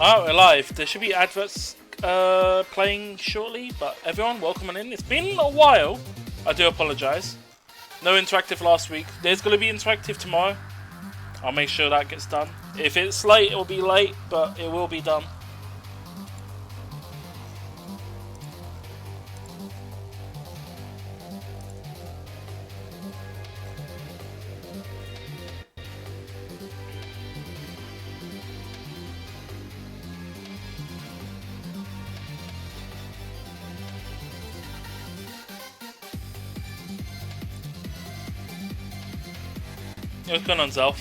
Oh, we're live. There should be adverts playing shortly, but everyone, welcome on in. It's been a while. I do apologise. No interactive last week. There's going to be interactive tomorrow. I'll make sure that gets done. If it's late, it will be late, but it will be done. What's going on, Zelf?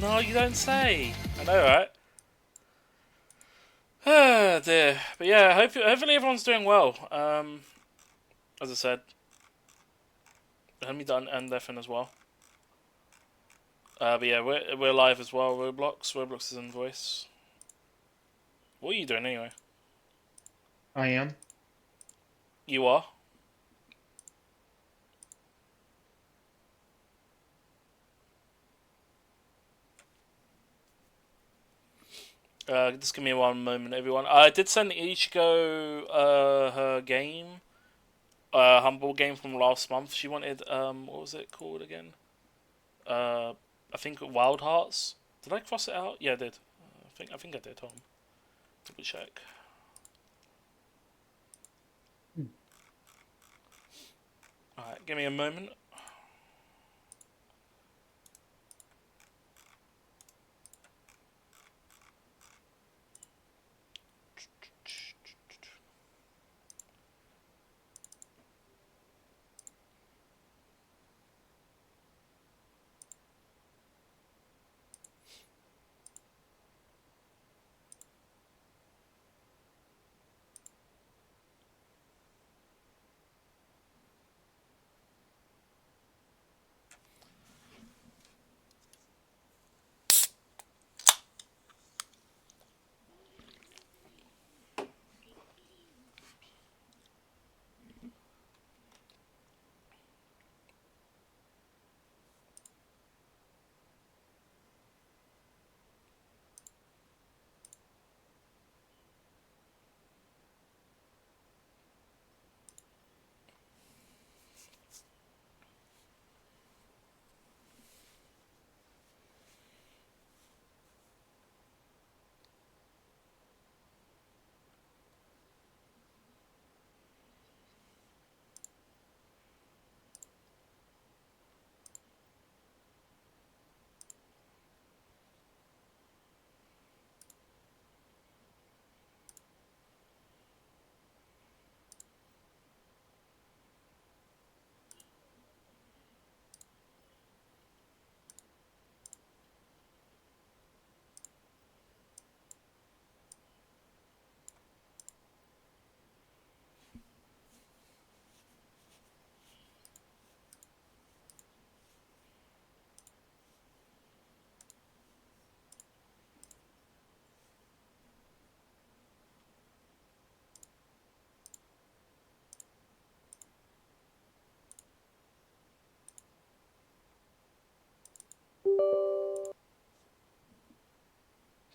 No, you don't say. I know, right? Ah, dear. But yeah, hopefully everyone's doing well. As I said, let me done and Defin as well. But yeah, we're live as well. Roblox is in voice. What are you doing anyway? I am. You are. Just give me one moment, everyone. I did send Ichigo her game, humble game from last month. She wanted what was it called again? I think Wild Hearts. Did I cross it out? Yeah, I did. I think I did. Hold on. Double check. Alright, give me a moment.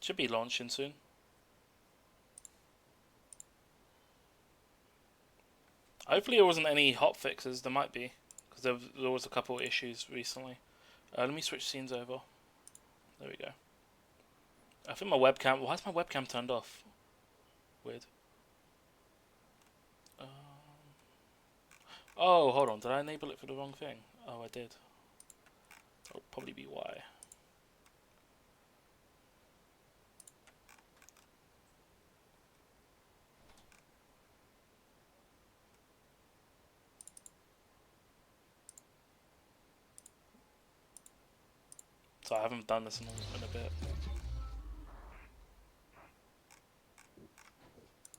Should be launching soon. Hopefully there wasn't any hot fixes. There might be, because there was a couple of issues recently. Let me switch scenes over. There we go. I think my webcam. Why is my webcam turned off? Weird. Oh, hold on. Did I enable it for the wrong thing? Oh, I did. That'll probably be why. So I haven't done this in a bit.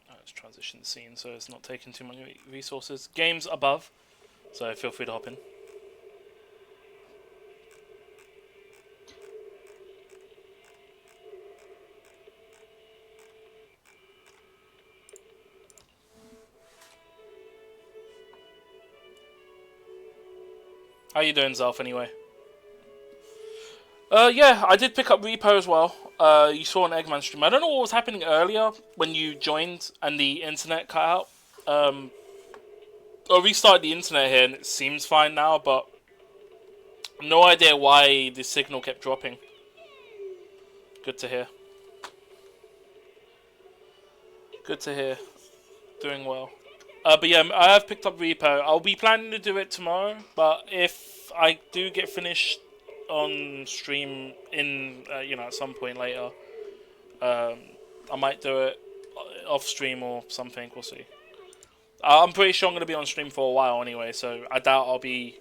Let's transition the scene so it's not taking too many resources. Game's above, so feel free to hop in. How you doing, Zelf, anyway? Yeah, I did pick up Repo as well. You saw an Eggman stream. I don't know what was happening earlier when you joined and the internet cut out. I restarted the internet here and it seems fine now, but no idea why the signal kept dropping. Good to hear. Good to hear. Doing well. But yeah, I have picked up Repo. I'll be planning to do it tomorrow, but if I do get finished on stream in, at some point later, I might do it off stream or something. We'll see. I'm pretty sure I'm going to be on stream for a while anyway, so I doubt I'll be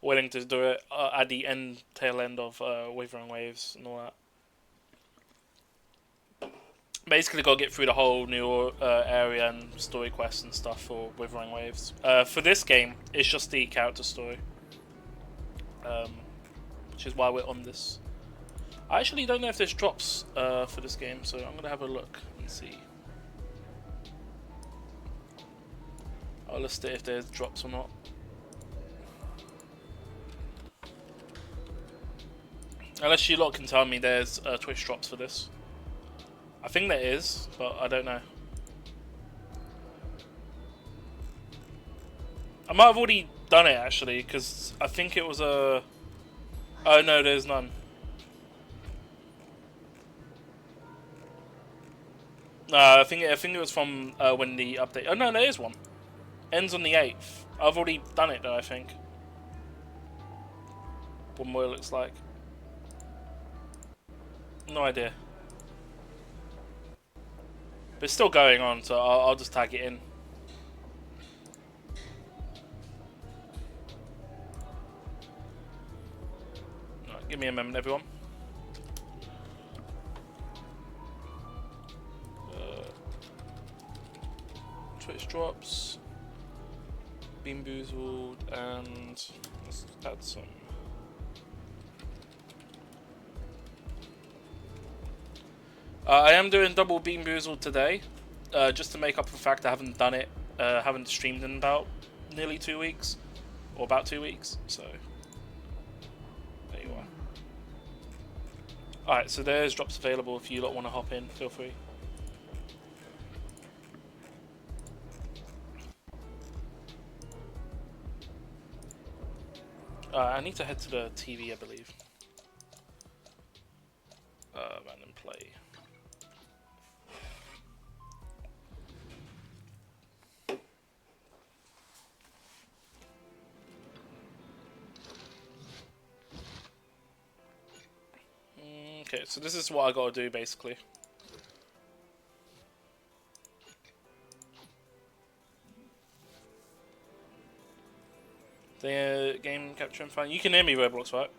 willing to do it at the tail end of Withering Waves and all that. Basically, got to get through the whole new area and story quests and stuff for Withering Waves. For this game, it's just the character story, which is why we're on this. I actually don't know if there's drops for this game, so I'm gonna have a look and see. I'll list it if there's drops or not. Unless you lot can tell me there's Twitch drops for this. I think there is, but I don't know. I might have already done it actually, because I think it was a... Oh no, there's none. No, I think it was from when the update... Oh no, there is one. Ends on the 8th. I've already done it though, I think. What more it looks like. No idea. But it's still going on, so I'll just tag it in. Right, give me a moment, everyone. Twitch drops. Bean Boozled, and let's add some. I am doing double Bean Boozled today, just to make up for the fact I haven't done it, haven't streamed in about nearly 2 weeks, or about 2 weeks, so there you are. Alright, so there's drops available if you lot want to hop in, feel free. I need to head to the TV, I believe. Random play. Okay, so this is what I gotta do basically. The game capture and find. You can hear me, Roblox, right?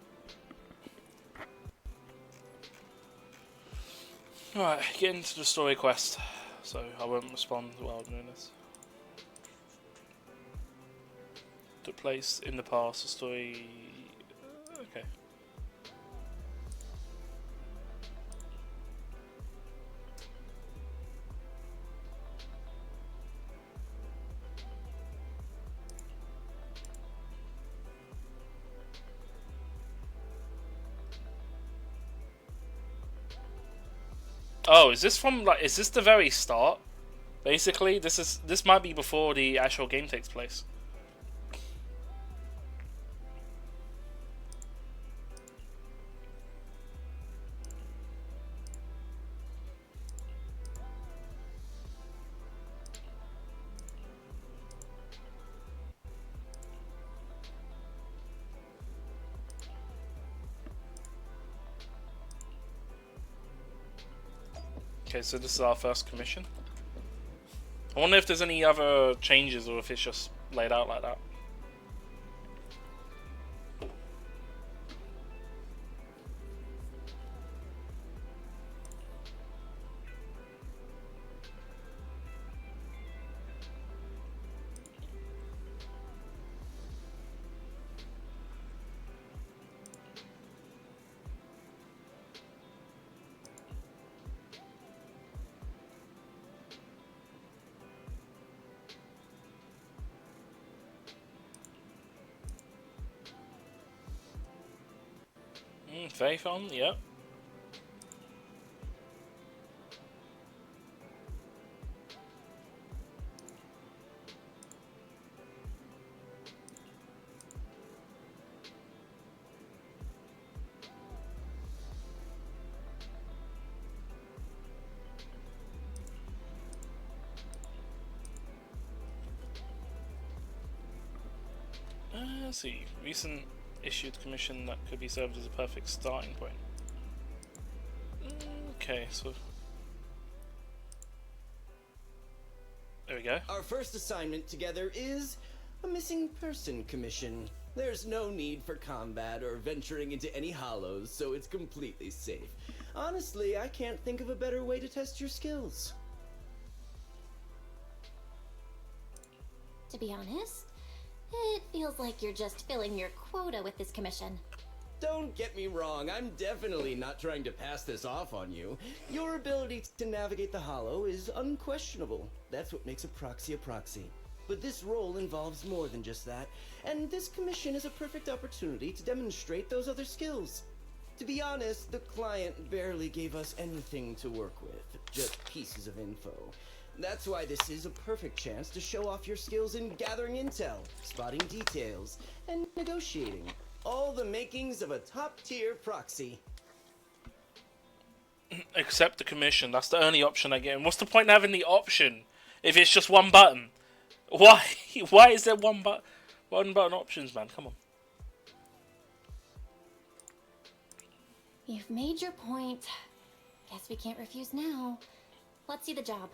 Alright, get into the story quest. So I won't respond while I'm doing this. Took place in the past, the story. Okay. Oh, is this from like? Is this the very start? Basically, this might be before the actual game takes place. Okay, so this is our first commission. I wonder if there's any other changes or if it's just laid out like that. Faith on, yep. Let's see. Recent issued commission that could be served as a perfect starting point. Okay, so there we go. Our first assignment together is a missing person commission. There's no need for combat or venturing into any hollows, so it's completely safe. Honestly, I can't think of a better way to test your skills. To be honest, it feels like you're just filling your quota with this commission. Don't get me wrong, I'm definitely not trying to pass this off on you. Your ability to navigate the hollow is unquestionable. That's what makes a proxy. But this role involves more than just that, and this commission is a perfect opportunity to demonstrate those other skills. To be honest, the client barely gave us anything to work with, just pieces of info. That's why this is a perfect chance to show off your skills in gathering intel, spotting details, and negotiating. All the makings of a top-tier proxy. Accept the commission. That's the only option I get. And what's the point of having the option if it's just one button? Why? Why is there one button options, man? Come on. You've made your point. Guess we can't refuse now. Let's see the job.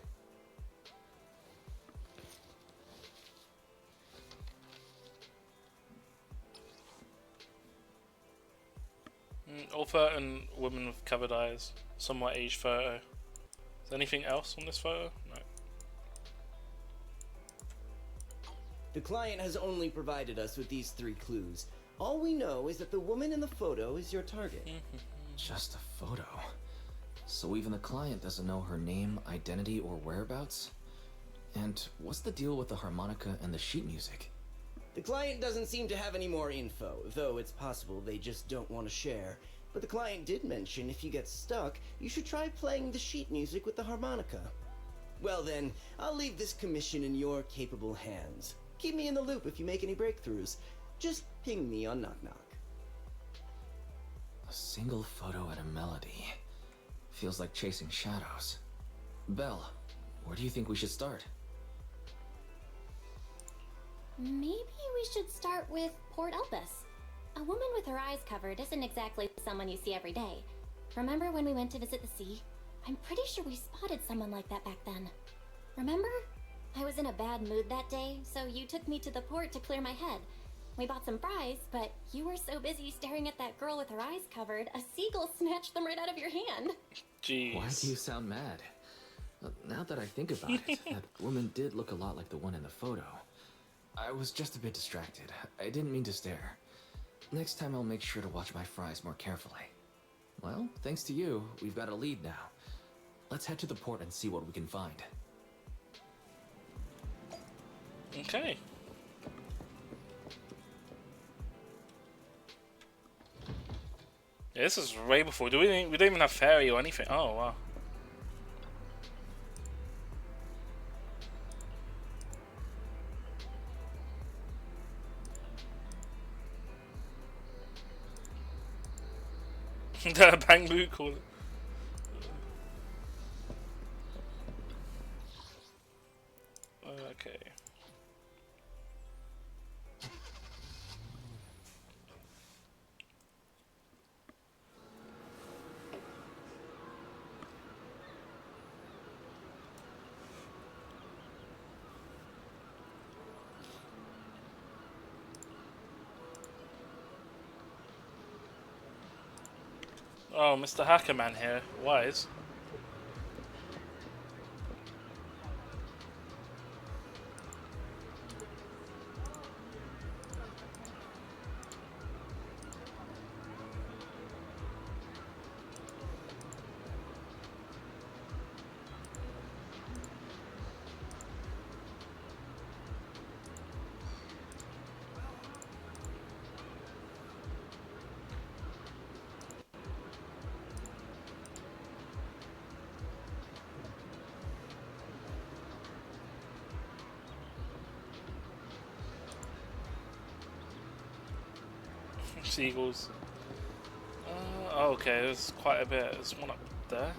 Author and woman with covered eyes. Somewhat aged photo. Is there anything else on this photo? No. The client has only provided us with these 3 clues. All we know is that the woman in the photo is your target. Just a photo. So even the client doesn't know her name, identity, or whereabouts? And what's the deal with the harmonica and the sheet music? The client doesn't seem to have any more info, though it's possible they just don't want to share. But the client did mention if you get stuck, you should try playing the sheet music with the harmonica. Well then, I'll leave this commission in your capable hands. Keep me in the loop if you make any breakthroughs. Just ping me on Knock Knock. A single photo and a melody. Feels like chasing shadows. Belle, where do you think we should start? Maybe we should start with Port Elpis. A woman with her eyes covered isn't exactly someone you see every day. Remember when we went to visit the sea? I'm pretty sure we spotted someone like that back then. Remember? I was in a bad mood that day, so you took me to the port to clear my head. We bought some fries, but you were so busy staring at that girl with her eyes covered, a seagull snatched them right out of your hand. Jeez. Why do you sound mad? Now that I think about it, that woman did look a lot like the one in the photo. I was just a bit distracted. I didn't mean to stare. Next time I'll make sure to watch my fries more carefully. Well, thanks to you, we've got a lead now. Let's head to the port and see what we can find. Okay. Yeah, this is way before. We don't even have ferry or anything. Oh wow. Bang Blue call it. Okay. Oh, Mr. Hackerman here. Wise. Seagulls. Oh, okay, there's quite a bit. There's one up there.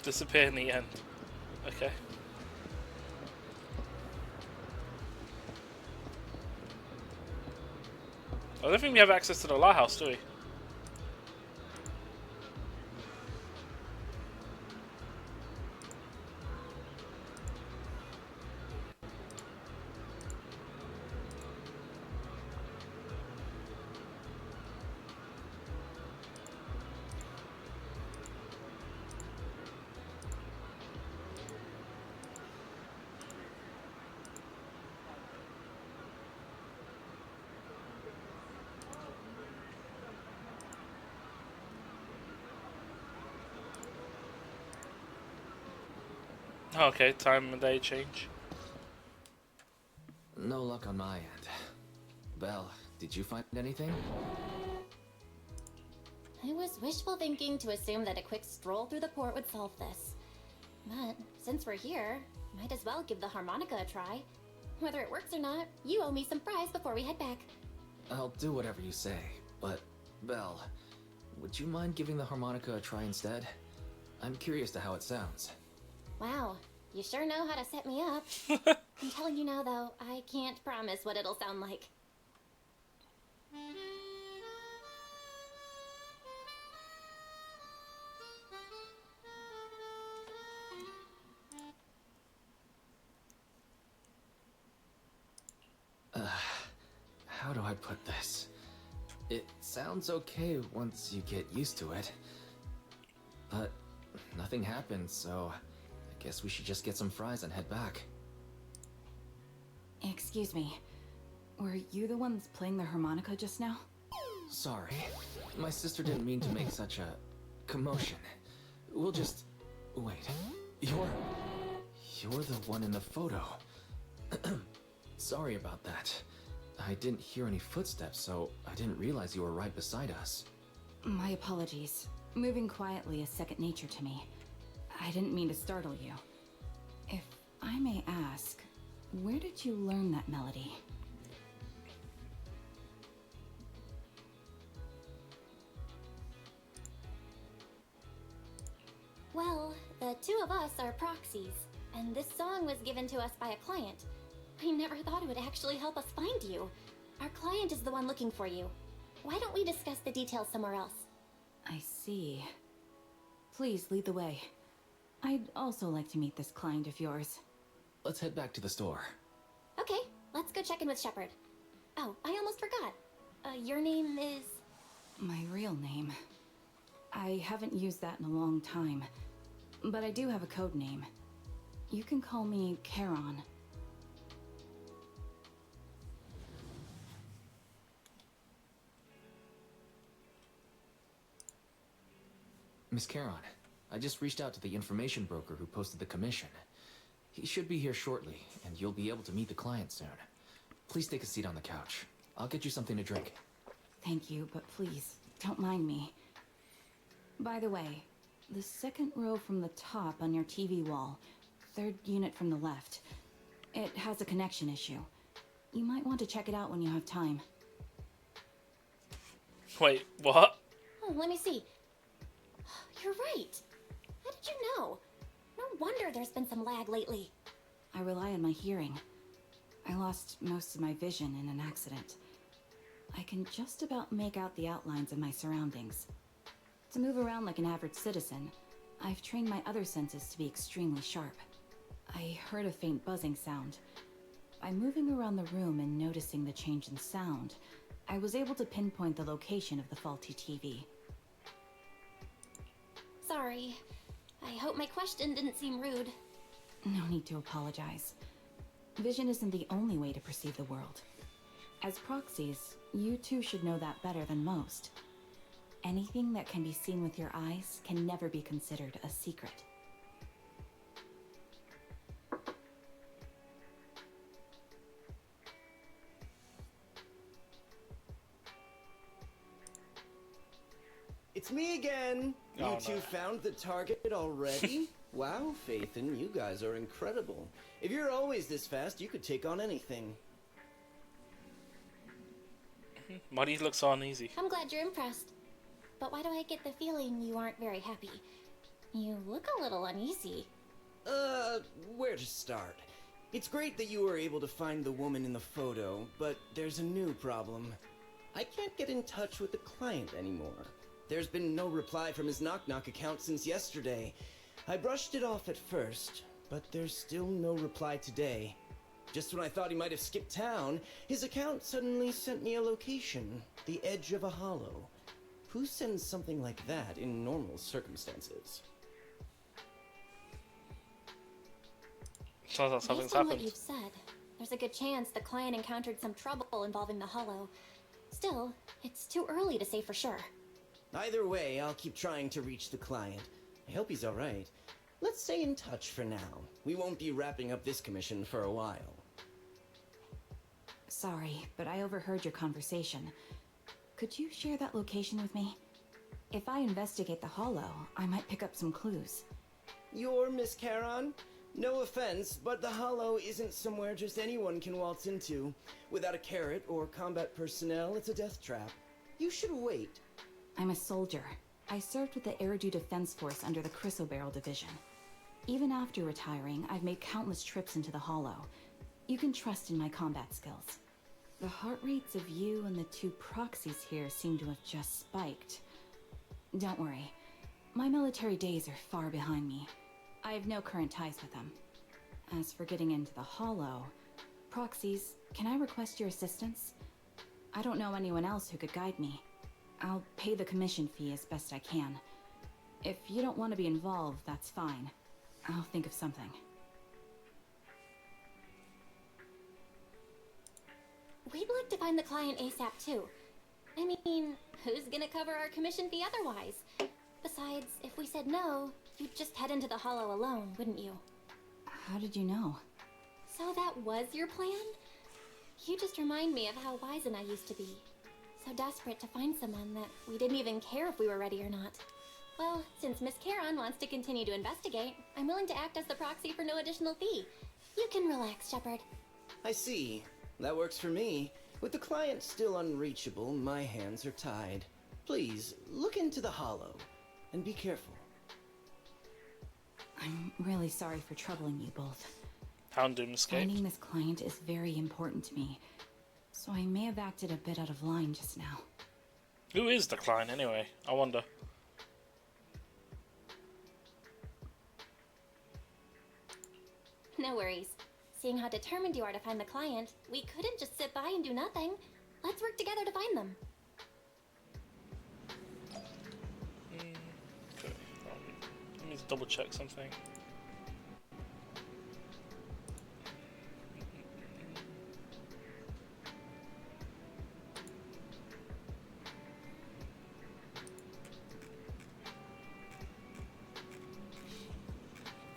Disappear in the end. Okay. I don't think we have access to the lighthouse, do we? Okay, time of day change. No luck on my end. Belle, did you find anything? It was wishful thinking to assume that a quick stroll through the port would solve this. But since we're here, might as well give the harmonica a try. Whether it works or not, you owe me some fries before we head back. I'll do whatever you say, but Belle, would you mind giving the harmonica a try instead? I'm curious to how it sounds. Wow, you sure know how to set me up. I'm telling you now, though, I can't promise what it'll sound like. How do I put this? It sounds okay once you get used to it. But nothing happened, so I guess we should just get some fries and head back. Excuse me. Were you the ones playing the harmonica just now? Sorry. My sister didn't mean to make such a commotion. We'll just... Wait. You're the one in the photo. Sorry about that. I didn't hear any footsteps, so I didn't realize you were right beside us. My apologies. Moving quietly is second nature to me. I didn't mean to startle you. If I may ask, where did you learn that melody? Well, the two of us are proxies, and this song was given to us by a client. I never thought it would actually help us find you. Our client is the one looking for you. Why don't we discuss the details somewhere else? I see. Please lead the way. I'd also like to meet this client of yours. Let's head back to the store. Okay, let's go check in with Shepard. Oh, I almost forgot. Your name is... My real name. I haven't used that in a long time, but I do have a code name. You can call me Charon. Miss Charon, I just reached out to the information broker who posted the commission. He should be here shortly, and you'll be able to meet the client soon. Please take a seat on the couch. I'll get you something to drink. Thank you, but please, don't mind me. By the way, the second row from the top on your TV wall, third unit from the left, it has a connection issue. You might want to check it out when you have time. Wait, what? Oh, let me see. You're right. How did you know? No wonder there's been some lag lately. I rely on my hearing. I lost most of my vision in an accident. I can just about make out the outlines of my surroundings. To move around like an average citizen, I've trained my other senses to be extremely sharp. I heard a faint buzzing sound. By moving around the room and noticing the change in sound, I was able to pinpoint the location of the faulty TV. Sorry. I hope my question didn't seem rude. No need to apologize. Vision isn't the only way to perceive the world. As proxies, you two should know that better than most. Anything that can be seen with your eyes can never be considered a secret. It's me again. You Oh, two no. found the target already? Wow, Phaethon, you guys are incredible. If you're always this fast, you could take on anything. Muddy looks so uneasy. I'm glad you're impressed. But why do I get the feeling you aren't very happy? You look a little uneasy. Where to start? It's great that you were able to find the woman in the photo, but there's a new problem. I can't get in touch with the client anymore. There's been no reply from his Knock Knock account since yesterday. I brushed it off at first, but there's still no reply today. Just when I thought he might have skipped town, his account suddenly sent me a location, the edge of a hollow. Who sends something like that in normal circumstances? Sounds like something's Based on what happened. you've said, there's a good chance the client encountered some trouble involving the hollow. Still, it's too early to say for sure. Either way, I'll keep trying to reach the client. I hope he's alright. Let's stay in touch for now. We won't be wrapping up this commission for a while. Sorry, but I overheard your conversation. Could you share that location with me? If I investigate the hollow, I might pick up some clues. You're Miss Charon? No offense, but the hollow isn't somewhere just anyone can waltz into. Without a carrot or combat personnel, it's a death trap. You should wait. I'm a soldier. I served with the Eridu Defense Force under the Chrysoberyl Division. Even after retiring, I've made countless trips into the hollow. You can trust in my combat skills. The heart rates of you and the two proxies here seem to have just spiked. Don't worry. My military days are far behind me. I have no current ties with them. As for getting into the hollow, proxies, can I request your assistance? I don't know anyone else who could guide me. I'll pay the commission fee as best I can. If you don't want to be involved, that's fine. I'll think of something. We'd like to find the client ASAP too. I mean, who's gonna cover our commission fee otherwise? Besides, if we said no, you'd just head into the hollow alone, wouldn't you? How did you know? So that was your plan? You just remind me of how wizened I used to be. So desperate to find someone that we didn't even care if we were ready or not. Well, since Miss Charon wants to continue to investigate, I'm willing to act as the proxy for no additional fee. You can relax, Shepard. I see. That works for me. With the client still unreachable, my hands are tied. Please, look into the hollow, and be careful. I'm really sorry for troubling you both. Houndoom escaped. Finding this client is very important to me, so I may have acted a bit out of line just now. Who is the client anyway? I wonder. No worries. Seeing how determined you are to find the client, we couldn't just sit by and do nothing. Let's work together to find them. Okay. Let me double check something.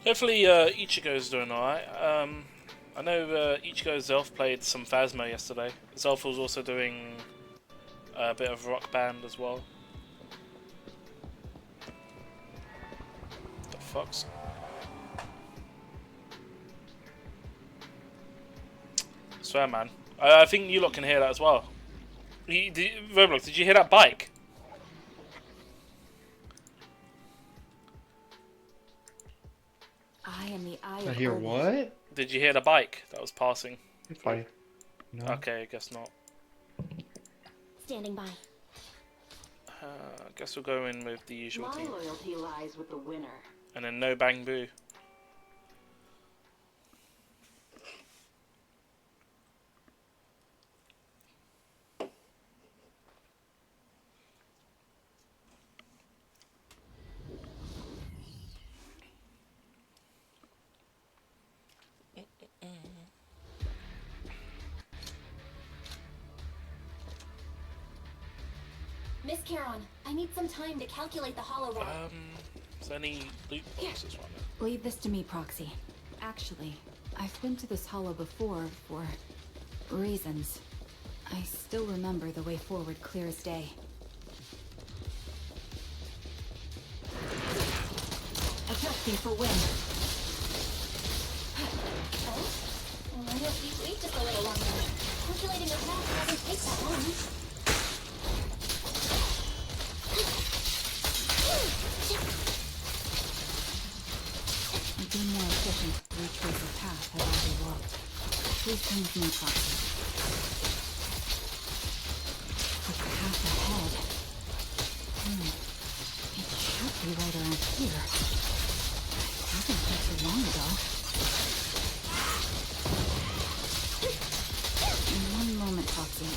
Hopefully Ichigo's doing alright. I know Ichigo Zelf played some Phasma yesterday. Zelf was also doing a bit of Rock Band as well. The fuck's... I swear, man. I think you lot can hear that as well. Roblox, did you hear that bike? I am the eye I of hear Odin. what? Did you hear the bike that was passing? If I... No. Okay, I guess not. Standing by. I guess we'll go in with the usual My team. loyalty lies with the winner. And then no bang boo. Miss Caron, I need some time to calculate the hollow rock. Is there any loot boxes right now? Leave this to me, Proxy. Actually, I've been to this hollow before for reasons. I still remember the way forward clear as day. Adjusting for wind. Oh? Why don't we wait just a little longer? Calculating the path doesn't take that long. I'd be more efficient to retrace a path I've already walked. Please come with me, Proxy. The path ahead. It should be right around here. It happened not too long ago. In one moment, Proxy.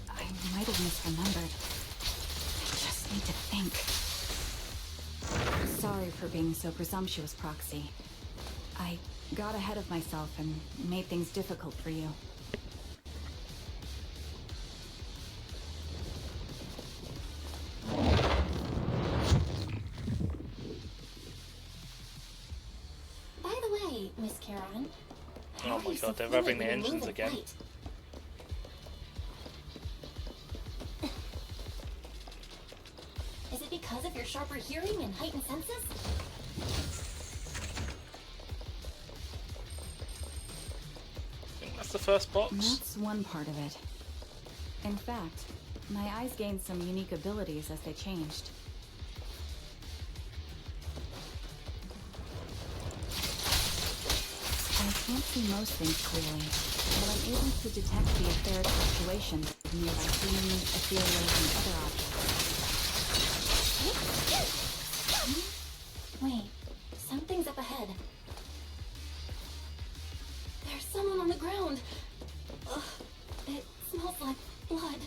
I might have misremembered. I just need to think. Sorry for being so presumptuous, Proxy. I got ahead of myself and made things difficult for you. By the way, Miss Caron. Oh my god, they're revving the engines again. Is it because of your sharper hearing and heightened senses? I think that's the first box. That's one part of it. In fact, my eyes gained some unique abilities as they changed. I can't see most things clearly, but I'm able to detect the etheric fluctuations of nearby humans, ethereals, and other objects. Wait, something's up ahead. There's someone on the ground. Ugh, it smells like blood.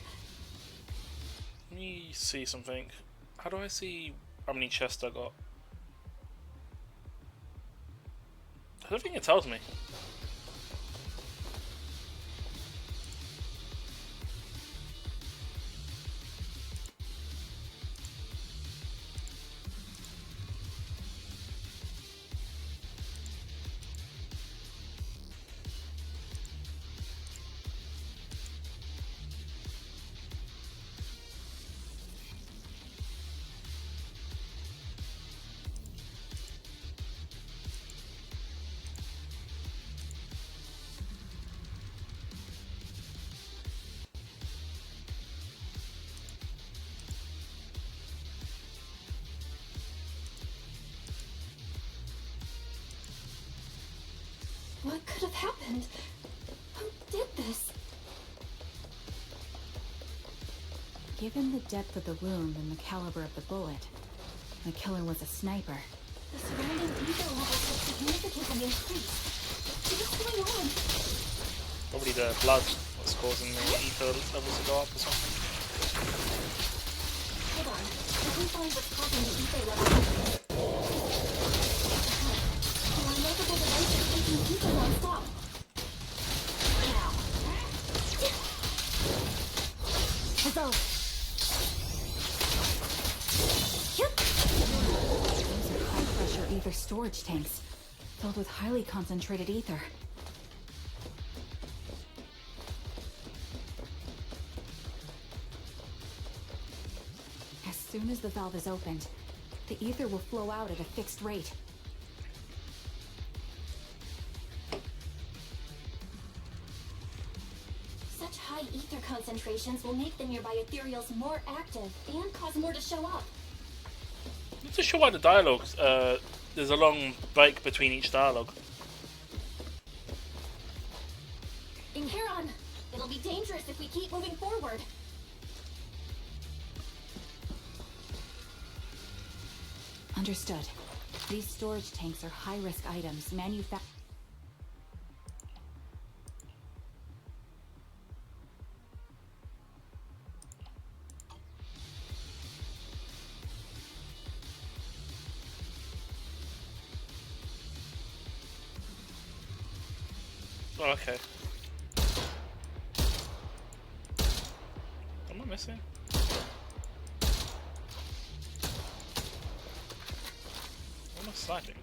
Let me see something. How do I see how many chests I got? I don't think it tells me. What could have happened? Who did this? Given the depth of the wound and the caliber of the bullet, the killer was a sniper. The surrounding ether levels have significantly increased. What's going on? Probably the blood was causing the ether levels to go up or something. Hold on. Let me find what's causing the ether levels. There are multiple devices taking ether non-stop. Now. Huzzah! Those are high-pressure ether storage tanks, filled with highly concentrated ether. As soon as the valve is opened, the ether will flow out at a fixed rate. Such high ether concentrations will make the nearby ethereals more active and cause more to show up. Not too sure why the dialogues. There's a long break between each dialogue. Heron, it'll be dangerous if we keep moving forward. Understood. These storage tanks are high-risk items manufactured. Oh, okay. Am I missing? sniping.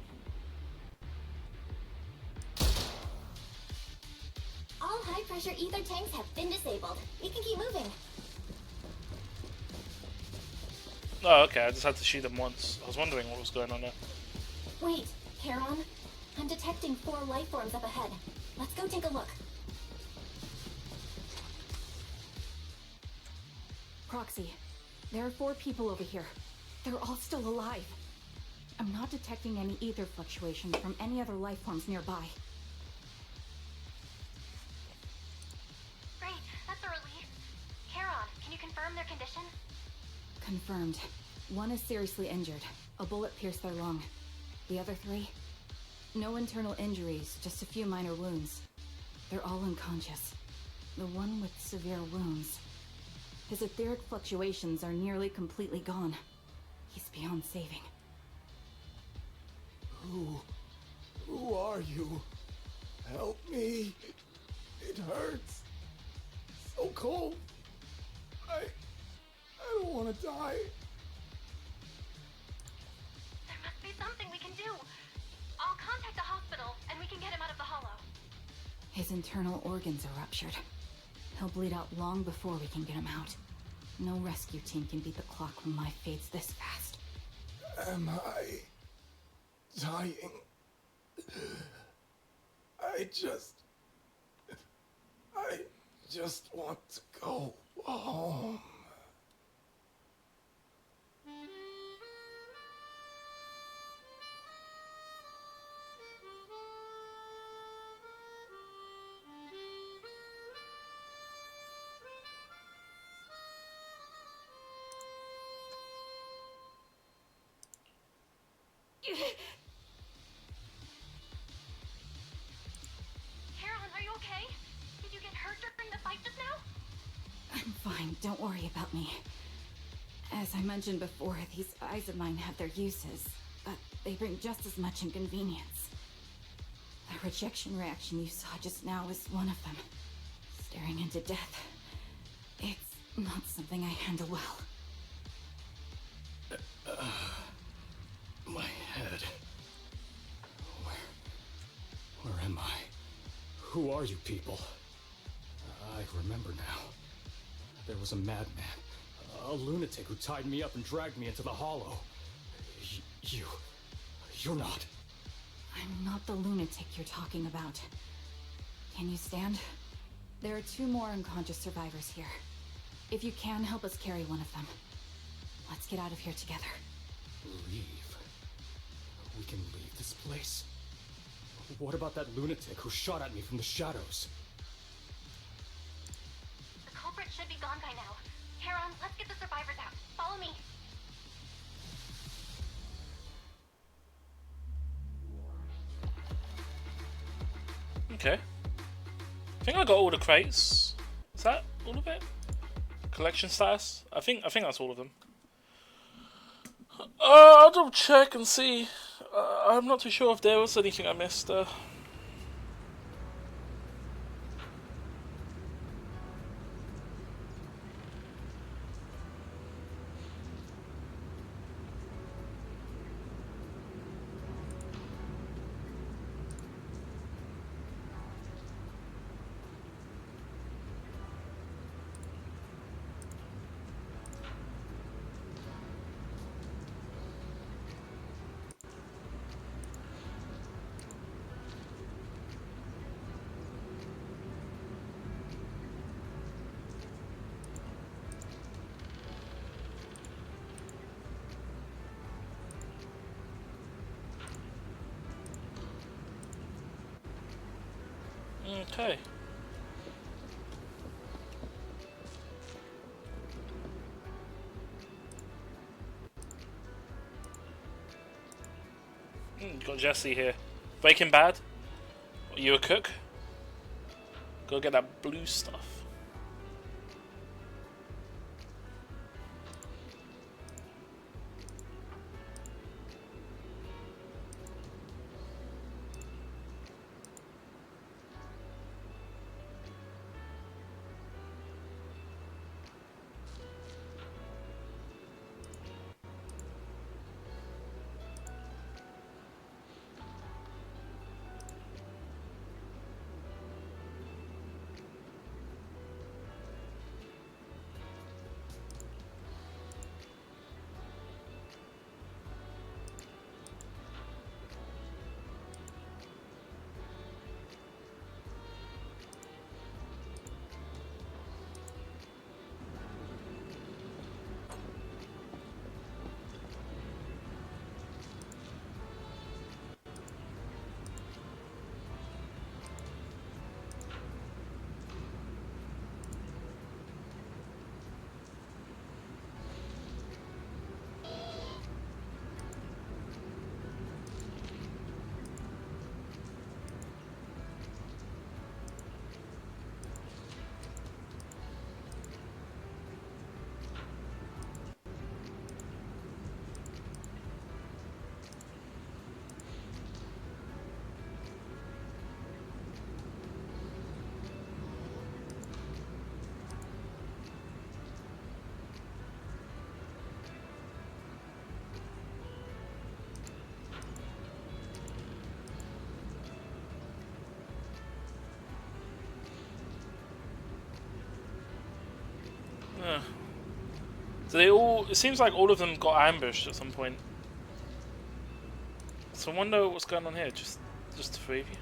All high-pressure ether tanks have been disabled. We can keep moving. Oh, okay, I just had to shoot them once. I was wondering what was going on there. Wait, Charon. I'm detecting 4 life forms up ahead. Let's go take a look. Proxy, there are 4 people over here. They're all still alive. I'm not detecting any ether fluctuations from any other life forms nearby. Great, that's a relief. Charon, can you confirm their condition? Confirmed. 1 is seriously injured. A bullet pierced their lung. The other 3? No internal injuries, just a few minor wounds. They're all unconscious. The one with severe wounds. His etheric fluctuations are nearly completely gone. He's beyond saving. Who are you? Help me. It hurts. So cold. I don't want to die. There must be something we can do. I'll contact the hospital and we can get him out of the hollow. His internal organs are ruptured. He'll bleed out long before we can get him out. No rescue team can beat the clock when life fades this fast. Am I dying? I just want to go home. Charon, are you okay? Did you get hurt during the fight just now? I'm fine, don't worry about me. As I mentioned before, these eyes of mine have their uses, but they bring just as much inconvenience. The rejection reaction you saw just now is one of them. Staring into death. It's not something I handle well. My head. Where am I? Who are you people? I remember now. There was a madman, a lunatic who tied me up and dragged me into the hollow. You're not. I'm not the lunatic you're talking about. Can you stand? There are 2 more unconscious survivors here. If you can, help us carry one of them. Let's get out of here together. Leave? We can leave this place? What about that lunatic who shot at me from the shadows? The culprit should be gone by now. Charon, let's get the survivors out. Follow me. Okay. I think I got all the crates. Is that all of it? Collection status? I think that's all of them. I'll double check and see. I'm not too sure if there was anything I missed. Okay. Got Jesse here. Breaking Bad? Are you a cook? Go get that blue stuff. So they all. It seems like all of them got ambushed at some point. So I wonder what's going on here. Just the three of you.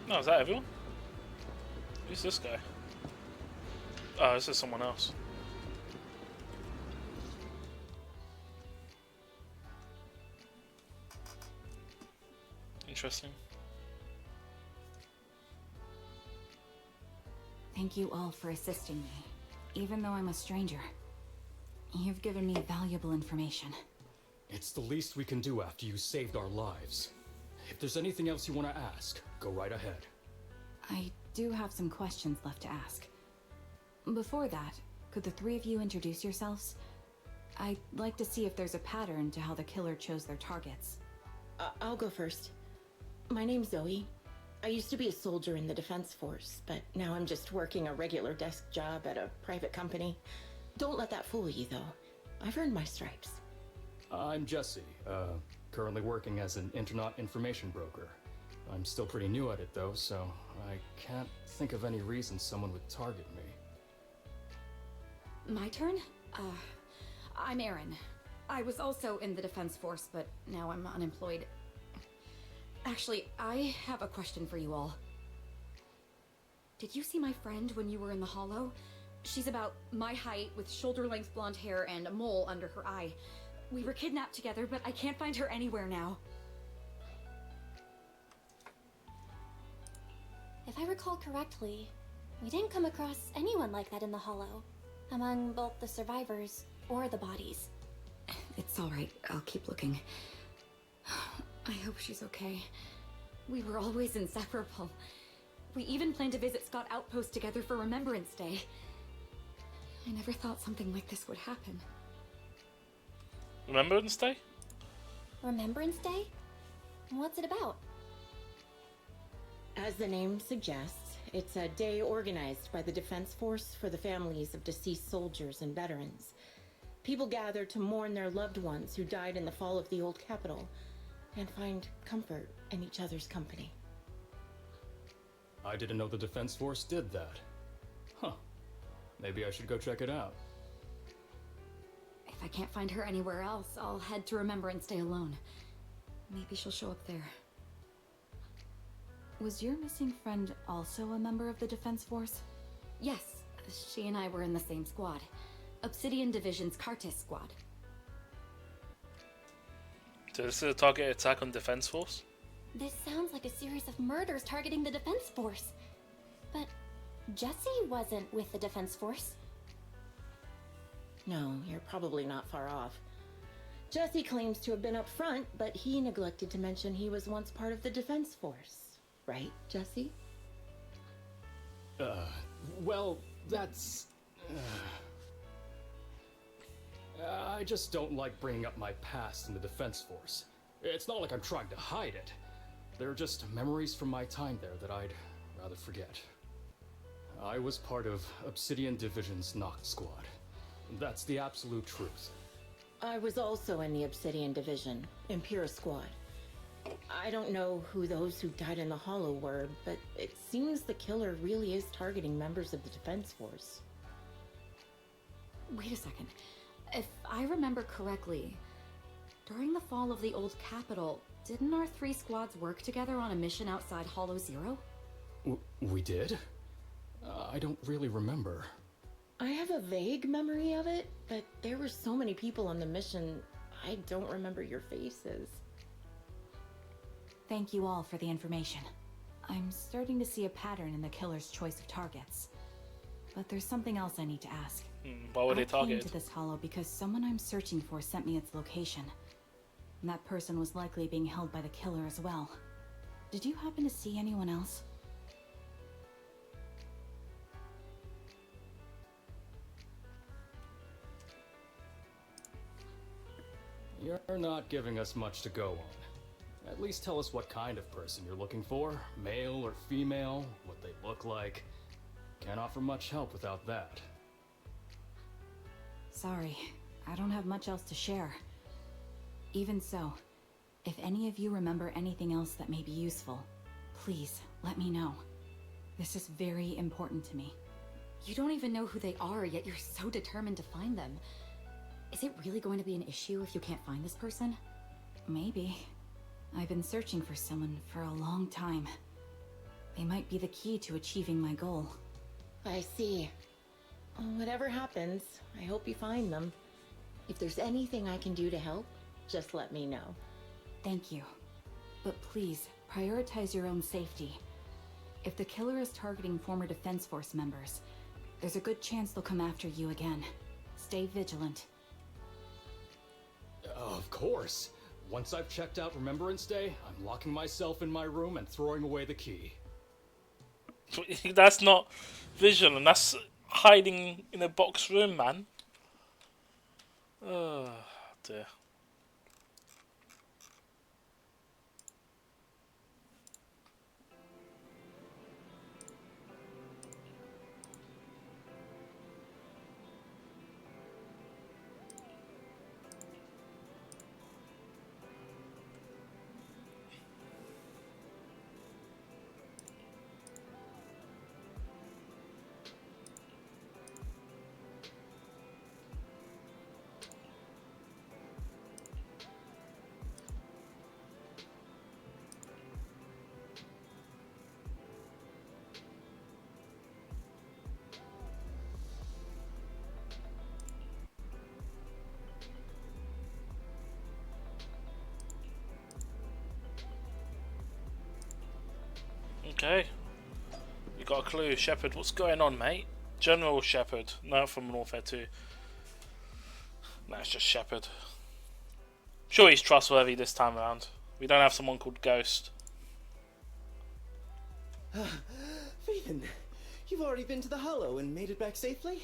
No, is that everyone? Who's this guy? Oh, this is someone else. Interesting. Thank you all for assisting me, even though I'm a stranger. You've given me valuable information. It's the least we can do after you saved our lives. If there's anything else you want to ask, go right ahead. I do have some questions left to ask. Before that, could the three of you introduce yourselves? I'd like to see if there's a pattern to how the killer chose their targets. I'll go first. My name's Zoe. I used to be a soldier in the Defense Force, but now I'm just working a regular desk job at a private company. Don't let that fool you, though. I've earned my stripes. I'm Jesse, currently working as an internet information broker. I'm still pretty new at it, though, so I can't think of any reason someone would target me. My turn? I'm Erin. I was also in the Defense Force, but now I'm unemployed. Actually, I have a question for you all. Did you see my friend when you were in the Hollow? She's about my height, with shoulder-length blonde hair and a mole under her eye. We were kidnapped together, but I can't find her anywhere now. If I recall correctly, we didn't come across anyone like that in the Hollow, among both the survivors or the bodies. It's all right. I'll keep looking. I hope she's okay. We were always inseparable. We even planned to visit Scott Outpost together for Remembrance Day. I never thought something like this would happen. Remembrance Day? Remembrance Day? What's it about? As the name suggests, it's a day organized by the Defense Force for the families of deceased soldiers and veterans. People gather to mourn their loved ones who died in the fall of the old capital and find comfort in each other's company. I didn't know the Defense Force did that. Huh. Maybe I should go check it out. If I can't find her anywhere else, I'll head to Remembrance Day alone. Maybe she'll show up there. Was your missing friend also a member of the Defense Force? Yes, she and I were in the same squad. Obsidian Division's Cartis squad. So this is a target attack on Defense Force? This sounds like a series of murders targeting the Defense Force. But Jesse wasn't with the Defense Force. No, you're probably not far off. Jesse claims to have been up front, but he neglected to mention he was once part of the Defense Force. Right, Jesse? Well, that's... I just don't like bringing up my past in the Defense Force. It's not like I'm trying to hide it. They're just memories from my time there that I'd rather forget. I was part of Obsidian Division's Noct Squad. That's the absolute truth. I was also in the Obsidian Division, Impera Squad. I don't know who those who died in the Hollow were, but it seems the killer really is targeting members of the Defense Force. Wait a second. If I remember correctly, during the fall of the old capital, didn't our three squads work together on a mission outside Hollow Zero? We did? I don't really remember. I have a vague memory of it, but there were so many people on the mission, I don't remember your faces. Thank you all for the information. I'm starting to see a pattern in the killer's choice of targets. But there's something else I need to ask. Why were they I came targeted? to this hollow because someone I'm searching for sent me its location. And that person was likely being held by the killer as well. Did you happen to see anyone else? You're not giving us much to go on. At least tell us what kind of person you're looking for. Male or female, what they look like. Can't offer much help without that. Sorry, I don't have much else to share. Even so, if any of you remember anything else that may be useful, please let me know. This is very important to me. You don't even know who they are, yet you're so determined to find them. Is it really going to be an issue if you can't find this person? Maybe. I've been searching for someone for a long time. They might be the key to achieving my goal. I see. Whatever happens, I hope you find them. If there's anything I can do to help, just let me know. Thank you. But please, prioritize your own safety. If the killer is targeting former Defense Force members, there's a good chance they'll come after you again. Stay vigilant. Of course. Once I've checked out Remembrance Day, I'm locking myself in my room and throwing away the key. That's not vigilant, that's hiding in a box room, man. Oh, dear. Okay. You got a clue, Shepard. What's going on, mate? General Shepard. No, from Warfare 2. No, it's just Shepard. Sure, he's trustworthy this time around. We don't have someone called Ghost. Raven, you've already been to the Hollow and made it back safely?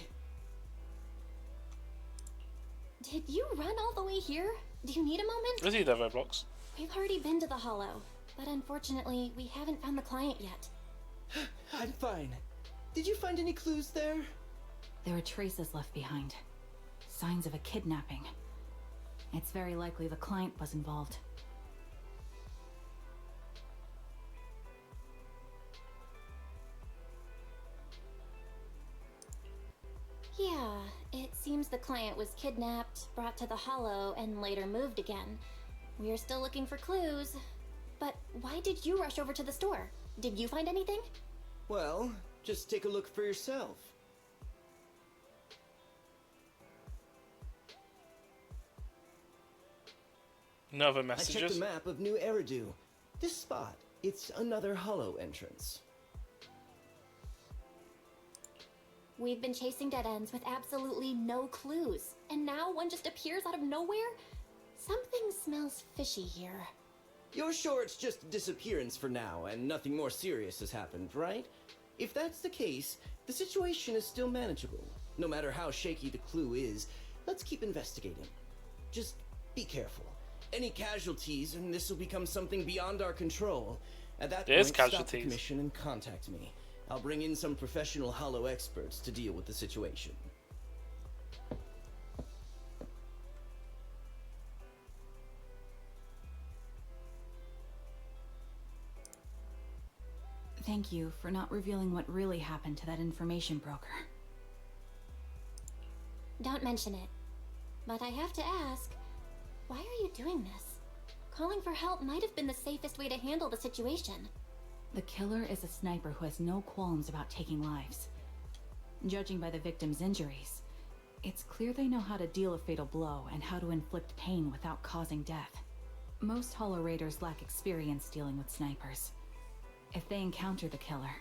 Did you run all the way here? Do you need a moment? Is he there, Roblox? We've already been to the Hollow, but unfortunately, we haven't found the client yet. I'm fine. Did you find any clues there? There are traces left behind. Signs of a kidnapping. It's very likely the client was involved. Yeah, it seems the client was kidnapped, brought to the Hollow, and later moved again. We are still looking for clues. But why did you rush over to the store? Did you find anything? Well, just take a look for yourself. No other I checked messages? the map of New Eridu. This spot, it's another Hollow entrance. We've been chasing dead ends with absolutely no clues, and now one just appears out of nowhere? Something smells fishy here. You're sure it's just a disappearance for now and nothing more serious has happened, right? If that's the case, the situation is still manageable. No matter how shaky the clue is, let's keep investigating. Just be careful. Any casualties and this will become something beyond our control. At that There's point, stop the casualties. commission and contact me. I'll bring in some professional Hollow experts to deal with the situation. Thank you for not revealing what really happened to that information broker. Don't mention it. But I have to ask, why are you doing this? Calling for help might have been the safest way to handle the situation. The killer is a sniper who has no qualms about taking lives. Judging by the victim's injuries, it's clear they know how to deal a fatal blow and how to inflict pain without causing death. Most Hollow Raiders lack experience dealing with snipers. If they encounter the killer,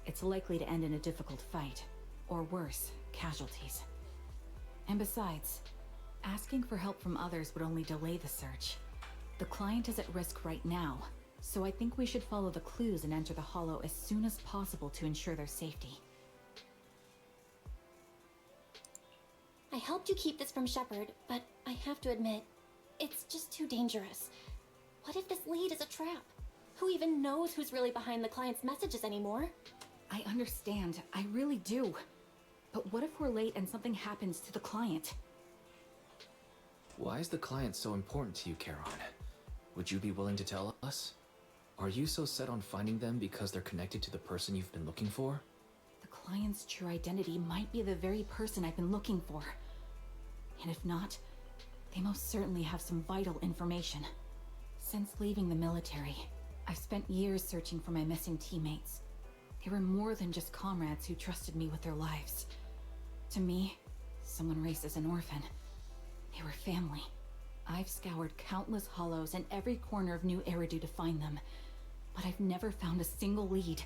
it's likely to end in a difficult fight, or worse, casualties. And besides, asking for help from others would only delay the search. The client is at risk right now, so I think we should follow the clues and enter the Hollow as soon as possible to ensure their safety. I helped you keep this from Shepard, but I have to admit, it's just too dangerous. What if this lead is a trap? Who even knows who's really behind the client's messages anymore? I understand. I really do. But what if we're late and something happens to the client? Why is the client so important to you, Charon? Would you be willing to tell us? Are you so set on finding them because they're connected to the person you've been looking for? The client's true identity might be the very person I've been looking for. And if not, they most certainly have some vital information. Since leaving the military, I've spent years searching for my missing teammates. They were more than just comrades who trusted me with their lives. To me, someone raised as an orphan. They were family. I've scoured countless hollows and every corner of New Eridu to find them, but I've never found a single lead.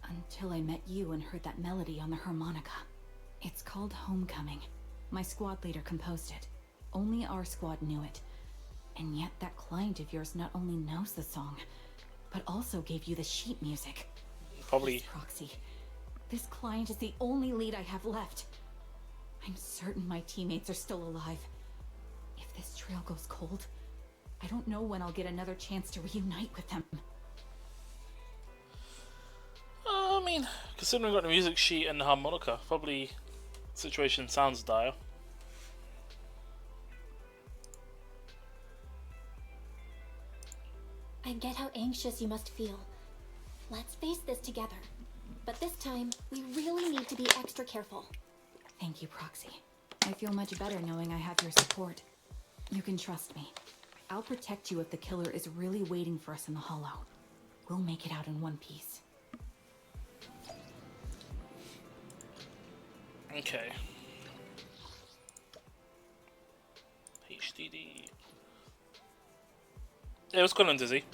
Until I met you and heard that melody on the harmonica. It's called Homecoming. My squad leader composed it. Only our squad knew it. And yet that client of yours not only knows the song, but also gave you the sheet music. Probably. Please, Proxy. This client is the only lead I have left. I'm certain my teammates are still alive. If this trail goes cold, I don't know when I'll get another chance to reunite with them. I mean, considering we got the music sheet and the harmonica, probably situation sounds dire. I get how anxious you must feel. Let's face this together. But this time, we really need to be extra careful. Thank you, Proxy. I feel much better knowing I have your support. You can trust me. I'll protect you if the killer is really waiting for us in the hollow. We'll make it out in one piece. Okay. HDD. Yeah, what's going on, Dizzy?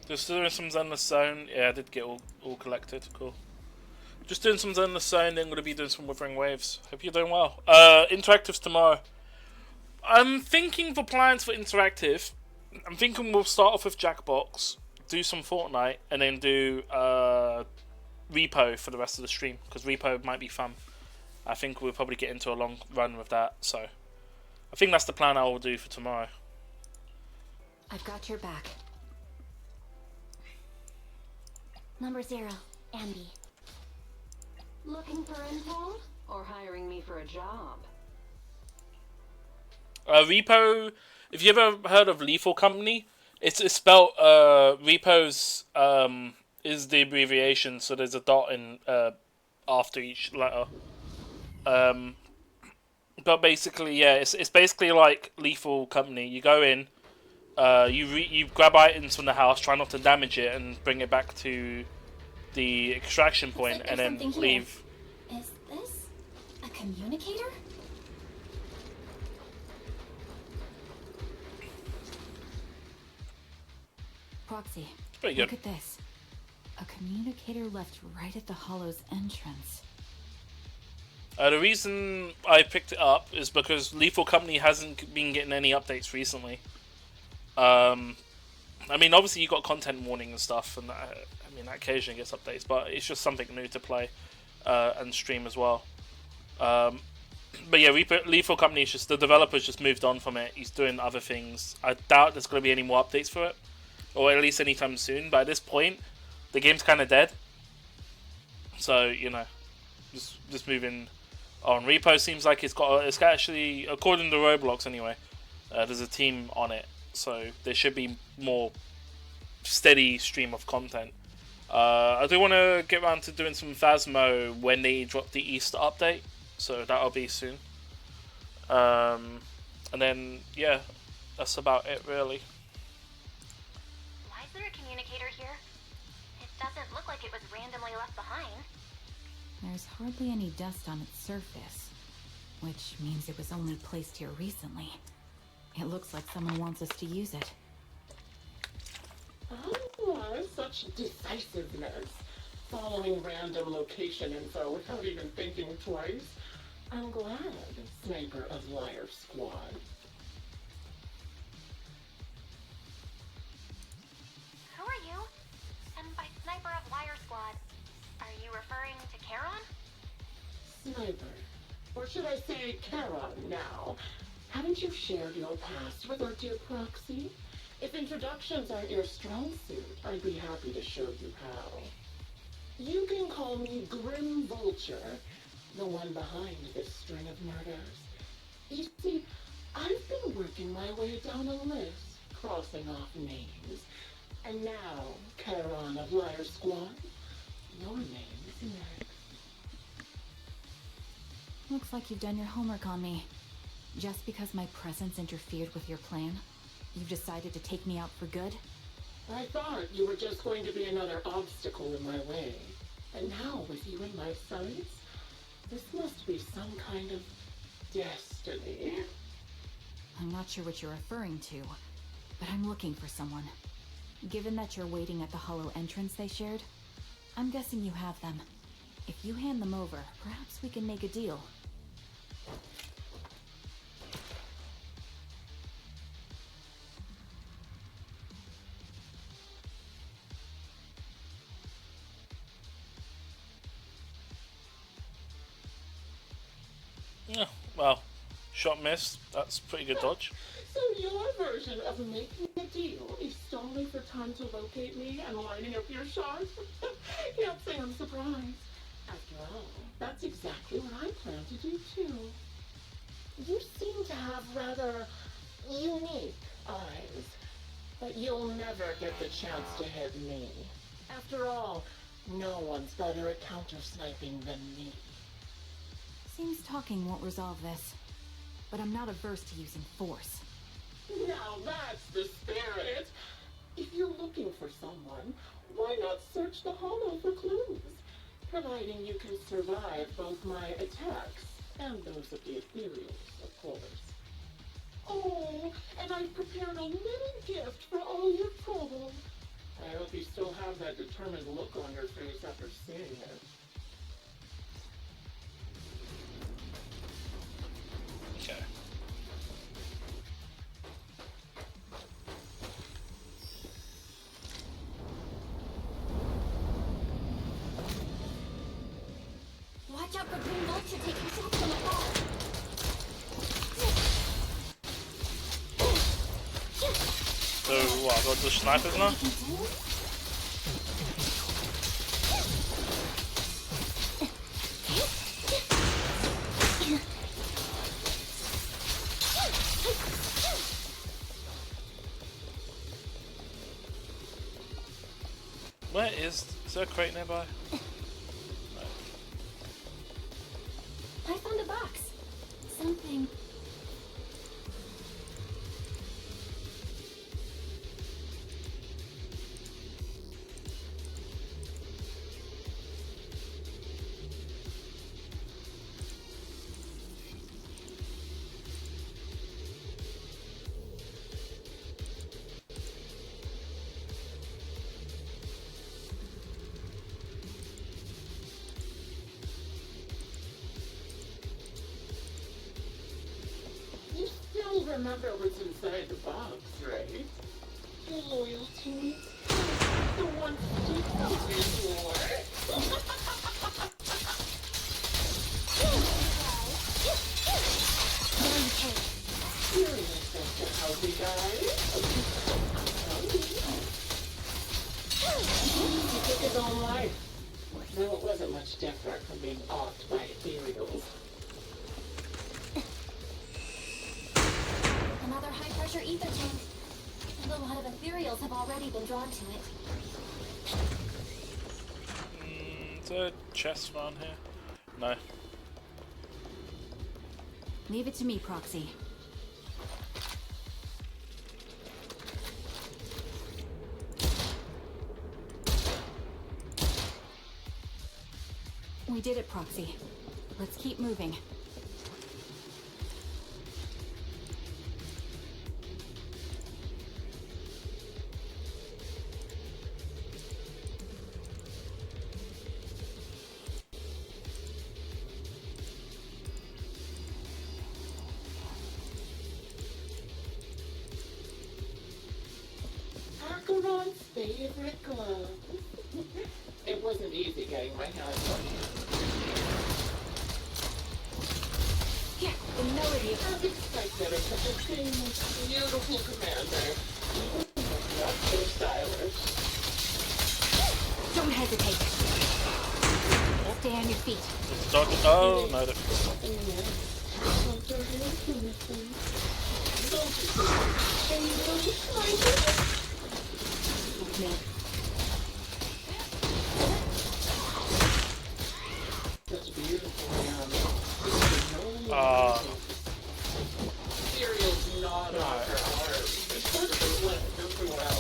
Just doing some Zenless Zone. Yeah, I did get all collected. Cool. Just doing some Zenless Zone, then going to be doing some Withering Waves. Hope you're doing well. Interactives tomorrow. I'm thinking for plans for Interactive. I'm thinking we'll start off with Jackbox, do some Fortnite, and then do Repo for the rest of the stream, because Repo might be fun. I think we'll probably get into a long run with that, so I think that's the plan I will do for tomorrow. I've got your back. Number 0, Andy. Looking for info? Or hiring me for a job? Repo, if you ever heard of Lethal Company, it's spelled, Repo's, is the abbreviation, so there's a dot in, after each letter. But basically, yeah, it's basically like Lethal Company. You go in, you grab items from the house, try not to damage it, and bring it back to the extraction point, Looks like and there's then something leave. here. Is this a communicator? Proxy, Pretty good. look at this. A communicator left right at the hollow's entrance. The reason I picked it up is because Lethal Company hasn't been getting any updates recently. I mean, obviously you got content warning and stuff, and that, I mean, that occasionally gets updates, but it's just something new to play and stream as well. But yeah, Lethal Company is just, the developer's just moved on from it. He's doing other things. I doubt there's going to be any more updates for it, or at least anytime soon. But at this point, the game's kind of dead. So, you know, just moving on. Repo seems like it's actually, according to Roblox anyway, there's a team on it. So there should be more steady stream of content. I do want to get around to doing some Phasmo when they drop the Easter update. So that'll be soon. And then, yeah, that's about it really. Why is there a communicator here? It doesn't look like it was randomly left behind. There's hardly any dust on its surface, which means it was only placed here recently. It looks like someone wants us to use it. Oh, such decisiveness. Following random location info without even thinking twice. I'm glad, Sniper of Liar Squad. Who are you? And by Sniper of Liar Squad, are you referring to Charon? Sniper. Or should I say Charon now? Haven't you shared your past with our dear Proxy? If introductions aren't your strong suit, I'd be happy to show you how. You can call me Grim Vulture, the one behind this string of murders. You see, I've been working my way down a list, crossing off names. And now, Charon of Liar Squad, your name is next. Looks like you've done your homework on me. Just because my presence interfered with your plan, you've decided to take me out for good? I thought you were just going to be another obstacle in my way. And now, with you in my sights, this must be some kind of destiny. I'm not sure what you're referring to, but I'm looking for someone. Given that you're waiting at the hollow entrance they shared, I'm guessing you have them. If you hand them over, perhaps we can make a deal. Yeah, well, shot missed. That's pretty good dodge. So your version of making a deal is stalling for time to locate me and lining up your shot? Can't say I'm surprised. After all, that's exactly what I plan to do too. You seem to have rather unique eyes, but you'll never get the chance to hit me. After all, no one's better at counter-sniping than me. Seems talking won't resolve this, but I'm not averse to using force. Now that's the spirit! If you're looking for someone, why not search the hollow for clues? Providing you can survive both my attacks and those of the ethereals, of course. Oh, and I've prepared a little gift for all your trouble. I hope you still have that determined look on your face after seeing it. Okay. Watch out for Green Vulture taking shots from afar. So what? I got the snipers now. Where is there a crate nearby? I found a box. Something. You still remember what's inside the box, right? Your loyalty. The one secret Curious as to how we died? He took his own life. Though it wasn't much different from being offed by ethereals. Another high-pressure ether tank. And a lot of ethereals have already been drawn to it. Is there a chest around here? No. Leave it to me, Proxy. We did it, Proxy. Let's keep moving. Acheron's favorite glove. It wasn't easy getting my hands on you. Here, The melody as expected of such a famous, beautiful commander. Not so stylish. Don't hesitate. Stay on your feet. It's dog. Oh no! Me. That's beautiful, Cereal's not on her arm. It's sort of left as well.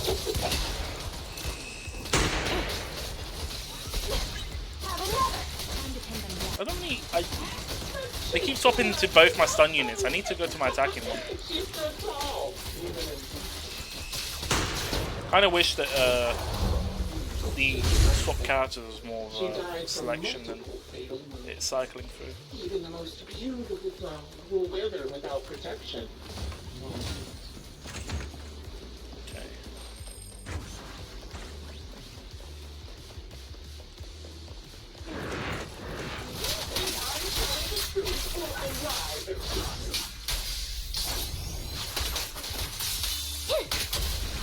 I don't need. They keep swapping to both my stun units. I need to go to my attacking one. She's so tall. Kind of wish that the swap characters was more of a selection than it's cycling through. Even the most beautiful flower will wither without protection. Okay.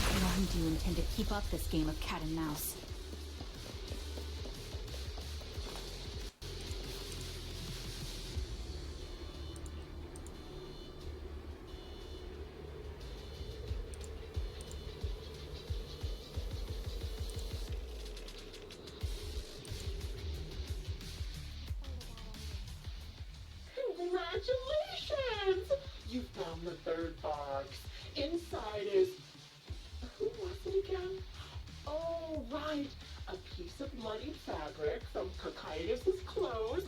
How long do you intend to keep up this game of cat and mouse? Congratulations! You found the third box. Inside is... Who was it again? Oh, right. A piece of bloodied fabric from Cocytus's clothes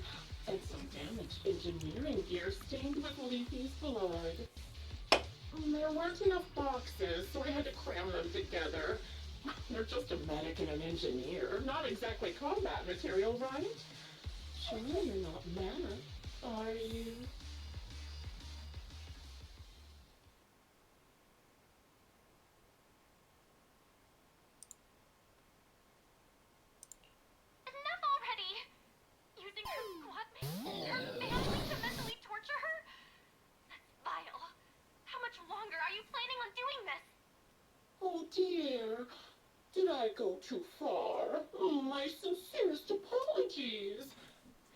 and some damaged engineering gear stained with Leafy's blood. There weren't enough boxes, so I had to cram them together. They're just a medic and an engineer. Not exactly combat material, right? Surely you're not mad, are you? Enough already! Using her squad mates, her family to mentally torture her? That's vile. How much longer are you planning on doing this? Oh dear, did I go too far? My sincerest apologies.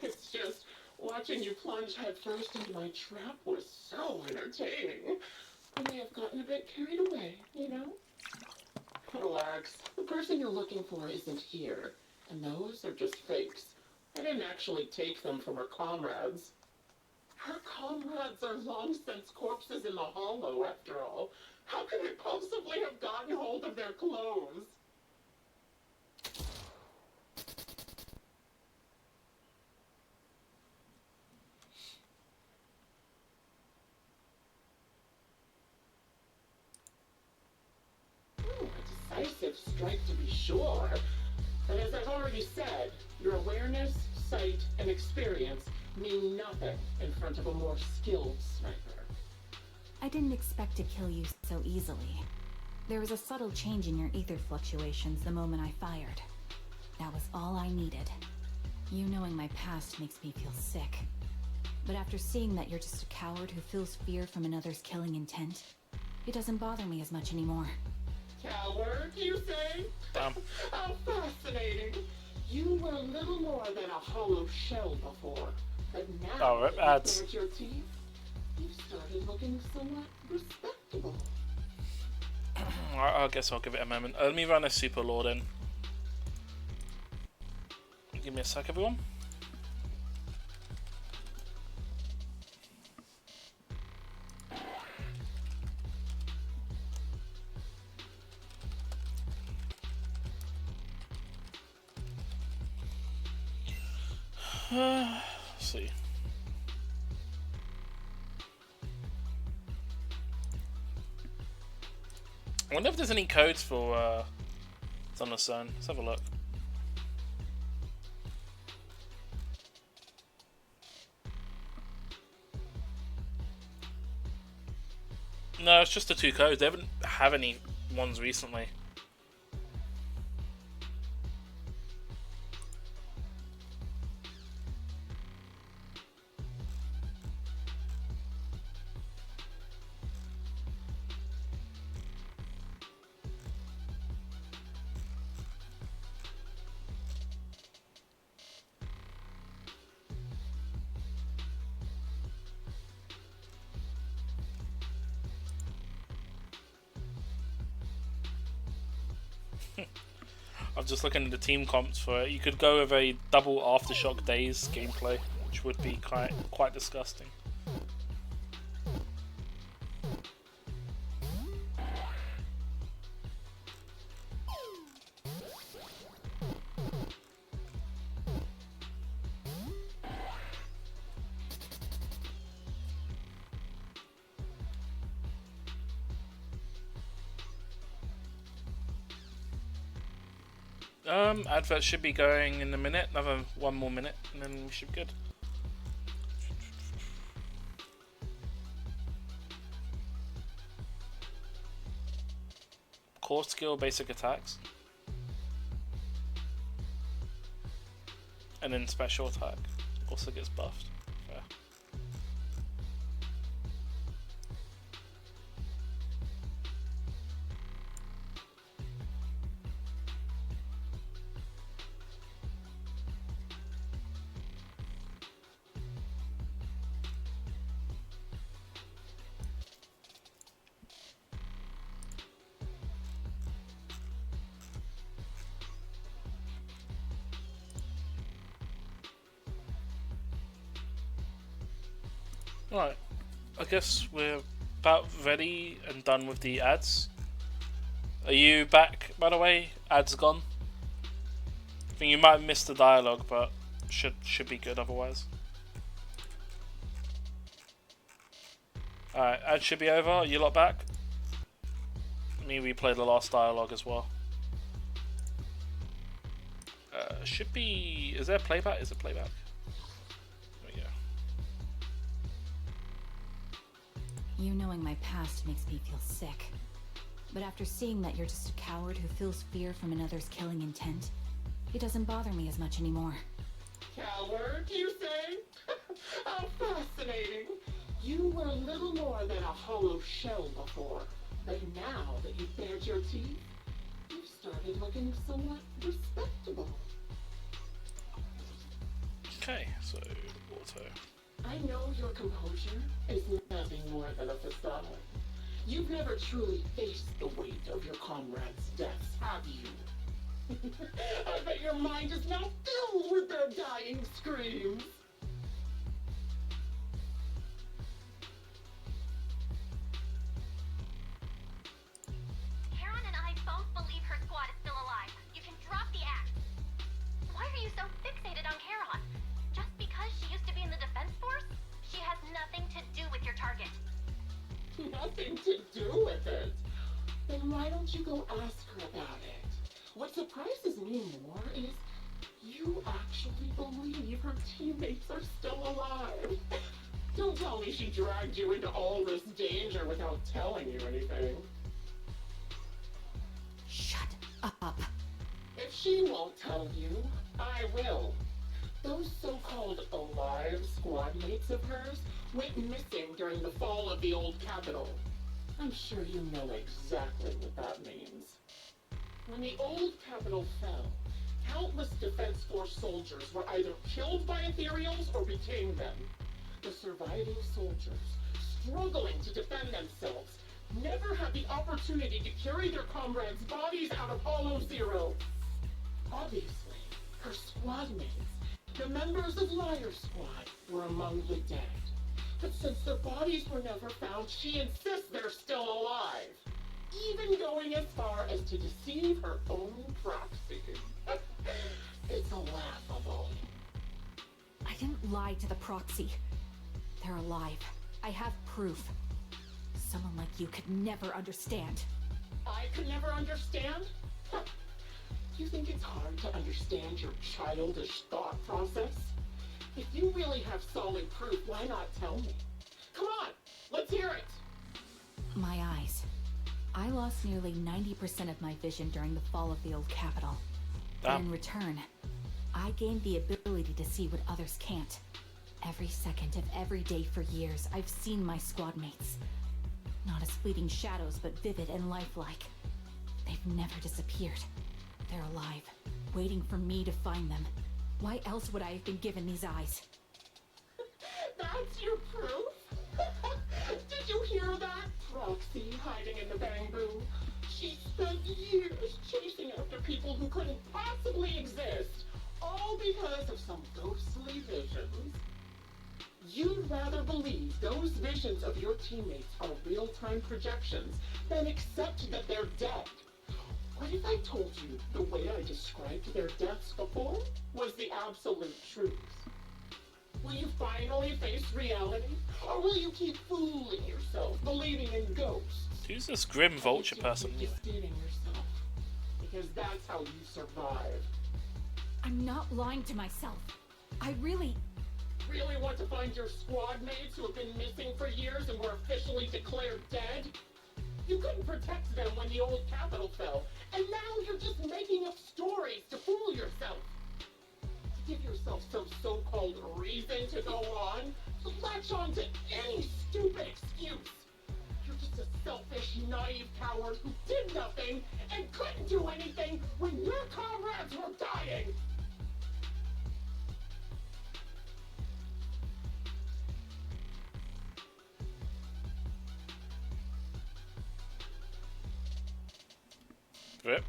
It's just, watching you plunge headfirst into my trap was so entertaining. I may have gotten a bit carried away, you know? Relax. The person you're looking for isn't here. And those are just fakes. I didn't actually take them from her comrades. Her comrades are long since corpses in the hollow, after all. How could I possibly have gotten hold of their clothes? A decisive strike to be sure. But as I've already said, your awareness, sight, and experience mean nothing in front of a more skilled sniper. I didn't expect to kill you so easily. There was a subtle change in your ether fluctuations the moment I fired. That was all I needed. You knowing my past makes me feel sick. But after seeing that you're just a coward who feels fear from another's killing intent, it doesn't bother me as much anymore. Coward, you say? Damn. How fascinating. You were little more than a hollow shell before. But now, Oh, rip ads. that your teeth, you've started looking somewhat respectable. I guess I'll give it a moment. Let me run a Super Lord in. Give me a sec, everyone. Let's see. I wonder if there's any codes for Son of Zone. Let's have a look. No, it's just the two codes. They haven't have any ones recently. I'm just looking at the team comps for it. You could go with a double Aftershock Days gameplay, which would be quite disgusting. Advert should be going in a minute, another 1 more minute, and then we should be good. Core skill, basic attacks. And then special attack also gets buffed. Fair. Right, I guess we're about ready and done with the ads. Are you back, by the way? Ads gone? I think you might have missed the dialogue, but should be good otherwise. Alright, ads should be over. Are you lot back? Let me replay the last dialogue as well. Should be... Is there playback? Is it playback? You knowing my past makes me feel sick. But after seeing that you're just a coward who feels fear from another's killing intent, it doesn't bother me as much anymore. Coward, you say? How fascinating. You were little more than a hollow shell before. But now that you've bared your teeth, you've started looking somewhat respectable. Okay, so auto. I know your composure is nothing more than a facade. You've never truly faced the weight of your comrades' deaths, have you? I bet your mind is now filled with their dying screams. Karen and I both believe her squad is still alive. You can drop the act. Why are you so fixated on Karen? Just because she used to be in the defense force? She has nothing to do with your target. Nothing to do with it? Then why don't you go ask her about it? What surprises me more is you actually believe her teammates are still alive. Don't tell me she dragged you into all this danger without telling you anything. Shut up. If she won't tell you, I will. Those so-called alive squad mates of hers went missing during the fall of the old capital. I'm sure you know exactly what that means. When the old capital fell, countless Defense Force soldiers were either killed by Ethereals or became them. The surviving soldiers, struggling to defend themselves, never had the opportunity to carry their comrades' bodies out of Hollow Zero. Obviously, her squad mates, the members of Liar Squad, were among the dead. But since their bodies were never found, she insists they're still alive. Even going as far as to deceive her own proxy. It's laughable. I didn't lie to the proxy. They're alive. I have proof. Someone like you could never understand. I could never understand? You think it's hard to understand your childish thought process? If you really have solid proof, why not tell me? Come on, let's hear it! My eyes. I lost nearly 90% of my vision during the fall of the old capital. But in return, I gained the ability to see what others can't. Every second of every day for years, I've seen my squad mates. Not as fleeting shadows, but vivid and lifelike. They've never disappeared. They're alive, waiting for me to find them. Why else would I have been given these eyes? That's your proof? Did you hear that? Proxy hiding in the bamboo. She She spent years chasing after people who couldn't possibly exist, all because of some ghostly visions. You'd rather believe those visions of your teammates are real-time projections than accept that they're dead. What if I told you the way I described their deaths before was the absolute truth? Will you finally face reality? Or will you keep fooling yourself, believing in ghosts? Who's this grim vulture person? Keep deceiving yourself. Because that's how you survive. I'm not lying to myself. I really want to find your squad mates who have been missing for years and were officially declared dead? You couldn't protect them when the old capital fell, and now you're just making up stories to fool yourself. To give yourself some so-called reason to go on, to latch on to any stupid excuse. You're just a selfish, naive coward who did nothing and couldn't do anything when your comrades were dying. Rip.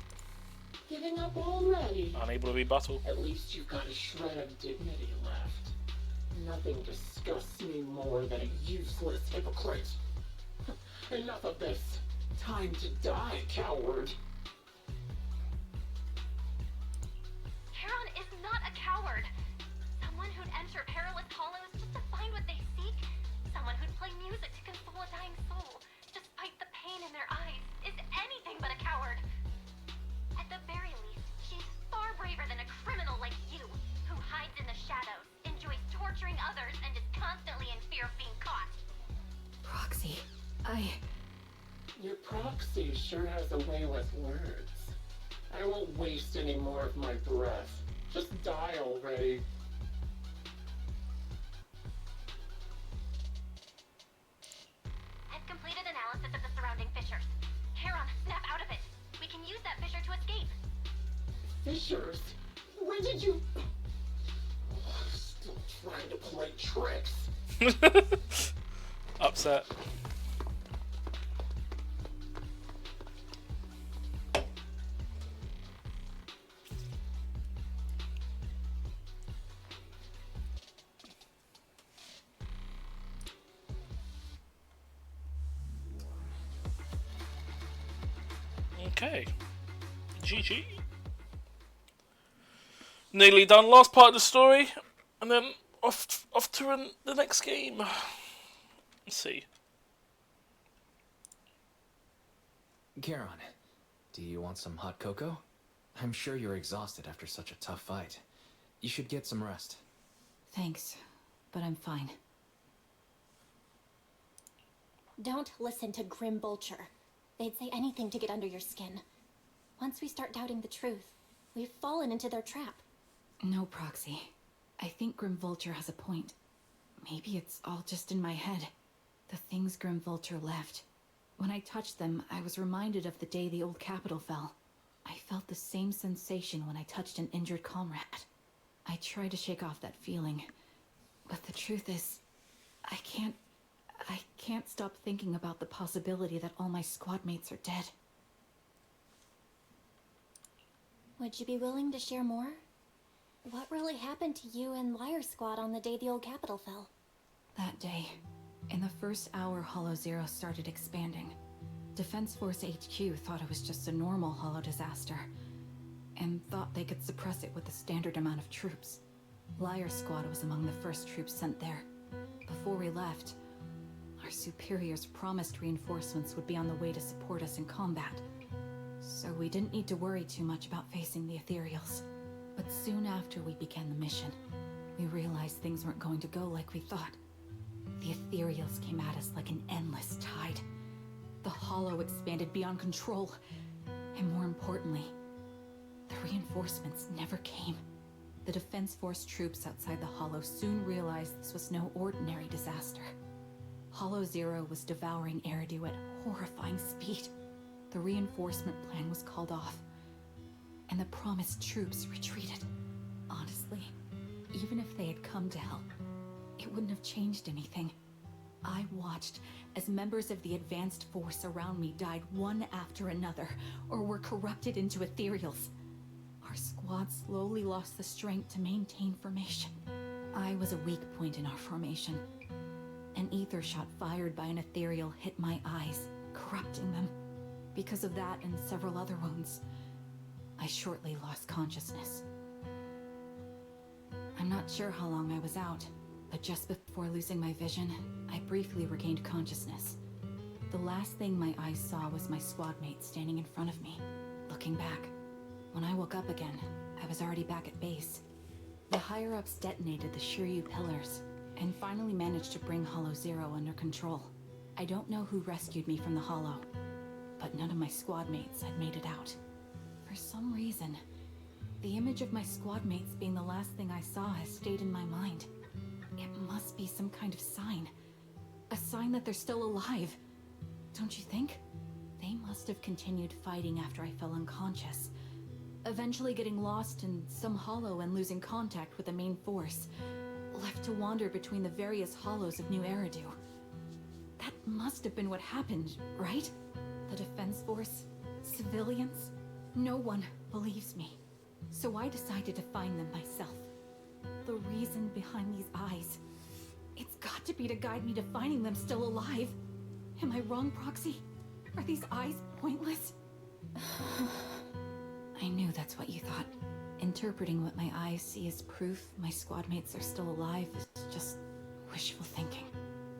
Giving up already? Unable to rebuttal. At least you've got a shred of dignity left. Nothing disgusts me more than a useless hypocrite. Enough of this. Time to die, coward. Charon is not a coward. Someone who'd enter perilous hollows just to find what they seek. Someone who'd play music to console a dying soul, despite the pain in their eyes, is anything but a coward. At the very least, she's far braver than a criminal like you, who hides in the shadows, enjoys torturing others, and is constantly in fear of being caught. Proxy, Your proxy sure has a way with words. I won't waste any more of my breath. Just die already. I've completed analysis of the surrounding fissures. Charon, snap out of it. We can use that fissure to escape. Fissures? Where did you... Still trying to play tricks. Upset. Okay. GG. Nearly done. Last part of the story, and then off to the next game. Let's see. Charon, do you want some hot cocoa? I'm sure you're exhausted after such a tough fight. You should get some rest. thanks, but I'm fine. Don't listen to Grim Vulture. They'd say anything to get under your skin. Once we start doubting the truth, we've fallen into their trap. No, Proxy. I think Grim Vulture has a point. Maybe it's all just in my head. The things Grim Vulture left. When I touched them, I was reminded of the day the old capital fell. I felt the same sensation when I touched an injured comrade. I tried to shake off that feeling, but the truth is, I can't stop thinking about the possibility that all my squad mates are dead. Would you be willing to share more? What really happened to you and Liar Squad on the day the old capital fell? That day, in the first hour Hollow Zero started expanding. Defense Force HQ thought it was just a normal Hollow disaster, and thought they could suppress it with a standard amount of troops. Liar Squad was among the first troops sent there. Before we left, our superiors promised reinforcements would be on the way to support us in combat, so we didn't need to worry too much about facing the Ethereals. But soon after we began the mission, we realized things weren't going to go like we thought. The Ethereals came at us like an endless tide. The Hollow expanded beyond control, and more importantly, the reinforcements never came. The Defense Force troops outside the Hollow soon realized this was no ordinary disaster. Hollow Zero was devouring Eridu at horrifying speed. The reinforcement plan was called off, and the promised troops retreated. Honestly, even if they had come to help, it wouldn't have changed anything. I watched as members of the advanced force around me died one after another, or were corrupted into ethereals. Our squad slowly lost the strength to maintain formation. I was a weak point in our formation. An ether shot fired by an ethereal hit my eyes, corrupting them. Because of that and several other wounds, I shortly lost consciousness. I'm not sure how long I was out, but just before losing my vision, I briefly regained consciousness. The last thing my eyes saw was my squad mate standing in front of me, looking back. When I woke up again, I was already back at base. The higher-ups detonated the Shiryu pillars, and finally managed to bring Hollow Zero under control. I don't know who rescued me from the Hollow, but none of my squad mates had made it out. For some reason, the image of my squad mates being the last thing I saw has stayed in my mind. It must be some kind of sign. A sign that they're still alive. Don't you think? They must have continued fighting after I fell unconscious, eventually getting lost in some hollow and losing contact with the main force, left to wander between the various hollows of New Eridu. That must have been what happened, right? The Defense Force? Civilians? No one believes me. So I decided to find them myself. The reason behind these eyes. It's got to be to guide me to finding them still alive. Am I wrong, Proxy? Are these eyes pointless? I knew that's what you thought. Interpreting what my eyes see as proof my squad mates are still alive is just wishful thinking.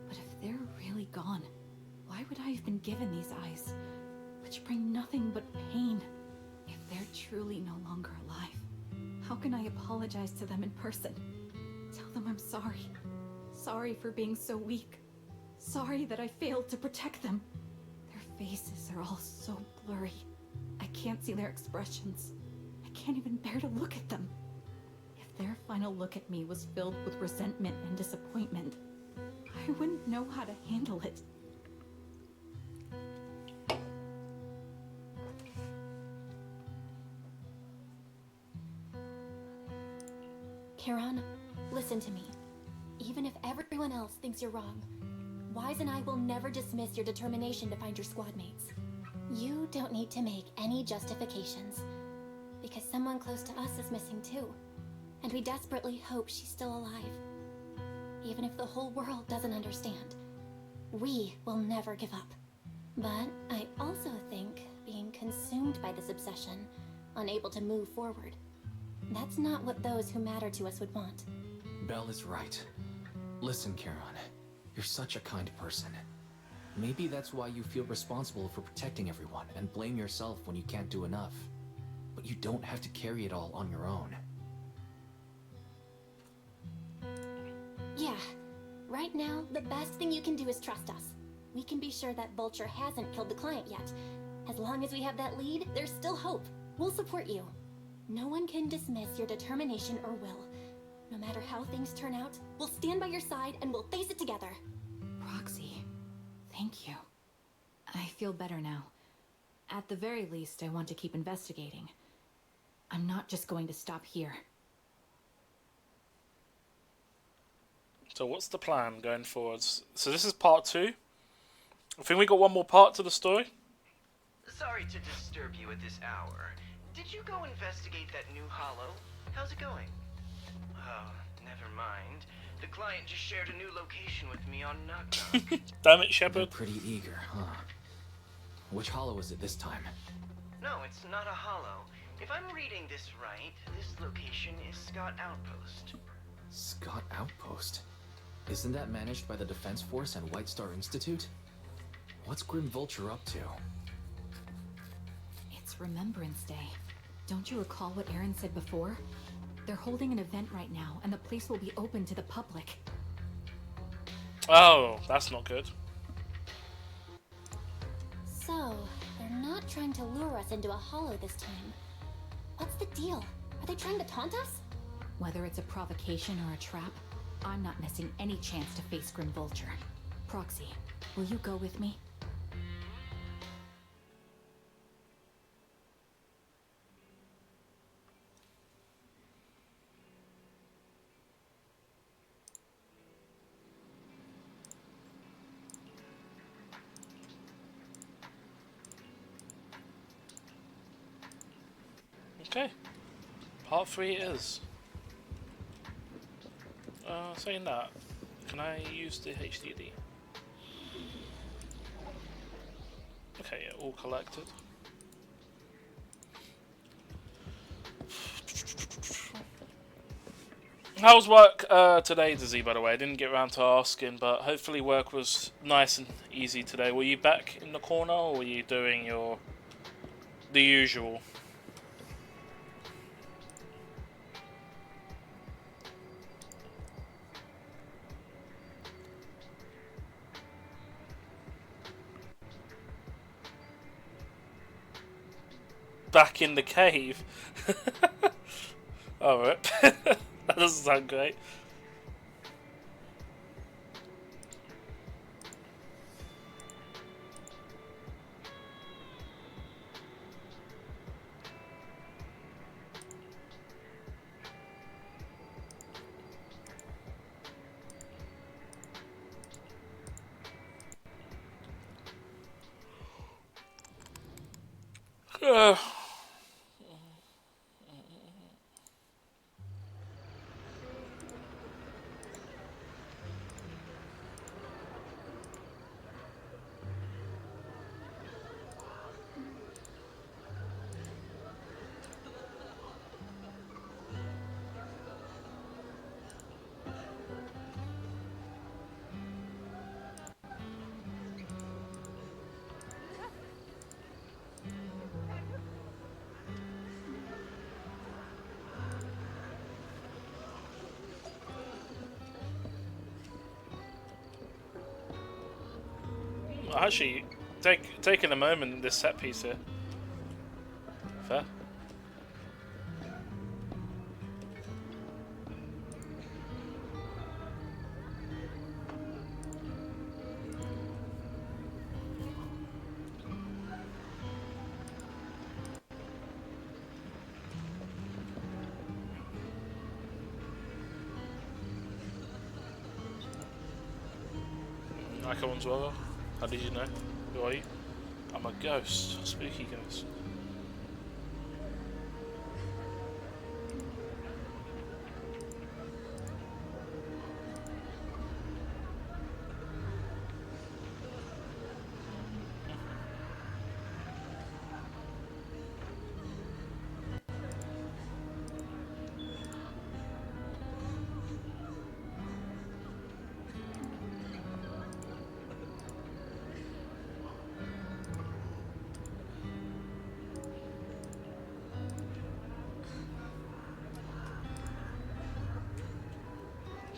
But if they're really gone, why would I have been given these eyes, which bring nothing but pain, if they're truly no longer alive? How can I apologize to them in person? Tell them I'm sorry. Sorry for being so weak. Sorry that I failed to protect them. Their faces are all so blurry. I can't see their expressions. I can't even bear to look at them. If their final look at me was filled with resentment and disappointment, I wouldn't know how to handle it. Kiran, listen to me. Even if everyone else thinks you're wrong, Wise and I will never dismiss your determination to find your squad mates. You don't need to make any justifications, because someone close to us is missing too, and we desperately hope she's still alive. Even if the whole world doesn't understand, we will never give up. But I also think being consumed by this obsession, unable to move forward, that's not what those who matter to us would want. Belle is right. Listen, Charon, you're such a kind person. Maybe that's why you feel responsible for protecting everyone and blame yourself when you can't do enough. But you don't have to carry it all on your own. Yeah. Right now, the best thing you can do is trust us. We can be sure that Vulture hasn't killed the client yet. As long as we have that lead, there's still hope. We'll support you. No one can dismiss your determination or will. No matter how things turn out, we'll stand by your side and we'll face it together. Proxy, thank you. I feel better now. At the very least, I want to keep investigating. I'm not just going to stop here. So what's the plan going forwards? So this is part 2. I think we got one more part to the story. Sorry to disturb you at this hour. Did you go investigate that new hollow? How's it going? Oh, never mind. The client just shared a new location with me on Knock Knock. Damn it, Shepard. Pretty eager, huh? Which hollow is it this time? No, it's not a hollow. If I'm reading this right, this location is Scott Outpost. Scott Outpost? Isn't that managed by the Defense Force and White Star Institute? What's Grim Vulture up to? It's Remembrance Day. Don't you recall what Aaron said before? They're holding an event right now, and the place will be open to the public. Oh, that's not good. So, they're not trying to lure us into a hollow this time. What's the deal? Are they trying to taunt us? Whether it's a provocation or a trap, I'm not missing any chance to face Grim Vulture. Proxy, will you go with me? Okay, part 3 it is. Saying that, can I use the HDD? Okay, yeah, all collected. How's work today, Dizzy, by the way? I didn't get around to asking, but hopefully work was nice and easy today. Were you back in the corner, or were you doing the usual? Back in the cave? Alright. That doesn't sound great. Actually, taking a moment in this set piece here. Fair. Icons well. How did you know? Who are you? I'm a ghost. Spooky ghost.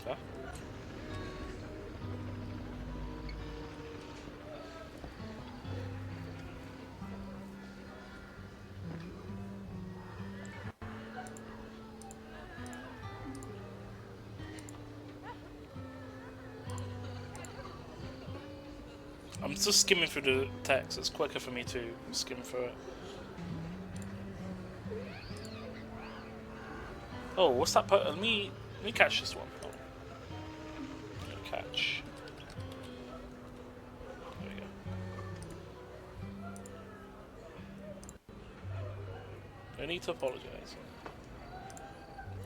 Fair. I'm just skimming through the text. It's quicker for me to skim through it. Oh, what's that? Let me catch this one. Oh. Catch. There we go. No need to apologise.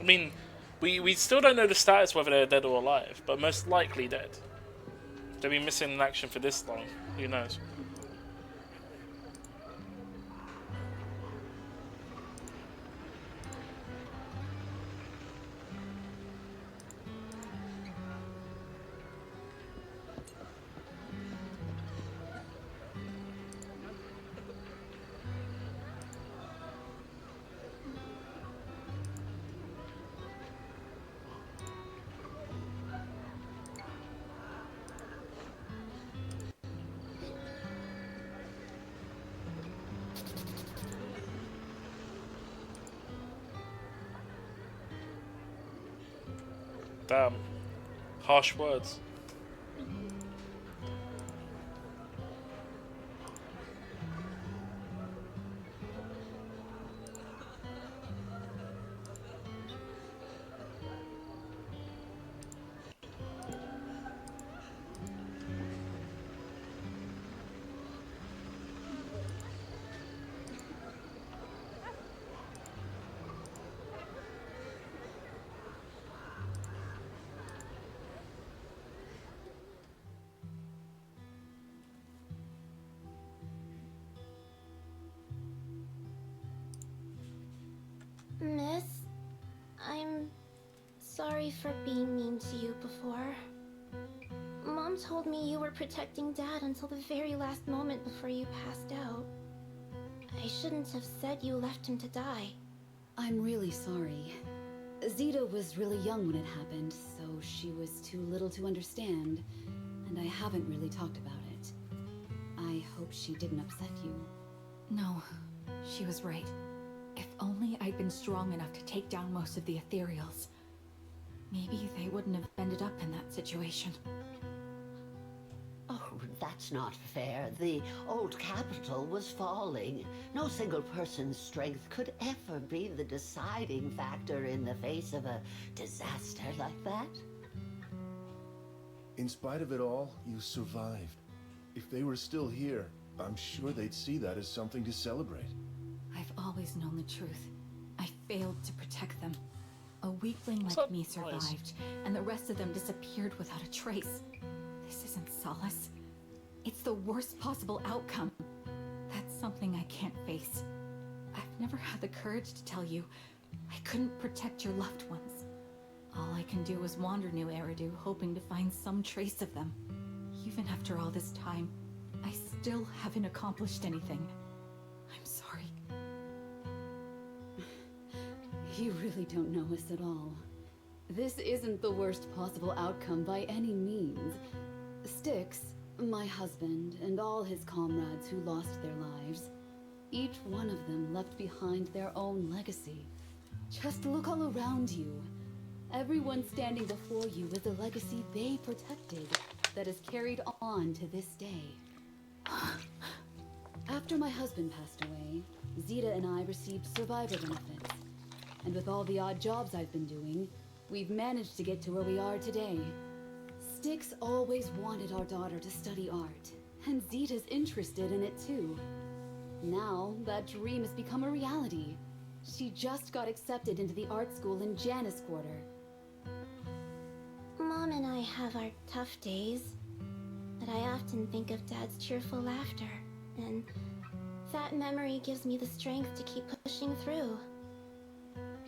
I mean, we still don't know the status whether they're dead or alive, but most likely dead. They've been missing in action for this long. Who knows? Damn. Harsh words. Miss, I'm sorry for being mean to you before. Mom told me you were protecting Dad until the very last moment before you passed out. I shouldn't have said you left him to die. I'm really sorry. Zeta was really young when it happened, so she was too little to understand, and I haven't really talked about it. I hope she didn't upset you. No, she was right. If only I'd been strong enough to take down most of the ethereals. Maybe they wouldn't have ended up in that situation. Oh, that's not fair. The old capital was falling. No single person's strength could ever be the deciding factor in the face of a disaster like that. In spite of it all, you survived. If they were still here, I'm sure they'd see that as something to celebrate. I've always known the truth. I failed to protect them. A weakling like me survived, and the rest of them disappeared without a trace. This isn't solace. It's the worst possible outcome. That's something I can't face. I've never had the courage to tell you I couldn't protect your loved ones. All I can do is wander New Eridu, hoping to find some trace of them. Even after all this time, I still haven't accomplished anything. I'm sorry. You really don't know us at all. This isn't the worst possible outcome by any means. Styx, my husband, and all his comrades who lost their lives, each one of them left behind their own legacy. Just look all around you. Everyone standing before you is a legacy they protected that is carried on to this day. After my husband passed away, Zeta and I received survivor benefits. And with all the odd jobs I've been doing, we've managed to get to where we are today. Styx always wanted our daughter to study art, and Zeta's interested in it too. Now, that dream has become a reality. She just got accepted into the art school in Janus Quarter. Mom and I have our tough days, but I often think of Dad's cheerful laughter, and that memory gives me the strength to keep pushing through.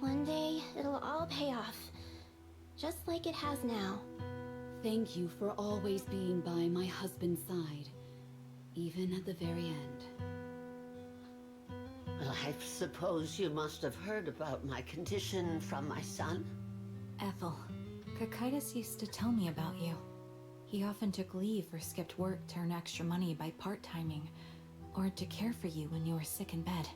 One day, it'll all pay off, just like it has now. Thank you for always being by my husband's side, even at the very end. Well, I suppose you must have heard about my condition from my son? Ethel, Kakaitis used to tell me about you. He often took leave or skipped work to earn extra money by part-timing, or to care for you when you were sick in bed.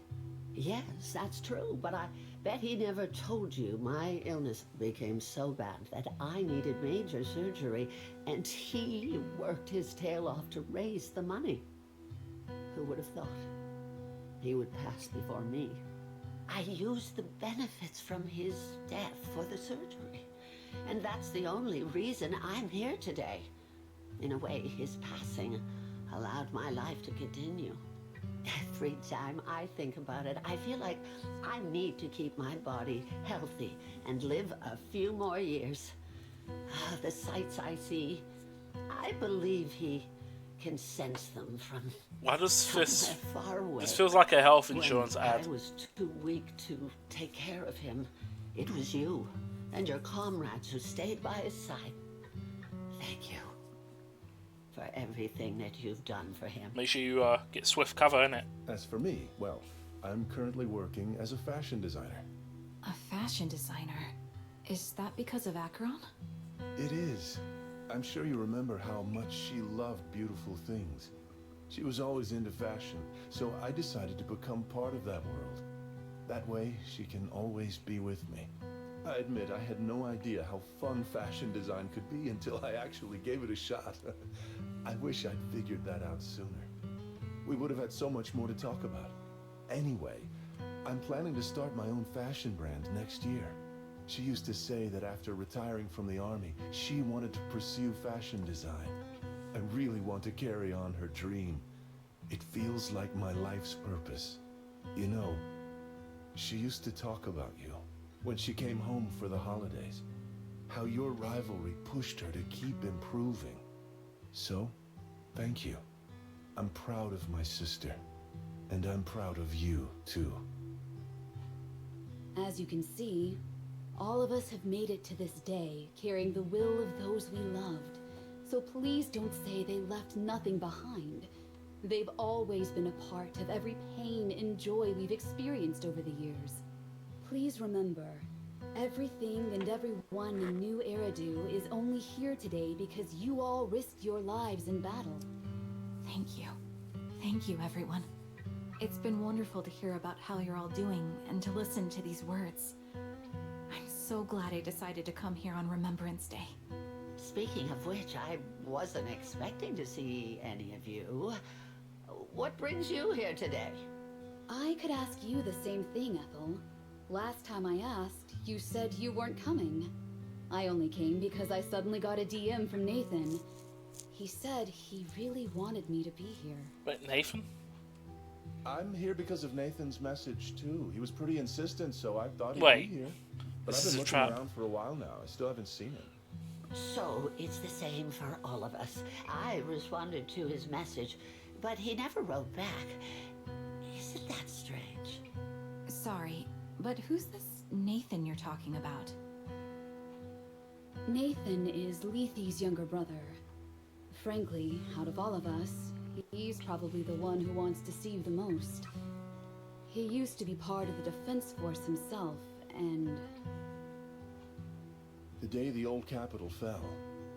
Yes, that's true, but I bet he never told you my illness became so bad that I needed major surgery, and he worked his tail off to raise the money. Who would have thought he would pass before me? I used the benefits from his death for the surgery, and that's the only reason I'm here today. In a way, his passing allowed my life to continue. Every time I think about it, I feel like I need to keep my body healthy and live a few more years. The sights I see, I believe he can sense them from Why does this far away. This feels like a health insurance When ad. I was too weak to take care of him. It was you and your comrades who stayed by his side. Thank you for everything that you've done for him. Make sure you get swift cover, innit? As for me, well, I'm currently working as a fashion designer. A fashion designer? Is that because of Acheron? It is. I'm sure you remember how much she loved beautiful things. She was always into fashion, so I decided to become part of that world. That way, she can always be with me. I admit I had no idea how fun fashion design could be until I actually gave it a shot. I wish I'd figured that out sooner. We would have had so much more to talk about. Anyway, I'm planning to start my own fashion brand next year. She used to say that after retiring from the army, she wanted to pursue fashion design. I really want to carry on her dream. It feels like my life's purpose. You know, she used to talk about you when she came home for the holidays. How your rivalry pushed her to keep improving. So, thank you. I'm proud of my sister. And I'm proud of you, too. As you can see, all of us have made it to this day, carrying the will of those we loved. So please don't say they left nothing behind. They've always been a part of every pain and joy we've experienced over the years. Please remember, everything and everyone in New Eridu is only here today because you all risked your lives in battle. Thank you. Thank you, everyone. It's been wonderful to hear about how you're all doing and to listen to these words. I'm so glad I decided to come here on Remembrance Day. Speaking of which, I wasn't expecting to see any of you. What brings you here today? I could ask you the same thing, Ethel. Last time I asked, you said you weren't coming. I only came because I suddenly got a DM from Nathan. He said he really wanted me to be here. But Nathan? I'm here because of Nathan's message, too. He was pretty insistent, so I thought he'd Wait, be here. But this I've is been a looking trap. around for a while now. I still haven't seen him. So it's the same for all of us. I responded to his message, but he never wrote back. Isn't that strange? Sorry, but who's this Nathan you're talking about? Nathan is Lethe's younger brother. Frankly, out of all of us, he's probably the one who wants to Steve the most. He used to be part of the defense force himself, and... The day the old capital fell,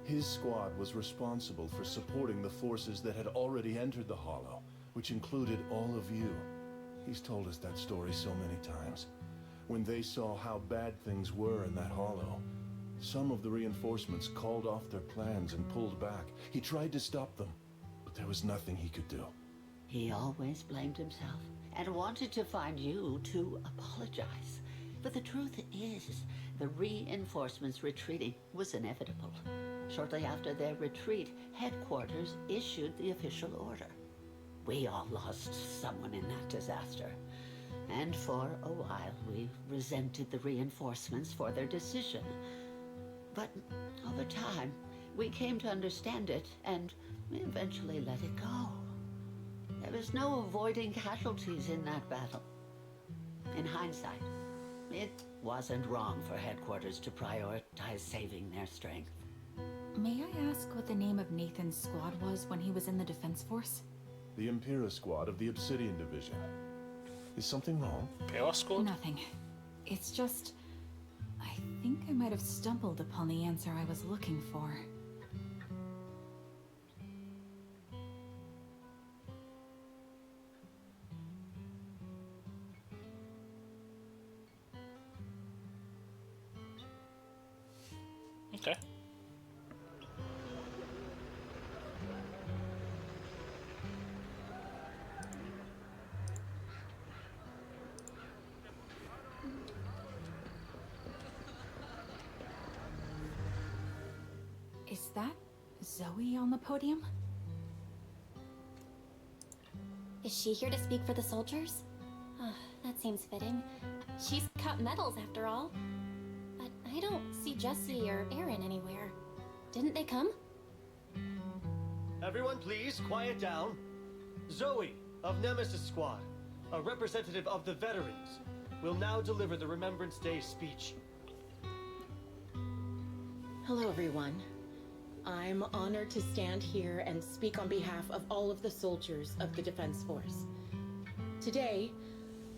his squad was responsible for supporting the forces that had already entered the Hollow, which included all of you. He's told us that story so many times. When they saw how bad things were in that Hollow, some of the reinforcements called off their plans and pulled back. He tried to stop them, but there was nothing he could do. He always blamed himself and wanted to find you to apologize. But the truth is, the reinforcements retreating was inevitable. Shortly after their retreat, headquarters issued the official order. We all lost someone in that disaster. And for a while, we resented the reinforcements for their decision. But over time, we came to understand it, and we eventually let it go. There was no avoiding casualties in that battle. In hindsight, it wasn't wrong for headquarters to prioritize saving their strength. May I ask what the name of Nathan's squad was when he was in the defense force? The Impera squad of the Obsidian Division. Is something wrong? Chaos squad? Nothing. It's just... I think I might have stumbled upon the answer I was looking for. Okay. Is that Zoe on the podium? Is she here to speak for the soldiers? That seems fitting. She's cut medals after all. But I don't see Jesse or Aaron anywhere. Didn't they come? Everyone please, quiet down. Zoe, of Nemesis Squad, a representative of the veterans, will now deliver the Remembrance Day speech. Hello, everyone. I'm honored to stand here and speak on behalf of all of the soldiers of the Defense Force. Today,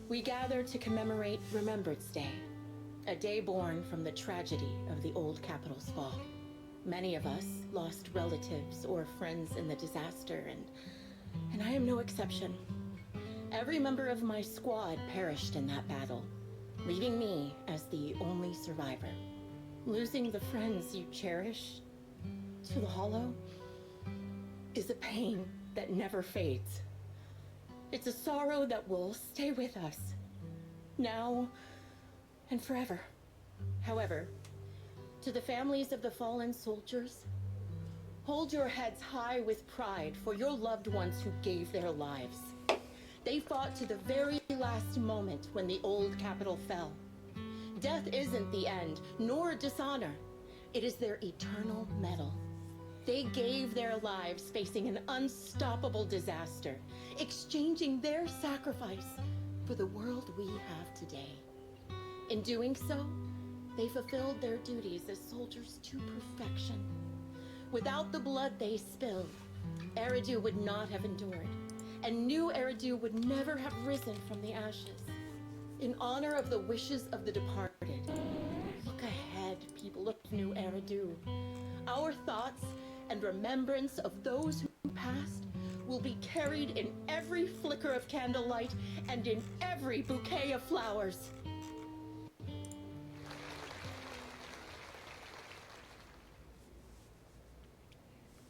we gather to commemorate Remembrance Day, a day born from the tragedy of the old capital's fall. Many of us lost relatives or friends in the disaster, and I am no exception. Every member of my squad perished in that battle, leaving me as the only survivor. Losing the friends you cherish to the Hollow is a pain that never fades. It's a sorrow that will stay with us, now and forever. However, to the families of the fallen soldiers, hold your heads high with pride for your loved ones who gave their lives. They fought to the very last moment when the old capital fell. Death isn't the end, nor dishonor. It is their eternal medal. They gave their lives facing an unstoppable disaster, exchanging their sacrifice for the world we have today. In doing so, they fulfilled their duties as soldiers to perfection. Without the blood they spilled, Eridu would not have endured, and new Eridu would never have risen from the ashes. In honor of the wishes of the departed, look ahead, people of new Eridu. Our thoughts and remembrance of those who passed will be carried in every flicker of candlelight and in every bouquet of flowers.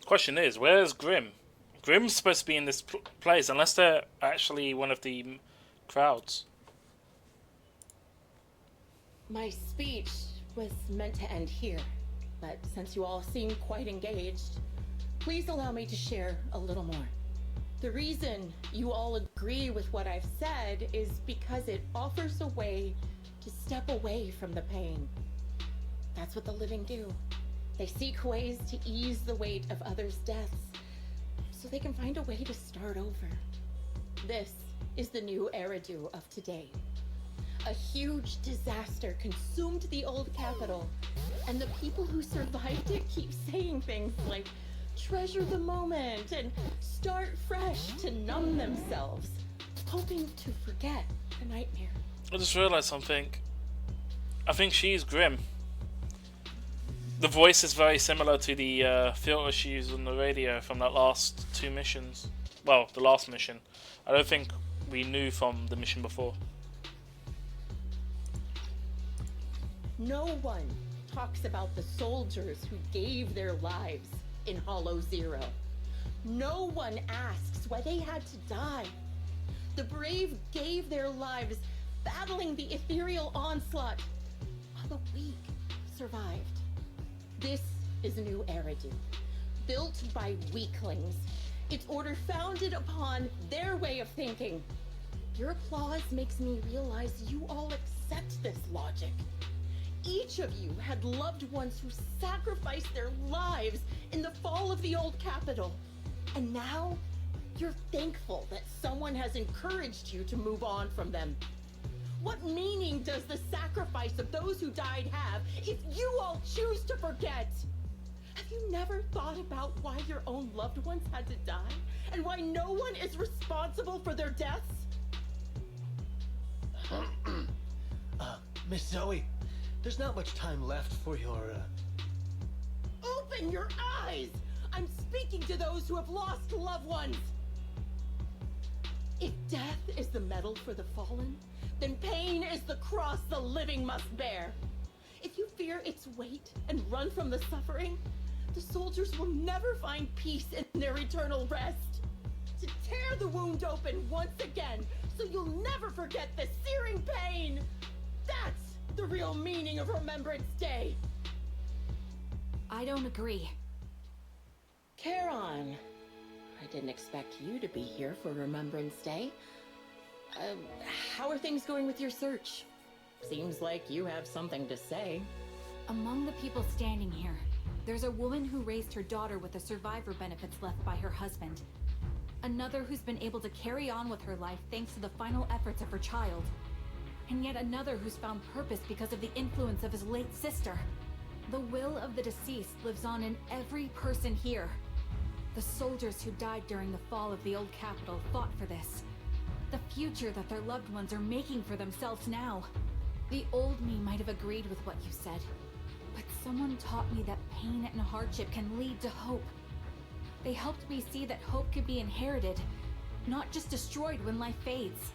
Question is, where's Grim? Grim's supposed to be in this place, unless they're actually one of the crowds. My speech was meant to end here, but since you all seem quite engaged, please allow me to share a little more. The reason you all agree with what I've said is because it offers a way to step away from the pain. That's what the living do. They seek ways to ease the weight of others' deaths, so they can find a way to start over. This is the new Eridu of today. A huge disaster consumed the old capital, and the people who survived it keep saying things like, treasure the moment and start fresh to numb themselves, hoping to forget the nightmare. I just realized something. I think she's Grim. The voice is very similar to the filter she used on the radio from that last two missions. Well, the last mission. I don't think we knew from the mission before. No one talks about the soldiers who gave their lives in Hollow Zero. No one asks why they had to die. The brave gave their lives battling the ethereal onslaught, while the weak survived. This is a new Eridu, built by weaklings. Its order founded upon their way of thinking. Your applause makes me realize you all accept this logic. Each of you had loved ones who sacrificed their lives in the fall of the old capital. And now, you're thankful that someone has encouraged you to move on from them. What meaning does the sacrifice of those who died have if you all choose to forget? Have you never thought about why your own loved ones had to die? And why no one is responsible for their deaths? Miss Zoe, there's not much time left for your, Open your eyes! I'm speaking to those who have lost loved ones! If death is the medal for the fallen, then pain is the cross the living must bear. If you fear its weight and run from the suffering, the soldiers will never find peace in their eternal rest. To tear the wound open once again, so you'll never forget the searing pain! That's the real meaning of Remembrance Day! I don't agree. Charon, I didn't expect you to be here for Remembrance Day. How are things going with your search? Seems like you have something to say. Among the people standing here, there's a woman who raised her daughter with the survivor benefits left by her husband. Another who's been able to carry on with her life thanks to the final efforts of her child. And yet another who's found purpose because of the influence of his late sister. The will of the deceased lives on in every person here. The soldiers who died during the fall of the old capital fought for this. The future that their loved ones are making for themselves now. The old me might have agreed with what you said, but someone taught me that pain and hardship can lead to hope. They helped me see that hope could be inherited, not just destroyed when life fades.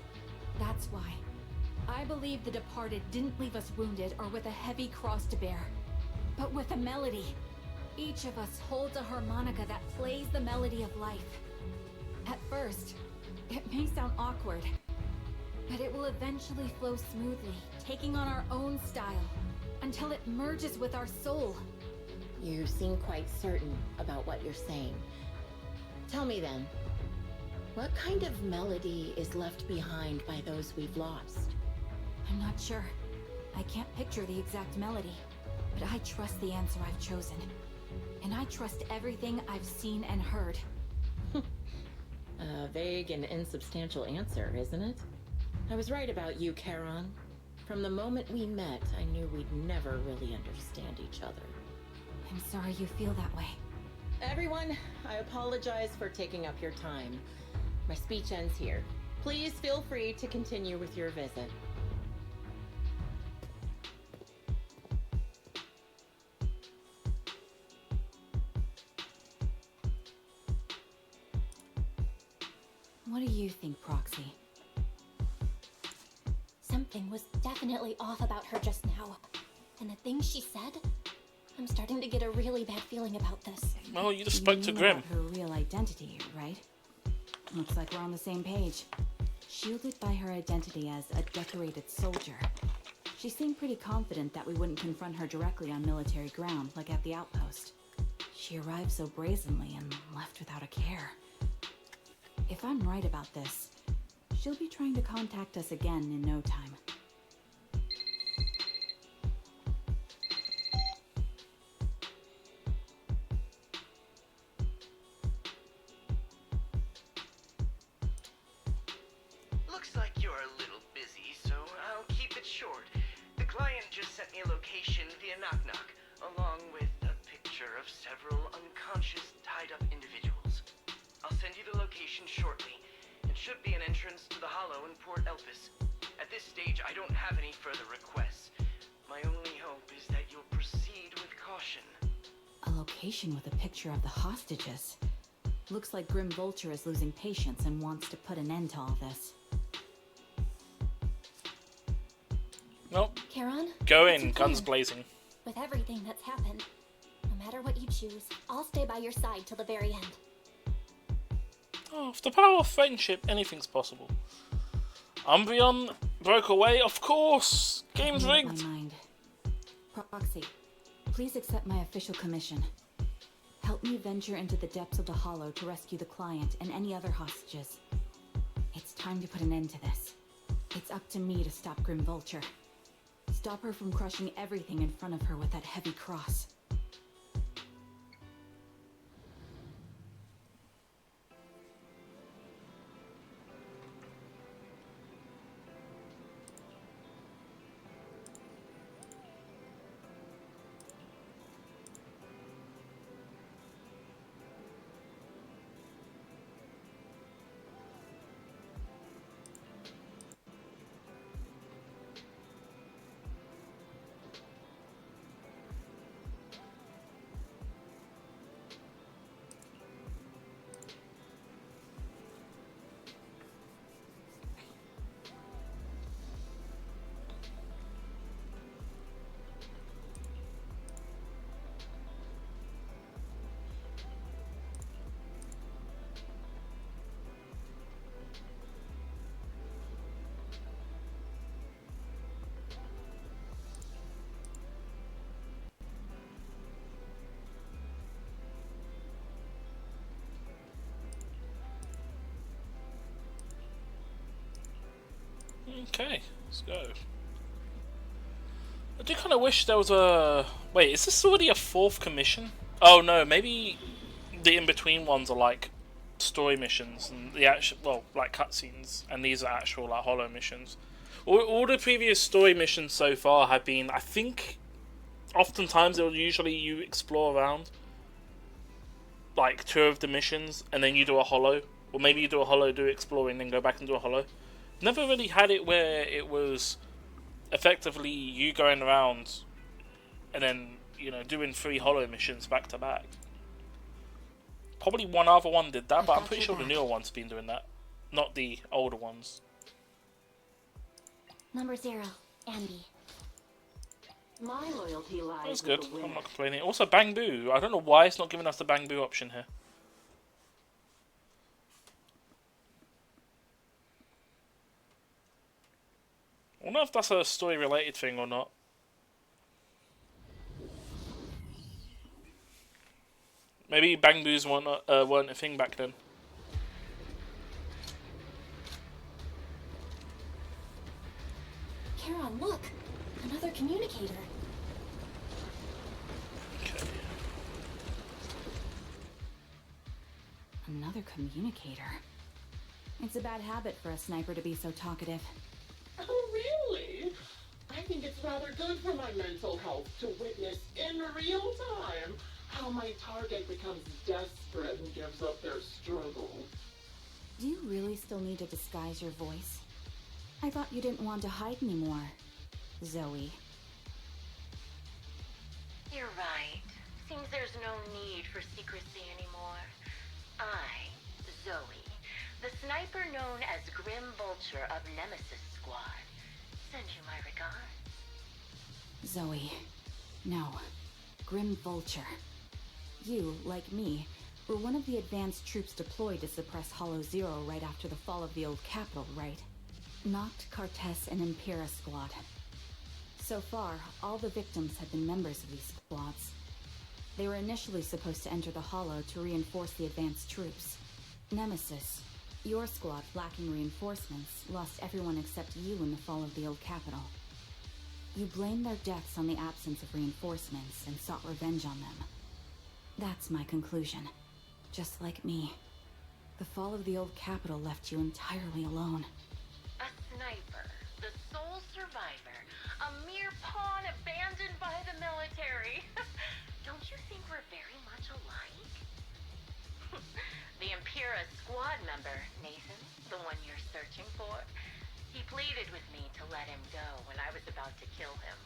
That's why I believe the departed didn't leave us wounded or with a heavy cross to bear, but with a melody. Each of us holds a harmonica that plays the melody of life. At first, it may sound awkward, but it will eventually flow smoothly, taking on our own style, until it merges with our soul. You seem quite certain about what you're saying. Tell me then, what kind of melody is left behind by those we've lost? I'm not sure. I can't picture the exact melody, but I trust the answer I've chosen. And I trust everything I've seen and heard. A vague and insubstantial answer, isn't it? I was right about you, Charon. From the moment we met, I knew we'd never really understand each other. I'm sorry you feel that way. Everyone, I apologize for taking up your time. My speech ends here. Please feel free to continue with your visit. What do you think, Proxy? Something was definitely off about her just now. And the things she said, I'm starting to get a really bad feeling about this. Well, you just spoke to Grim. Her real identity, right? Looks like we're on the same page. Shielded by her identity as a decorated soldier, she seemed pretty confident that we wouldn't confront her directly on military ground, like at the outpost. She arrived so brazenly and left without a care. If I'm right about this, she'll be trying to contact us again in no time. Looks like you're a little busy, so I'll keep it short. The client just sent me a location via Knock Knock, along with a picture of several unconscious, tied-up individuals. I'll send you the location shortly. It should be an entrance to the Hollow in Port Elpis. At this stage, I don't have any further requests. My only hope is that you'll proceed with caution. A location with a picture of the hostages. Looks like Grim Vulture is losing patience and wants to put an end to all this. Nope. Charon? Go what's in, your guns plan? blazing. With everything that's happened, no matter what you choose, I'll stay by your side till the very end. Oh, with the power of friendship, anything's possible. Umbreon broke away, of course! Game's Made up rigged! my mind. Proxy, please accept my official commission. Help me venture into the depths of the Hollow to rescue the client and any other hostages. It's time to put an end to this. It's up to me to stop Grim Vulture. Stop her from crushing everything in front of her with that heavy cross. Okay, let's go. I do kind of wish there was a... Wait, is this already a 4th commission? Oh no, maybe the in-between ones are like story missions and the actual, well, like cutscenes, and these are actual like hollow missions. All the previous story missions so far have been, I think, oftentimes it'll usually you explore around like 2 of the missions and then you do a hollow, or maybe you do a hollow, do exploring, then go back and do a hollow. Never really had it where it was effectively you going around and then, you know, doing 3 hollow missions back to back. Probably one other one did that, but I'm pretty sure the newer ones have been doing that, not the older ones. Number 0, Andy. My loyalty lies That's with good. the winner. I'm not complaining. Also, Bang Boo. I don't know why it's not giving us the Bang Boo option here. I wonder if that's a story-related thing or not. Maybe Bang Boos weren't a thing back then. Charon, look! Another communicator. Okay. Another communicator. It's a bad habit for a sniper to be so talkative. Oh, really? I think it's rather good for my mental health to witness in real time how my target becomes desperate and gives up their struggle. Do you really still need to disguise your voice? I thought you didn't want to hide anymore, Zoe. You're right. Seems there's no need for secrecy anymore. I, Zoe, the sniper known as Grim Vulture of Nemesis Squad, send you my regards. Zoe. No. Grim Vulture. You, like me, were one of the advanced troops deployed to suppress Hollow Zero right after the fall of the old capital, right? Noct, Cartes, and Impera Squad. So far, all the victims have been members of these squads. They were initially supposed to enter the Hollow to reinforce the advanced troops. Nemesis, your squad, lacking reinforcements, lost everyone except you in the fall of the old capital. You blamed their deaths on the absence of reinforcements and sought revenge on them. That's my conclusion. Just like me. The fall of the old capital left you entirely alone. A sniper, the sole survivor, a mere pawn abandoned by the military. Don't you think we're very much alike? The Impera squad member, Nathan, the one you're searching for, he pleaded with me to let him go when I was about to kill him,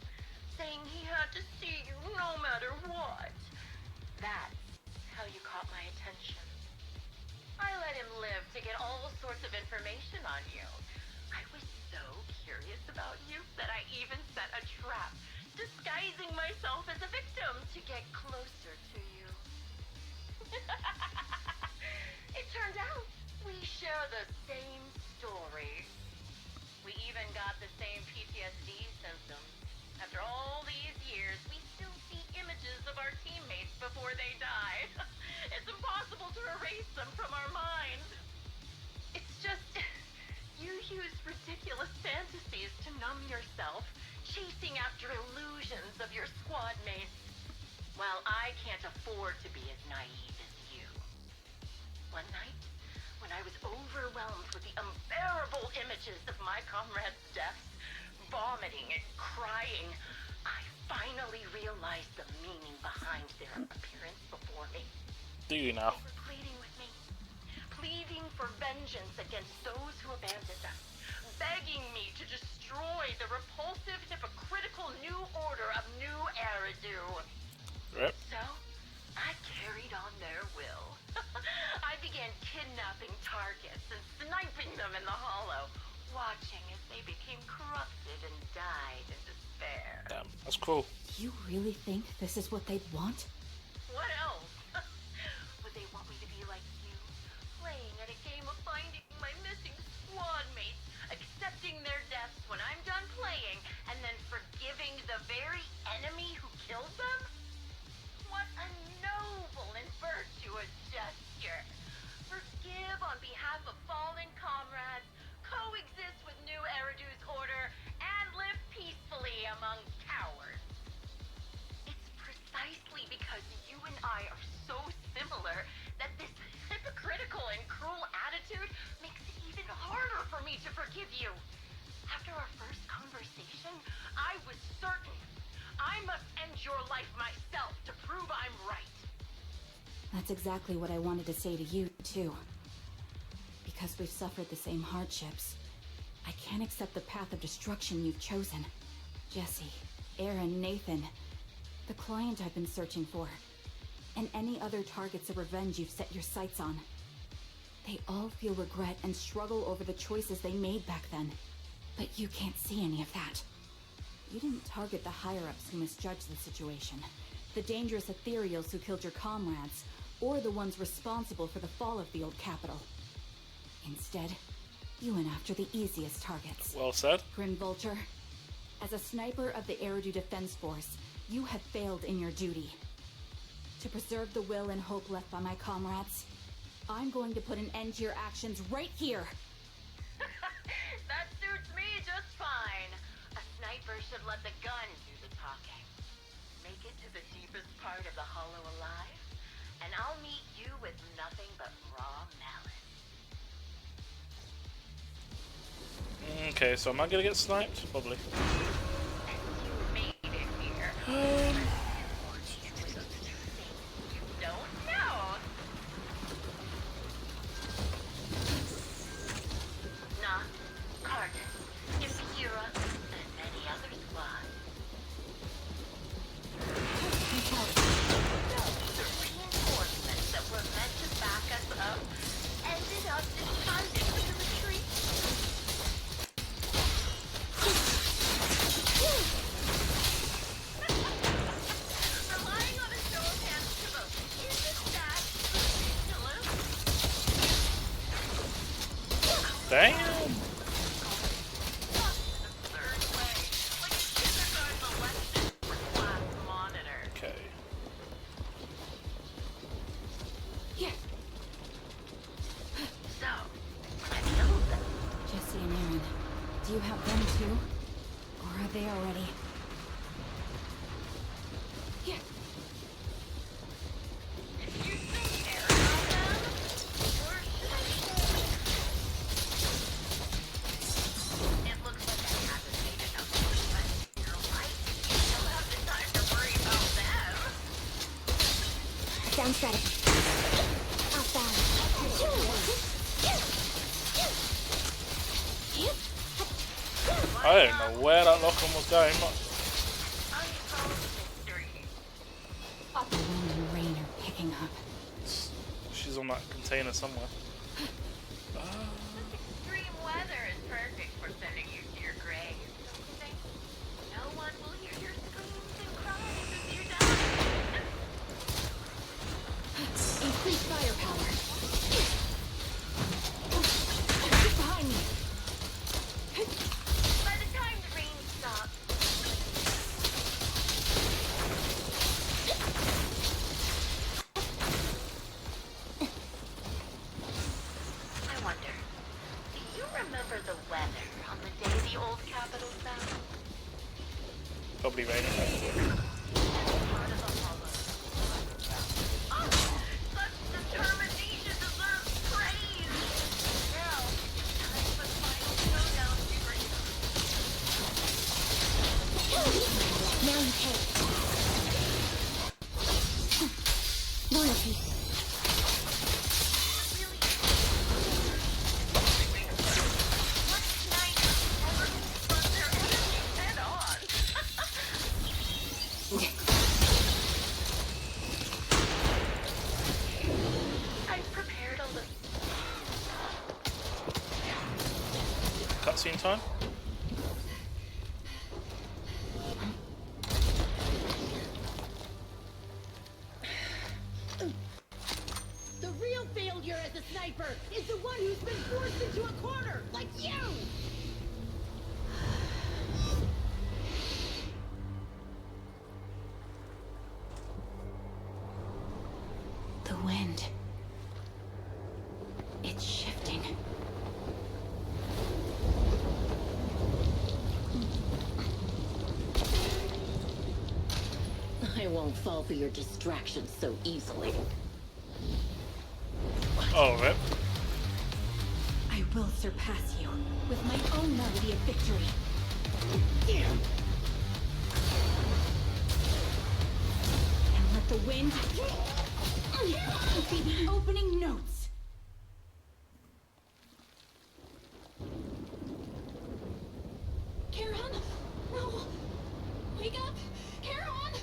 saying he had to see you no matter what. That's how you caught my attention. I let him live to get all sorts of information on you. I was so curious about you that I even set a trap, disguising myself as a victim to get closer to you. It turned out we share the same story. We even got the same PTSD symptoms. After all these years, we still see images of our teammates before they die. It's impossible to erase them from our minds. It's just, you use ridiculous fantasies to numb yourself, chasing after illusions of your squad mates. Well, I can't afford to be as naive as you. One night, when I was overwhelmed with the unbearable images of my comrades' deaths, vomiting and crying, I finally realized the meaning behind their appearance before me. Do you now? They were pleading with me, pleading for vengeance against those who abandoned us, begging me to destroy the repulsive, hypocritical new order of New Eridu. Yep. So, I carried on their will. I began kidnapping targets and sniping them in the Hollow, watching as they became corrupted and died in despair. Damn, that's cool. You really think this is what they'd want? What else? Would they want me to be like you, playing at a game of finding my missing squad mates, accepting their deaths when I'm done playing, and then forgiving the very enemy who killed them? What a noble and virtuous gesture! Forgive on behalf of fallen comrades, coexist with New Eridu's order, and live peacefully among cowards. It's precisely because you and I are so similar that this hypocritical and cruel attitude makes it even harder for me to forgive you. After our first conversation, I was certain I must end your life myself to prove I'm right. That's exactly what I wanted to say to you, too. Because we've suffered the same hardships, I can't accept the path of destruction you've chosen. Jesse, Aaron, Nathan, the client I've been searching for, and any other targets of revenge you've set your sights on. They all feel regret and struggle over the choices they made back then. But you can't see any of that. You didn't target the higher-ups who misjudged the situation, the dangerous ethereals who killed your comrades, or the ones responsible for the fall of the old capital. Instead, you went after the easiest targets. Well said. Grim Vulture, as a sniper of the Eridu Defense Force, you have failed in your duty. To preserve the will and hope left by my comrades, I'm going to put an end to your actions right here. That suits me just fine. A sniper should let the gun do the talking. Make it to the deepest part of the Hollow alive, and I'll meet you with nothing but raw malice. Okay, so am I gonna get sniped? Probably. Don't know. Nah, Carter, Impura, and many other squads. So, the reinforcements that were meant to back us up ended up disbanding with the retreat. Relying on a show of hands to vote. Isn't that ridiculous? Damn. Okay. So, I killed them. Jesse and Aaron, do you have them too? Or are they already? If you still care about them, or should I say... It looks like I haven't made enough movement in your life. You still have the time to worry about them. Down strategy. Outbound. I don't know where that lock-on was going. The wind and rain are picking up. She's on that container somewhere. Extreme weather is perfect for sending you to your grave. Don't you think? No one will hear your screams and cries as you die. Increase firepower. Behind me. By the time the rain stops, I wonder, do you remember the weather on the day the old capital fell? Probably raining. Part of the hollow. Oh, such determination deserves praise. Now, time for the final showdown, Now you pay. Loyalty. I've prepared a little. Cutscene time. The real failure as a sniper is the one who's been forced into a corner, like you! The wind. It's shifting. I won't fall for your distractions so easily. Oh, rip. I will surpass you with my own melody of victory. And let the wind be the opening notes. Karen? No! Wake up! Karen!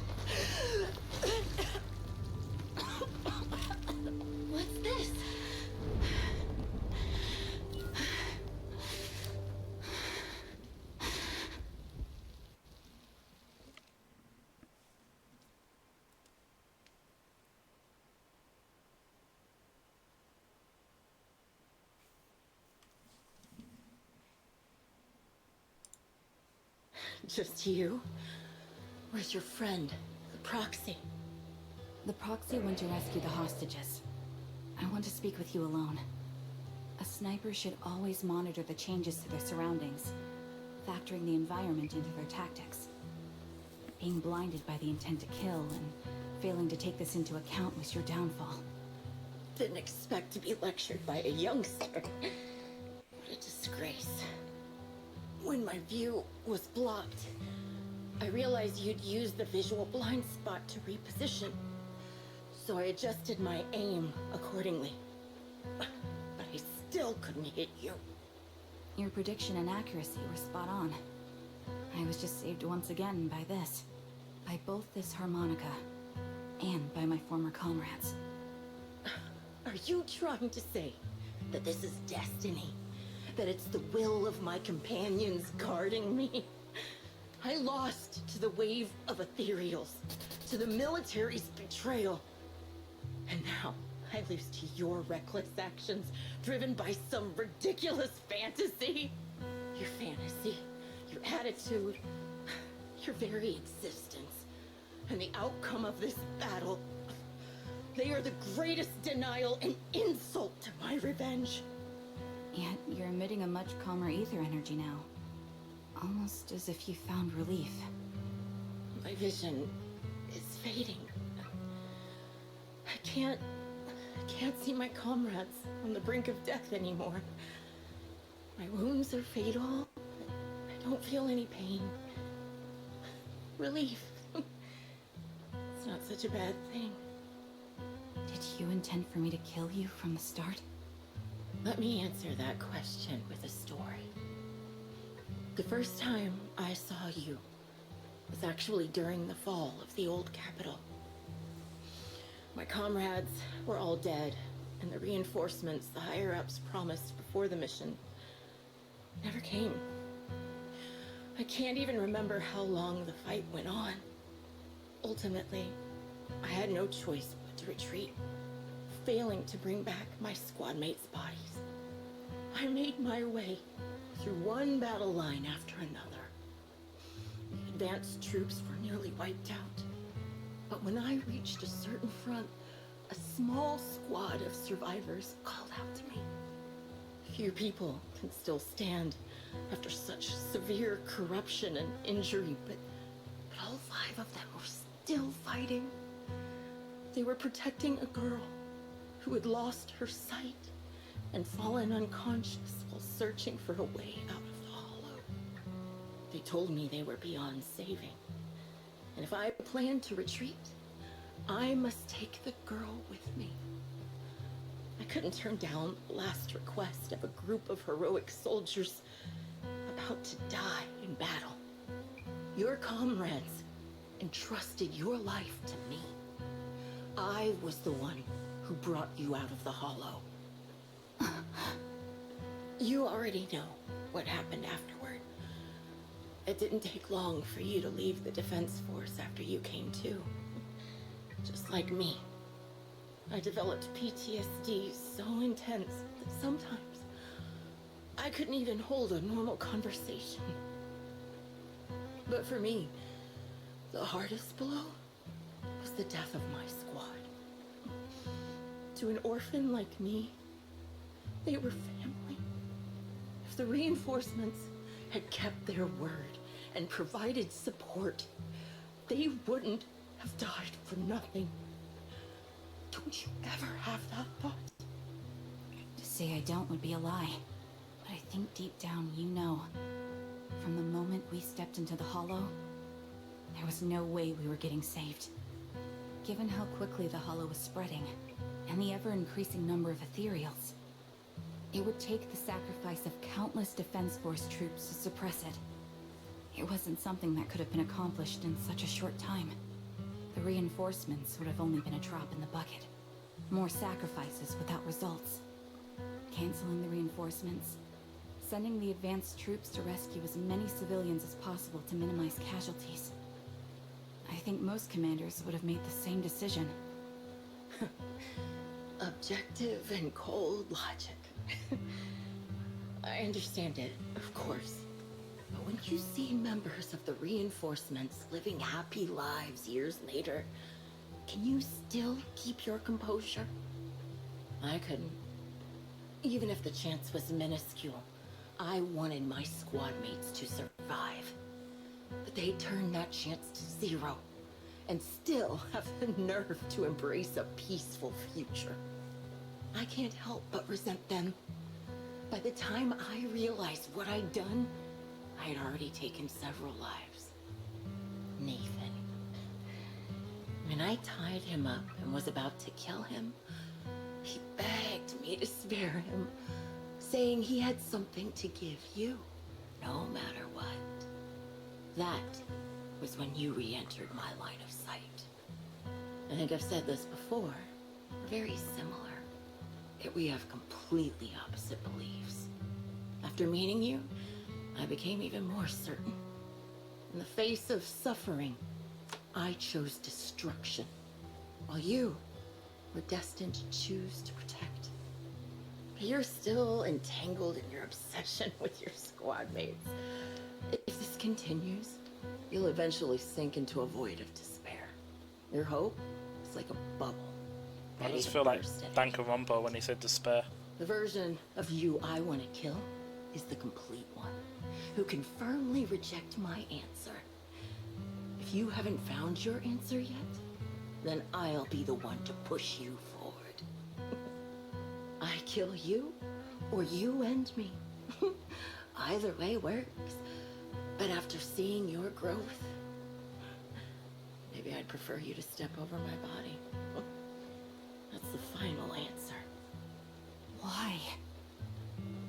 What's this? Just you? Where's your friend, the proxy? The proxy went to rescue the hostages. I want to speak with you alone. A sniper should always monitor the changes to their surroundings, factoring the environment into their tactics. Being blinded by the intent to kill and failing to take this into account was your downfall. Didn't expect to be lectured by a youngster. What a disgrace. When my view was blocked, I realized you'd use the visual blind spot to reposition, so I adjusted my aim accordingly. But I still couldn't hit you. Your prediction and accuracy were spot on. I was just saved once again by this. By both this harmonica, and by my former comrades. Are you trying to say that this is destiny? That it's the will of my companions guarding me? I lost to the wave of ethereals, to the military's betrayal. And now I lose to your reckless actions, driven by some ridiculous fantasy. Your fantasy, your attitude, your very existence, and the outcome of this battle. They are the greatest denial and insult to my revenge. Yet you're emitting a much calmer ether energy now. Almost as if you found relief. My vision is fading. I can't see my comrades on the brink of death anymore. My wounds are fatal. I don't feel any pain. Relief. It's not such a bad thing. Did you intend for me to kill you from the start? Let me answer that question with a story. The first time I saw you was actually during the fall of the old capital. My comrades were all dead, and the reinforcements the higher-ups promised before the mission never came. I can't even remember how long the fight went on. Ultimately, I had no choice but to retreat, failing to bring back my squad mates' bodies. I made my way through one battle line after another. The advanced troops were nearly wiped out. But when I reached a certain front, a small squad of survivors called out to me. Few people can still stand after such severe corruption and injury, but all 5 of them were still fighting. They were protecting a girl who had lost her sight and fallen unconscious while searching for a way out of the hollow. They told me they were beyond saving, and if I planned to retreat, I must take the girl with me. I couldn't turn down the last request of a group of heroic soldiers about to die in battle. Your comrades entrusted your life to me. I was the one who brought you out of the hollow. You already know what happened afterward. It didn't take long for you to leave the Defense Force after you came to. Just like me. I developed PTSD so intense that sometimes I couldn't even hold a normal conversation. But for me, the hardest blow was the death of my squad. To an orphan like me, they were family. If the reinforcements had kept their word and provided support, they wouldn't have died for nothing. Don't you ever have that thought? To say I don't would be a lie. But I think deep down you know. From the moment we stepped into the hollow, there was no way we were getting saved. Given how quickly the hollow was spreading, and the ever-increasing number of ethereals, it would take the sacrifice of countless Defense Force troops to suppress it. It wasn't something that could have been accomplished in such a short time. The reinforcements would have only been a drop in the bucket. More sacrifices without results. Canceling the reinforcements, sending the advanced troops to rescue as many civilians as possible to minimize casualties. I think most commanders would have made the same decision. Objective and cold logic. I understand it, of course. But when you see members of the reinforcements living happy lives years later, can you still keep your composure? I couldn't. Even if the chance was minuscule, I wanted my squad mates to survive. But they turned that chance to 0, and still have the nerve to embrace a peaceful future. I can't help but resent them. By the time I realized what I'd done, I had already taken several lives. Nathan. When I tied him up and was about to kill him, he begged me to spare him, saying he had something to give you, no matter what. That was when you re-entered my line of sight. I think I've said this before. We're very similar. Yet we have completely opposite beliefs. After meeting you, I became even more certain. In the face of suffering, I chose destruction, while you were destined to choose to protect. You're still entangled in your obsession with your squad mates. If this continues, you'll eventually sink into a void of despair. Your hope is like a bubble. I ready just to feel like burst at Danganronpa when he said despair. The version of you I want to kill is the complete one, who can firmly reject my answer. If you haven't found your answer yet, then I'll be the one to push you forward. I kill you, or you end me. Either way works. But after seeing your growth, maybe I'd prefer you to step over my body. That's the final answer. Why?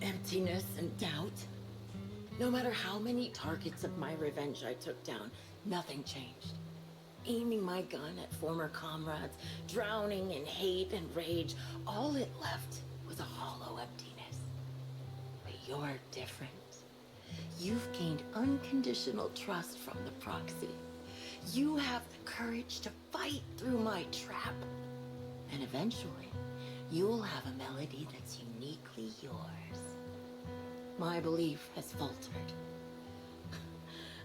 Emptiness and doubt. No matter how many targets of my revenge I took down, nothing changed. Aiming my gun at former comrades, drowning in hate and rage, all it left was a hollow emptiness. But you're different. You've gained unconditional trust from the proxy. You have the courage to fight through my trap. And eventually, you'll have a melody that's uniquely yours. My belief has faltered.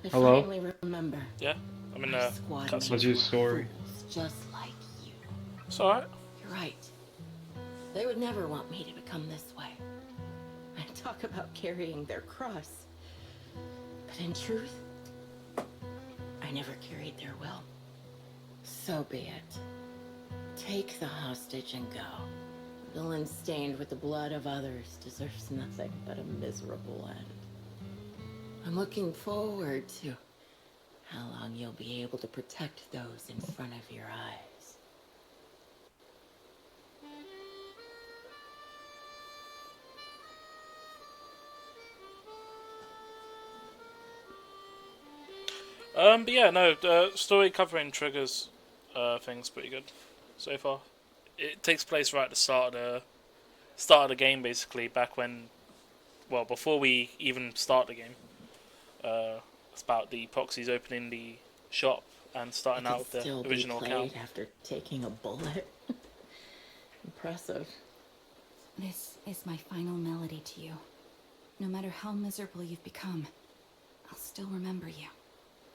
I Hello? finally remember. Yeah, I'm in My a squad cutscene. What's your story? fools just like you. It's alright. You're right. They would never want me to become this way. I talk about carrying their cross. But in truth, I never carried their will. So be it. Take the hostage and go. A villain stained with the blood of others deserves nothing but a miserable end. I'm looking forward to how long you'll be able to protect those in front of your eyes. But yeah, no, the story covering triggers thing's pretty good so far. It takes place right at the start of the game, basically, back when, well, before we even start the game. It's about the proxies opening the shop and starting out with the original account. After taking a bullet. Impressive. This is my final melody to you. No matter how miserable you've become, I'll still remember you.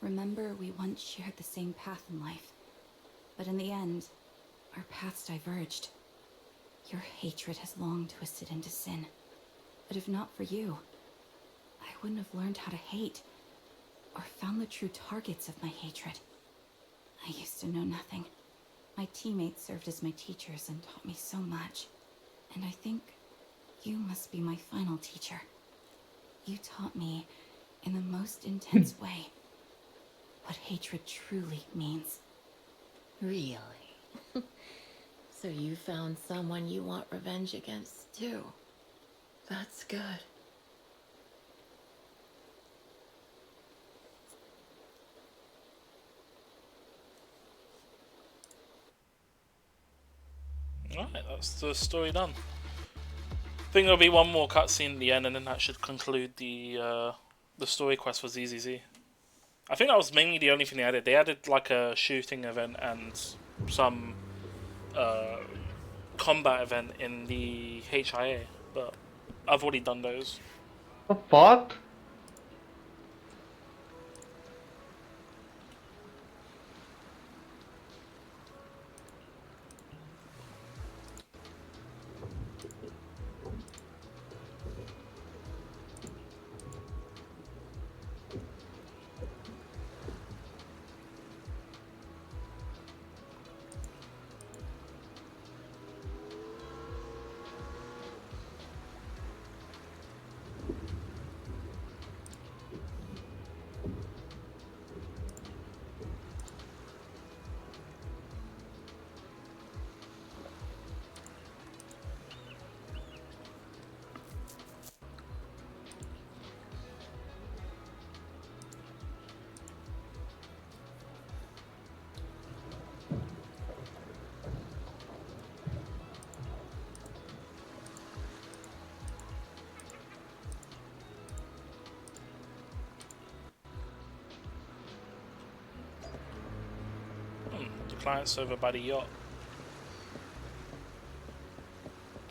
Remember we once shared the same path in life. But in the end, our paths diverged. Your hatred has long twisted into sin. But if not for you, I wouldn't have learned how to hate, or found the true targets of my hatred. I used to know nothing. My teammates served as my teachers and taught me so much. And I think you must be my final teacher. You taught me, in the most intense way, what hatred truly means. Really? So you found someone you want revenge against, too. That's good. Alright, that's the story done. I think there'll be one more cutscene at the end, and then that should conclude the story quest for ZZZ. I think that was mainly the only thing they added. They added like a shooting event and some combat event in the HIA, but I've already done those. The fuck? clients over by the yacht.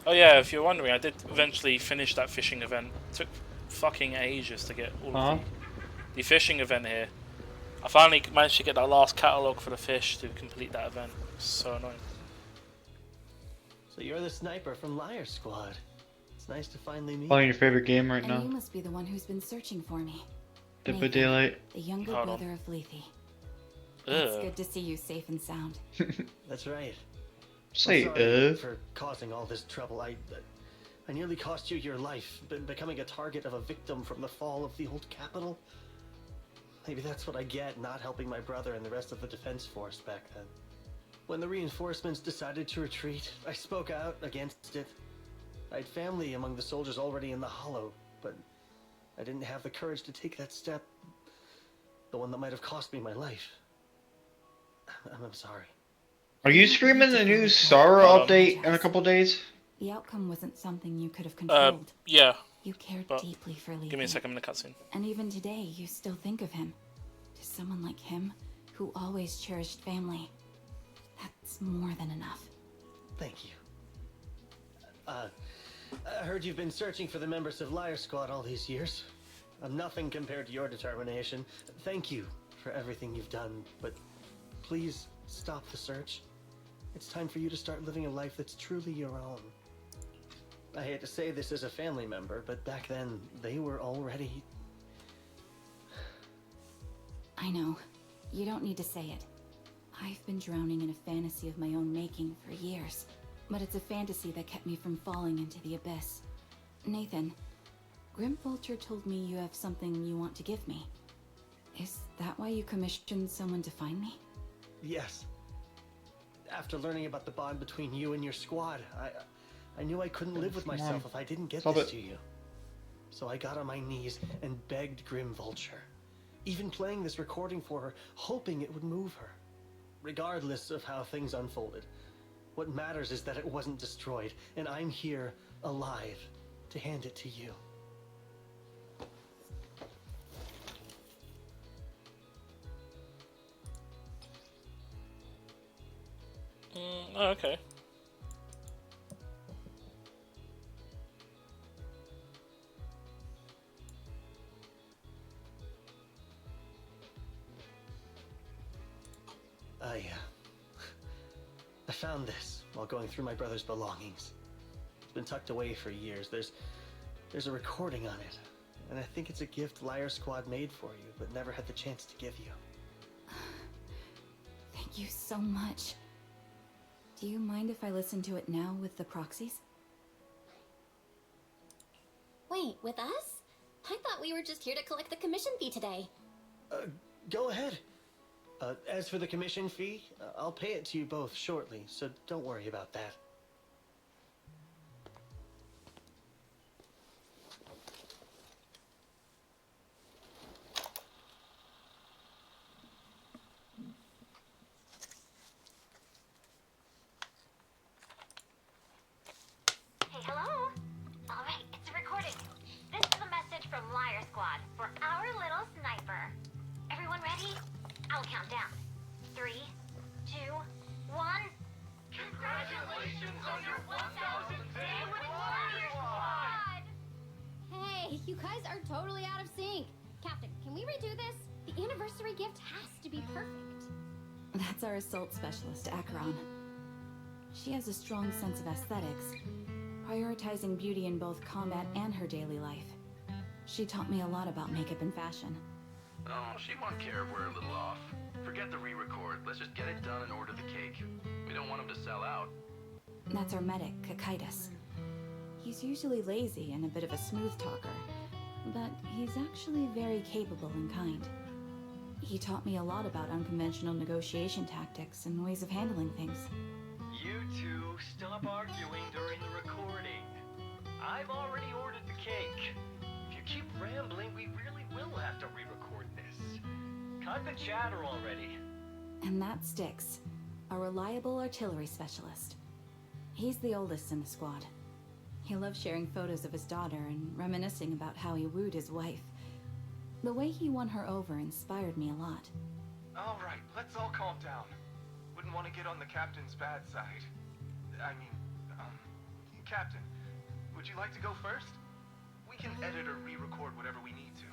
Oh yeah, if you're wondering, I did eventually finish that fishing event. It took fucking ages to get all of the fishing event here. I finally managed to get that last catalogue for the fish to complete that event. It's so annoying. So you're the sniper from Liar Squad. It's nice to finally meet Playing you. your favorite game right And now. you must be the one who's been searching for me. Dead by Nathan, Daylight. the younger Hold on. brother of Lethe. It's good to see you safe and sound. That's right. Say, I'm sorry for causing all this trouble. I nearly cost you your life, becoming a target of a victim from the fall of the old capital. Maybe that's what I get not helping my brother and the rest of the defense force back then. When the reinforcements decided to retreat, I spoke out against it. I had family among the soldiers already in the Hollow, but I didn't have the courage to take that step. The one that might have cost me my life. I'm sorry. Are you streaming the new Sora update in a couple days? The outcome wasn't something you could have controlled. Yeah. You cared deeply for Lethe. Give me a second, I'm in the cutscene. And even today, you still think of him. To someone like him, who always cherished family. That's more than enough. Thank you. I heard you've been searching for the members of Liar Squad all these years. I'm nothing compared to your determination. Thank you for everything you've done, but please stop the search. It's time for you to start living a life that's truly your own. I hate to say this as a family member, but back then, they were already... I know. You don't need to say it. I've been drowning in a fantasy of my own making for years. But it's a fantasy that kept me from falling into the abyss. Nathan, Grim Vulture told me you have something you want to give me. Is that why you commissioned someone to find me? Yes. After learning about the bond between you and your squad, I knew I couldn't live with myself if I didn't get this to you. So I got on my knees and begged Grim Vulture. Even playing this recording for her, hoping it would move her. Regardless of how things unfolded, what matters is that it wasn't destroyed, and I'm here, alive, to hand it to you. Oh, okay. I found this while going through my brother's belongings. It's been tucked away for years. There's a recording on it, and I think it's a gift Liar Squad made for you, but never had the chance to give you. Thank you so much. Do you mind if I listen to it now with the proxies? Wait, with us? I thought we were just here to collect the commission fee today. Go ahead. As for the commission fee, I'll pay it to you both shortly, so don't worry about that. Hey, hello? Alright, it's a recording. This is a message from Liar Squad for our little sniper. Everyone ready? I'll count down. 3, 2, 1. Congratulations on your 1,000th day with Liar Squad! Hey, you guys are totally out of sync. Captain, can we redo this? The anniversary gift has to be perfect. That's our assault specialist, Acheron. She has a strong sense of aesthetics, prioritizing beauty in both combat and her daily life. She taught me a lot about makeup and fashion. Oh, she won't care if we're a little off. Forget the re-record. Let's just get it done and order the cake. We don't want him to sell out. That's our medic, Kakaitis. He's usually lazy and a bit of a smooth talker, but he's actually very capable and kind. He taught me a lot about unconventional negotiation tactics and ways of handling things. You two, stop arguing during the recording. I've already ordered the cake. If you keep rambling, we really will have to re-record this. Cut the chatter already. And that Styx, a reliable artillery specialist. He's the oldest in the squad. He loves sharing photos of his daughter and reminiscing about how he wooed his wife. The way he won her over inspired me a lot. All right, let's all calm down. wouldn't want to get on the captain's bad side. I mean, Captain, would you like to go first? We can edit or re-record whatever we need to.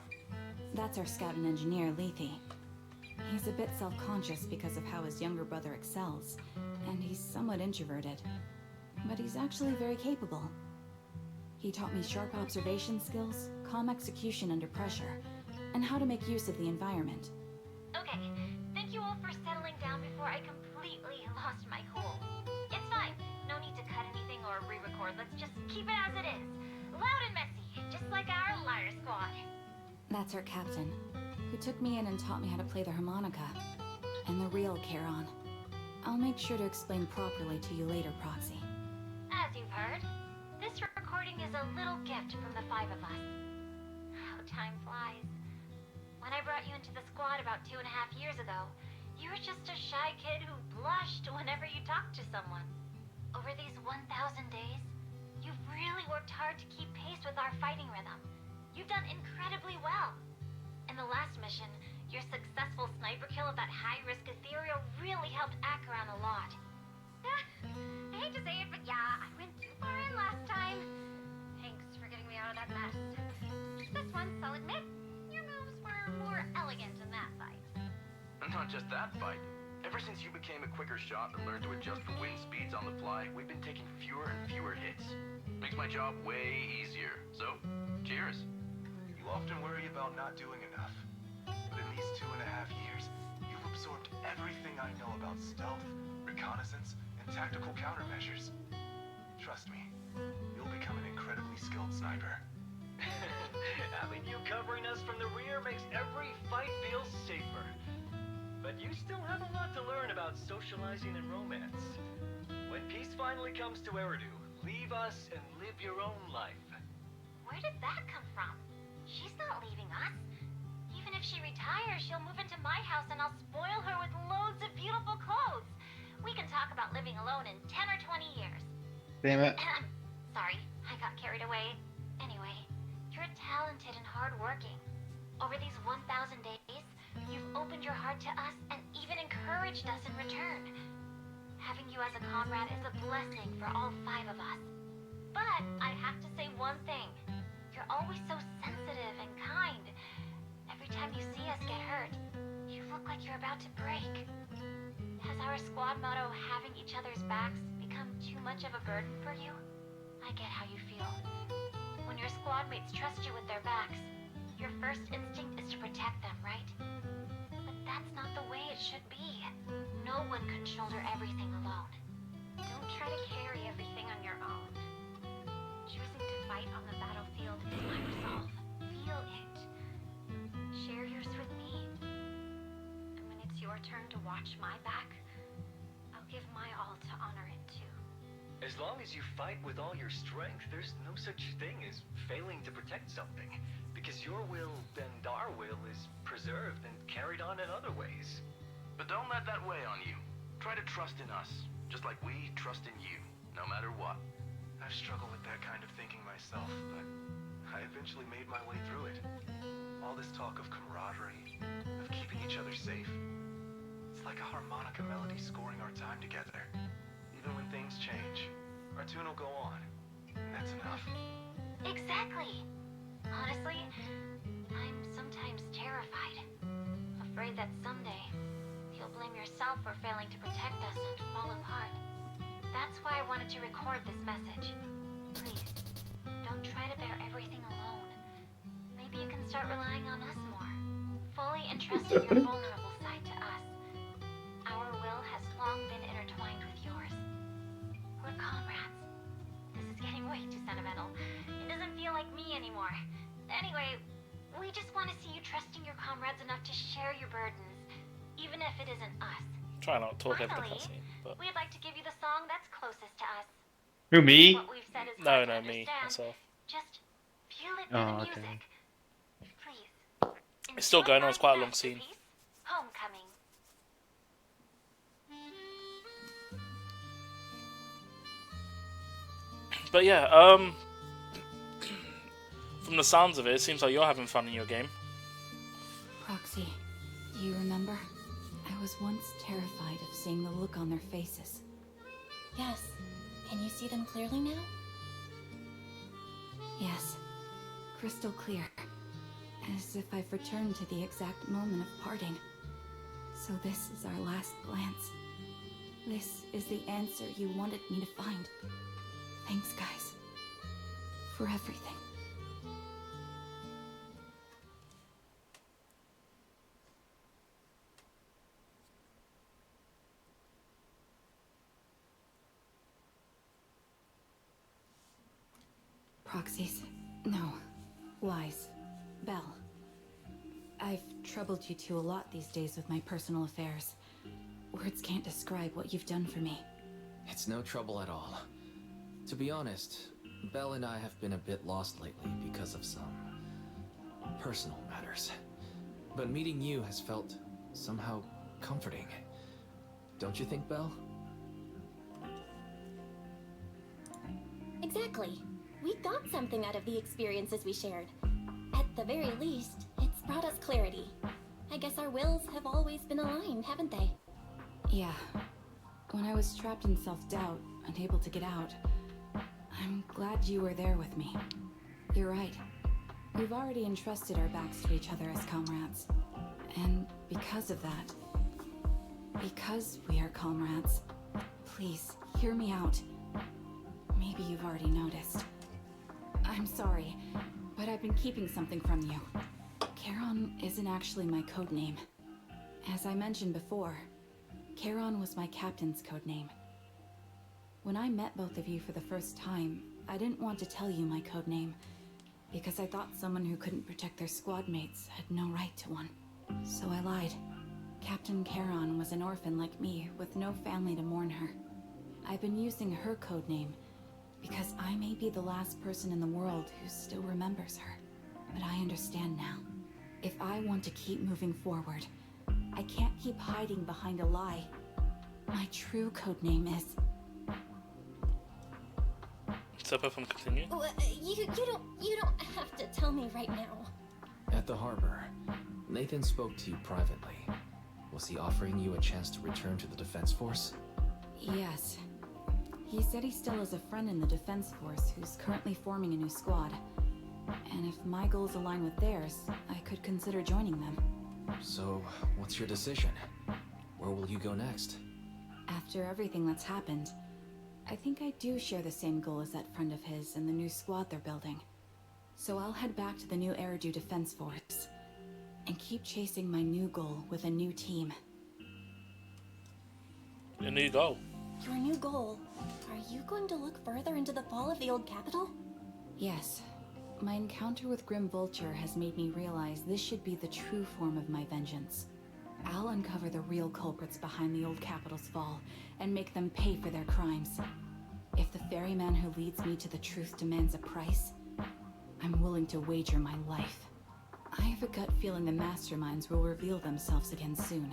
That's our scout and engineer, Lethe. He's a bit self-conscious because of how his younger brother excels, and he's somewhat introverted. But he's actually very capable. He taught me sharp observation skills, calm execution under pressure, and how to make use of the environment. Okay, thank you all for settling down before I completely lost my cool. It's fine. No need to cut anything or re-record. Let's just keep it as it is. Loud and messy, just like our liar squad. That's our captain, who took me in and taught me how to play the harmonica. And the real Charon. I'll make sure to explain properly to you later, Proxy. As you've heard, this recording is a little gift from the 5 of us. How time flies. When I brought you into the squad about 2.5 years ago, you were just a shy kid who blushed whenever you talked to someone. Over these 1,000 days, you've really worked hard to keep pace with our fighting rhythm. You've done incredibly well. In the last mission, your successful sniper kill of that high-risk ethereal really helped Acheron a lot. I hate to say it, but yeah, I went too far in last time. Thanks for getting me out of that mess. This once, I'll admit, your moves were more elegant in that fight. And not just that fight. Ever since you became a quicker shot and learned to adjust for wind speeds on the fly, we've been taking fewer and fewer hits. Makes my job way easier. So, cheers. You often worry about not doing enough. But in these 2.5 years, you've absorbed everything I know about stealth, reconnaissance, and tactical countermeasures. Trust me, you'll become an incredibly skilled sniper. Having you covering us from the rear makes every fight feel safer. But you still have a lot to learn about socializing and romance. When peace finally comes to Eridu, leave us and live your own life. Where did that come from? She's not leaving us. Even if she retires, she'll move into my house and I'll spoil her with loads of beautiful clothes. We can talk about living alone in 10 or 20 years. Damn it. Sorry, I got carried away. Anyway, you're talented and hardworking. Over these 1,000 days, you've opened your heart to us and even encouraged us in return. Having you as a comrade is a blessing for all 5 of us. But I have to say one thing. You're always so sensitive and kind. Every time you see us get hurt, you look like you're about to break. Has our squad motto, having each other's backs, become too much of a burden for you? I get how you feel. When your squad mates trust you with their backs, your first instinct is to protect them, right? But that's not the way it should be. No one can shoulder everything alone. Don't try to carry everything on your own. Choosing to fight on the battlefield is my resolve. Feel it. Share yours with me. And when it's your turn to watch my back, I'll give my all to honor it too. As long as you fight with all your strength, there's no such thing as failing to protect something. Because your will and our will is preserved and carried on in other ways. But don't let that weigh on you. Try to trust in us, just like we trust in you, no matter what. I've struggled with that kind of thinking myself, but I eventually made my way through it. All this talk of camaraderie, of keeping each other safe. It's like a harmonica melody scoring our time together. Even when things change, our tune will go on, and that's enough. Exactly. Honestly, I'm sometimes terrified. Afraid that someday, you'll blame yourself for failing to protect us and fall apart. That's why I wanted to record this message. Please, don't try to bear everything alone. Maybe you can start relying on us more. Fully entrusting your vulnerable side to us. Our will has long been intertwined with yours. We're comrades. This is getting way too sentimental. It doesn't feel like me anymore. Anyway, we just want to see you trusting your comrades enough to share your burdens, even if it isn't us. Try not to talk over the Finally, cutscene, but we'd like to give you the song that's closest to us. Who, me? What we've said is no, hard to me, understand. myself. Just feel it through the music. Please. It's still going on. It's quite a long scene. Homecoming. But yeah, from the sounds of it, it seems like you're having fun in your game. Proxy, do you remember? I was once terrified of seeing the look on their faces. Yes. Can you see them clearly now? Yes. Crystal clear. As if I've returned to the exact moment of parting. So this is our last glance. This is the answer you wanted me to find. Thanks, guys. For everything. Proxies. No. Lies. Belle. I've troubled you two a lot these days with my personal affairs. Words can't describe what you've done for me. It's no trouble at all. To be honest, Belle and I have been a bit lost lately because of some personal matters. But meeting you has felt somehow comforting. Don't you think, Belle? Exactly. We got something out of the experiences we shared. At the very least, it's brought us clarity. I guess our wills have always been aligned, haven't they? Yeah. When I was trapped in self-doubt, unable to get out, I'm glad you were there with me. You're right. We've already entrusted our backs to each other as comrades. And because of that, because we are comrades, please, hear me out. Maybe you've already noticed. I'm sorry, but I've been keeping something from you. Charon isn't actually my code name. As I mentioned before, Charon was my captain's code name. When I met both of you for the first time, I didn't want to tell you my code name, because I thought someone who couldn't protect their squad mates had no right to one. So I lied. Captain Charon was an orphan like me, with no family to mourn her. I've been using her code name, because I may be the last person in the world who still remembers her. But I understand now. If I want to keep moving forward, I can't keep hiding behind a lie. My true code name is... So both of them continue? You don't have to tell me right now. At the harbor, Nathan spoke to you privately. Was he offering you a chance to return to the Defense Force? Yes. He said he still has a friend in the Defense Force who's currently forming a new squad. And if my goals align with theirs, I could consider joining them. So, what's your decision? Where will you go next? After everything that's happened, I think I do share the same goal as that friend of his and the new squad they're building. So I'll head back to the new Eridu Defense Force and keep chasing my new goal with a new team. A new goal? Your new goal? Are you going to look further into the fall of the old capital? Yes. My encounter with Grim Vulture has made me realize this should be the true form of my vengeance. I'll uncover the real culprits behind the old capital's fall and make them pay for their crimes. If the ferryman who leads me to the truth demands a price, I'm willing to wager my life. I have a gut feeling the masterminds will reveal themselves again soon.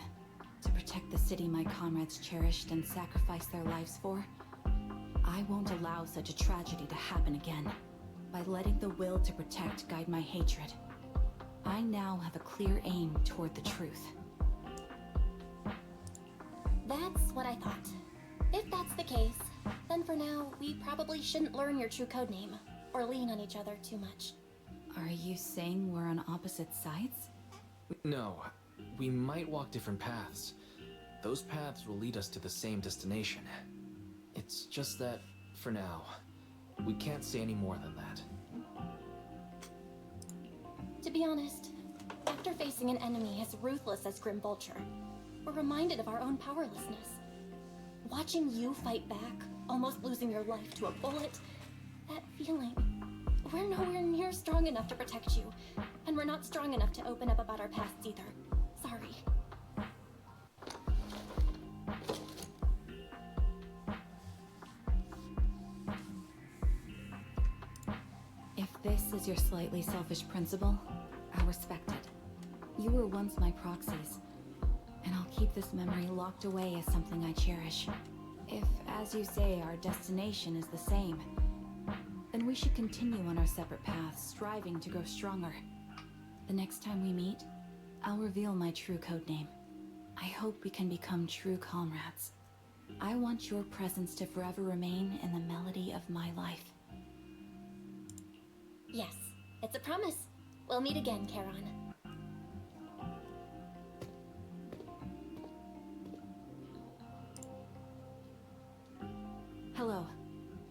To protect the city my comrades cherished and sacrificed their lives for, I won't allow such a tragedy to happen again. By letting the will to protect guide my hatred, I now have a clear aim toward the truth. That's what I thought. If that's the case, then for now, we probably shouldn't learn your true codename, or lean on each other too much. Are you saying we're on opposite sides? No, we might walk different paths. Those paths will lead us to the same destination. It's just that, for now, we can't say any more than that. To be honest, after facing an enemy as ruthless as Grim Vulture, we're reminded of our own powerlessness. Watching you fight back, almost losing your life to a bullet, that feeling. We're nowhere near strong enough to protect you, and we're not strong enough to open up about our pasts either. Sorry. If this is your slightly selfish principle, I'll respect it. You were once my proxies, and I'll keep this memory locked away as something I cherish. If, as you say, our destination is the same, then we should continue on our separate paths, striving to grow stronger. The next time we meet, I'll reveal my true codename. I hope we can become true comrades. I want your presence to forever remain in the melody of my life. Yes, it's a promise. We'll meet again, Charon. Hello.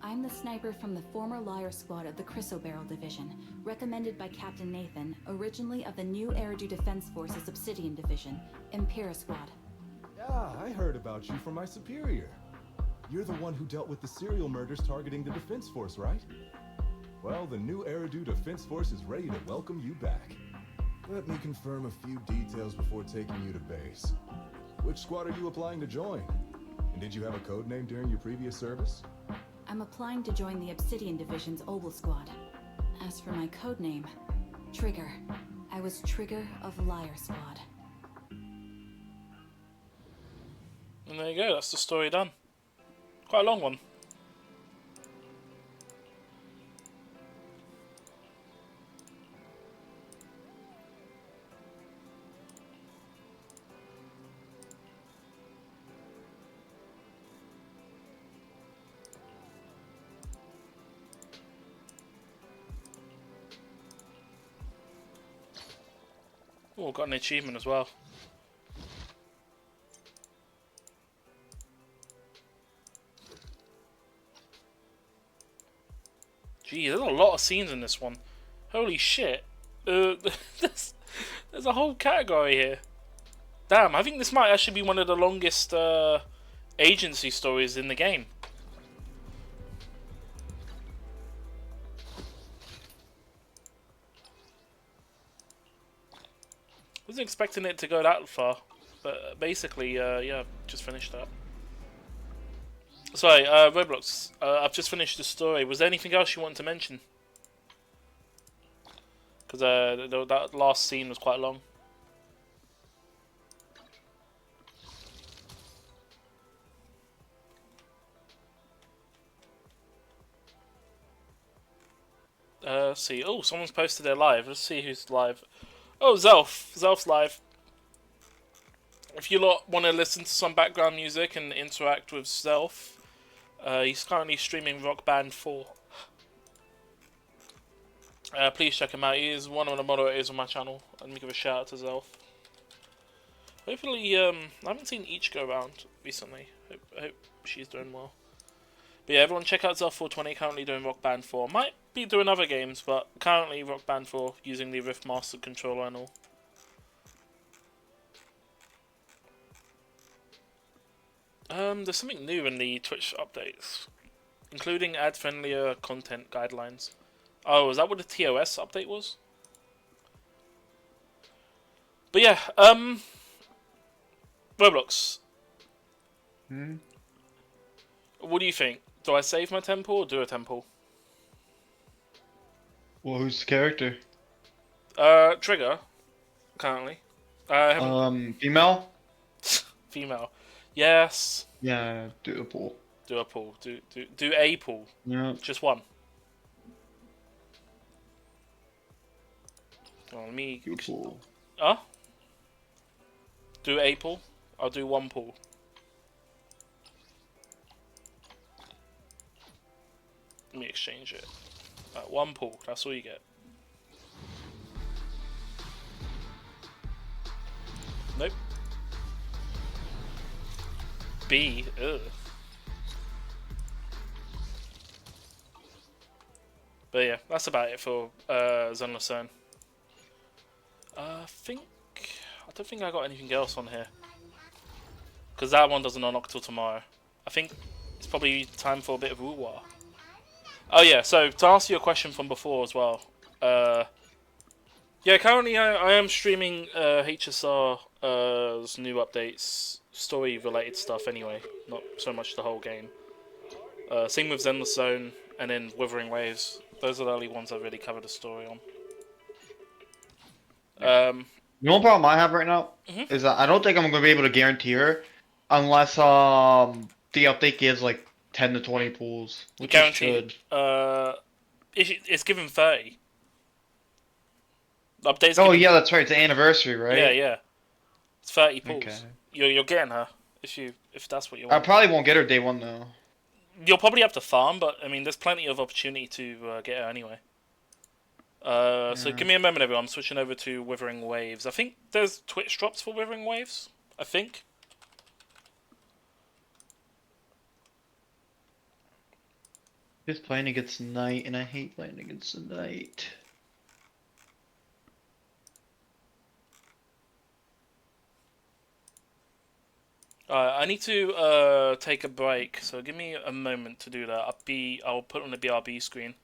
I'm the sniper from the former Liar Squad of the Chrysoberyl Division, recommended by Captain Nathan, originally of the new Eridu Defense Forces Obsidian Division, Impera Squad. Yeah, I heard about you from my superior. You're the one who dealt with the serial murders targeting the Defense Force, right? Well, the new Eridu Defense Force is ready to welcome you back. Let me confirm a few details before taking you to base. Which squad are you applying to join? And did you have a code name during your previous service? I'm applying to join the Obsidian Division's Oval Squad. As for my codename, Trigger. I was Trigger of Liar Squad. And there you go, that's the story done. Quite a long one. Oh, got an achievement as well. Gee, there's a lot of scenes in this one. Holy shit. There's a whole category here. Damn, I think this might actually be one of the longest agency stories in the game. Wasn't expecting it to go that far, but basically, yeah, just finished that. Sorry, Roblox, I've just finished the story. Was there anything else you wanted to mention? Because that last scene was quite long. Let's see. Oh, someone's posted their live. Let's see who's live. Oh, Zelf. Zelf's live. If you lot want to listen to some background music and interact with Zelf, he's currently streaming Rock Band 4. Please check him out. He is one of the moderators on my channel. Let me give a shout out to Zelf. Hopefully, I haven't seen Each go around recently. I hope she's doing well. But yeah, everyone check out Zelf420, currently doing Rock Band 4. Might be doing other games, but currently Rock Band 4 using the Rift Master controller and all. There's something new in the Twitch updates, including ad-friendlier content guidelines. Oh, is that what the TOS update was? But yeah, Roblox. What do you think? Do I save my temple or do a temple? Well, who's the character? Trigger, currently. Female? Female. Yes. Yeah, do a pool. Do a pool. Do a pool. Yeah. Just one. Well, let me... Do a pool. Huh? Do a pool? I'll do one pool. Let me exchange it. One pool, that's all you get. Nope. B, ugh. But yeah, that's about it for Zenless Zone. I don't think I got anything else on here. Because that one doesn't unlock till tomorrow. I think it's probably time for a bit of woo-wah. Oh yeah, so to answer your question from before as well. Yeah, currently I am streaming HSR's new updates, story-related stuff anyway. Not so much the whole game. Same with Zenless Zone and then Withering Waves. Those are the only ones I really covered a story on. The only problem I have right now is that I don't think I'm going to be able to guarantee her unless the update gives like 10 to 20 pools. Which Guaranteed. It's given 30. The update's oh given... yeah, that's right. It's the anniversary, right? Yeah, yeah. It's 30 pools. Okay. You're getting her if that's what you I want. probably won't get her day one though. You'll probably have to farm, but I mean, there's plenty of opportunity to get her anyway. So give me a moment, everyone. I'm switching over to Withering Waves. I think there's Twitch drops for Withering Waves. I think. Just playing against Knight, and I hate playing against the Knight. I need to take a break, so give me a moment to do that. I'll put on the BRB screen,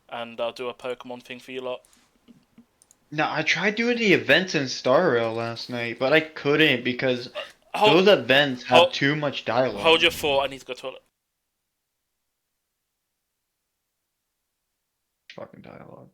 and I'll do a Pokemon thing for you lot. No, I tried doing the events in Star Rail last night, but I couldn't because Hold- those events have too much dialogue. Hold your thought. I need to go to the toilet. Fucking dialogue.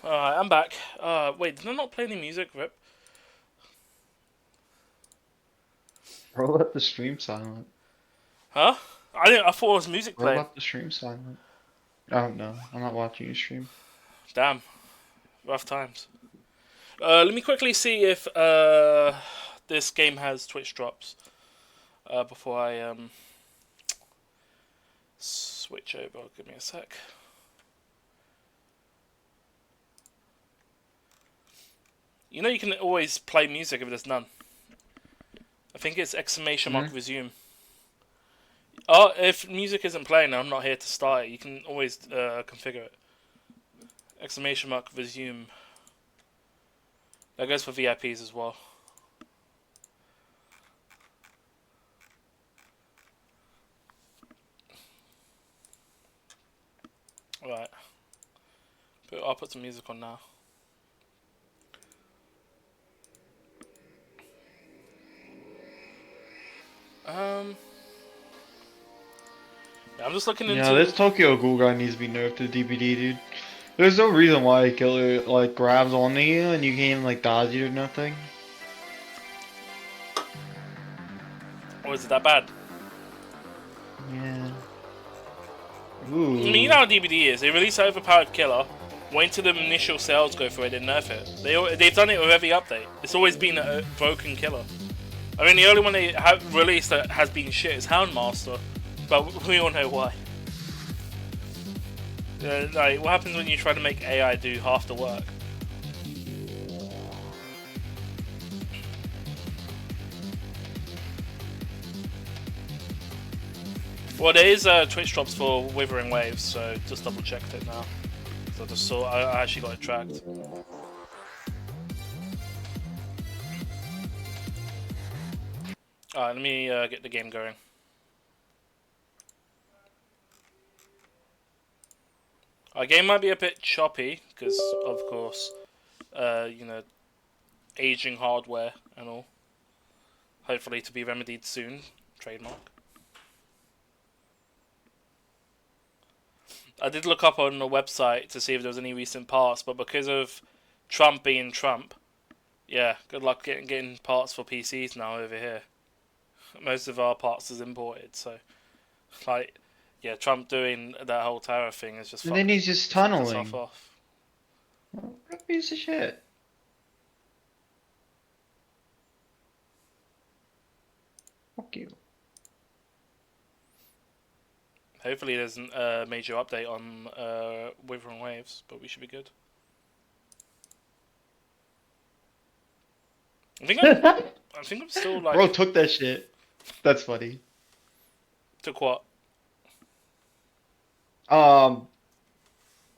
Alright, I'm back. Wait, did I not play any music, Rip? Bro, left the stream silent. Huh? I thought it was music Bro, playing. left the stream silent. Oh no, I'm not watching your stream. Damn. Rough times. Let me quickly see if this game has Twitch drops before I switch over. Give me a sec. You know you can always play music if there's none. I think it's exclamation mark resume. Oh, if music isn't playing, I'm not here to start it. You can always configure it. Exclamation mark resume. That goes for VIPs as well. Right. I'll put some music on now. Yeah, I'm just looking into. Yeah, this Tokyo Ghoul guy needs to be nerfed to DBD, dude. There's no reason why a killer like grabs onto you and you can't even like dodge it or nothing. Or is it that bad? Yeah. Ooh. I mean, you know how DBD is. They release an overpowered killer, wait till the initial sales go for it, and nerf it. They've done it with every update. It's always been a broken killer. I mean, the only one they have released that has been shit is Houndmaster, but we all know why. Like, what happens when you try to make AI do half the work? Well, there is Twitch drops for Withering Waves, so just double checked it now. So I just saw, I actually got it tracked. Alright, let me get the game going. Our game might be a bit choppy, because, of course, you know, aging hardware and all. Hopefully to be remedied soon. Trademark. I did look up on the website to see if there was any recent parts, but because of Trump being Trump, yeah, good luck getting parts for PCs now over here. Most of our parts is imported, so like, yeah, Trump doing that whole tariff thing is just. And then he's just tunneling. Off. What a piece of shit. Fuck you. Hopefully there's a major update on Withering Waves, but we should be good. I think I'm still like. Bro took that shit. That's funny. Took what? I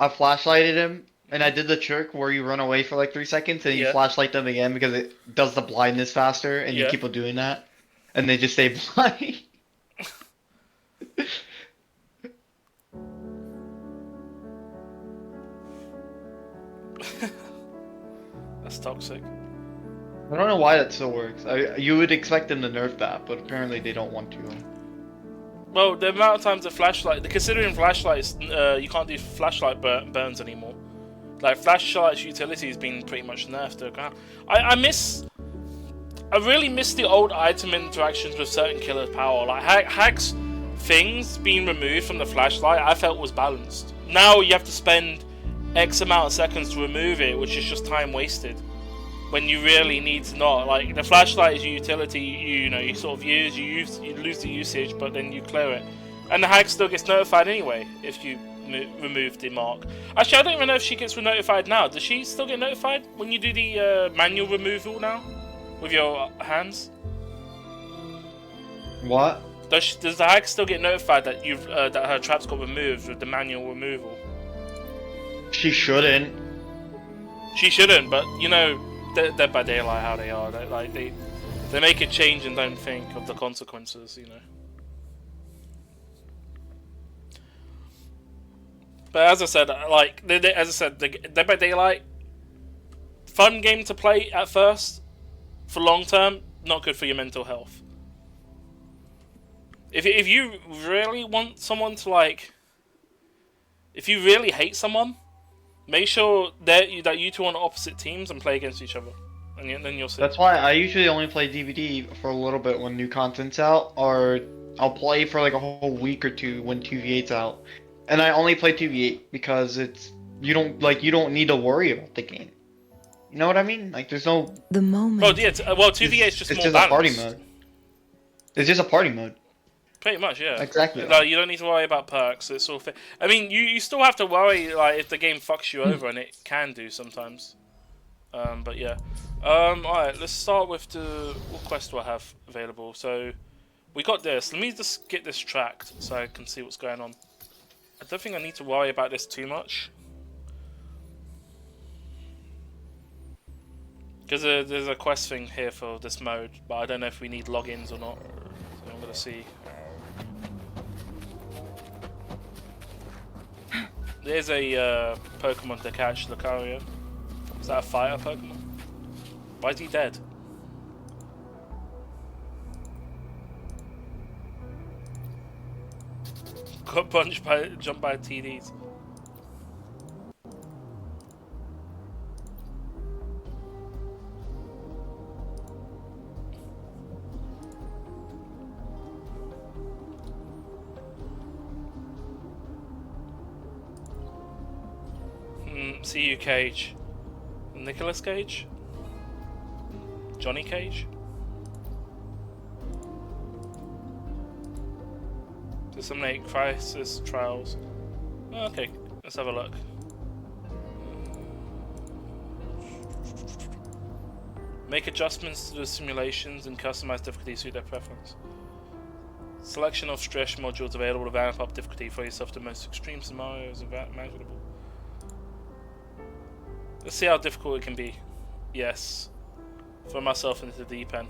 flashlighted him, and I did the trick where you run away for like 3 seconds, and you flashlight them again because it does the blindness faster, and you keep on doing that, and they just stay blind. That's toxic. I don't know why that still works. You would expect them to nerf that, but apparently they don't want to. Well, the amount of times the flashlight, considering flashlights, you can't do flashlight burns anymore. Like, flashlight's utility has been pretty much nerfed to the ground. I really miss the old item interactions with certain killer power. Like, Hag's things being removed from the flashlight, I felt was balanced. Now you have to spend X amount of seconds to remove it, which is just time wasted. When you really need to not. Like, the flashlight is a utility, you know, you sort of use, you lose the usage, but then you clear it. And the Hag still gets notified anyway, if you remove the mark. Actually, I don't even know if she gets notified now. Does she still get notified when you do the manual removal now? With your hands? What? Does the Hag still get notified that that her traps got removed with the manual removal? She shouldn't. She shouldn't, but, you know, Dead by Daylight, how they are. They make a change and don't think of the consequences, you know. But as I said, like the Dead by Daylight, fun game to play at first. For long term, not good for your mental health. If you really want someone to, like, if you really hate someone, Make sure that you two are on opposite teams and play against each other, and then you'll see. That's why I usually only play DVD for a little bit when new content's out, or I'll play for like a whole week or two when 2v8's out. And I only play 2v8 because you don't need to worry about the game. You know what I mean? Like there's no The moment. Well, yeah. 2v8 is just it's more just a party balanced. mode. It's just a party mode. Pretty much, yeah. Exactly. Like, you don't need to worry about perks. It's all fair. I mean, you still have to worry like if the game fucks you over, and it can do sometimes. But yeah. Alright, let's start with what quest do I have available? So we got this. Let me just get this tracked so I can see what's going on. I don't think I need to worry about this too much. Because there's a quest thing here for this mode, but I don't know if we need logins or not. So I'm gonna see. There's a Pokemon to catch, Lucario. Is that a fighter Pokemon? Why is he dead? Got jumped by TDs. See you, Cage. Nicolas Cage? Johnny Cage? Disseminate crisis trials. Okay, let's have a look. Make adjustments to the simulations and customize difficulty to suit their preference. Selection of stress modules available to ramp up difficulty for yourself to the most extreme scenarios imaginable. Let's see how difficult it can be. Yes. Throw myself into the deep end.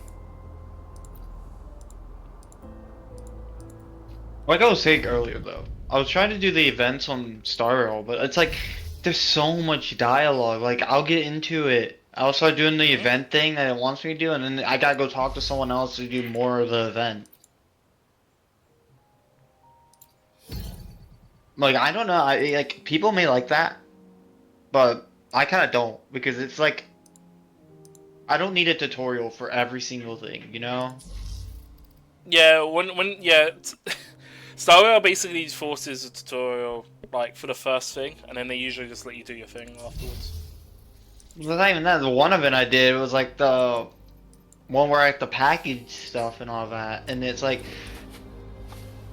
Like I was saying earlier though, I was trying to do the events on Star Rail, but it's like there's so much dialogue. Like I'll get into it, I'll start doing the event thing that it wants me to do, and then I gotta go talk to someone else to do more of the event. Like I don't know, like people may like that, but I kind of don't, because it's like I don't need a tutorial for every single thing, you know? Yeah, when Star Rail basically forces a tutorial like for the first thing, and then they usually just let you do your thing afterwards. It's not even that. The one event I did was like the one where I have to package stuff and all that, and it's like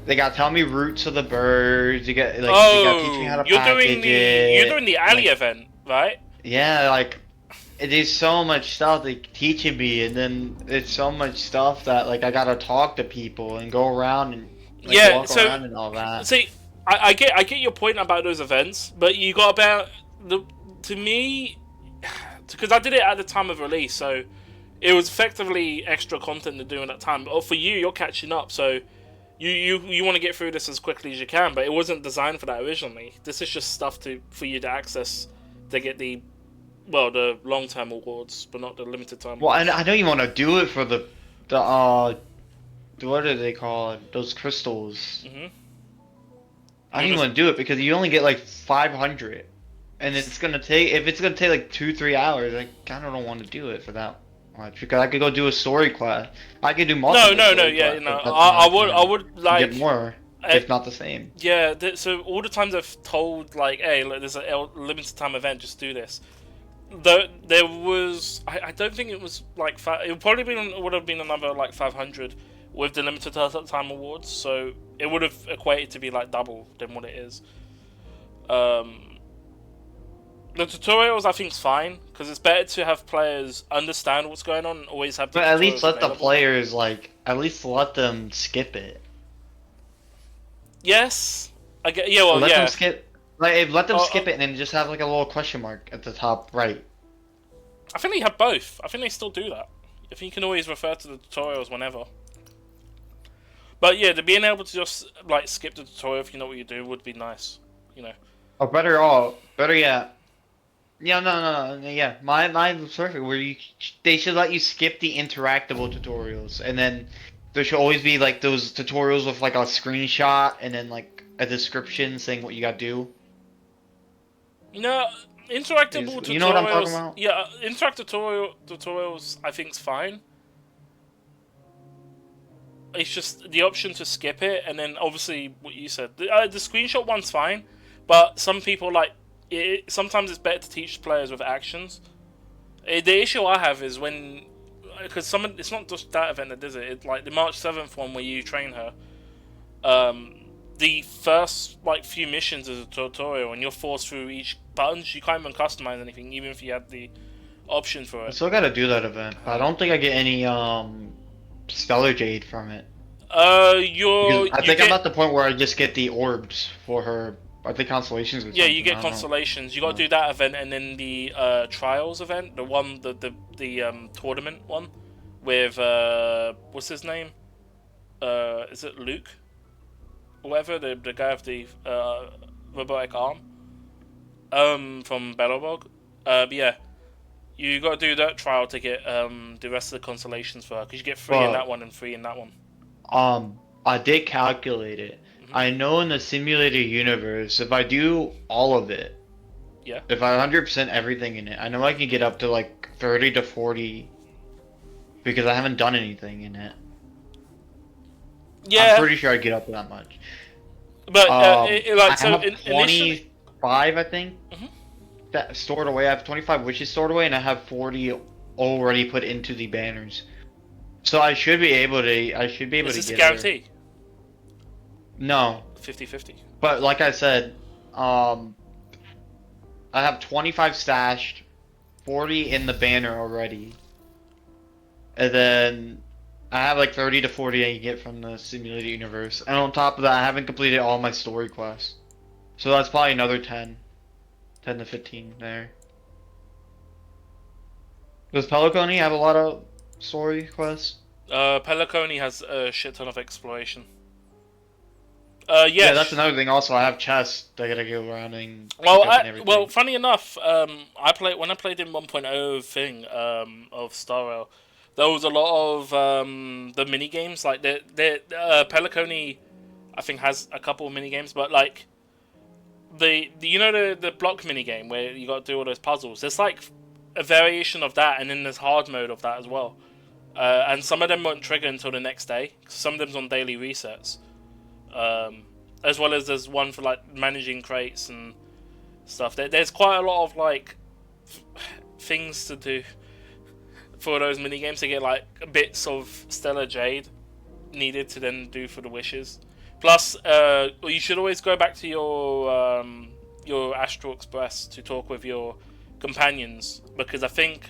they got to tell me routes of the birds. You got like they got to teach me how to package it. You're doing the alley event, right? Yeah, like there's so much stuff they teaching me, and then it's so much stuff that like I gotta talk to people and go around and like, walk around and all that. See, I get your point about those events, but you got about to me, because I did it at the time of release, so it was effectively extra content to do at that time. But for you, you're catching up, so you want to get through this as quickly as you can. But it wasn't designed for that originally. This is just stuff for you to access to get the long-term awards, but not the limited time. Well, I know you want to do it for the what do they call it? Those crystals. I don't even want to do it because you only get like 500, and it's gonna take like 2-3 hours. I kind of don't want to do it for that much because I could go do a story quest. I could do multiple. No. I would like get more, if not the same. Yeah. So all the times I've told like, hey, look, there's a limited time event, just do this. There was, I don't think it was like it would have been another like 500 with the limited time awards, so it would have equated to be like double than what it is. The tutorials I think is fine because it's better to have players understand what's going on and always have. But at least let the players let them skip it. Yes, I get. Yeah, well, let them skip. Let them skip it and then just have like a little question mark at the top right. I think they have both. I think they still do that. I think you can always refer to the tutorials whenever. But yeah, to being able to just like skip the tutorial if you know what you do would be nice, you know. Or better yet. Yeah, no, yeah. Mine's perfect. Where they should let you skip the interactable tutorials, and then there should always be like those tutorials with like a screenshot and then like a description saying what you gotta do. You know, interactable tutorials. You know what I'm talking about? Yeah, interactive tutorials I think's fine. It's just the option to skip it, and then obviously what you said. The screenshot one's fine, but some people like it. Sometimes it's better to teach players with actions. The issue I have is when, because it's not just that event that does it. It's like the March 7th one where you train her. The first like few missions is a tutorial, and you're forced through each buttons. You can't even customize anything, even if you had the option for I it. still gotta do that event. I don't think I get any Stellar Jade from it. I think I'm at the point where I just get the orbs for her. I think constellations. Or yeah, something. you get constellations. You got to do that event, and then the trials event, the one, the tournament one, with what's his name? Is it Luke? Or whatever, the guy with the robotic arm. From Belobog. But yeah. You got to do that trial to get the rest of the constellations for her, because you get 3 in that one and 3 in that one. I did calculate it. I know in the simulator universe, if I do all of it, yeah, if I 100% everything in it, I know I can get up to like 30 to 40, because I haven't done anything in it. Yeah, I'm pretty sure I get up to that much. But I have initially, 25, I think. That stored away. I have 25 wishes stored away, and I have 40 already put into the banners. So I should be able to. Is this get a guarantee? No. 50-50. But like I said, I have 25 stashed, 40 in the banner already, and then I have like 30 to 40 I can get from the simulated universe. And on top of that, I haven't completed all my story quests, so that's probably another 10 to 15 there. Does Peliconi have a lot of story quests? Peliconi has a shit ton of exploration. Yeah, that's another thing. Also, I have chests that I gotta go around and well, funny enough, when I played in 1.0 thing of Star Rail, there was a lot of the mini games. Like the Peliconi, I think has a couple of mini games, but like the block mini game where you got to do all those puzzles. There's like a variation of that, and then there's hard mode of that as well. And some of them won't trigger until the next day. Some of them's on daily resets. As well as there's one for like managing crates and stuff. There's quite a lot of like things to do for those mini games to get like bits of Stellar Jade needed to then do for the wishes. Plus, you should always go back to your Astral Express to talk with your companions, because I think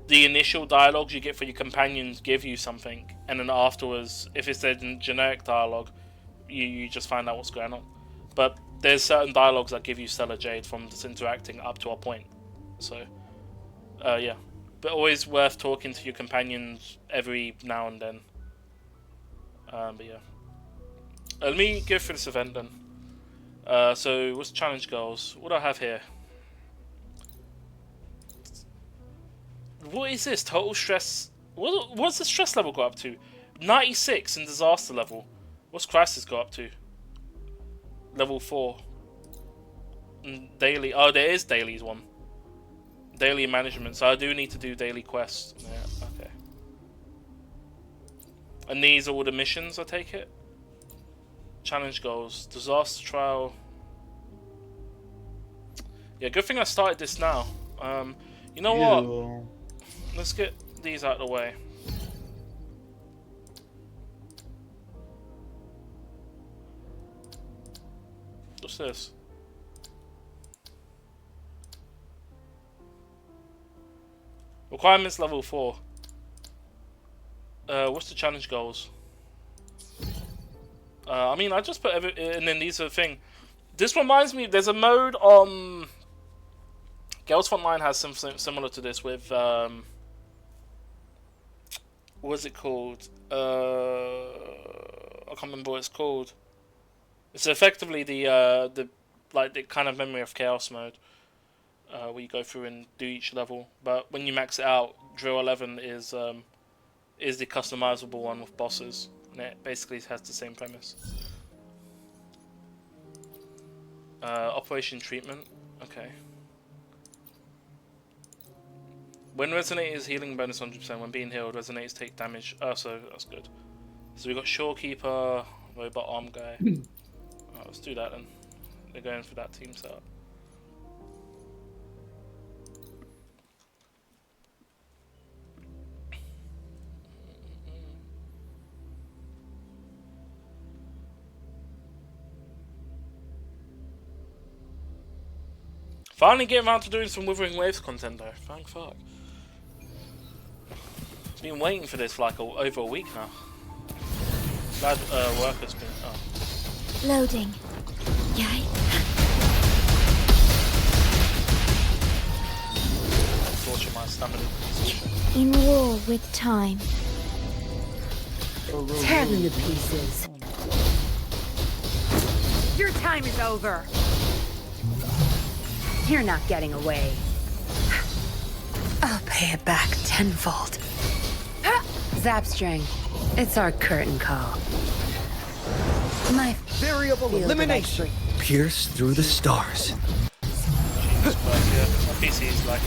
the initial dialogues you get for your companions give you something, and then afterwards, if it's a generic dialogue, you just find out what's going on. But there's certain dialogues that give you Stellar Jade from just interacting up to a point. So, yeah. But always worth talking to your companions every now and then. But yeah. Let me go through this event then. So, what's challenge goals? What do I have here? What is this? Total stress. What's the stress level got up to? 96 in disaster level. What's crisis got up to? Level 4. Daily. Oh, there is dailies one. Daily management. So I do need to do daily quests. Yeah, okay. And these are all the missions, I take it? Challenge goals. Disaster trial. Yeah, good thing I started this now. You know what? Let's get these out of the way. What's this? Requirements level 4. What's the challenge goals? I mean, I just put and then these are the thing. This reminds me, there's a mode on Girls Frontline has something similar to this with what's it called? I can't remember what it's called. It's effectively the kind of Memory of Chaos mode, where you go through and do each level. But when you max it out, Drill 11 is the customizable one with bosses, and it basically has the same premise. Operation Treatment, okay. When Resonator's healing bonus 100%, when being healed, Resonators take damage. Oh, so that's good. So we got Shorekeeper, Robot Arm Guy. Alright, let's do that then. They're going for that team setup. Finally getting around to doing some Withering Waves content though, thank fuck. I've been waiting for this for like over a week now. Glad work has been... oh. Loading. Yay. Torture my stamina. In war with time. Tear them to pieces. Your time is over. You're not getting away. I'll pay it back tenfold. Zapstring, it's our curtain call. My variable elimination. Pierce through the stars. Jesus Christ, yeah. My PC is like...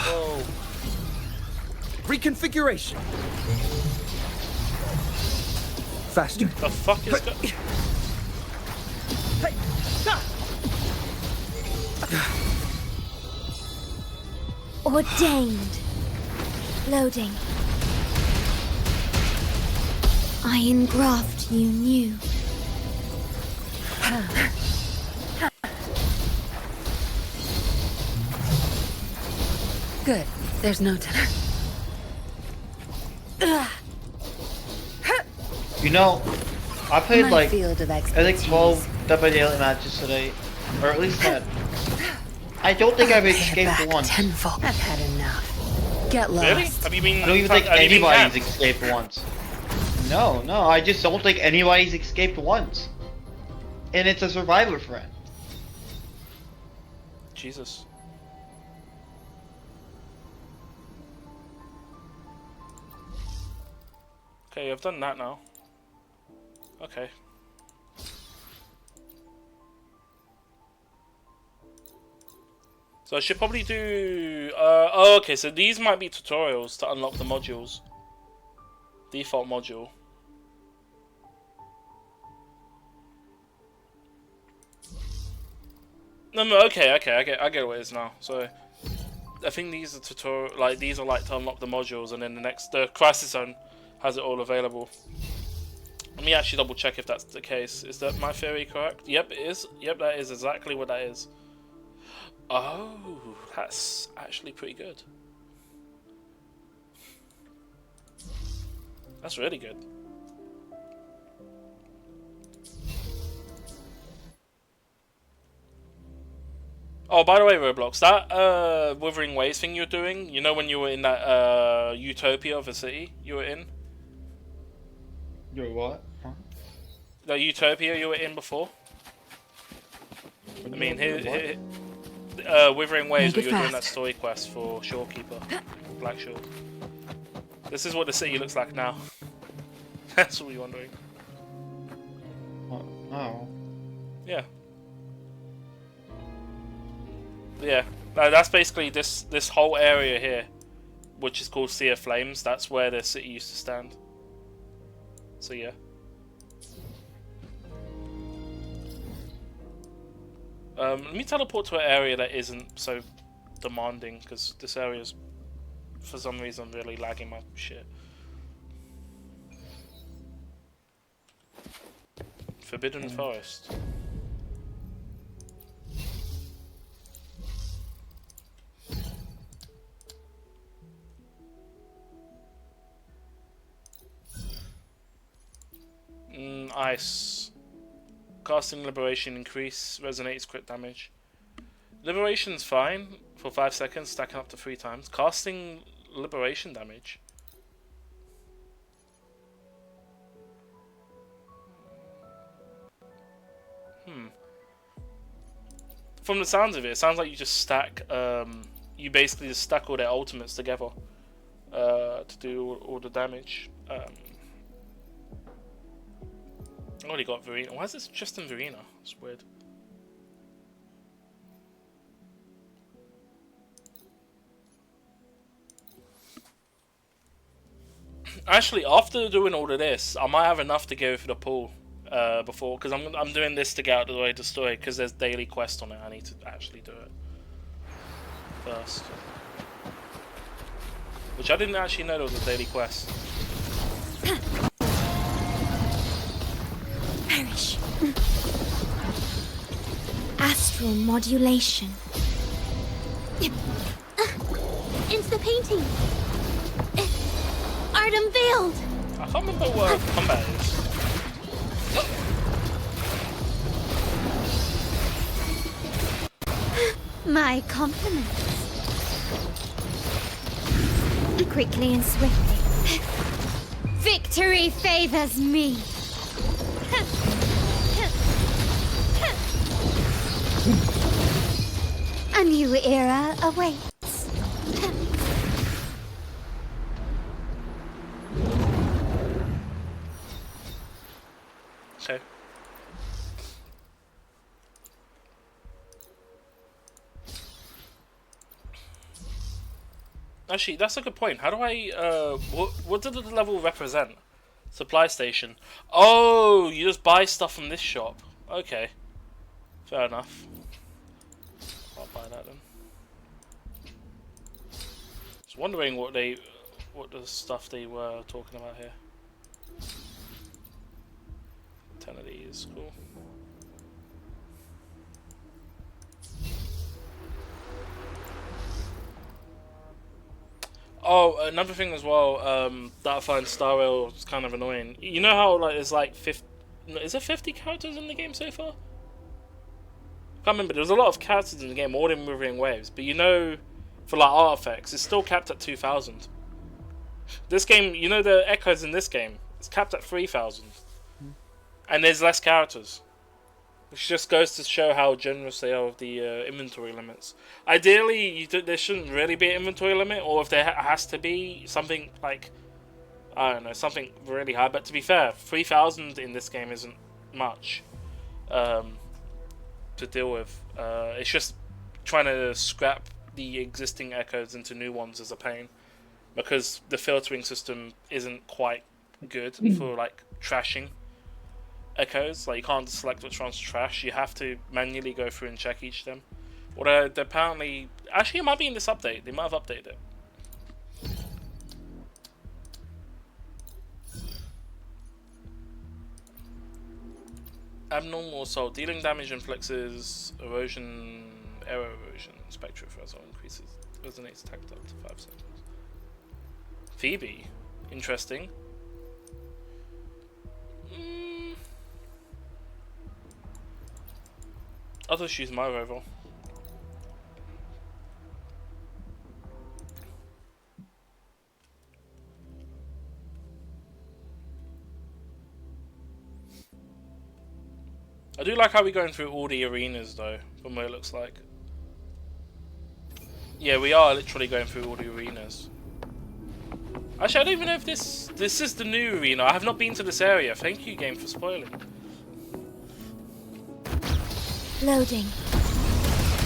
Whoa. Reconfiguration. Faster. The fuck is going... Ordained. Loading. I engraft you new. Good. There's no time. You know, I played My like field of I think 12 WDL matches today, or at least 10. I don't think I've escaped once. Tenfold. I've had enough. Get lost. Really? Have you been... I don't even think have you been anybody's camped? escaped once. No, I just don't think anybody's escaped once. And it's a survivor friend. Jesus. Okay, I've done that now. Okay. So I should probably do... oh, okay, so these might be tutorials to unlock the modules. Default module. No, okay, I get what it is now. So, I think these are tutorial, like these are like to unlock the modules, and then the Crisis Zone has it all available. Let me actually double check if that's the case. Is that my theory correct? Yep, it is. Yep, that is exactly what that is. Oh, that's actually pretty good. That's really good. Oh, by the way, Roblox, that Withering Waves thing you're doing, you know when you were in that utopia of a city you were in? You're what? Huh? The utopia you were in before? I mean, Withering Waves, where you were doing that story quest for Shorekeeper, Black Shore. This is what the city looks like now. That's what you're wondering. Oh. Yeah. Yeah, that's basically this whole area here, which is called Sea of Flames. That's where the city used to stand. So yeah. Let me teleport to an area that isn't so demanding, because this area's for some reason really lagging my shit. Forbidden Forest. Ice. Casting Liberation increase resonates crit damage. Liberation's fine for 5 seconds, stacking up to 3 times. Casting Liberation damage. From the sounds of it, it sounds like you just stack. You basically just stack all their ultimates together to do all the damage. I already got Verena. Why is this just in Verena? It's weird. Actually, after doing all of this, I might have enough to go for the pool before, because I'm doing this to get out of the way to story, because there's daily quest on it. I need to actually do it first. Which I didn't actually know there was a daily quest. Perish. Astral modulation. Into the painting. Art unveiled. I can't remember what combat is. My compliments. Quickly and swiftly. Victory favors me. A new era awaits. Okay. Actually, that's a good point. How do I, what did the level represent? Supply station. Oh, you just buy stuff from this shop. Okay. Fair enough. I'll buy that then. Just wondering what the stuff they were talking about here. 10 of these, cool. Oh, another thing as well, that I find Star Rail is kind of annoying. You know how like there's like 50, is there 50 characters in the game so far? I can't remember. There's a lot of characters in the game, all in moving waves. But you know, for like artifacts, it's still capped at 2,000. This game, you know, the echoes in this game, it's capped at 3,000, and there's less characters. Which just goes to show how generous they are with the inventory limits. Ideally, there shouldn't really be an inventory limit, or if there has to be, something like, I don't know, something really high. But to be fair, 3,000 in this game isn't much to deal with. It's just trying to scrap the existing echoes into new ones is a pain, because the filtering system isn't quite good for like trashing echoes. Like, you can't select which one's trash. You have to manually go through and check each of them. Or they apparently, actually, it might be in this update. They might have updated it. Abnormal assault. Dealing damage inflicts erosion, air erosion. Spectral threshold increases. Resonates attacked up to 5 seconds. Phoebe. Interesting. I'll just use my rival. I do like how we're going through all the arenas though, from what it looks like. Yeah, we are literally going through all the arenas. Actually, I don't even know if this is the new arena. I have not been to this area. Thank you, game, for spoiling. Loading.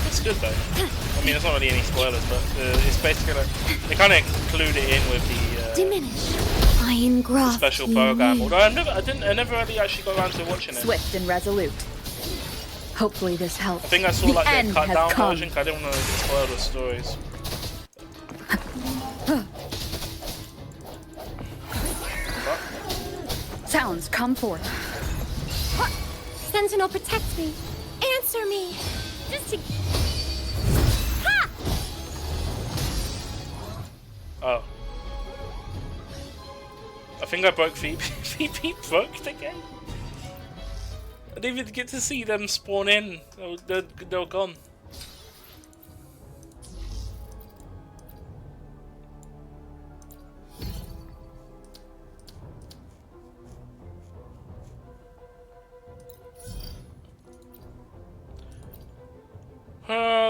That's good though. I mean, it's not really any spoilers, but it's basically like, they kind of include it in with the Diminish. Iron graft. special program. Although I never really actually got around to watching it. Swift and resolute. Hopefully this helps. I think I saw like the cut down version, because I didn't want to get spoiled with stories. Sounds come forth. Sentinel, protect me. Answer me. Just to... Ha! Oh. I think I broke Phoebe. Phoebe broke again. I didn't even get to see them spawn in. They're gone.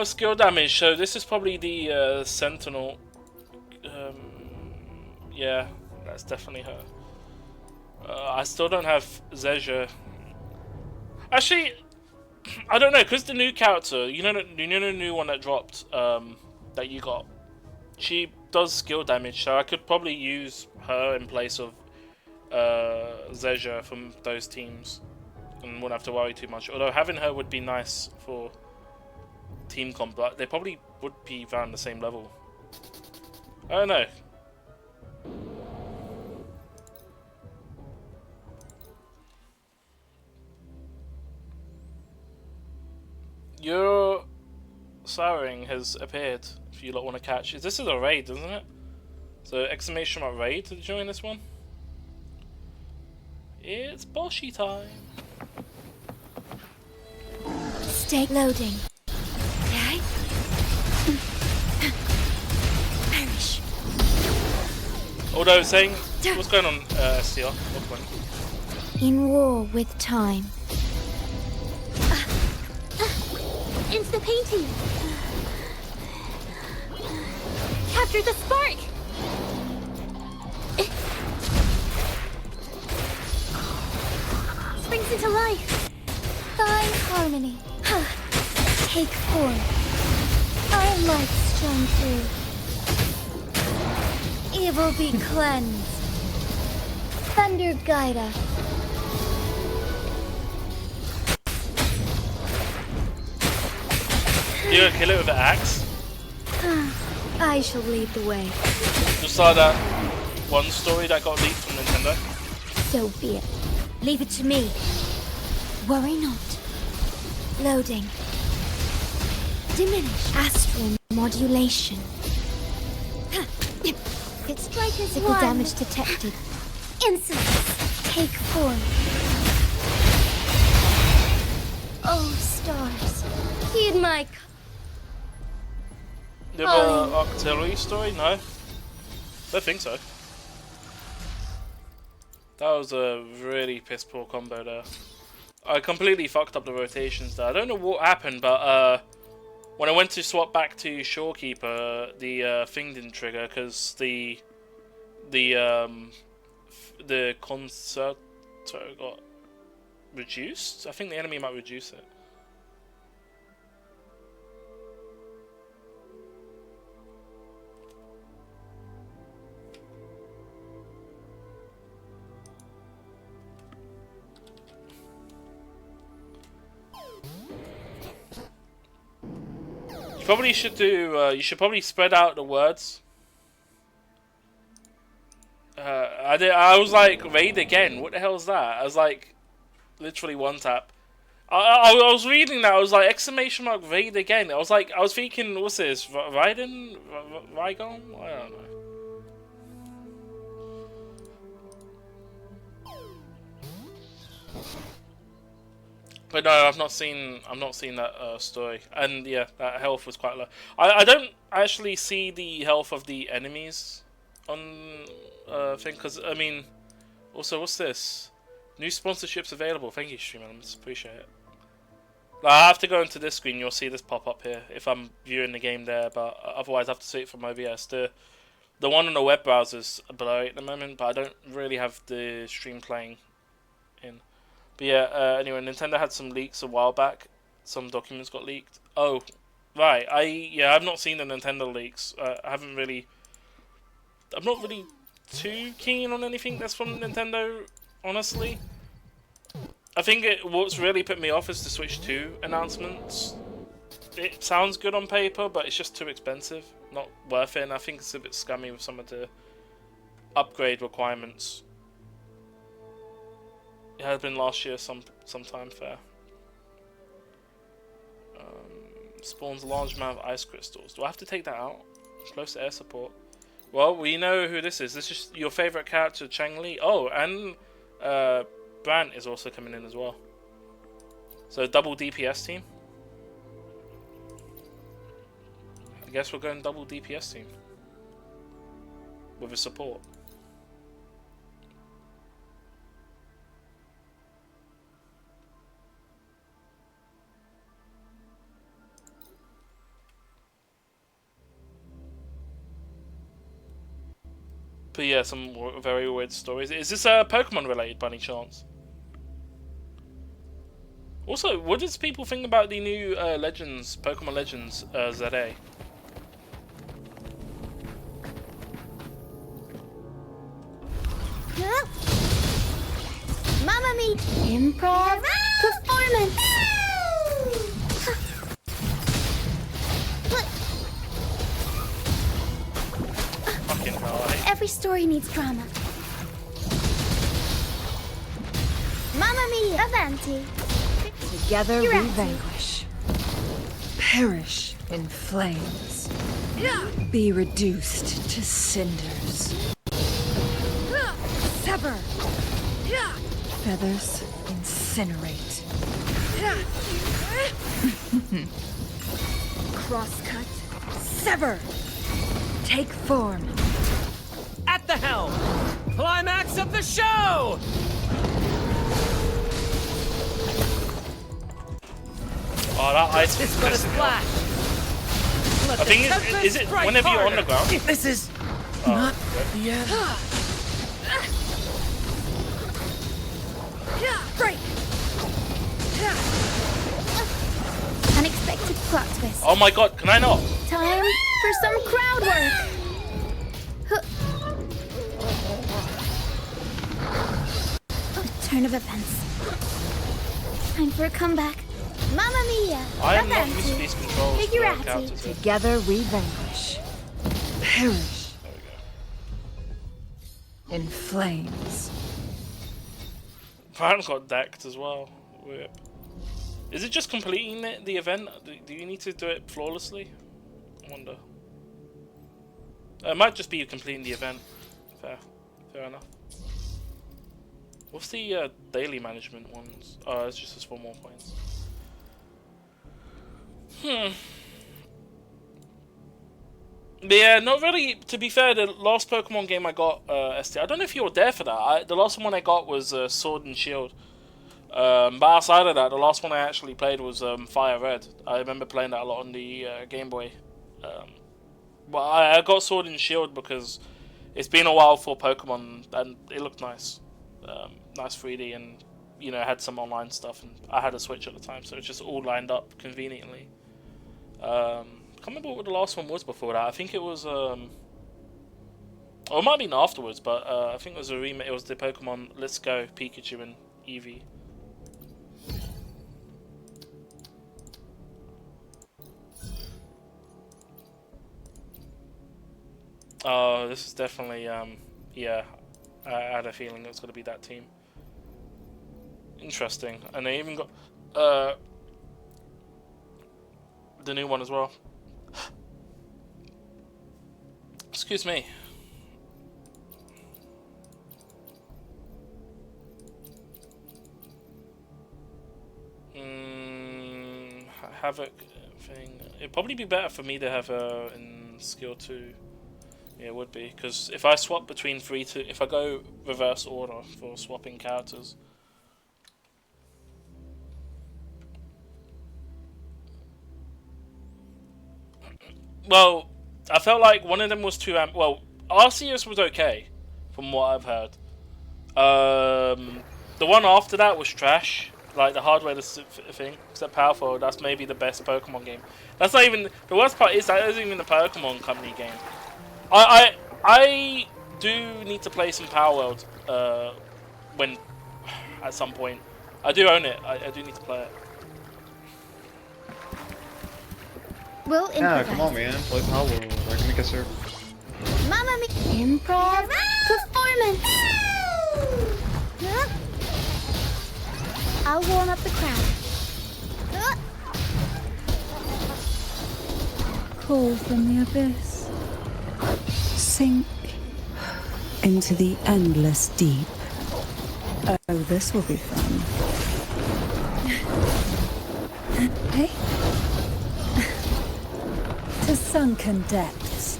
Skill damage. So this is probably the Sentinel. Yeah, that's definitely her. I still don't have Zezha. Actually, I don't know, because the new character, you know the new one that dropped, that you got, she does skill damage, so I could probably use her in place of Zezha from those teams, and wouldn't have to worry too much. Although having her would be nice for team comp, but they probably would be around the same level. I don't know. Your souring has appeared. If you lot want to catch, this is a raid, isn't it? So exclamation mark raid to join this one. It's Boshy time. Stay loading. Okay. Perish. Although saying, what's going on, STR? What point? In war with time. Into the painting. Capture the spark. Springs into life. Find harmony. Take form. Our light shone through. Evil be cleansed. Thunder guide us. You gonna kill it with the axe? I shall lead the way. Just saw that one story that got leaked from Nintendo. So be it. Leave it to me. Worry not. Loading. Diminish. Astral modulation. It's physical damage detected. Insolence. Take form. Oh, stars. Heed my... The artillery story? No. Don't think so. That was a really piss poor combo there. I completely fucked up the rotations there. I don't know what happened, but when I went to swap back to Shorekeeper, the thing didn't trigger because the concerto got reduced. I think the enemy might reduce it. You probably should do. You should probably spread out the words. I was like, raid again. What the hell is that? I was like, literally one tap. I was reading that. I was like, exclamation mark raid again. I was like, I was thinking, what's this? Raiden? Rygon? I don't know. But no, I've not seen that story, and yeah, that health was quite low. I don't actually see the health of the enemies on thing, because I mean, also what's this? New sponsorships available. Thank you, stream elements. Appreciate it. I have to go into this screen. You'll see this pop up here if I'm viewing the game there, but otherwise I have to see it from OBS. The one on the web browser's blurry at the moment, but I don't really have the stream playing in. But yeah, anyway, Nintendo had some leaks a while back. Some documents got leaked. Oh, right. I've not seen the Nintendo leaks. I'm not really too keen on anything that's from Nintendo, honestly. I think what's really put me off is the Switch 2 announcements. It sounds good on paper, but it's just too expensive. Not worth it, and I think it's a bit scummy with some of the upgrade requirements. It has been last year sometime fair. Spawns a large amount of ice crystals. Do I have to take that out? Close to air support. Well, we know who this is. This is your favorite character, Chang Li. Oh, and Brant is also coming in as well. So double DPS team. I guess we're going double DPS team with a support. But yeah, some very weird stories. Is this Pokemon related by any chance? Also, what does people think about the new Legends, Pokemon Legends ZA? Mia! Improv performance! Fucking hell, Every story needs drama. Mamma Mia! Avanti! Together You're we out. vanquish. Perish in flames. Be reduced to cinders. Sever. Feathers incinerate. Crosscut. Sever. Take form. At the helm! Climax of the show! Oh, that ice is It's gonna pissing me off. splash! I think is it whenever you're on the ground? This is Oh, not okay. the end. Break! Unexpected plot twist. Oh my god, can I not? Time for some crowd work. Turn of events. Time for a comeback. Mamma Mia! I am not Avanti. used to these controls for Figurati. characters. Here. Together we vanquish. Perish There we go. in flames. Brian got decked as well. Whip. Is it just completing the event? Do you need to do it flawlessly? I wonder. It might just be completing the event. Fair enough. What's the daily management ones? Oh, it's just for more points. But yeah, not really. To be fair, the last Pokemon game I got, ST, I don't know if you were there for that. The last one I got was Sword and Shield. But outside of that, the last one I actually played was Fire Red. I remember playing that a lot on the Game Boy. But I got Sword and Shield because it's been a while for Pokemon and it looked nice. Nice 3D, and you know, had some online stuff, and I had a Switch at the time, so it's just all lined up conveniently. Can't remember what the last one was before that. I think it was or it might have been afterwards, but I think it was a remake. It was the Pokemon Let's Go Pikachu and Eevee. Oh, this is definitely yeah. I had a feeling it was going to be that team. Interesting, and they even got the new one as well. Excuse me. Havoc thing. It'd probably be better for me to have her in skill 2. Yeah, it would be, because if I swap between if I go reverse order for swapping characters. Well, I felt like one of them was too well, Arceus was okay, from what I've heard. The one after that was trash, like the hardware thing, except Powerful. That's maybe the best Pokemon game. That's not even, the worst part is that isn't even the Pokemon Company game. I do need to play some Power World when at some point. I do own it. I do need to play it. We'll improvise. Yeah, come on, man. Play Power World. I can make a server. Mamma Mia! Improv performance. I'll warm up the crowd. Call from the abyss. Sink into the endless deep. Oh, this will be fun. Hey? To sunken depths.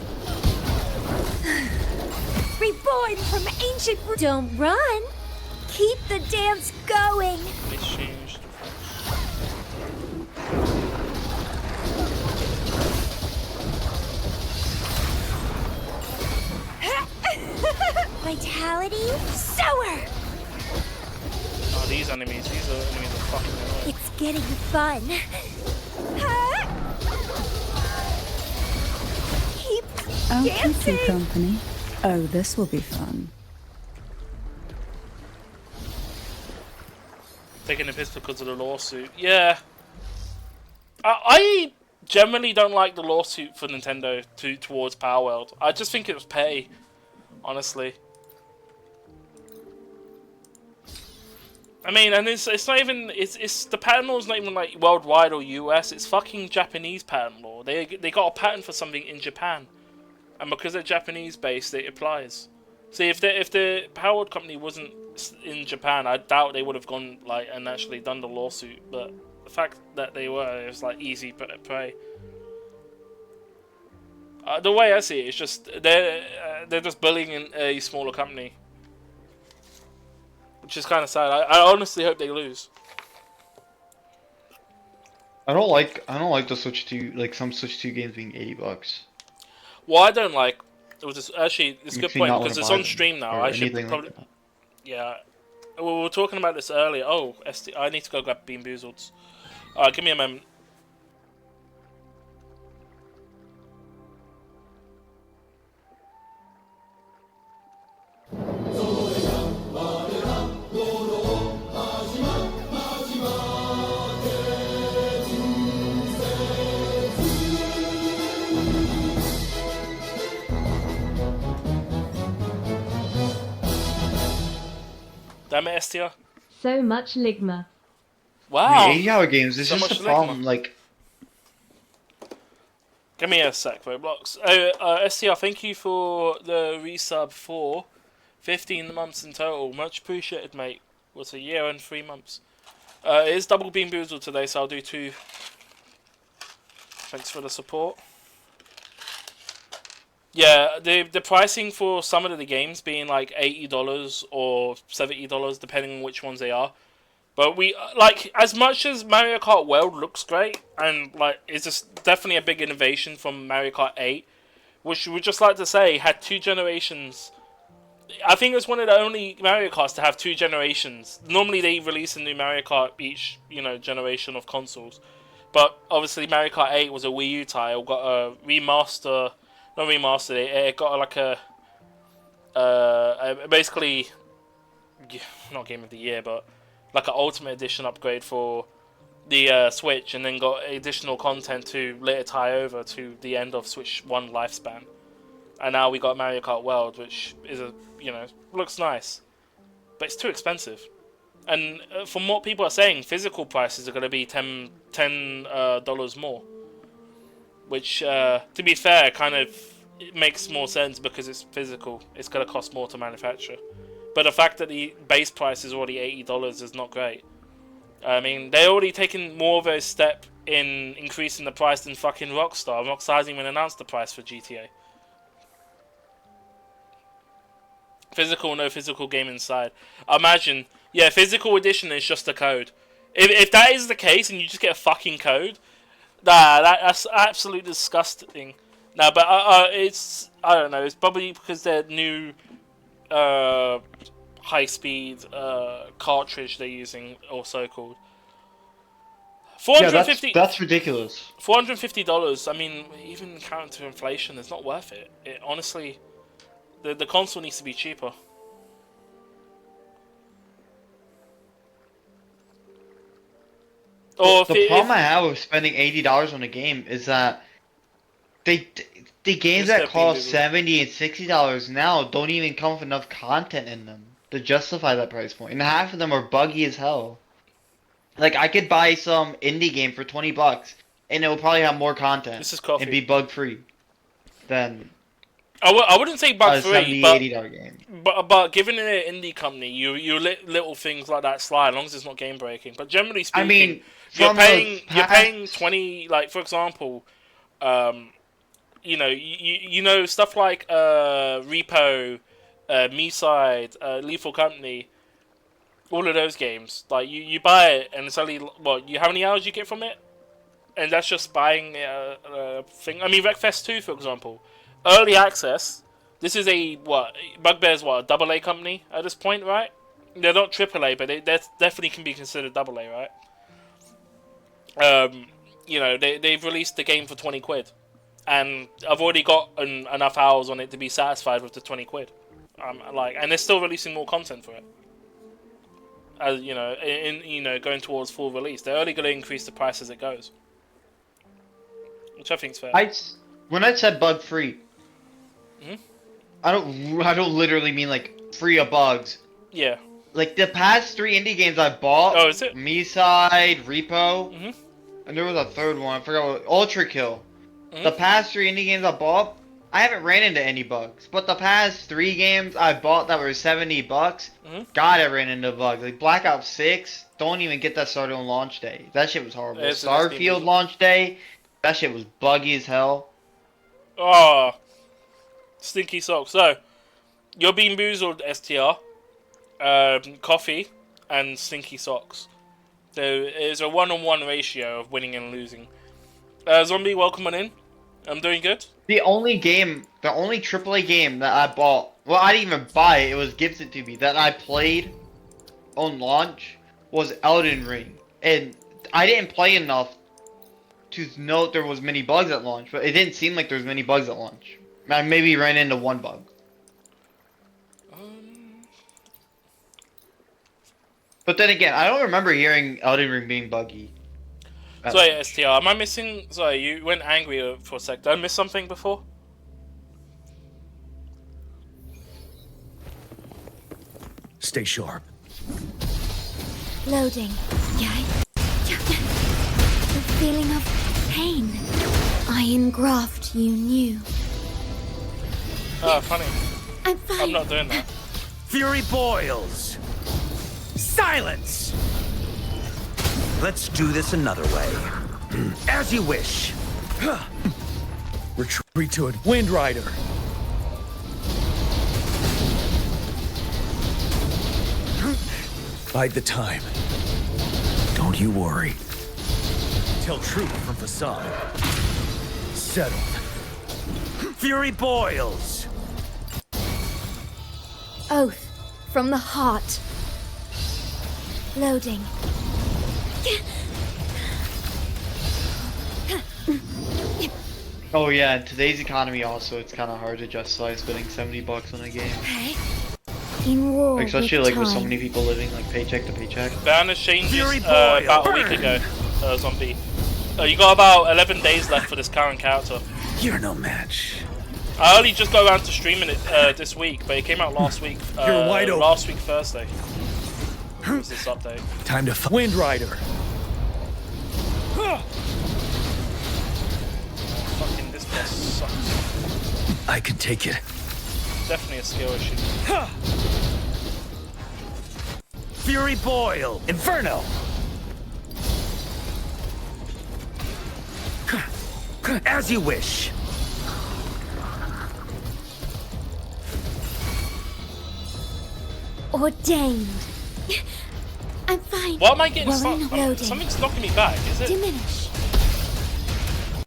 Reborn from ancient. Don't run. Keep the dance going. They changed. Vitality sour. Oh, these enemies are fucking annoying. It's getting fun. Keep I'll dancing. keep you company. Oh, this will be fun. Taking a piss because of the lawsuit. Yeah. I generally don't like the lawsuit for Nintendo towards Power World. I just think it was pay, honestly. I mean, and it's not even it's the patent law is not even like worldwide or US. It's fucking Japanese patent law. They got a patent for something in Japan, and because they're Japanese based, it applies. See, if the Power World company wasn't in Japan, I doubt they would have gone like and actually done the lawsuit. But the fact that they were, it was like easy prey. The way I see it, it's just they're just bullying a smaller company. Which is kind of sad. I honestly hope they lose. I don't like the Switch 2, like some Switch 2 games being $80. What I don't like, it was just, actually it's a good Makes me point not because wanna it's buy on them stream now. or I should anything probably like that. yeah. We were talking about this earlier. Oh, I need to go grab Bean Boozled. Give me a moment. Damn it, STR. So much ligma. Wow. The 80-hour games, it's So just much a problem, ligma. like... Give me a sec, Roblox. STR, thank you for the resub for 15 months in total. Much appreciated, mate. What's a year and 3 months? It is double Bean Boozled today, so I'll do 2. Thanks for the support. Yeah, the pricing for some of the games being like $80 or $70, depending on which ones they are. But we like, as much as Mario Kart World looks great and like it's just definitely a big innovation from Mario Kart 8, which we would just like to say had 2 generations. I think it's one of the only Mario Karts to have 2 generations. Normally they release a new Mario Kart each, generation of consoles. But obviously Mario Kart 8 was a Wii U title, got a remaster. Not remastered. It got like basically not Game of the Year, but like an Ultimate Edition upgrade for the Switch, and then got additional content to later tie over to the end of Switch 1 lifespan. And now we got Mario Kart World, which is looks nice, but it's too expensive. And from what people are saying, physical prices are going to be $10 more. Which, to be fair, kind of it makes more sense because it's physical. It's going to cost more to manufacture. But the fact that the base price is already $80 is not great. I mean, they're already taking more of a step in increasing the price than fucking Rockstar. Rockstar hasn't even announced the price for GTA. Physical, no physical game inside. Imagine, physical edition is just a code. If that is the case and you just get a fucking code, that's absolutely disgusting. No, but I don't know. It's probably because they're new high-speed cartridge they're using, or so-called. That's ridiculous. $450. I mean, even counter inflation, it's not worth it. Honestly, the console needs to be cheaper. The problem I have with spending $80 on a game is that the games that cost $70 and $60 now don't even come with enough content in them to justify that price point, and half of them are buggy as hell. Like, I could buy some indie game for $20, and it will probably have more content and be bug free than I wouldn't say bug free, but $70, $80 game. But given an indie company, you let little things like that slide as long as it's not game breaking. But generally speaking, I mean, you're paying 20. Like, for example, stuff like Repo, Me-Side, Lethal Company, all of those games. Like, you buy it and it's only how many hours you get from it, and that's just buying a thing. I mean, Wreckfest 2, for example. Early access. This is Bugbear's a AA company at this point, right? They're not AAA, but they definitely can be considered AA, right? They've released the game for 20 quid, and I've already got enough hours on it to be satisfied with the 20 quid. And they're still releasing more content for it. as going towards full release. They're only going to increase the price as it goes, which I think is fair. When I said bug free, I don't literally mean like free of bugs. Yeah. Like the past 3 indie games I bought. Oh, is it? Me-Side, Repo, and there was a third one. I forgot what. Ultra Kill. The past 3 indie games I bought, I haven't ran into any bugs. But the past 3 games I bought that were $70, God, I ran into bugs. Like Black Ops 6, don't even get that started on launch day. That shit was horrible. Starfield launch day, that shit was buggy as hell. Oh, stinky socks. So, you're being boozled, STR. Coffee and stinky socks. So it's a 1-on-1 ratio of winning and losing. Zombie, welcome on in. I'm doing good. The only AAA game that I bought, well, I didn't even buy it, it was gifted to me, that I played on launch was Elden Ring. And I didn't play enough to know there was many bugs at launch, but it didn't seem like there was many bugs at launch. I maybe ran into 1 bug. But then again, I don't remember hearing Elden Ring being buggy. Sorry, STR, am I missing... Sorry, you went angry for a sec. Did I miss something before? Stay sharp. Loading. The feeling of pain. Iron graft you knew. Oh, funny. I'm fine. I'm not doing that. Fury boils. Silence! Let's do this another way. As you wish. Retreat to it. Wind Rider. Bide the time. Don't you worry. Tell truth from facade. Settled. Fury boils. Oath from the heart. Loading. Oh yeah, in today's economy also, it's kind of hard to justify spending $70 on a game. In war Especially like with so many people living like paycheck to paycheck. Banner changes about a week ago, Zombie. You got about 11 days left for this current character. You're no match. I only just got around to streaming it this week, but it came out last week. You're wide open. Last week Thursday. Was this update? Time to Wind Rider. Fucking this boss sucks. I can take it. Definitely a skill issue. Fury boil. Inferno. As you wish. Ordained. I'm fine. What am I getting Loading. Something's knocking me back, is it? Diminish.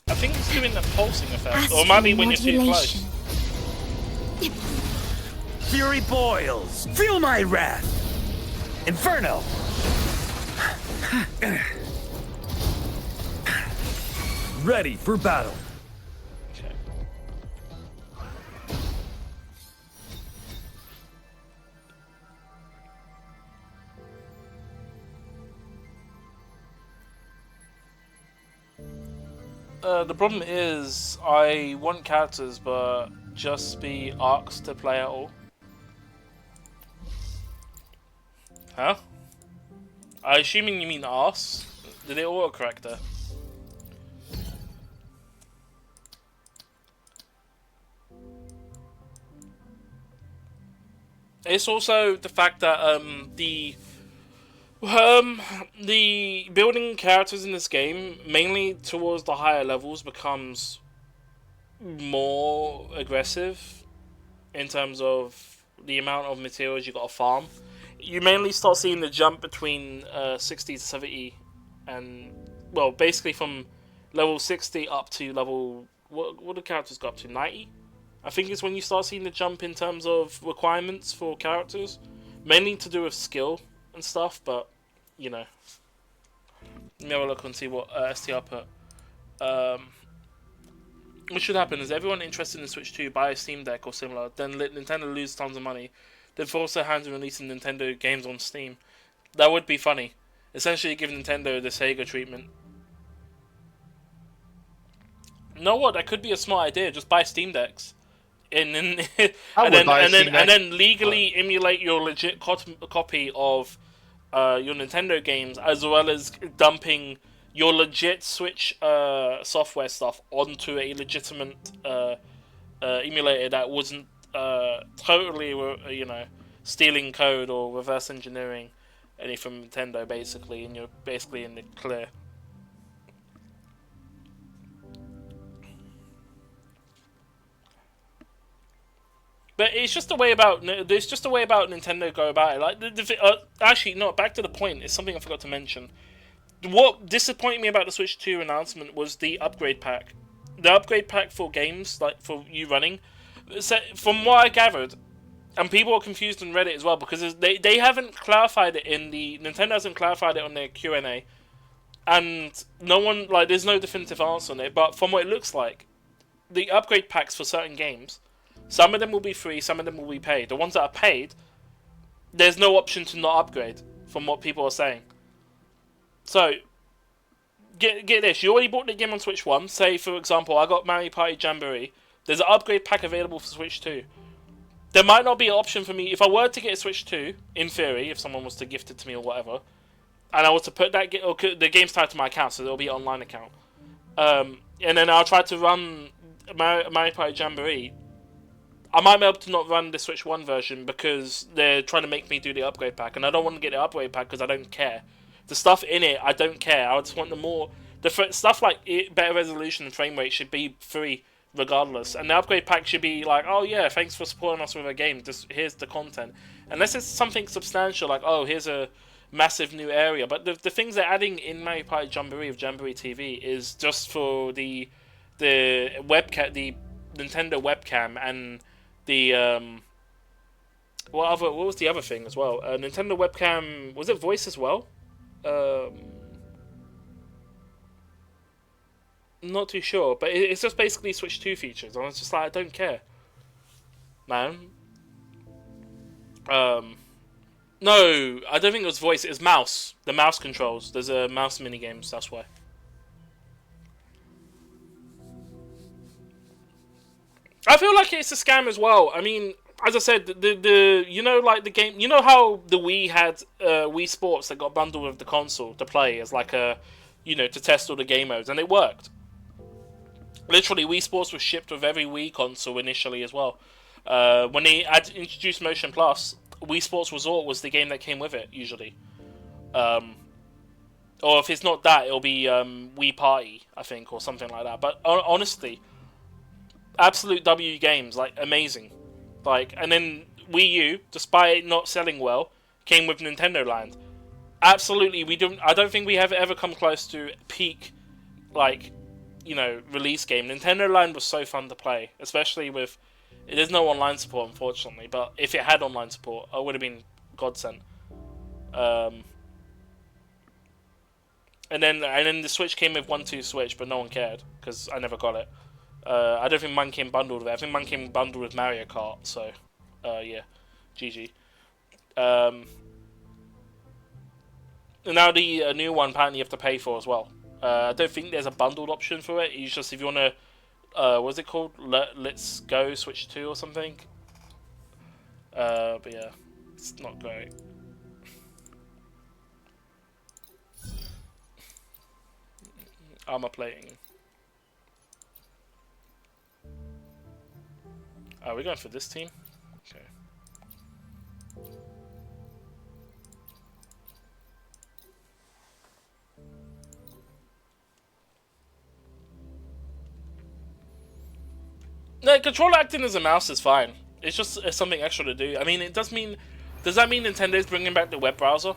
I think it's doing that pulsing effect. Or it might be when you're too close. Fury boils. Feel my wrath. Inferno. Ready for battle. Okay. The problem is, I want characters, but just be arcs to play at all. Huh? I'm assuming you mean arse. Did it autocorrect there? It's also the fact that the building characters in this game, mainly towards the higher levels, becomes more aggressive in terms of the amount of materials you got to farm. You mainly start seeing the jump between 60 to 70, and well, basically from level 60 up to level what do characters go up to 90? I think it's when you start seeing the jump in terms of requirements for characters, mainly to do with skill and stuff. But you know, let me have a look and see what STR put. What should happen is everyone interested in Switch 2 buy a Steam Deck or similar, then let Nintendo lose tons of money, then force their hands in releasing Nintendo games on Steam. That would be funny. Essentially give Nintendo the Sega treatment. You know what? That could be a smart idea. Just buy Steam Decks. And then legally emulate your legit copy of your Nintendo games, as well as dumping your legit Switch software stuff onto a legitimate emulator that wasn't totally, stealing code or reverse engineering any from Nintendo, basically, and you're basically in the clear. But it's just a way about there's just a way about Nintendo go about it. Like actually, no. Back to the point. It's something I forgot to mention. What disappointed me about the Switch 2 announcement was the upgrade pack. The upgrade pack for games, like for you running. So, from what I gathered, and people are confused on Reddit as well because they haven't clarified it in the Nintendo hasn't clarified it on their Q&A, and no one there's no definitive answer on it. But from what it looks like, the upgrade packs for certain games. Some of them will be free, some of them will be paid. The ones that are paid, there's no option to not upgrade, from what people are saying. So, get this. You already bought the game on Switch 1. Say, for example, I got Mario Party Jamboree. There's an upgrade pack available for Switch 2. There might not be an option for me. If I were to get a Switch 2, in theory, if someone was to gift it to me or whatever, and I was to put the game's tied to my account, so it'll be an online account. And then I'll try to run Mario Party Jamboree. I might be able to not run the Switch 1 version because they're trying to make me do the upgrade pack, and I don't want to get the upgrade pack because I don't care. The stuff in it, I don't care. I just want the stuff like better resolution and frame rate should be free regardless, and the upgrade pack should be like, oh yeah, thanks for supporting us with a game. Just here's the content, unless it's something substantial like, oh, here's a massive new area. But the things they're adding in Mario Party Jamboree with Jamboree TV is just for the webcam, the Nintendo webcam, and the what was the other thing as well? Nintendo webcam, was it voice as well? Not too sure, but it's just basically Switch 2 features. I was just like, I don't care, man. No, I don't think it was voice. It was mouse. The mouse controls. There's a mouse mini games. That's why. I feel like it's a scam as well. I mean, as I said, the the game, how the Wii had Wii Sports that got bundled with the console to play as like a, to test all the game modes, and it worked. Literally, Wii Sports was shipped with every Wii console initially as well. When they introduced Motion Plus, Wii Sports Resort was the game that came with it usually. Or if it's not that, it'll be Wii Party, I think, or something like that. But honestly, absolute W games, like amazing, and then Wii U, despite it not selling well, came with Nintendo Land. Absolutely, I don't think we have ever come close to peak, release game. Nintendo Land was so fun to play, especially with. There's no online support, unfortunately, but if it had online support, I would have been godsend. And then the Switch came with 1-2 Switch, but no one cared because I never got it. I don't think mine came bundled with it. I think mine came bundled with Mario Kart, so yeah, GG. And now the new one apparently you have to pay for as well. I don't think there's a bundled option for it. You just, if you want to, what's it called? Let's Go Switch 2 or something. But yeah, it's not great. Armor plating. Are we going for this team? Okay. No, controller acting as a mouse is fine. It's just something extra to do. I mean, does that mean Nintendo's bringing back the web browser?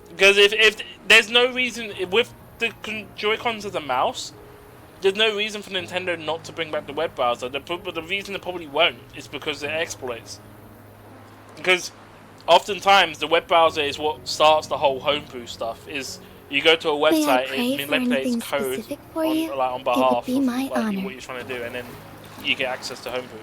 Because if there's no reason with the Joy-Cons as a mouse, there's no reason for Nintendo not to bring back the web browser. But the reason they probably won't is because it exploits. Because oftentimes the web browser is what starts the whole homebrew stuff. Is you go to a website, it manipulates code on behalf of what you're trying to do, and then you get access to homebrew.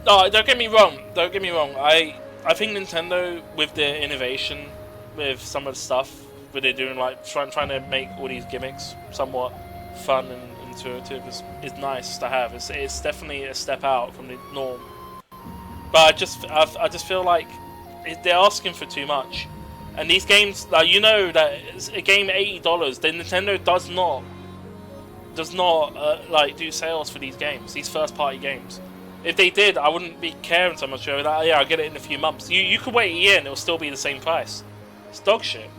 No, don't get me wrong. Don't get me wrong. I think Nintendo, with their innovation, with some of the stuff that they're doing, like trying to make all these gimmicks somewhat fun and intuitive, is nice to have. It's definitely a step out from the norm. But I just feel like they're asking for too much. And these games, like, you know that it's a game $80. Then Nintendo does not like do sales for these games, these first party games. If they did, I wouldn't be caring so much. Like, yeah, I'll get it in a few months. You could wait a year and it'll still be the same price. It's dog shit.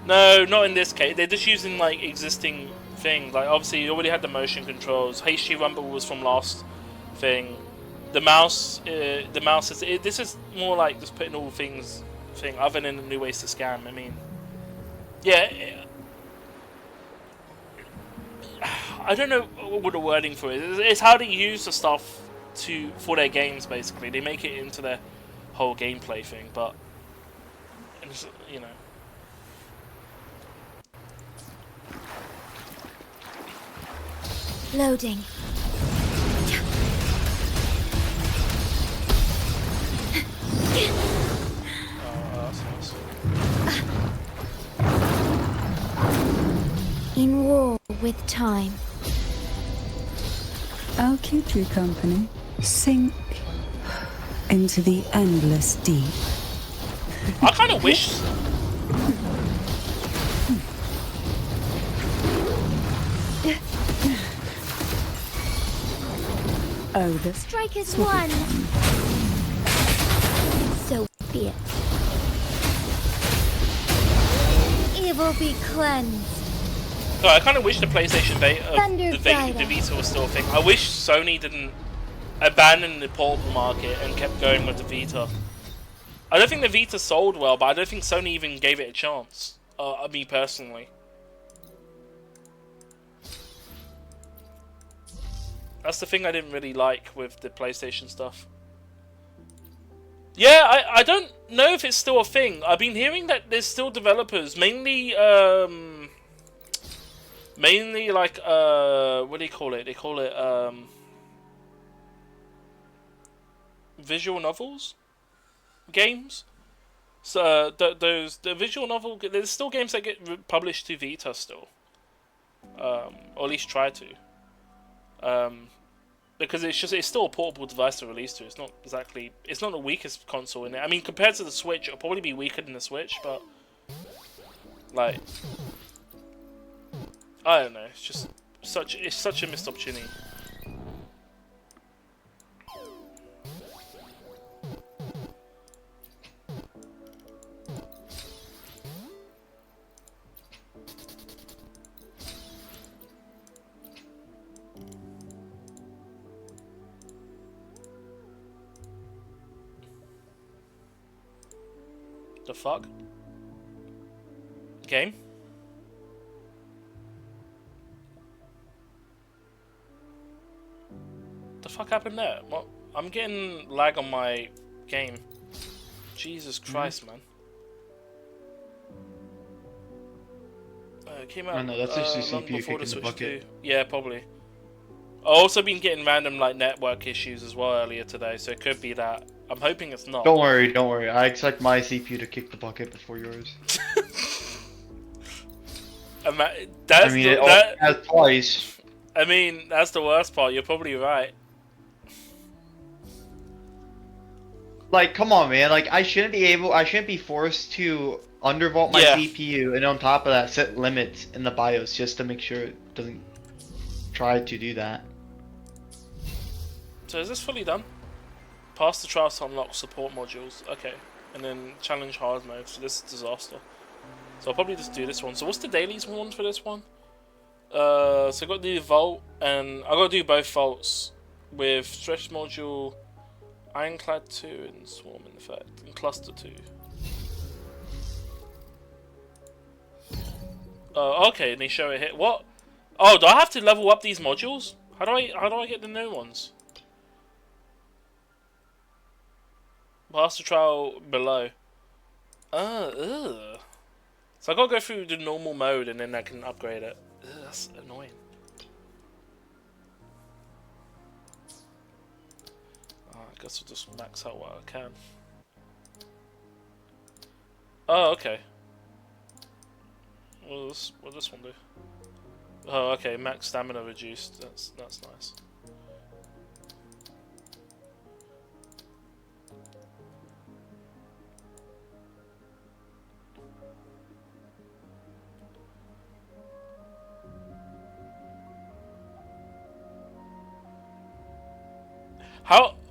No, not in this case. They're just using like existing things. Like obviously, you already had the motion controls. HD Rumble was from last thing. The mouse is. This is more like just putting all things other than the new ways to scam. I mean, yeah. I don't know what the wording for it is. It's how they use the stuff for their games. Basically, they make it into their whole gameplay thing. But you know. Loading. In war with time. I'll keep you company. Sink into the endless deep. I kind of wish. Oh, the Strikers won. So be it. Evil be cleansed. No, I kind of wish the PlayStation Thunder the Vita was still a thing. I wish Sony didn't abandon the portable market and kept going with the Vita. I don't think the Vita sold well, but I don't think Sony even gave it a chance. Me personally. That's the thing I didn't really like with the PlayStation stuff. Yeah, I don't know if it's still a thing. I've been hearing that there's still developers, mainly like what do you call it? They call it visual novels games. So the visual novel, there's still games that get published to Vita still, or at least try to. Because it's still a portable device to release to. It's not the weakest console in it. I mean, compared to the Switch, it'll probably be weaker than the Switch, but like, I don't know. It's just such a missed opportunity. The fuck? Game? The fuck happened there? What? I'm getting lag on my game. Jesus Christ, man. It came out no, that's just your long CPU before the kicking the Switch bucket. 2. Yeah, probably. I've also been getting random like network issues as well earlier today, so it could be that. I'm hoping it's not. Don't worry. I expect my CPU to kick the bucket before yours. It has twice. I mean, that's the worst part. You're probably right. Like, come on, man. Like, I shouldn't be forced to undervolt my CPU, and on top of that, set limits in the BIOS just to make sure it doesn't try to do that. So is this fully done? Pass the trials to unlock support modules. Okay. And then challenge hard mode. So this is disaster. So I'll probably just do this one. So what's the dailies one for this one? So I got to do Vault, and I got to do both Vaults with Stretch Module, Ironclad 2, and Swarm in effect, and Cluster 2. Okay, and they show it here. What? Oh, do I have to level up these modules? How do I get the new ones? Pass the trial below. Ugh. So I gotta go through the normal mode and then I can upgrade it. Ugh, that's annoying. guess I'll just max out what I can. Oh, okay. What does this one do? Oh, okay. Max stamina reduced. That's nice.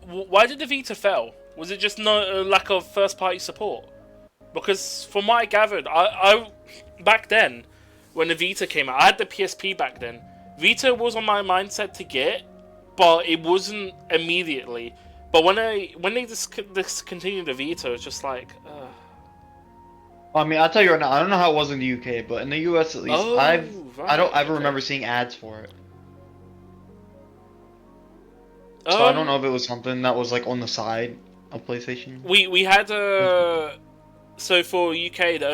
Why did the Vita fail? Was it just no lack of first-party support? Because from what I gathered, I back then, when the Vita came out, I had the PSP back then. Vita was on my mindset to get, but it wasn't immediately. But when they discontinued the Vita, it's just like. I mean, I'll tell you right now. I don't know how it was in the UK, but in the US at least, I don't ever remember seeing ads for it. So I don't know if it was something that was like on the side of PlayStation. We had so for UK, the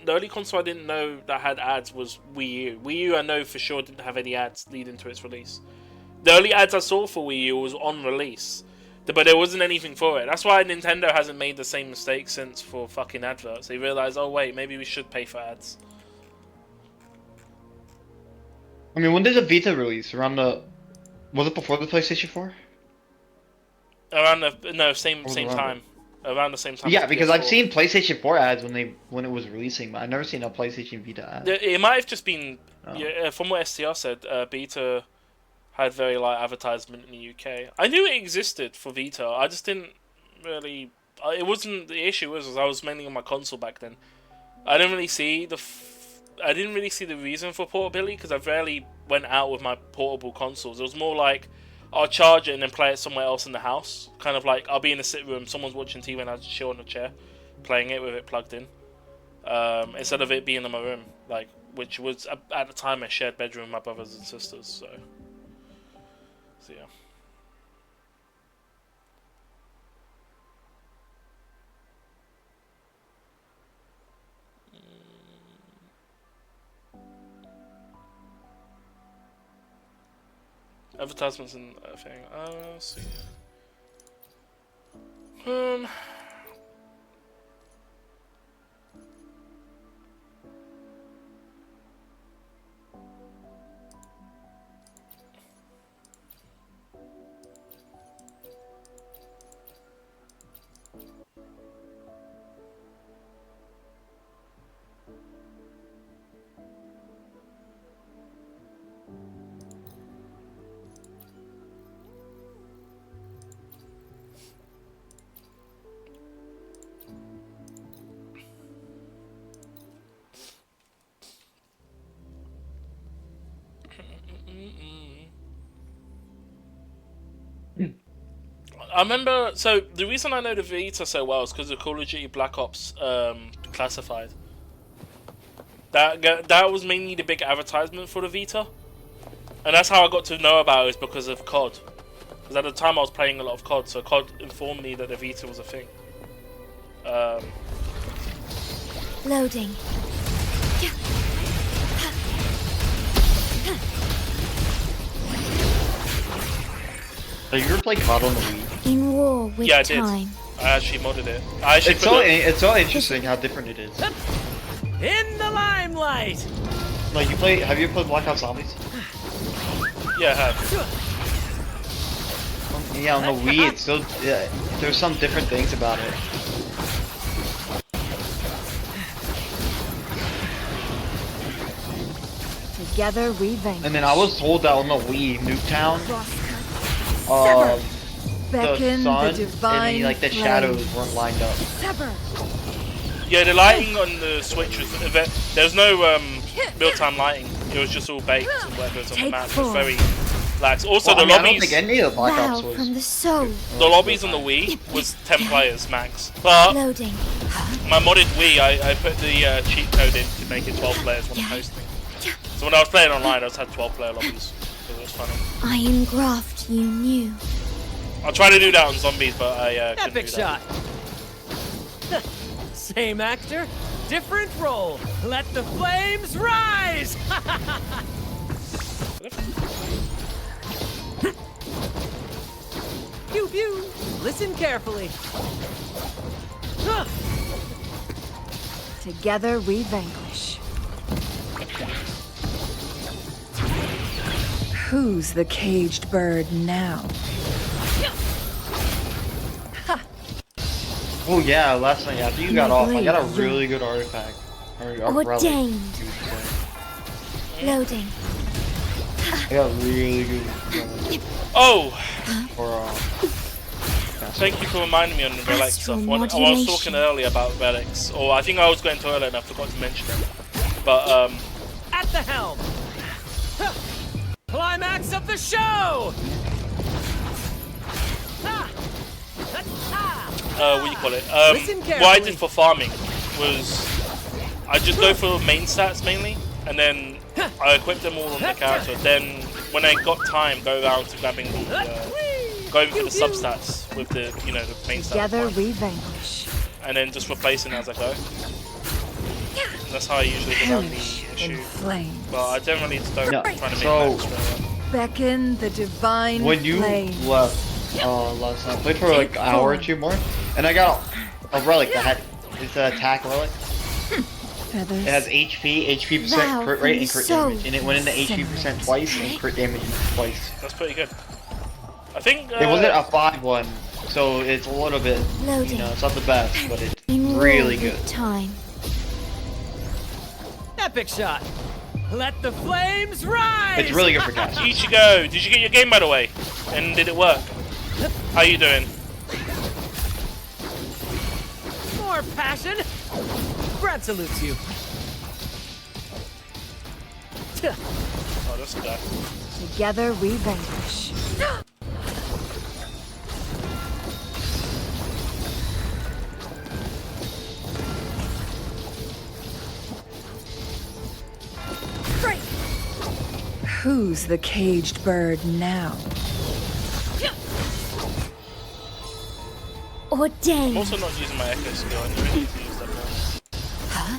only console I didn't know that had ads was Wii U. Wii U I know for sure didn't have any ads leading to its release. The only ads I saw for Wii U was on release, but there wasn't anything for it. That's why Nintendo hasn't made the same mistake since for fucking adverts. They realized, oh wait, maybe we should pay for ads. I mean, when did the Vita release? Was it before the PlayStation 4? Around the same time. Around the same time. Yeah, because I've seen PlayStation 4 ads when it was releasing, but I've never seen a PlayStation Vita ad. It might have just been from what STR said. Vita had very light advertisement in the UK. I knew it existed for Vita. I just didn't really. It wasn't the issue. Was I was mainly on my console back then. I didn't really see the reason for portability because I rarely went out with my portable consoles. It was more like I'll charge it and then play it somewhere else in the house. Kind of like I'll be in the sitting room, someone's watching TV and I just chill on a chair, playing it with it plugged in. Instead of it being in my room, like which was at the time a shared bedroom with my brothers and sisters. So yeah. Advertisements and thing. Let's see. I remember, so the reason I know the Vita so well is because of Call of Duty Black Ops Classified. That was mainly the big advertisement for the Vita. And that's how I got to know about it, is because of COD. Because at the time I was playing a lot of COD, so COD informed me that the Vita was a thing. Loading. Have you ever played COD on the Wii? In war with yeah, I time. did. I actually modded it. It's so interesting how different it is. In the limelight. Like have you played Black Ops Zombies? Yeah, I have. Yeah, on the Wii, it's still there's some different things about it. Together we vanquish. And then I was told that on the Wii, Nuketown, the sun and like the shadows weren't lined up. Sever. Yeah, the lighting on the Switch was there was no real-time lighting. It was just all baked and whatever was on the map. It was very lax. Also, the lobbies. I don't think any of the Black Ops was. From the soul. The lobbies on the Wii was 10 players max. But Loading. my modded Wii, I put the cheat code in to make it 12 players when I'm hosting. So when I was playing online, I just had 12-player lobbies. It was funny. I engraft you new. I tried to do that on zombies, but I couldn't Epic do that. shot. Same actor, different role. Let the flames rise. Pew pew! Listen carefully. Together we vanquish. Who's the caged bird now? Oh yeah, last night after you got off, I got a really good artifact. Or a relic, Ordained. you would say. Loading. I got really good. Oh! Or, Thank you for reminding me on the relic stuff. I was talking earlier about relics, or I think I was going to earlier and I forgot to mention it. But At the helm. Climax of the show. what do you call it? What I did for farming was I just go for main stats mainly, and then I equip them all on the character. Then when I got time, go around to grabbing the going for the substats with the the main stats. Together we vanquish. And then just replacing as I go. And that's how I usually get around the issue. But I generally just don't try to make that extra. Beckon the divine when you flame. left last night, I played for like an hour or two more, and I got a relic that had it's an attack relic. Feathers. It has HP percent, crit rate, and crit damage, and it went into HP percent twice and crit damage twice. That's pretty good. I think it wasn't a 5-1, so it's a little bit, it's not the best, but it's really good. Time. Epic shot. Let the flames rise. It's really good for cast. Ichigo, did you get your game by the way? And did it work? How you doing? More passion. Brad salutes you. Oh, that's a guy. Together we vanquish. Who's the caged bird now? Ordained. I'm also not using my echo skill. I really need to use that more. Huh?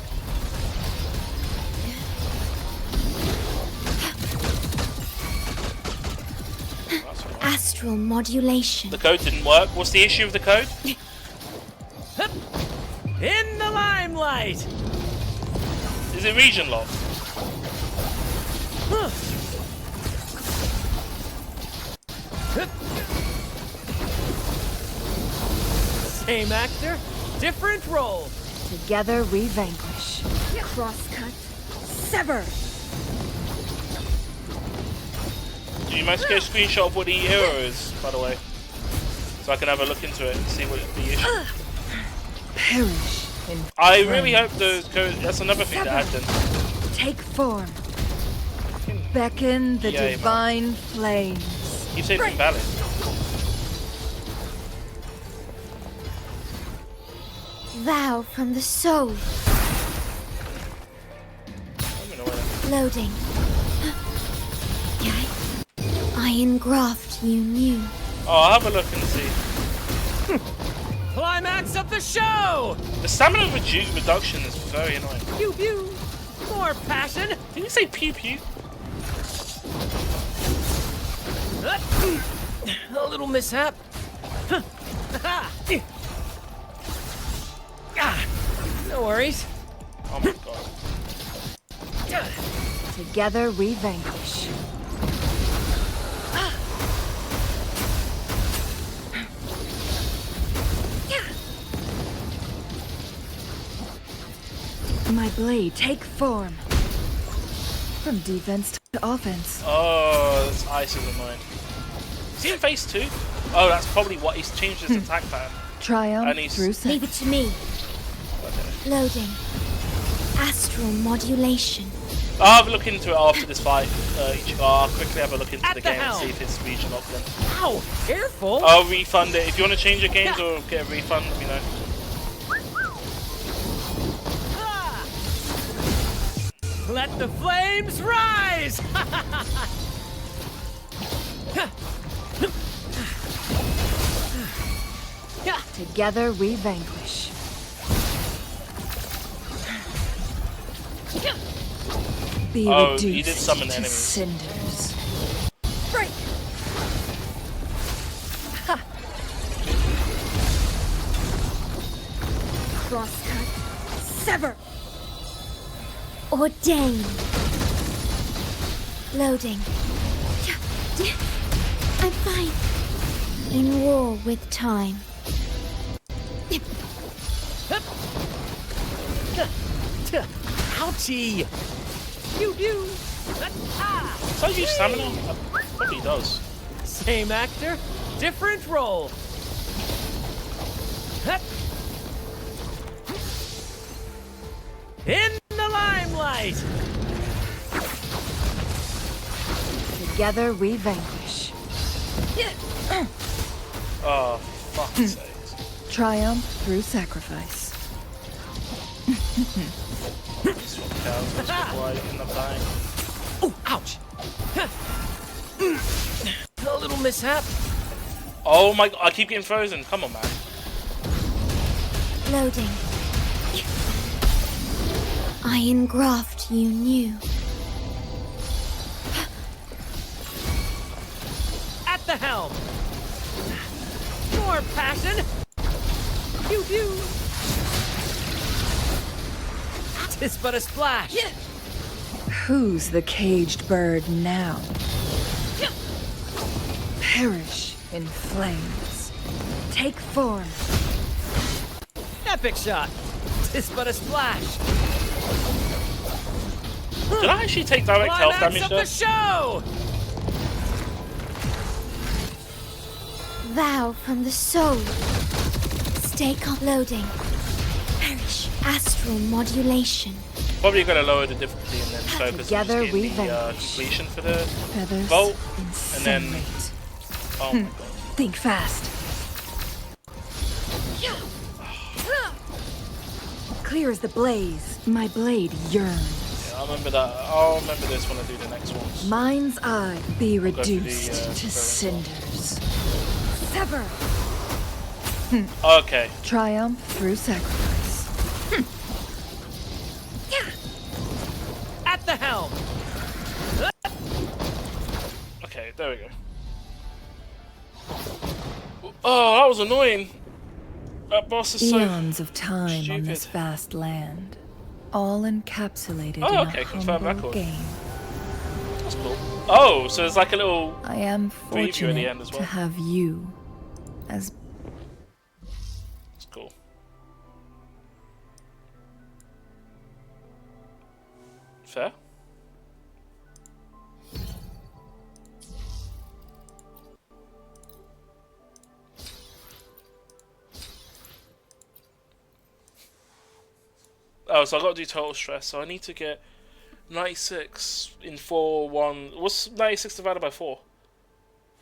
Astral modulation. The code didn't work. What's the issue with the code? In the limelight. Is it region lock? Same actor, different role. Together we vanquish. Crosscut. Sever. Do you mind to get a screenshot of what the error is, by the way? So I can have a look into it and see what the issue is. Perish. I really hope the code. That's another thing to add then. Take form. Beckon the divine flames. You say it's invalid. Vow from the soul. Loading. I engraft you new. Oh, I'll have a look and see. Climax of the show! The stamina reduction is very annoying. Pew pew! More passion! Did you say pew pew? A little mishap. No worries. Oh my god. Together we vanquish. My blade take form. From defense to offense. Oh, this ice is annoying. Is he in phase 2? Oh, that's probably what he's changed his attack pattern. Triumph through sense. Leave it to me. Okay. Loading. Astral modulation. I'll have a look into it after this fight. I'll quickly have a look into the game and see if it's region locked then. Ow! Careful! I'll refund it. If you want to change your games or get a refund, let me know. Let the flames rise! Together we vanquish. Be reduced he did summon to enemies. cinders. Break. Ha. ordained. Loading. I'm fine. In war with time. Ouchie! You do! Does that use stamina? Probably does. Same actor, different role. In the limelight! Together we vanquish. Oh, for fuck's sake. Triumph through sacrifice. Swap cows, let's get white in the bank. Oh, ouch! A little mishap. Oh my god, I keep getting frozen. Come on, man. Loading. I engraft you new. At the helm. More passion. You do. Tis but a splash. Who's the caged bird now? Perish in flames. Take form. Epic shot. Tis but a splash. Did I actually take direct health Climax damage of there? the show. Vow from the soul. Stake uploading. Perish. Astral modulation. Probably gonna lower the difficulty and then focus on just Together we getting the vanish. completion for the Feathers vault, and then incinerate. oh my god. Think fast. Clear as the blaze, my blade yearns. Yeah, I remember that. I'll remember this when I do the next one. Mind's eye be We'll go through the, reduced to tutorial. cinders. Sever. Okay. Triumph through sacrifice. At the helm. Okay, there we go. Oh, that was annoying. That boss is so Eons of time on this stupid. vast land, all encapsulated Oh, in okay, a confirm humble record. game. That's cool. Oh, so there's like a little I am preview at the fortunate end as well. to have you as That's cool. Fair. Oh, so I got to do total stress. So I need to get 96 in 4, 1. What's 96 divided by 4?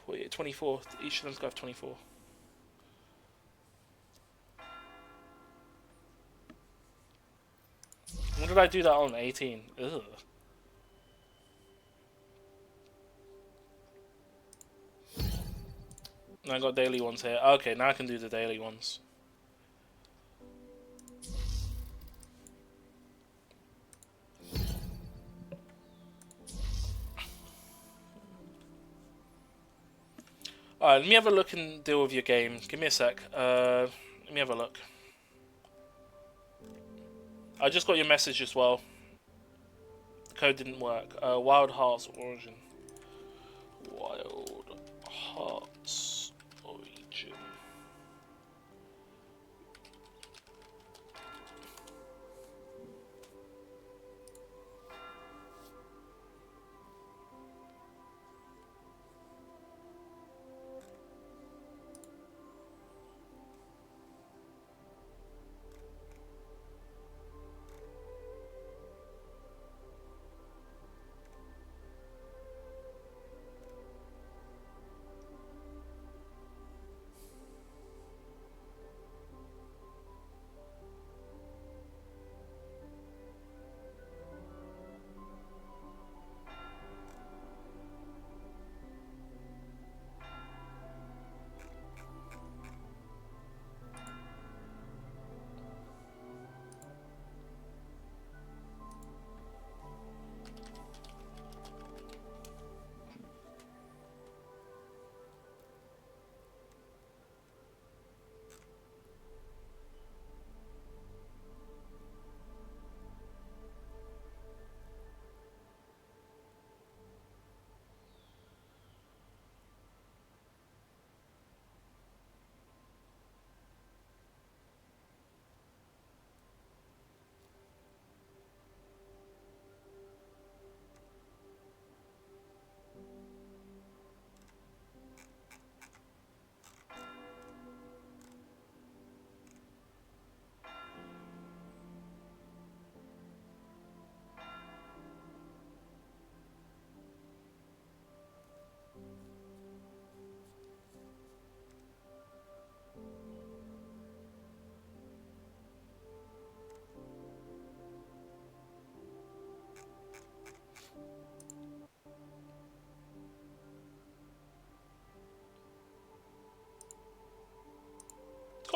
48, 24. Each of them's got to have 24. When did I do that on? 18. Ugh. And I got daily ones here. Okay, now I can do the daily ones. Alright, let me have a look and deal with your game. Give me a sec. Let me have a look. I just got your message as well. The code didn't work. Wild Hearts Origin. Wild Hearts Origin.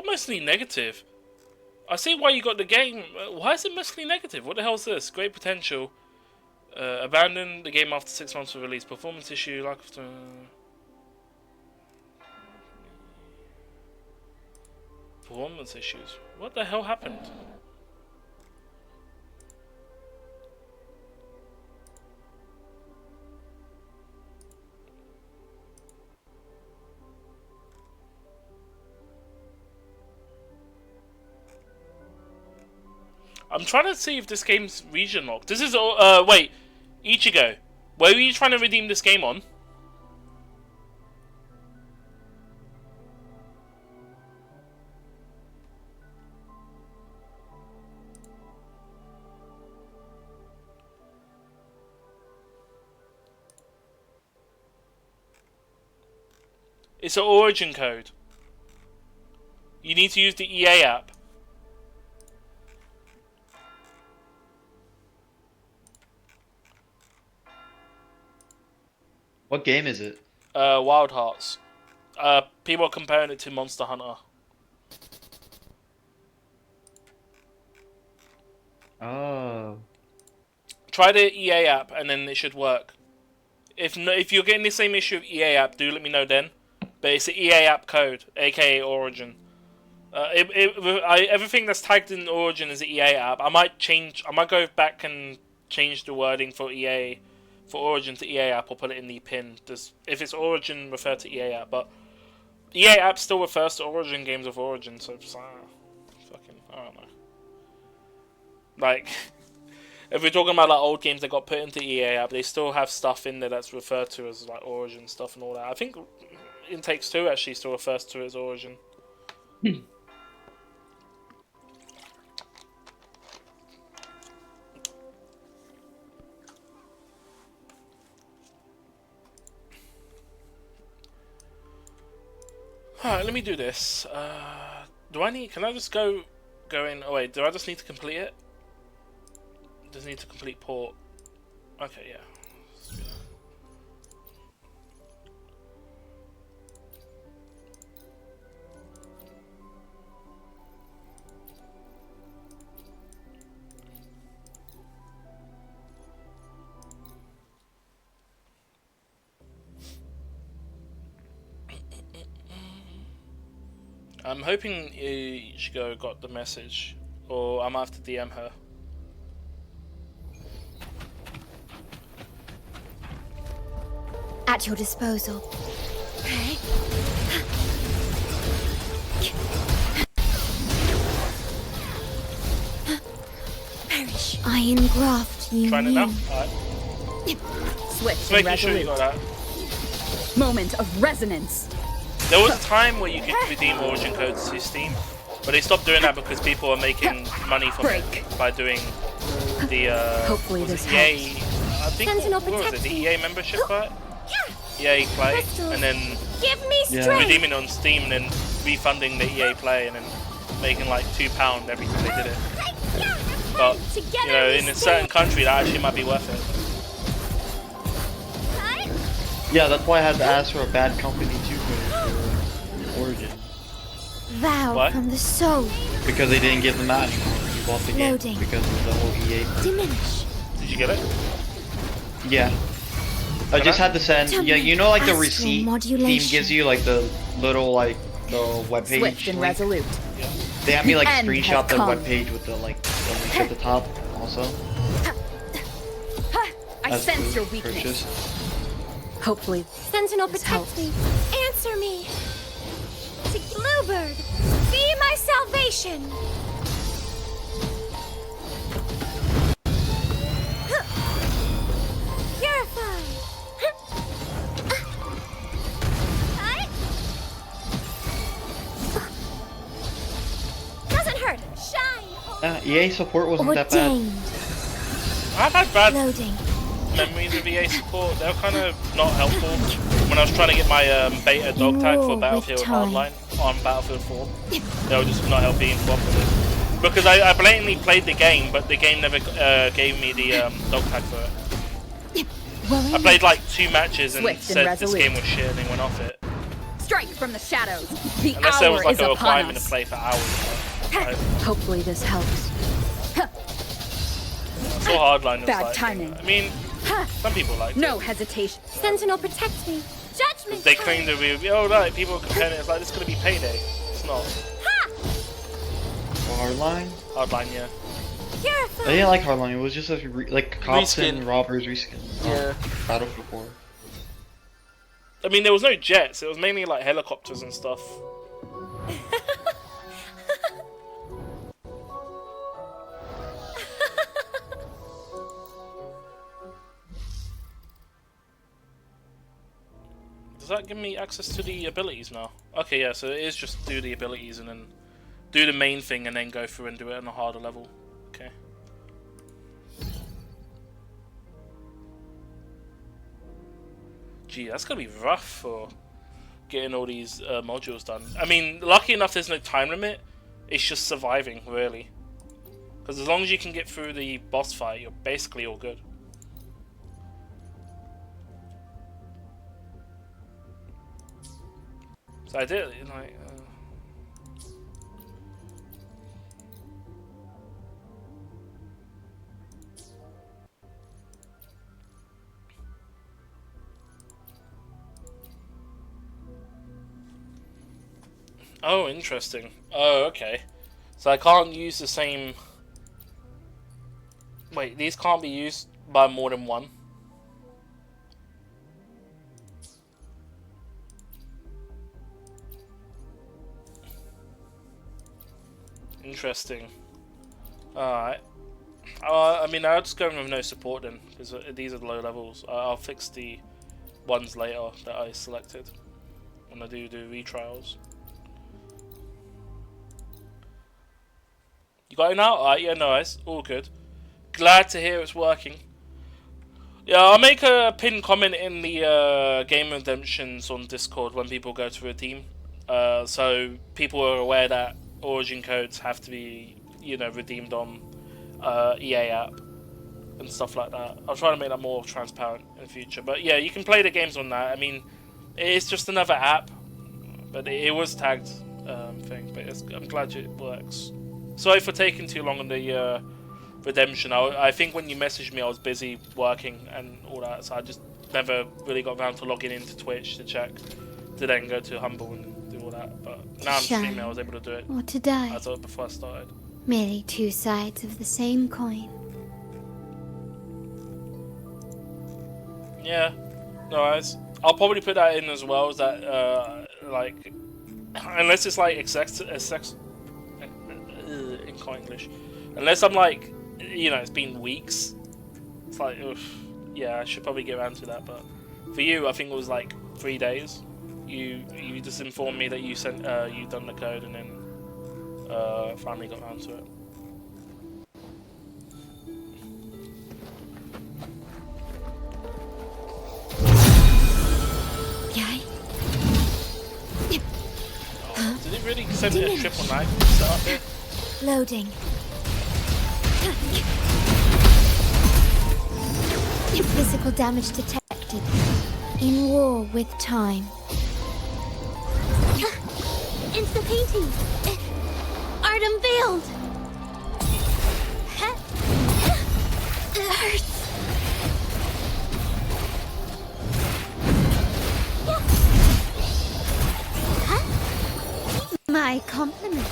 mostly negative? I see why you got the game. Why is it mostly negative? What the hell is this? Great potential. Abandon the game after 6 months of release. Performance issue. Like after... Performance issues. What the hell happened? I'm trying to see if this game's region locked. This is wait, Ichigo, where were you trying to redeem this game on? It's an origin code. You need to use the EA app. What game is it? Wild Hearts. People are comparing it to Monster Hunter. Oh. Try the EA app and then it should work. If you're getting the same issue of EA app, do let me know then. But it's the EA app code, aka Origin. Everything that's tagged in Origin is the EA app. I might go back and change the wording for EA, for Origin to EA app, or put it in the pin. If it's Origin, refer to EA app. But EA app still refers to Origin games of Origin, so fucking, I don't know. Like, if we're talking about like old games that got put into EA app, they still have stuff in there that's referred to as like Origin stuff and all that. I think It Takes Two actually still refers to it as Origin. Alright, let me do this. Can I just go in? Oh wait, do I just need to complete it? Just need to complete port. Okay, yeah. Let's do that. I'm hoping Ichigo got the message, or I might have to DM her. At your disposal. Perish. Iron graft, you Trying it now? Alright. Swift Just and making sure you resolute. got that. Moment of resonance. There was a time where you could redeem Origin codes to Steam, but they stopped doing that because people are making money from it by doing the Hopefully this EA. I think what was it? The EA membership, right? EA Play, and then Give me strength. redeeming it on Steam, and then refunding the EA Play, and then making like £2 every time they did it. But you know, in a certain country, that actually might be worth it. Yeah, that's why I had to ask for a bad company too for Origin. Vow What? from the soul. Because they didn't give them out anymore when you bought the game. Loading. Because of the whole EA. Diminish. Did you get it? Yeah. I just had to send, yeah, you know like the Astral receipt Steam modulation. gives you like the little like the webpage Swift and link? resolute. They had me like The end screenshot has the come. webpage with the like the link at the top also. I As sense proof your weakness. purchase. Hopefully, Sentinel, this protect helps. me. Answer me. To Bluebird, be my salvation. Purify. Doesn't hurt. Shine. EA support wasn't that bad. Ordained. I've had bad Loading. memories of EA support. They were kind of not helpful when I was trying to get my beta dog tag for Battlefield Hardline on Battlefield 4. They were just not helping cooperative. Because I blatantly played the game, but the game never gave me the dog tag for it. I played like 2 matches and Swift and said this resolute. game was shit and then went off it. Strike from the shadows. The Unless there was hour like is a upon requirement to us. play for hours. Hopefully this helps. I saw Hardliners Bad like timing. I mean, some people like No hesitation. Sentinel, protect me. Judgment. they claim to be. Oh no, people are comparing it. It's like this is gonna be Payday. It's not. Hardline? Hardline, yeah. I didn't like Hardline. It was just a like cops Reskin. and robbers reskin. Yeah. Battlefield 4. I mean, there was no jets. It was mainly like helicopters and stuff. Does that give me access to the abilities now? Okay, yeah, so it is just do the abilities and then do the main thing and then go through and do it on a harder level. Okay. Gee, that's gonna be rough for getting all these modules done. I mean, lucky enough there's no time limit. It's just surviving, really. Because as long as you can get through the boss fight, you're basically all good. So I did, like... Oh, interesting. Oh, okay. So I can't use the same... Wait, these can't be used by more than one? Interesting. Alright. I mean, I'll just go with no support then, because these are the low levels. I'll fix the ones later that I selected when I do retrials. You got it now? Alright, yeah, nice. All good. Glad to hear it's working. Yeah, I'll make a pinned comment in the game redemptions on Discord when people go to redeem. So people are aware that origin codes have to be, you know, redeemed on EA app and stuff like that. I'll try to make that more transparent in the future. But yeah, you can play the games on that. I mean, it's just another app, but it was tagged thing. But I'm glad it works. Sorry for taking too long on the redemption. I think when you messaged me, I was busy working and all that, so I just never really got around to logging into Twitch to check, to then go to Humble and do all that. But now I'm streaming, I was able to do it. Or to die. I thought before I started. Merely two sides of the same coin. Yeah, no worries. I'll probably put that in as well. Is that like, unless it's like in English, unless I'm like, you know, it's been weeks. It's like, oof, yeah, I should probably get around to that. But for you, I think it was like 3 days. You just informed me that you sent you done the code and then finally got around to it. Oh, did it really send a triple knife set up here? Loading. Physical damage detected. In war with time. Instant painting. Art unveiled. It hurts. My compliments.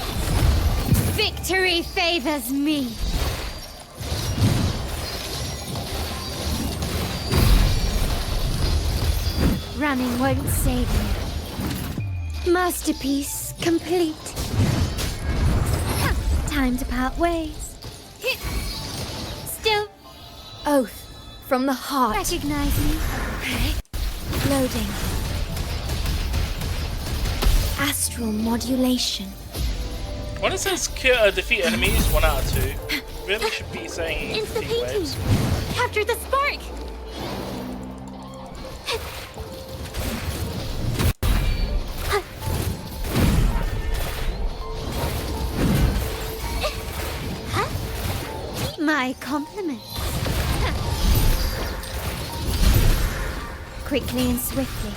Victory favors me. Running won't save me. Masterpiece complete. Time to part ways. Still. Oath from the heart. Recognize me. Loading. Astral modulation. When it says defeat enemies 1 out of 2, really should be saying Instant defeat painting. waves. Capture the spark. My compliments. Quickly and swiftly.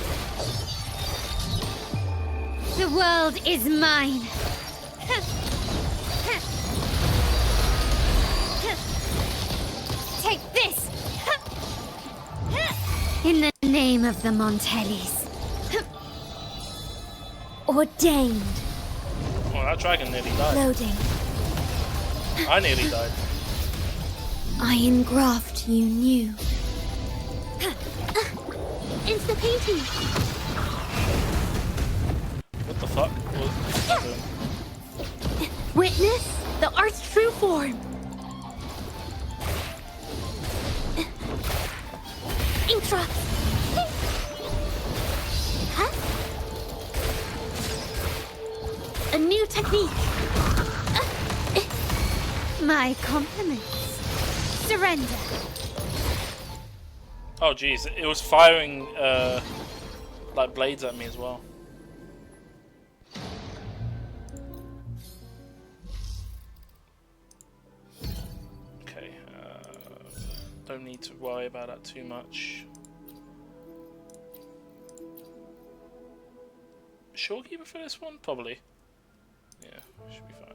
world is mine. Take this. In the name of the Montellis. Ordained. Oh, that dragon nearly died. Loading. I nearly died. I engraft you new. Insta painting. What the fuck? What's that doing? Witness the art's true form. Ink drops. Huh? A new technique. My compliments. Surrender. Oh jeez, it was firing like blades at me as well. Okay, don't need to worry about that too much. Shorekeeper for this one? Probably. Yeah, should be fine.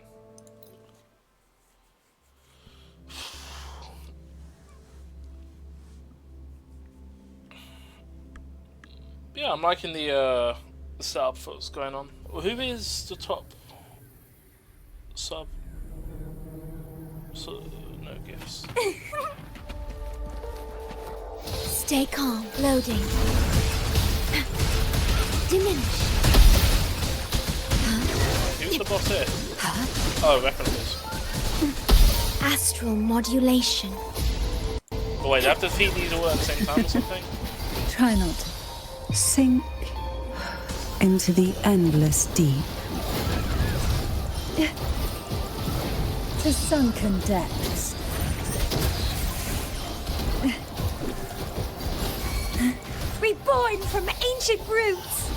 Yeah, I'm liking the setup for what's going on. Well, who is the top sub? So, no gifts. Stay calm. Loading. Diminish. Who's the boss here? Oh, references. Astral modulation. Oh wait, they have to feed these all at the same time or something? Try not to. Sink into the endless deep. To sunken depths. Reborn from ancient roots.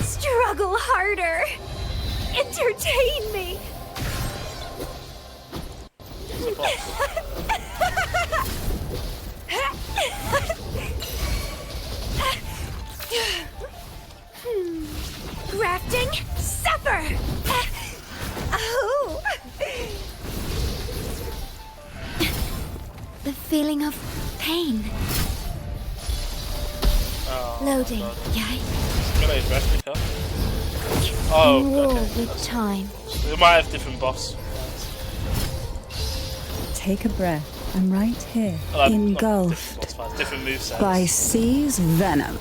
Struggle harder. Entertain me. It's a boss. Grafting, suffer. Oh. The feeling of pain. Oh, Loading. God. Yay. Grenade replica. Oh, War okay. with time. We might have different boss. Take a breath. I'm right here, engulfed different movesets. by sea's venom.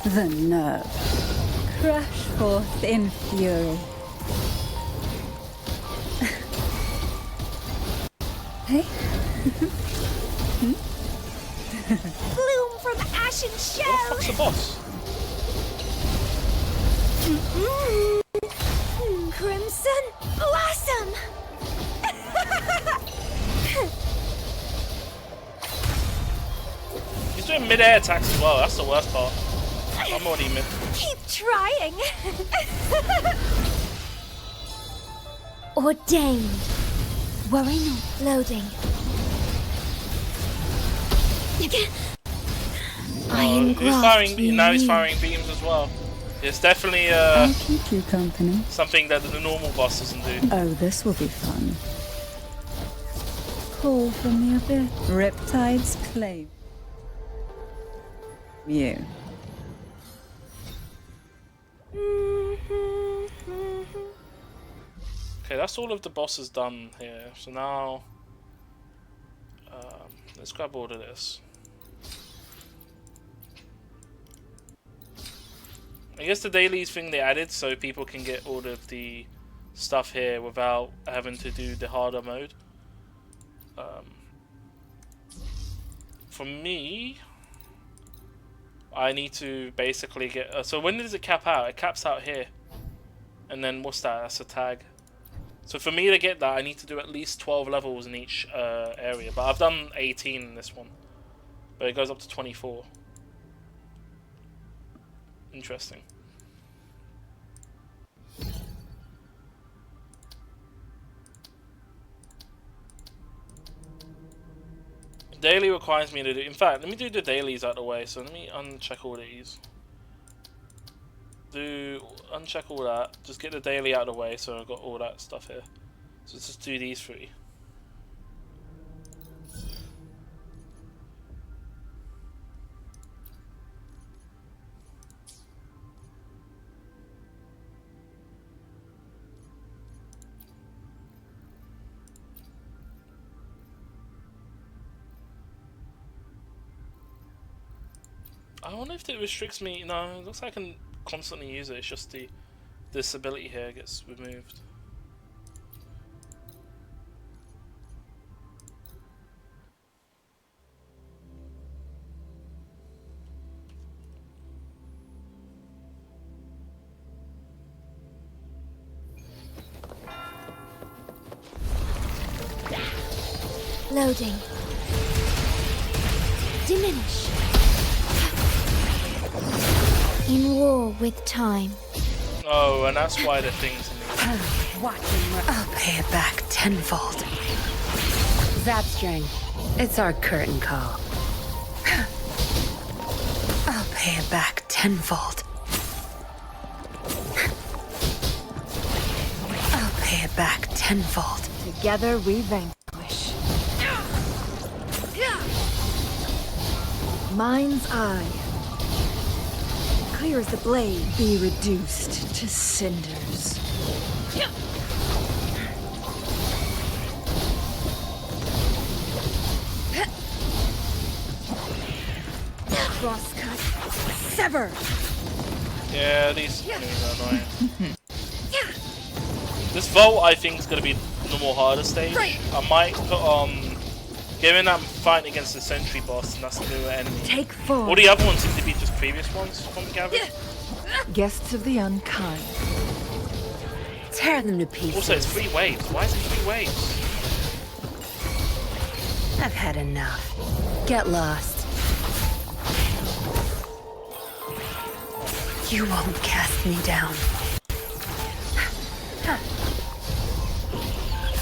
The nerve. Crash forth in fury. Hey? Bloom from ashen shell. What's the boss? Crimson blossom. He's doing mid-air attacks as well. That's the worst part. I'm already mid. Keep trying. Ordained. Worry not. Loading. I He's engraft firing. you Now he's new. firing beams as well. It's definitely I'll keep you company. something that the normal boss doesn't do. Oh, this will be fun. Call from the abyss. Riptides claim you. Okay, that's all of the bosses done here. So now, let's grab all of this. I guess the dailies thing they added so people can get all of the stuff here without having to do the harder mode. For me, I need to basically get... so when does it cap out? It caps out here. And then what's that? That's a tag. So for me to get that, I need to do at least 12 levels in each area. But I've done 18 in this one. But it goes up to 24. Interesting. Daily requires me to do. In fact, let me do the dailies out of the way. So let me uncheck all these. Uncheck all that. Just get the daily out of the way. So I've got all that stuff here. So let's just do these three. I wonder if it restricts me. No, it looks like I can constantly use it. It's just this ability here gets removed. Loading. Diminish. In war with time. Oh, and that's why the thing's in the I'll pay it back tenfold. Zapstring, it's our curtain call. I'll pay it back tenfold. I'll pay it back tenfold. Together we vanquish. Mind's eye. Clear as the blade. Be reduced to cinders. Crosscut. Sever. Yeah, these enemies are annoying. This vault, I think, is going to be the more harder stage. I might put given I'm fighting against the sentry boss, and that's the new enemy. Take form. All the other ones seem to be just previous ones from Gavin. Guests of the unkind. Tear them to pieces. Also, it's 3 waves. Why is it 3 waves? I've had enough. Get lost. You won't cast me down.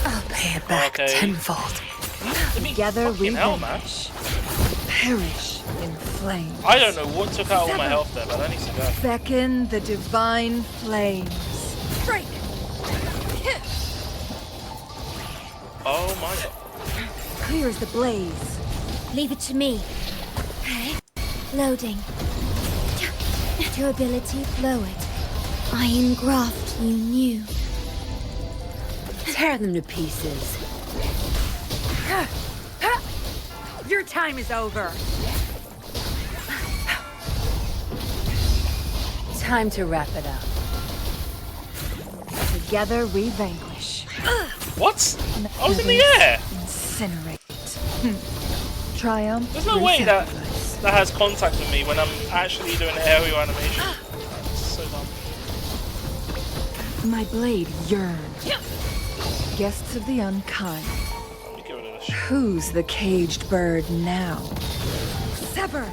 I'll pay it back tenfold. Together we hell, man. Perish in flames. I don't know what took out all my health there, but I need to go. Beckon the divine flames. Break. Oh my god. Clear as the blaze. Leave it to me. Loading. Durability lowered. Iron graft you knew. Tear them to pieces. Your time is over. Time to wrap it up. Together we vanquish. What? I was in the air. Incinerate. Triumph. There's no way that has contact with me when I'm actually doing an aerial animation. That's so dumb. My blade yearns. Guests of the unkind. Let me get rid of this shit. Who's the caged bird now? Sever.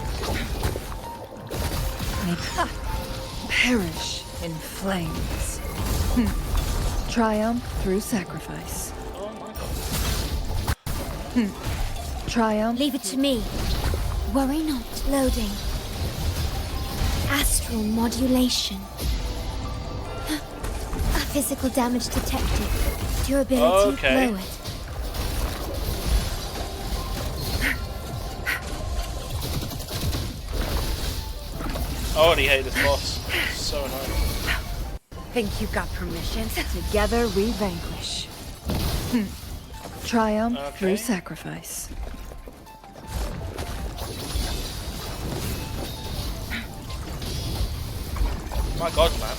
Perish in flames. Triumph through sacrifice. Oh my god. Triumph. Leave it to me. Worry not. Loading. Astral modulation. Physical damage detected. Durability lowered. I already hate this boss. It's so annoying. Think you got permission? Together we vanquish. Triumph through sacrifice. My god, man.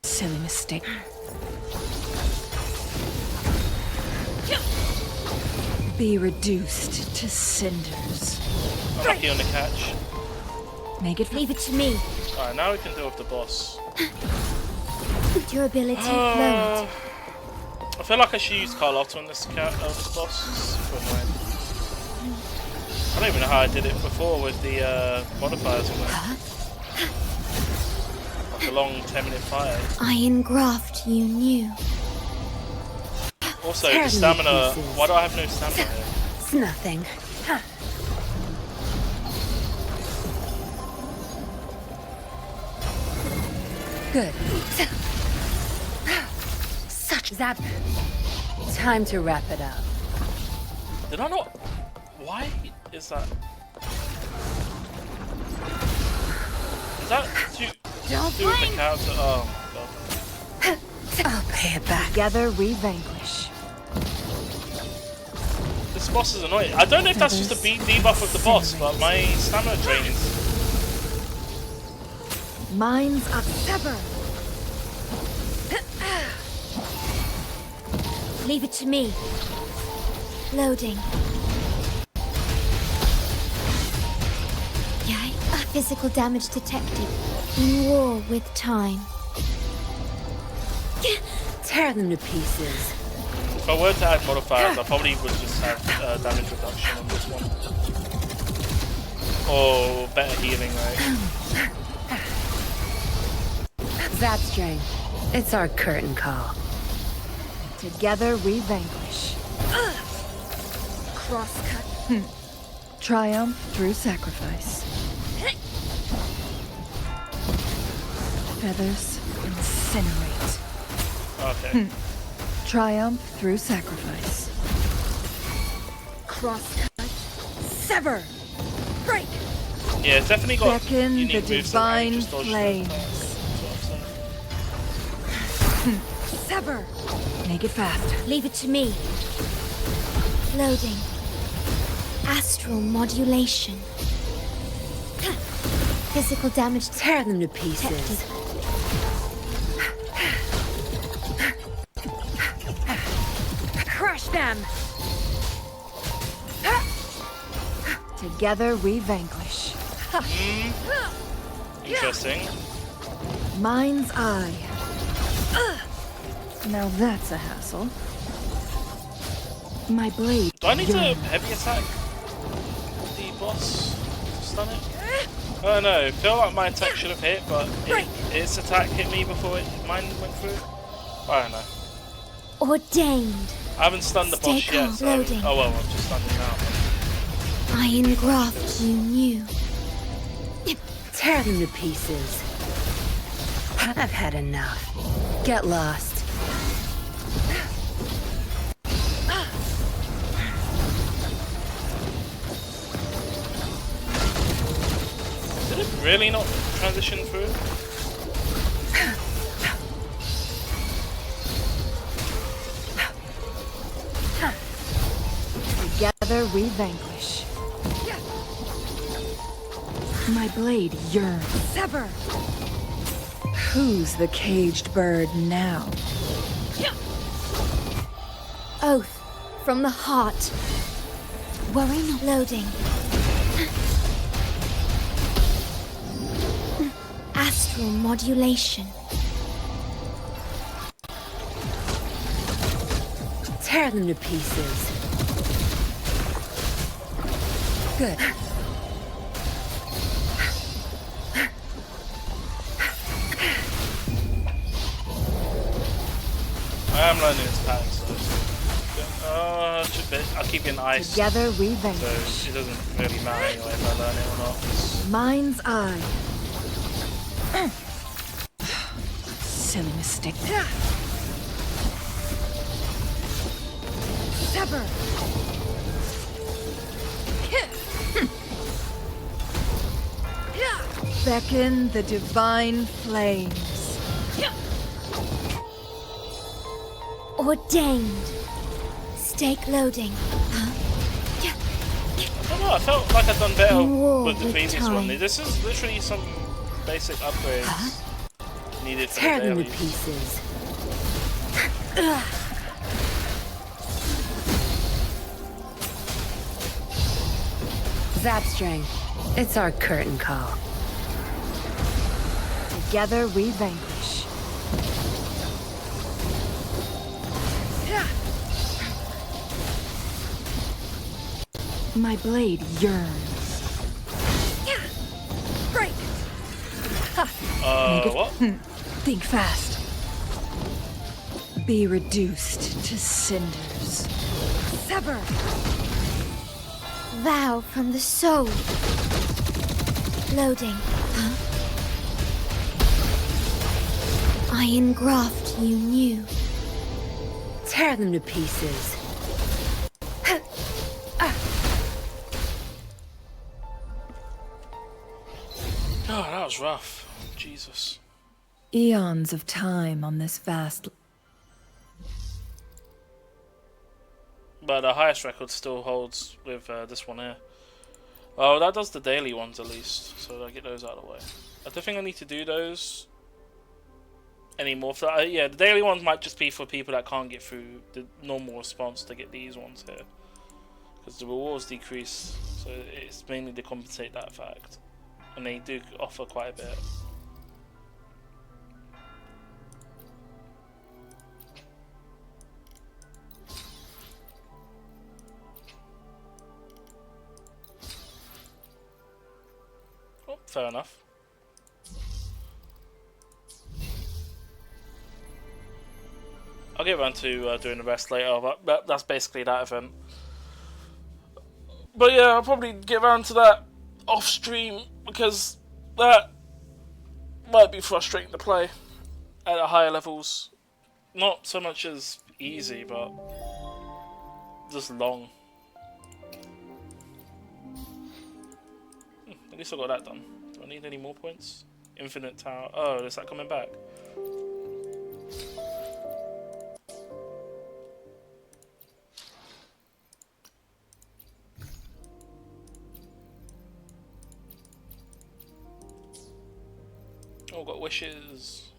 Silly mistake. Be reduced to cinders. I'm lucky on the catch. Make it. Leave it to me. Alright, now we can deal with the boss. Durability lowered. I feel like I should use Carlotta on this boss. It's super annoying. I don't even know how I did it before with the modifiers on there. Like a long 10-minute fight. Iron graft you knew. Also, the stamina. Why do I have no stamina here? It's nothing. Good. Such zap. Time to wrap it up. Did I not? Why is that? Is that to do with the character? Oh god. I'll pay it back. Together we vanquish. This boss is annoying. I don't know if that's just a debuff of the boss, but my stamina drains. Minds up. Sever. Leave it to me. Loading. Yay. Physical damage detected. In war with time. Tear them to pieces. If I were to add modifiers, I probably would just have damage reduction on this one. Or better healing, right? Zap string. It's our curtain call. Together we vanquish. Crosscut. Triumph through sacrifice. Feathers incinerate. Okay. Triumph through sacrifice. Crosscut. Sever. Break. Yeah, it's definitely got Beckon the unique moves divine that I flames. Sever. Make it fast. Leave it to me. Loading. Astral modulation. Physical damage. Tear them to pieces. Crush them. Together we vanquish. Interesting. Mind's eye. Now that's a hassle. My blade. Do I need to heavy attack the boss to stun it? I don't know. I feel like my attack should have hit, but its attack hit me before mine went through. I don't know. Ordained. I haven't stunned the boss Stay yet, calm. so Loading. oh well, I've just stunned it now. I engraft you new. Tear them to pieces. I've had enough. Get lost. Did it really not transition through? Together we vanquish. My blade yearns. Sever. Who's the caged bird now? Oath from the heart. Worry not. Loading. Astral modulation. Tear them to pieces. Good. I am learning its patterns, so I'll keep getting ice. Together we vanquish. So it doesn't really matter anyway if I learn it or not. Mind's eye. Silly mistake. Sever. Beckon the divine flames. Ordained. Stake loading. I don't know, I felt like I'd done better with the previous one. time. This is literally some basic upgrades needed for Tear the them to dailies. pieces. Zap string. It's our curtain call. Together we vanquish. My blade yearns. Break. Make it- What? Think fast. Be reduced to cinders. Sever! Vow from the soul. Loading. Huh? I engraft you new. Tear them to pieces. Oh, that was rough. Jesus. Eons of time on this vast... But the highest record still holds with this one here. Oh, that does the daily ones at least, so I get those out of the way. I don't think I need to do those anymore. For that. Yeah, the daily ones might just be for people that can't get through the normal response to get these ones here. Because the rewards decrease, so it's mainly to compensate that fact. And they do offer quite a bit. Oh, fair enough. I'll get around to doing the rest later, but that's basically that event. But yeah, I'll probably get around to that off stream because that might be frustrating to play at the higher levels. Not so much as easy, but just long. At least I got that done. Do I need any more points? Infinite tower. Oh, is that coming back? Oh, got wishes.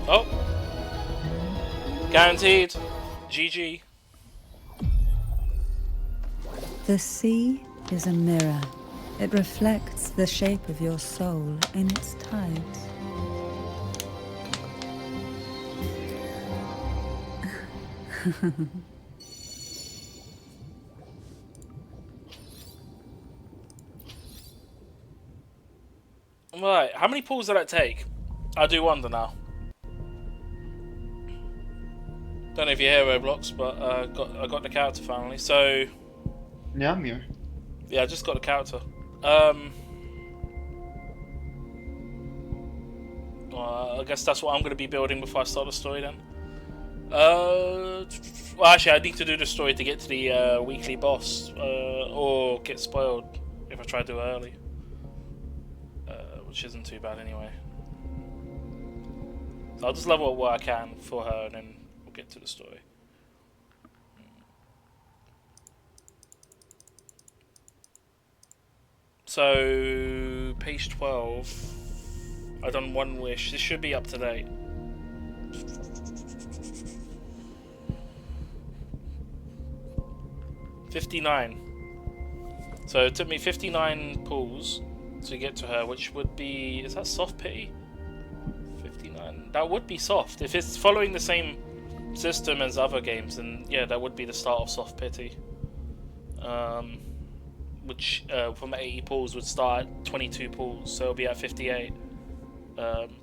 Oh, guaranteed. GG. The sea is a mirror. It reflects the shape of your soul in its tides. Right, how many pulls did that take? I do wonder now. Don't know if you hear Roblox, but I got the character finally. So yeah, I'm here. Yeah, I just got the character. I guess that's what I'm going to be building before I start the story then. Well, actually, I need to do the story to get to the weekly boss, or get spoiled if I try to do it early, which isn't too bad anyway. So I'll just level up what I can for her, and then we'll get to the story. So page 12. I've done one wish. This should be up to date. $59. So it took me 59 pulls to get to her, which would be... Is that soft pity? 59. That would be soft. If it's following the same system as other games, then yeah, that would be the start of soft pity. Which from 80 pulls would start at 22 pulls, so it'll be at 58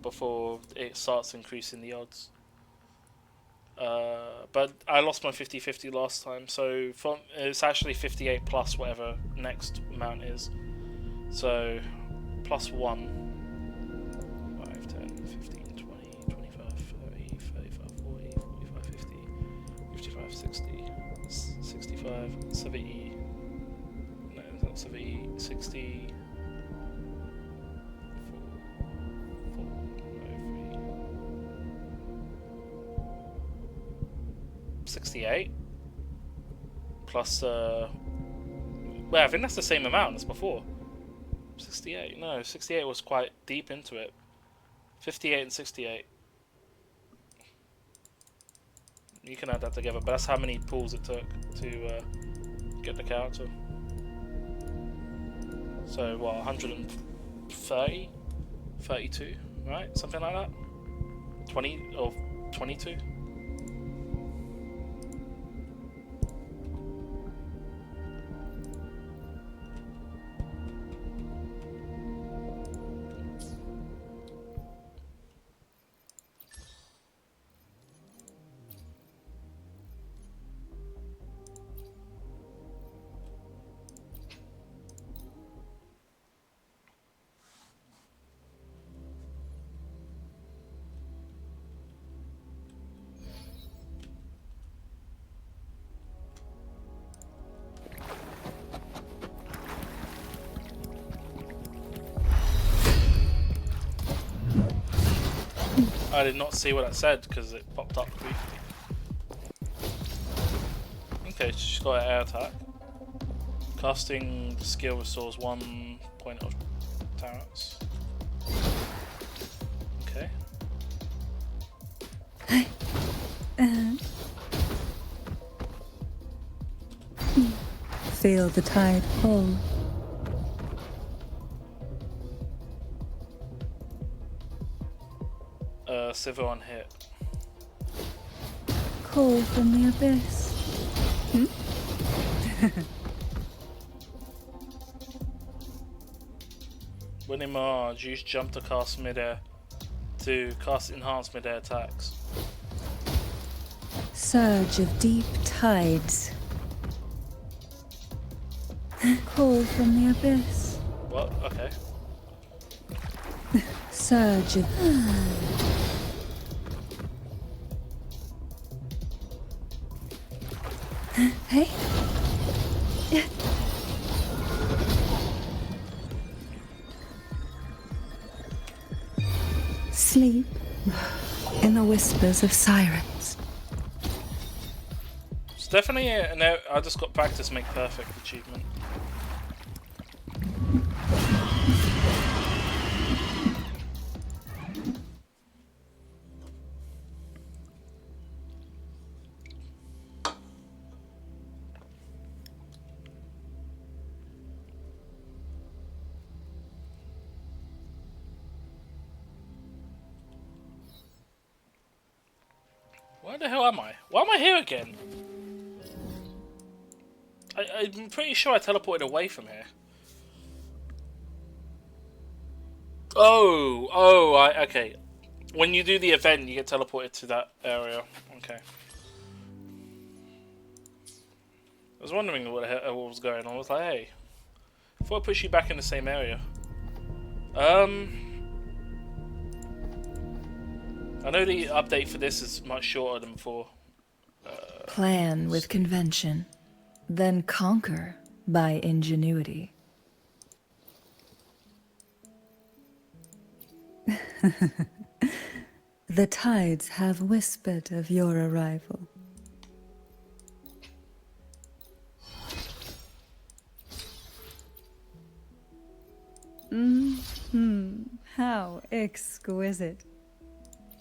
before it starts increasing the odds. But I lost my 50-50 last time, so it's actually 58 plus whatever next amount is. So plus 1, 5, 10, 15, 20, 25, 30, 35, 40, 45, 50, 55, 60, 65, 70, no, it's not 70, 60, 68 plus well, I think that's the same amount as before. 68, no, 68 was quite deep into it. 58 and 68. You can add that together, but that's how many pulls it took to get the character. So what, 130? 32, right? Something like that? 20 or 22? I did not see what that said because it popped up briefly. Okay, she's got an air attack. Casting skill restores 1 point of talents. Okay. Feel the tide pull. Civil on hit. Call from the abyss. When in Mirage, use jump to cast midair to cast enhanced midair attacks. Surge of deep tides. Call from the abyss. What? Okay. Surge of... Hey? Sleep in the whispers of sirens. It's definitely no. I just got practice make perfect achievement. Where the hell am I? Why am I here again? I'm pretty sure I teleported away from here. Okay. When you do the event, you get teleported to that area. Okay. I was wondering what was going on. I was like, hey, I thought I pushed you back in the same area. I know the update for this is much shorter than before. Plan with convention, then conquer by ingenuity. The tides have whispered of your arrival. How exquisite.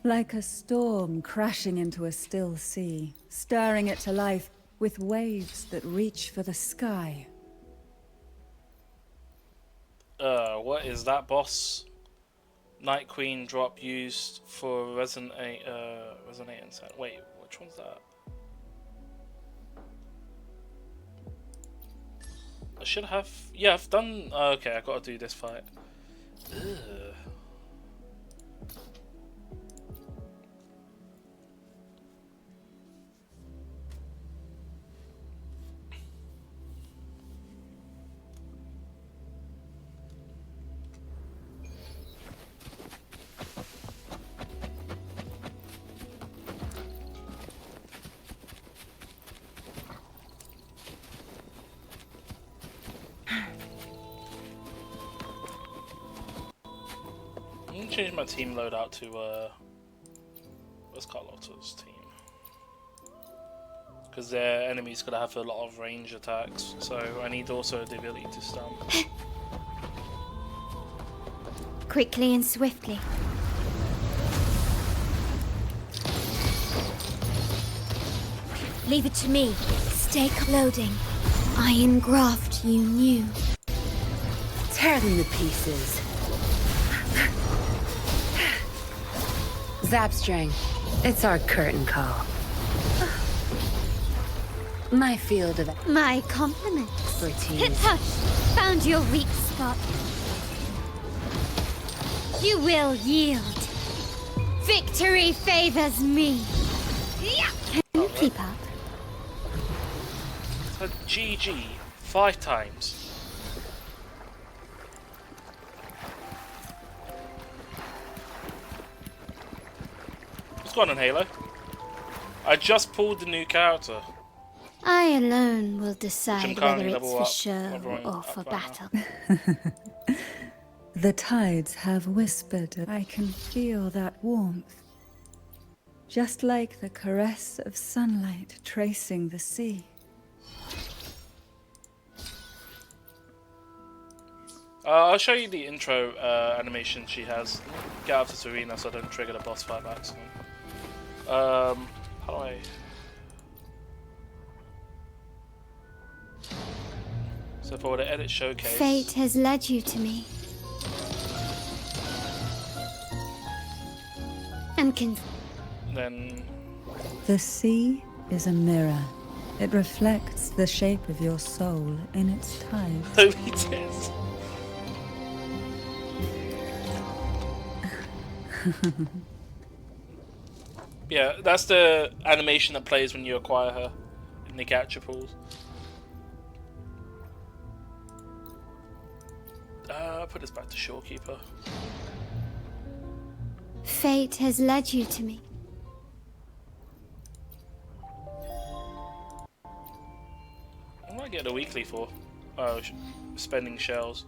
Like a storm crashing into a still sea, stirring it to life with waves that reach for the sky. What is that, boss? Night Queen drop used for resonate sound. Wait, which one's that? I should have. Yeah, I've done. Okay, I gotta do this fight. Ugh. I'm gonna change my team loadout to where's Carlotta's team? Because their enemies could have a lot of range attacks, so I need also the ability to stun. Quickly and swiftly. Leave it to me. Stake loading. I engraft you new. Tear them to pieces. Zapstring, it's our curtain call. My field of My compliments. expertise. Hush! Found your weak spot. You will yield. Victory favors me. Can you keep up? So GG 5 times. What's going on, Halo? I just pulled the new character. I alone will decide whether currently it's level for up, show leveling or up for right battle. The tides have whispered. I can feel that warmth. Just like the caress of sunlight tracing the sea. I'll show you the intro animation she has. Get out of Serena so I don't trigger the boss fight by accident. How do I... So for the edit showcase... Fate has led you to me. And then... The sea is a mirror. It reflects the shape of your soul in its tide. Holy tits. Yeah, that's the animation that plays when you acquire her in the capture pools. Put this back to Shorekeeper. Fate has led you to me. What do I get a weekly for? Oh, spending shells.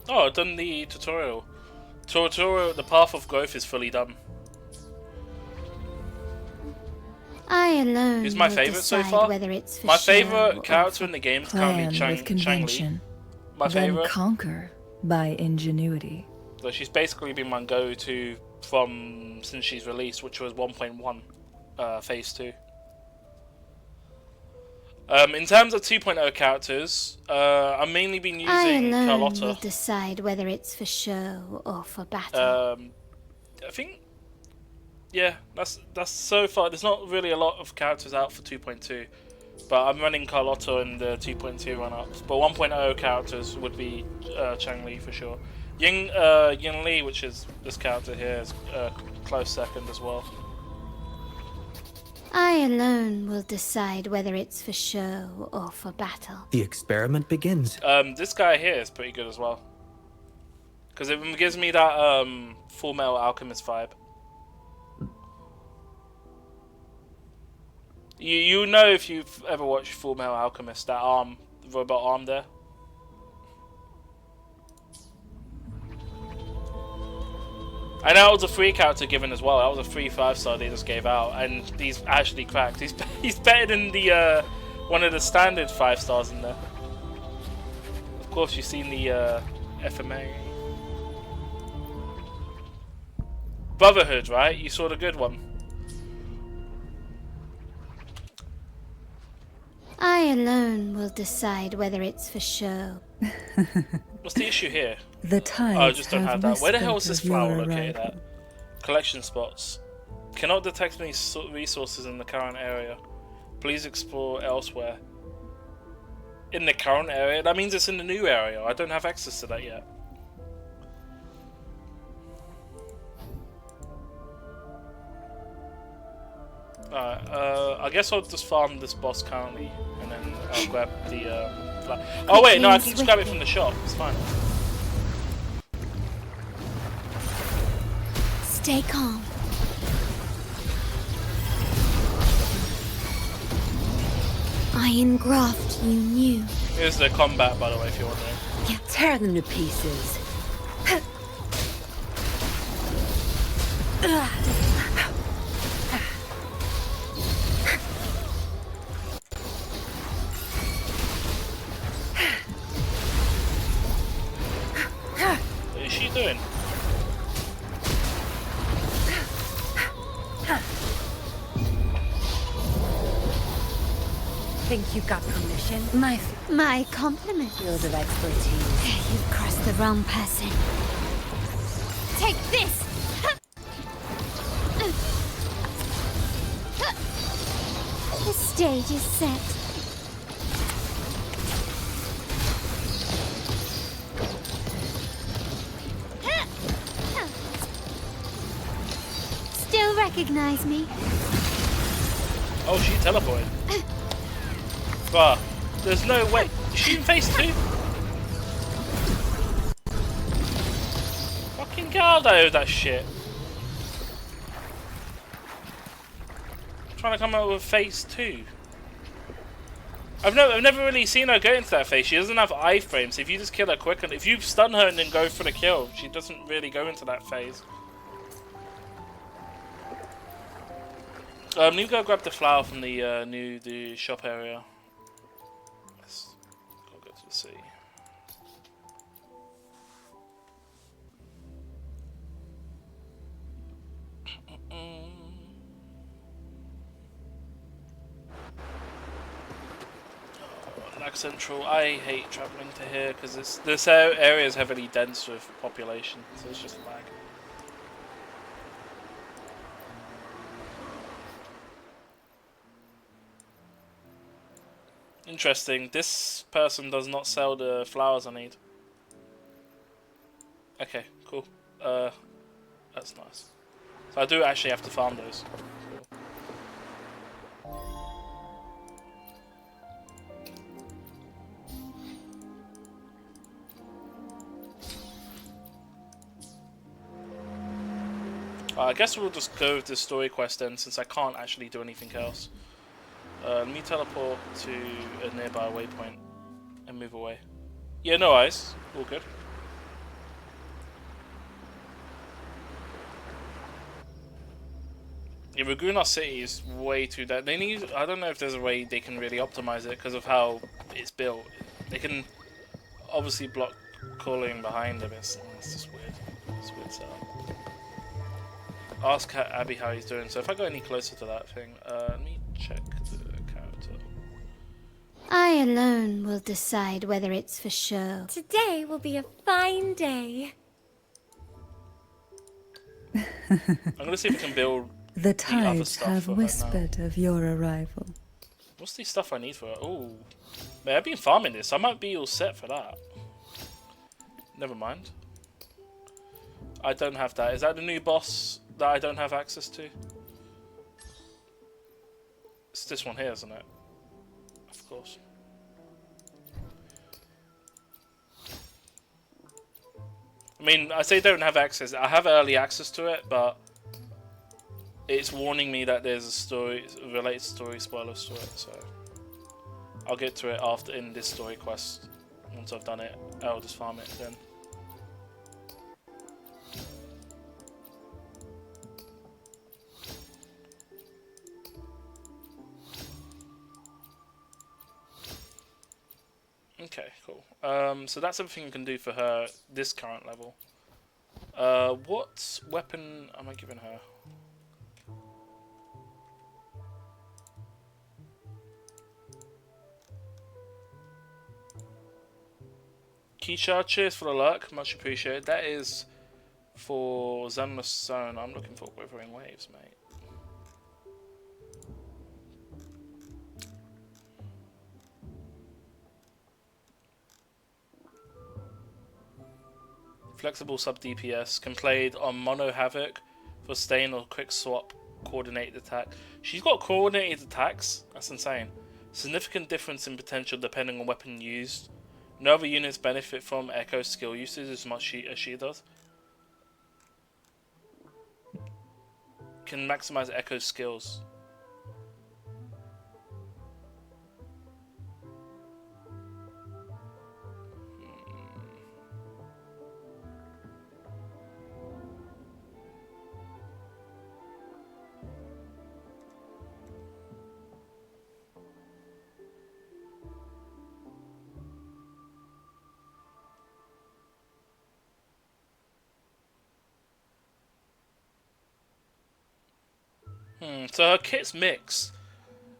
Oh, I've done the tutorial. The path of growth is fully done. I alone Who's my will favourite so decide far? whether it's for My show favourite or character in the game is currently Plan with Chang Li. convention, My then favourite. conquer by ingenuity. So she's basically been my go-to from since she's released, which was 1.1, Phase 2. In terms of 2.0 characters, I've mainly been using I alone Carlotta. will decide whether it's for show or for battle. I think, yeah, that's so far. There's not really a lot of characters out for 2.2, but I'm running Carlotta in the 2.2 run-ups. But 1.0 characters would be Chang Li for sure. Ying Li, which is this character here, is close second as well. I alone will decide whether it's for show or for battle. The experiment begins. This guy here is pretty good as well, because it gives me that Full Metal Alchemist vibe. You know if you've ever watched Full Metal Alchemist, that arm, the robot arm there. And that was a free character given as well. That was a free 5-star they just gave out, and he's actually cracked. He's better than the one of the standard 5-stars in there. Of course, you've seen the FMA Brotherhood, right? You saw the good one. I alone will decide whether it's for show. What's the issue here? The tides Oh, I just don't have that. Where the hell is whispered this of flower your located arrival. at? Collection spots. Cannot detect any resources in the current area. Please explore elsewhere. In the current area? That means it's in the new area. I don't have access to that yet. Alright, I guess I'll just farm this boss currently, and then I'll grab the flower. Oh wait, no, I can just grab it from the shop. It's fine. Stay calm. Iron graft you knew. Here's the combat, by the way, if you're wondering. Tear them to pieces. What is she doing? Think you got permission? My compliment. Field of expertise. You've crossed the wrong person. Take this! The stage is set. Still recognize me? Oh, she teleported. Bruh, there's no way. Is she in phase 2? Fucking Galdo, that shit. trying to come up with phase 2. I've never really seen her go into that phase. She doesn't have iframes. If you just kill her quick, and if you stun her and then go for the kill, she doesn't really go into that phase. Need to go grab the flower from the the shop area. Let's go to the sea. Lag Central. I hate travelling to here because this area is heavily dense with population, so it's just lag. Interesting. This person does not sell the flowers I need. Okay, cool. That's nice. So I do actually have to farm those. I guess we'll just go with the story quest then, since I can't actually do anything else. Let me teleport to a nearby waypoint and move away. Yeah, no ice. All good. Yeah, Raguna City is way too dead. They need. I don't know if there's a way they can really optimize it because of how it's built. They can obviously block calling behind them. It's just weird. It's weird setup. Ask Abby how he's doing. So if I go any closer to that thing, let me check the character. I alone will decide whether it's for show. Today will be a fine day. I'm gonna see if I can build The other tides stuff have for her whispered of your arrival. What's the stuff I need for her? Oh, man, I've been farming this. I might be all set for that. Never mind. I don't have that. Is that the new boss that I don't have access to? It's this one here, isn't it? Of course. I mean, I say don't have access. I have early access to it, but it's warning me that there's a related story spoilers to it. So I'll get to it after in this story quest. Once I've done it, I'll just farm it then. Okay, cool. So that's everything you can do for her this current level. What weapon am I giving her? Keisha, cheers for the luck, much appreciated. That is for Zenless Zone. I'm looking for Withering Waves, mate. Flexible sub DPS can played on Mono Havoc for staying or quick swap coordinated attack. She's got coordinated attacks? That's insane. Significant difference in potential depending on weapon used. No other units benefit from Echo skill usage as much as she does. Can maximize Echo skills. So her kit's mixed.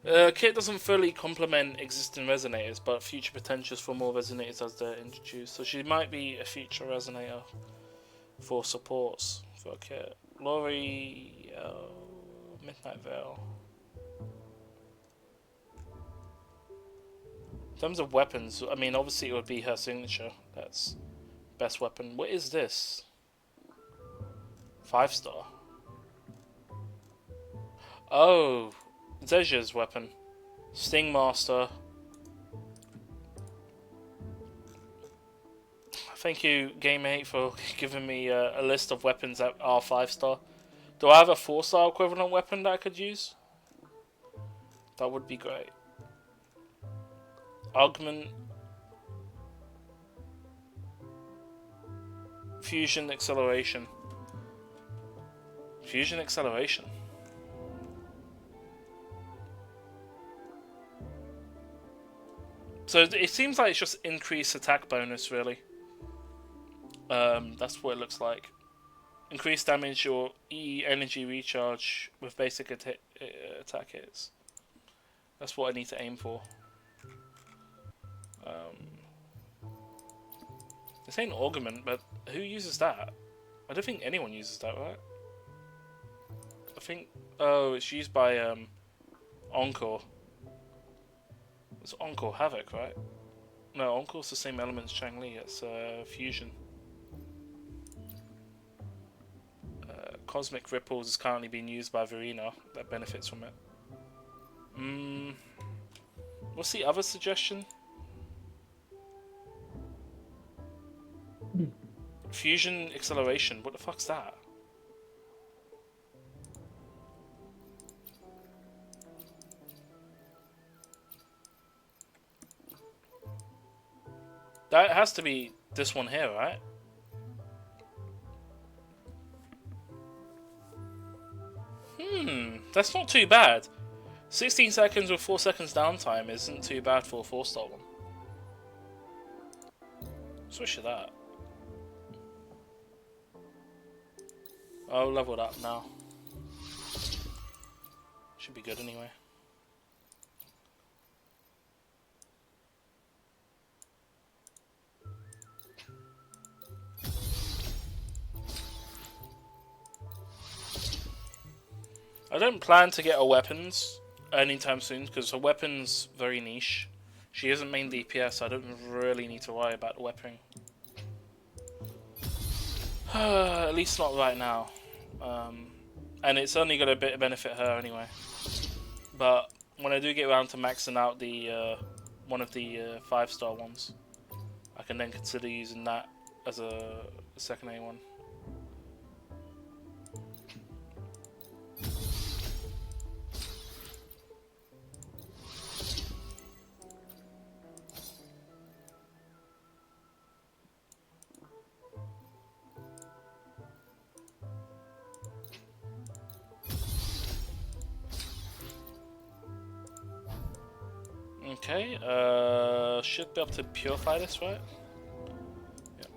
Kit doesn't fully complement existing resonators, but future potentials for more resonators as they're introduced. So she might be a future resonator for supports for a kit. Lori, Midnight Veil. In terms of weapons, I mean, obviously it would be her signature. That's best weapon. What is this? 5-star. Oh, Zeja's weapon. Stingmaster. Thank you, GameMate, for giving me a list of weapons that are 5-star. Do I have a 4-star equivalent weapon that I could use? That would be great. Augment. Fusion acceleration. Fusion acceleration. So it seems like it's just increased attack bonus, really. That's what it looks like. Increased damage or E energy recharge with basic attack hits. That's what I need to aim for. This ain't augment, but who uses that? I don't think anyone uses that, right? I think... Oh, it's used by Encore. It's Encore Havoc, right? No, Encore's the same element as Chang-Li. It's Fusion. Cosmic Ripples is currently being used by Verena. That benefits from it. What's the other suggestion? Fusion acceleration. What the fuck's that? That has to be this one here, right? That's not too bad. 16 seconds with 4 seconds downtime isn't too bad for a 4-star one. Switch to that. I'll level it up now. Should be good anyway. I don't plan to get her weapons anytime soon because her weapon's very niche. She isn't main DPS, so I don't really need to worry about the weaponing. At least not right now. And it's only going to benefit her anyway. But when I do get around to maxing out the one of the 5-star ones, I can then consider using that as a second A1. Okay, should be able to purify this, right? Yep.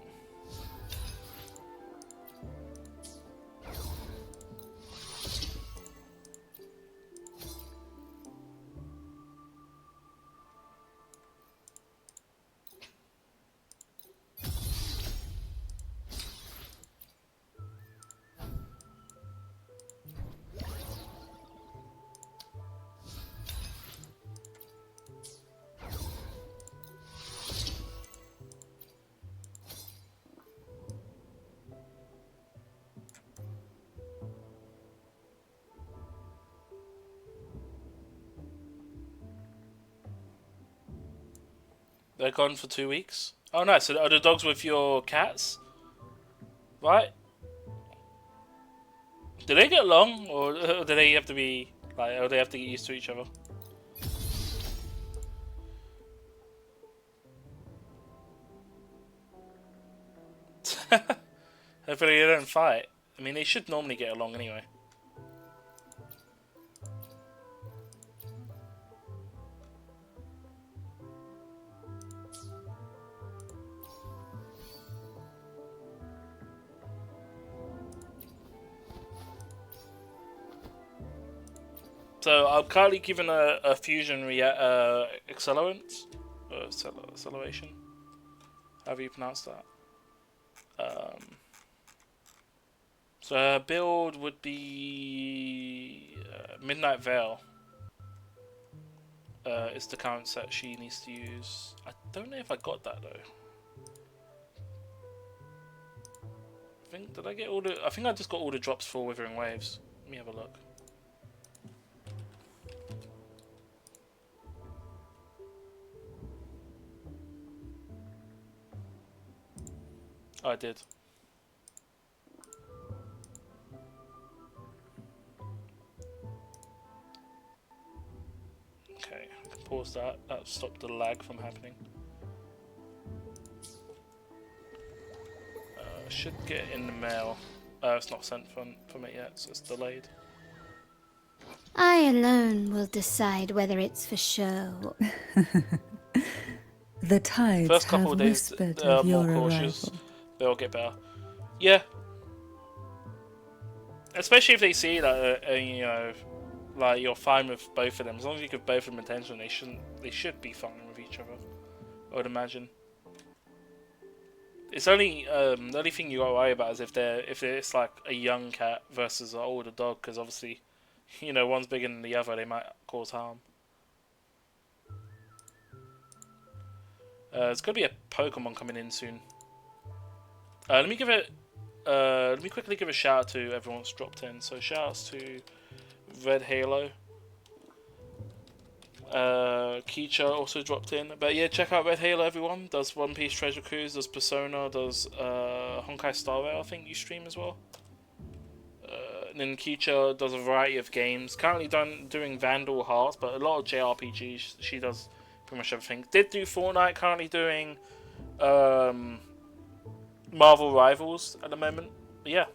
They're gone for 2 weeks. Oh, nice. So are the dogs with your cats? Right? Do they get along, or do they have to be like, or they have to get used to each other? Hopefully they don't fight. I mean, they should normally get along anyway. So I'm currently given a fusion accelerant, acceleration, however you pronounce that. So her build would be Midnight Veil. Is the current set she needs to use. I don't know if I got that though. Did I get all the? I think I just got all the drops for Withering Waves. Let me have a look. Oh, I did. caused that. That stopped the lag from happening. Should get in the mail. It's not sent from it yet, so it's delayed. I alone will decide whether it's for show. The tides First couple have of days, whispered they're of more your cautious. arrival. They'll get better. Yeah. Especially if they see that, you know, like you're fine with both of them. As long as you give both of them attention, they should be fine with each other. I would imagine. It's only the only thing you got to worry about is if it's like a young cat versus an older dog, because obviously, you know, one's bigger than the other, they might cause harm. There's gonna be a Pokemon coming in soon. Let me quickly give a shout out to everyone that's dropped in. So shout outs to Red Halo. Keecha also dropped in. But yeah, check out Red Halo, everyone. Does One Piece Treasure Cruise, does Persona, does Honkai Star Rail, I think you stream as well. And then Keecha does a variety of games. Currently doing Vandal Hearts, but a lot of JRPGs. She does pretty much everything. Did do Fortnite, currently doing Marvel Rivals at the moment. But yeah.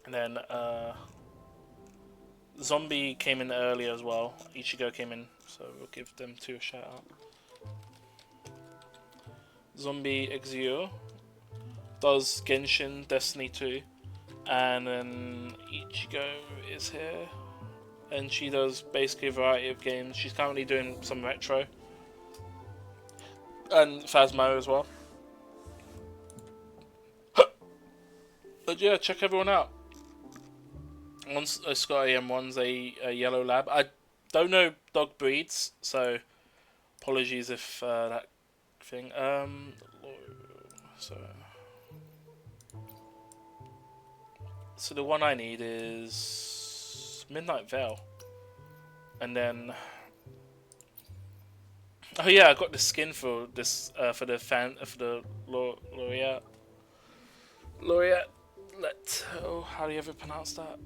And then Zombie came in earlier as well. Ichigo came in, so we'll give them two a shout out. Zombie Exio does Genshin, Destiny 2, and then Ichigo is here, and she does basically a variety of games. She's currently doing some retro, and Phasmo as well. But yeah, check everyone out. One's a Scotty and one's a yellow lab. I don't know dog breeds, so apologies if that thing. So the one I need is Midnight Veil, and then oh yeah, I got the skin for this for the Laureate. How do you ever pronounce that?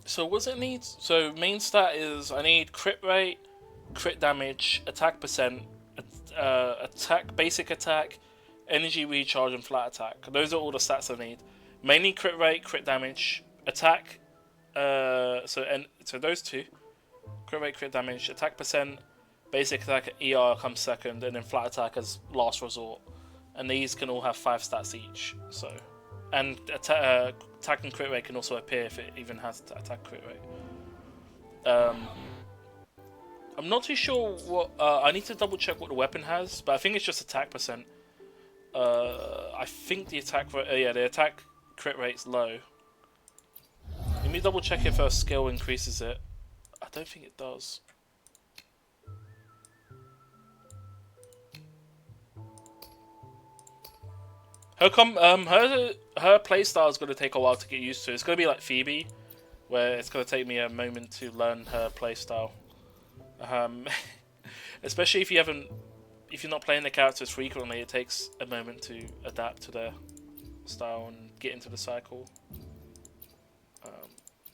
So what's it need? So main stat is I need crit rate, crit damage, attack percent, basic attack, energy recharge, and flat attack. Those are all the stats I need. Mainly crit rate, crit damage, attack. So those two, crit rate, crit damage, attack percent, basic attack, ER comes second, and then flat attack as last resort. And these can all have 5 stats each. So, and attack and crit rate can also appear if it even has attack crit rate. I'm not too sure what. I need to double check what the weapon has, but I think it's just attack percent. I think the attack the attack crit rate's low. Let me double check if her skill increases it. I don't think it does. Her playstyle is going to take a while to get used to. It's going to be like Phoebe, where it's going to take me a moment to learn her playstyle. Especially if you're not playing the characters frequently, it takes a moment to adapt to their style and get into the cycle.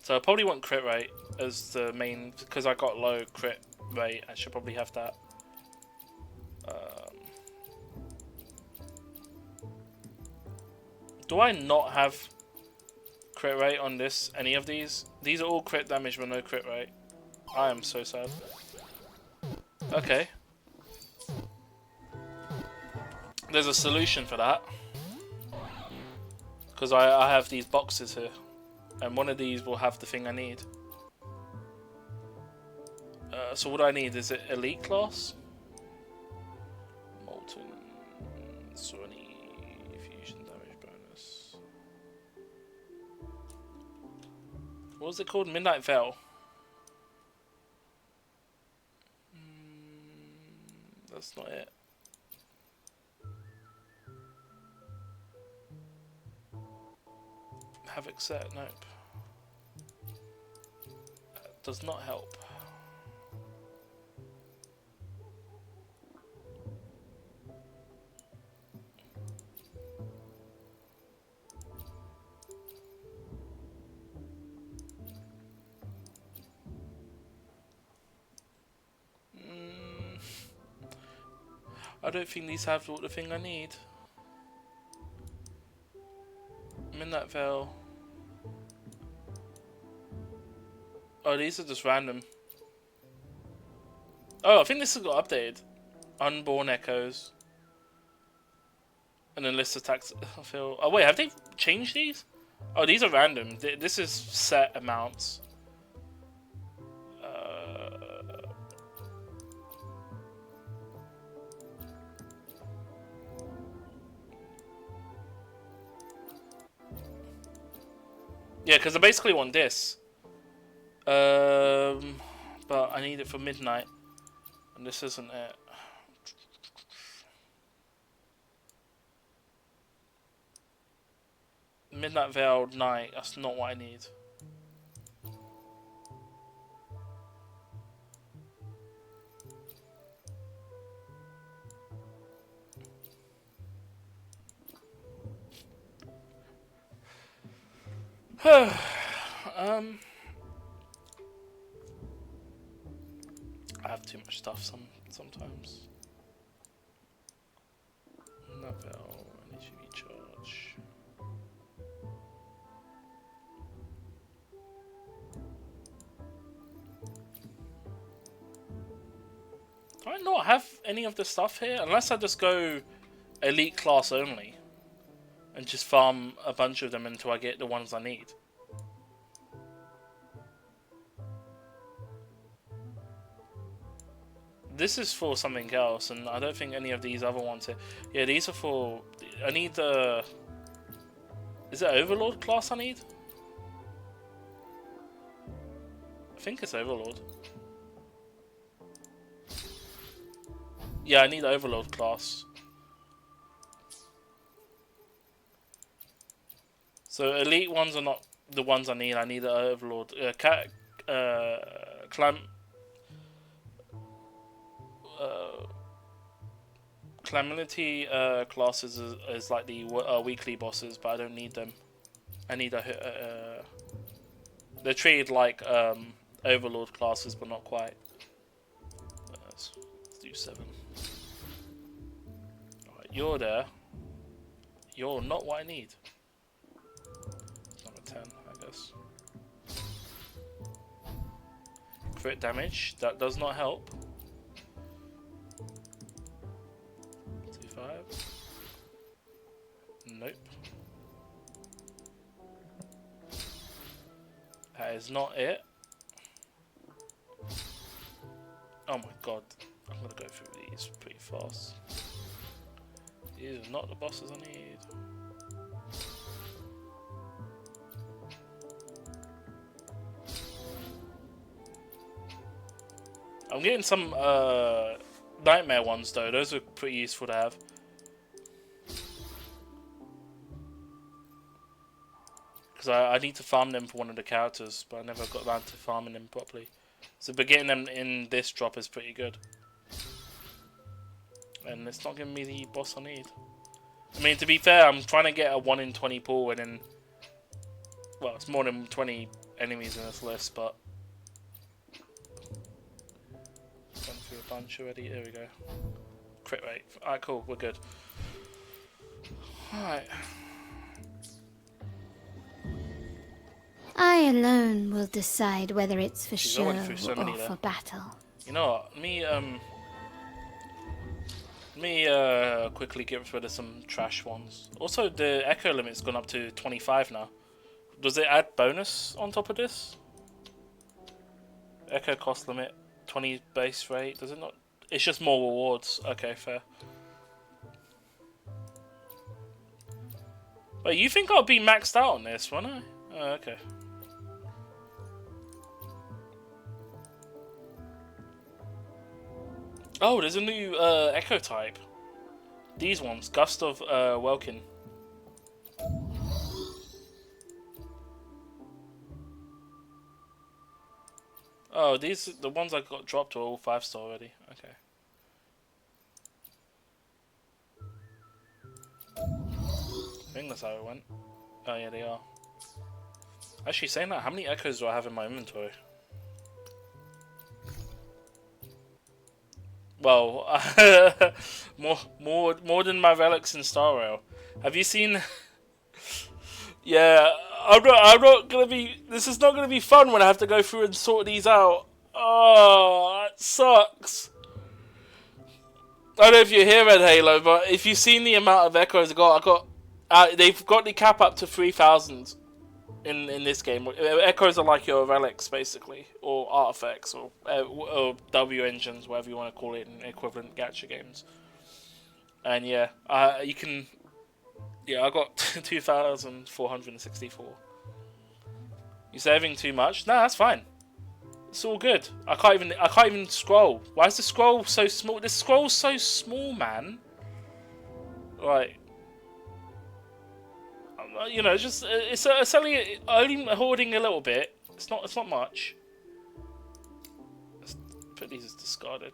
So I probably want crit rate as the main, because I got low crit rate. I should probably have that. Do I not have crit rate on this? Any of these? These are all crit damage but no crit rate. I am so sad. Okay. There's a solution for that. Because I have these boxes here. And one of these will have the thing I need. So what do I need? Is it elite class? Molten. Sony. Fusion damage bonus. What was it called? Midnight Veil. That's not it. Havoc set, nope. That does not help. I don't think these have the thing I need. Midnight Veil. Oh, these are just random. Oh, I think this has got updated. Unborn Echoes. And then list attacks. Oh wait, have they changed these? Oh, these are random. This is set amounts. Yeah, because I basically want this. But I need it for midnight. And this isn't it. Midnight Veiled Night, that's not what I need. I have too much stuff sometimes. Midnight Veil, energy recharge. Do I not have any of the stuff here? Unless I just go elite class only. And just farm a bunch of them until I get the ones I need. This is for something else, and I don't think any of these other ones here. Yeah, these are for... I need the... Is it Overlord class I need? I think it's Overlord. Yeah, I need Overlord class. So elite ones are not the ones I need. I need the Overlord. Calamity classes is like the weekly bosses, but I don't need them. I need a... they're treated like Overlord classes, but not quite. Let's do 7. Alright, you're there. You're not what I need. Number 10, I guess. Crit damage, that does not help. 2-5. Nope. That is not it. Oh my god. I'm gonna go through these pretty fast. These are not the bosses I need. I'm getting some nightmare ones though. Those are pretty useful to have. Because I need to farm them for one of the characters, but I never got around to farming them properly. So but getting them in this drop is pretty good. And it's not giving me the boss I need. I mean, to be fair, I'm trying to get a 1 in 20 pool and then... Well, it's more than 20 enemies in this list, but... Gone through a bunch already. There we go. Crit rate. Alright, cool. We're good. Alright. I alone will decide whether it's for She's show already through so many or there. for battle. You know what? Me quickly get rid of some trash ones. Also, the echo limit's gone up to 25 now. Does it add bonus on top of this? Echo cost limit 20 base rate. Does it not? It's just more rewards. Okay, fair. Wait, you think I'll be maxed out on this, won't I? Oh, okay. Oh, there's a new Echo type. These ones, Gust of Welkin. Oh, the ones I got dropped are all 5-star already. Okay. I think that's how it went. Oh yeah, they are. Actually, saying that, how many Echoes do I have in my inventory? Well, more than my relics in Star Rail. Have you seen? Yeah, I'm not gonna be. This is not gonna be fun when I have to go through and sort these out. Oh, that sucks. I don't know if you're here, Red Halo, but if you've seen the amount of echoes they've got the cap up to 3,000 in this game. Echoes are like your relics, basically, or artifacts, or W engines, whatever you want to call it, in equivalent gacha games. And yeah, you can. Yeah, I got 2,464. You saving too much? No, that's fine. It's all good. I can't even scroll. Why is the scroll so small? The scroll's so small, man. Right. You know, it's only hoarding a little bit. It's not much. Let's put these as discarded.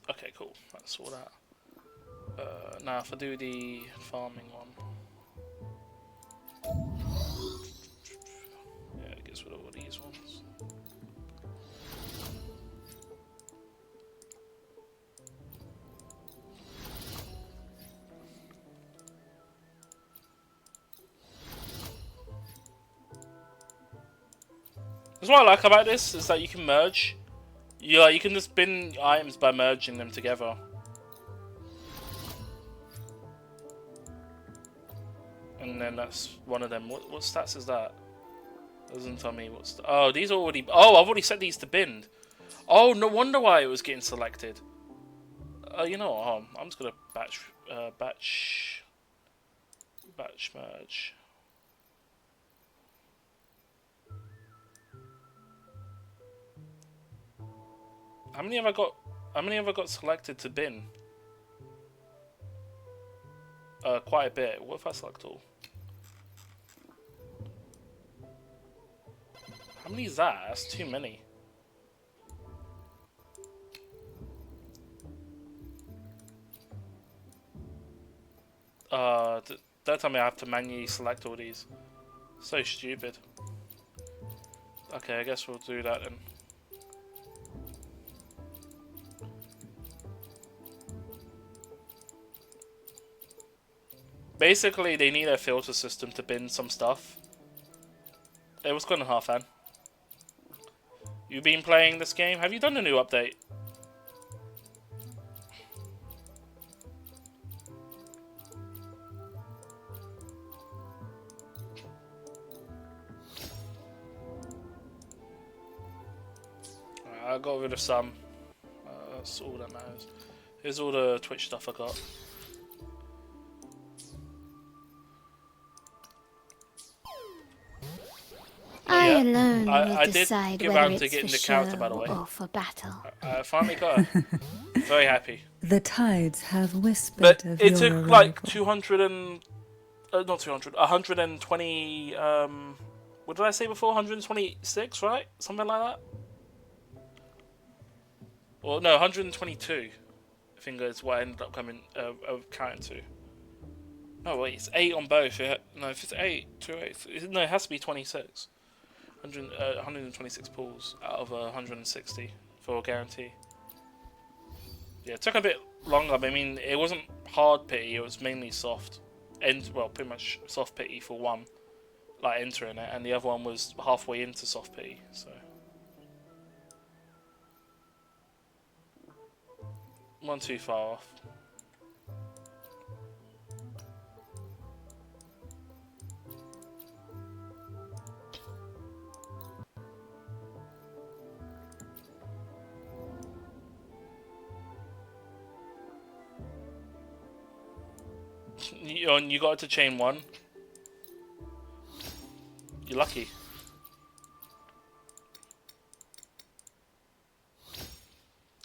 Okay, cool. That's all that. Now if I do the farming one. Yeah, it gets rid of all these ones. That's what I like about this, is that you can merge. Yeah, you can just bin items by merging them together. And then that's one of them. What stats is that? Doesn't tell me what's. Oh, these are already. Oh, I've already set these to bin. Oh, no wonder why it was getting selected. You know what? I'm just gonna batch merge. How many have I got? How many have I got selected to bin? Quite a bit. What if I select all? How many is that? That's too many. Don't tell me I have to manually select all these. So stupid. Okay, I guess we'll do that then. Basically, they need a filter system to bin some stuff. Hey, what's going on, Halfan? You been playing this game? Have you done a new update? I got rid of some. That's all that matters. Here's all the Twitch stuff I got. I alone will I decide did give whether out to it's getting for the show character, by the way. or for battle. I finally got her. Very happy. The tides have whispered But of it your took arrival. like 200 and... not 200, 120... what did I say before? 126, right? Something like that? Well, no, 122. I think is what I ended up counting to. No, wait, it's 8 on both. No, if it's 8, 2 8. No, it has to be 26. 126 pulls out of 160 for a guarantee. Yeah, it took a bit longer. I mean, it wasn't hard pity, it was mainly soft. Well, pretty much soft pity for one, like entering it, and the other one was halfway into soft pity, so. One too far off. You got it to chain 1. You're lucky.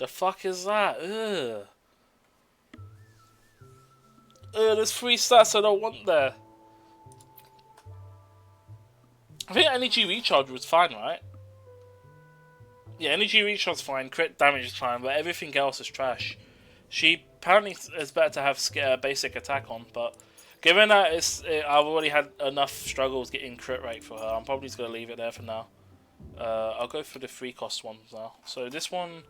The fuck is that? Ugh. There's 3 stats I don't want there. I think energy recharge was fine, right? Yeah, energy recharge is fine, crit damage is fine, but everything else is trash. She apparently is better to have basic attack on, but given that I've already had enough struggles getting crit rate for her, I'm probably just going to leave it there for now. I'll go for the 3 cost ones now. So this one,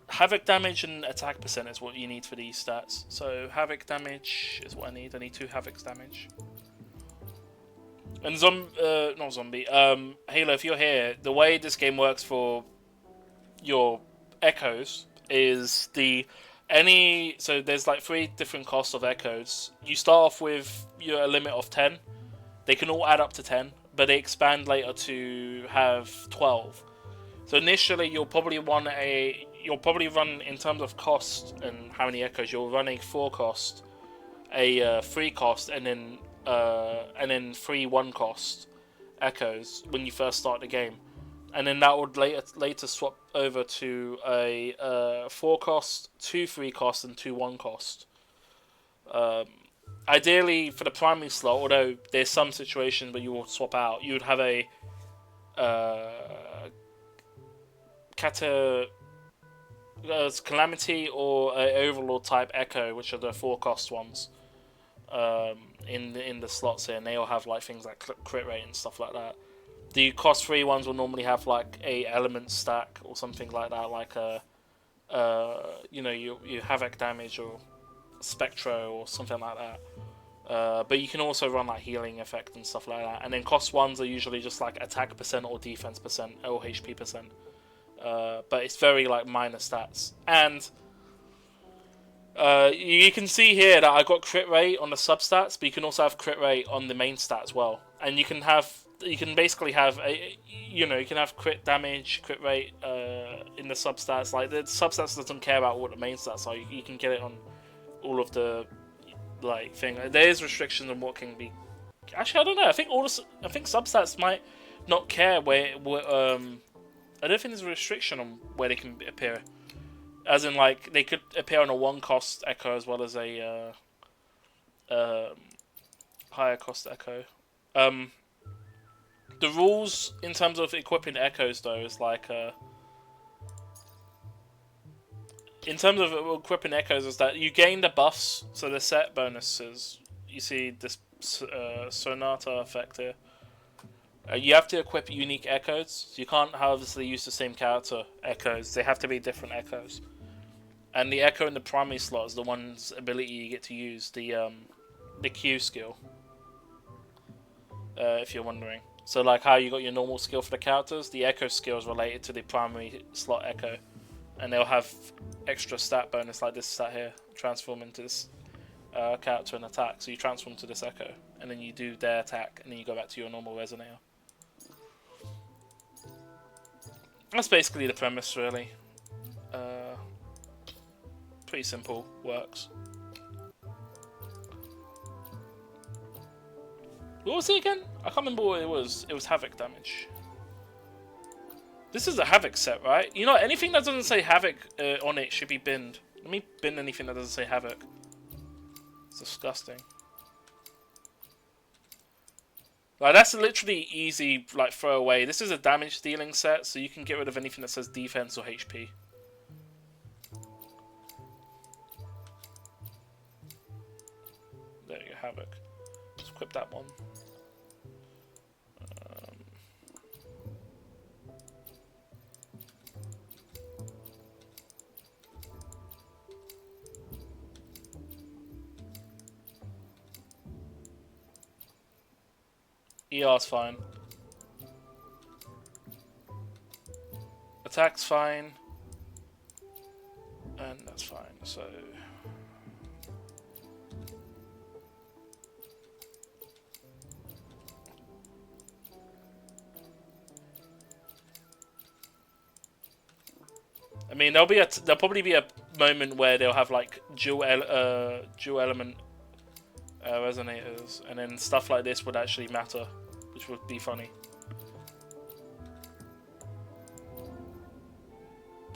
Havoc damage and attack percent is what you need for these stats. So Havoc damage is what I need. I need 2 Havoc's damage. And not zombie. Halo, if you're here, the way this game works for your echoes is so there's like 3 different costs of echoes. You start off with your limit of 10. They can all add up to 10, but they expand later to have 12. So initially, you'll probably run in terms of cost and how many echoes. You'll run a 4 cost, a 3 cost, and then 3 1 cost echoes when you first start the game, and then that would later swap over to a 4 cost, 2 3 cost, and 2 1 cost. Ideally, for the primary slot, although there's some situations where you will swap out, you would have a Calamity or a Overlord type Echo, which are the 4 cost ones. In the slots here, and they all have like things like crit rate and stuff like that. The cost 3 ones will normally have like a element stack or something like that, like you Havoc damage or Spectro or something like that. But you can also run like healing effect and stuff like that. And then cost 1s are usually just like attack percent or defense percent or HP percent. But it's very like minor stats. And you can see here that I got crit rate on the substats, but you can also have crit rate on the main stat as well. And you can basically have you can have crit damage, crit rate in the substats. Like the substats doesn't care about what the main stats are. You can get it on all of the like thing. There is restrictions on what can be. Actually, I don't know. I think substats might not care where I don't think there's a restriction on where they can appear. As in, like, they could appear on a 1 cost echo as well as a higher cost echo. The rules in terms of equipping echoes, though, is like in terms of equipping echoes, is that you gain the buffs, so the set bonuses. You see this Sonata effect here. You have to equip unique echoes. So you can't obviously use the same character echoes. They have to be different echoes. And the echo in the primary slot is the one's ability you get to use, the Q skill. If you're wondering. So like how you got your normal skill for the characters, the echo skill is related to the primary slot echo. And they'll have extra stat bonus like this stat here. Transform into this character and attack. So you transform to this echo. And then you do their attack. And then you go back to your normal resonator. That's basically the premise, really. Pretty simple, works. What was it again? I can't remember what it was. It was Havoc damage. This is a Havoc set, right? You know, anything that doesn't say Havoc on it should be binned. Let me bin anything that doesn't say Havoc. It's disgusting. Like, that's literally easy, like, throw away. This is a damage dealing set, so you can get rid of anything that says defense or HP. There you go, Havoc. Just equip that one. ER's fine. Attack's fine. And that's fine, so... I mean, there'll probably be a moment where they'll have like dual element resonators, and then stuff like this would actually matter, which would be funny.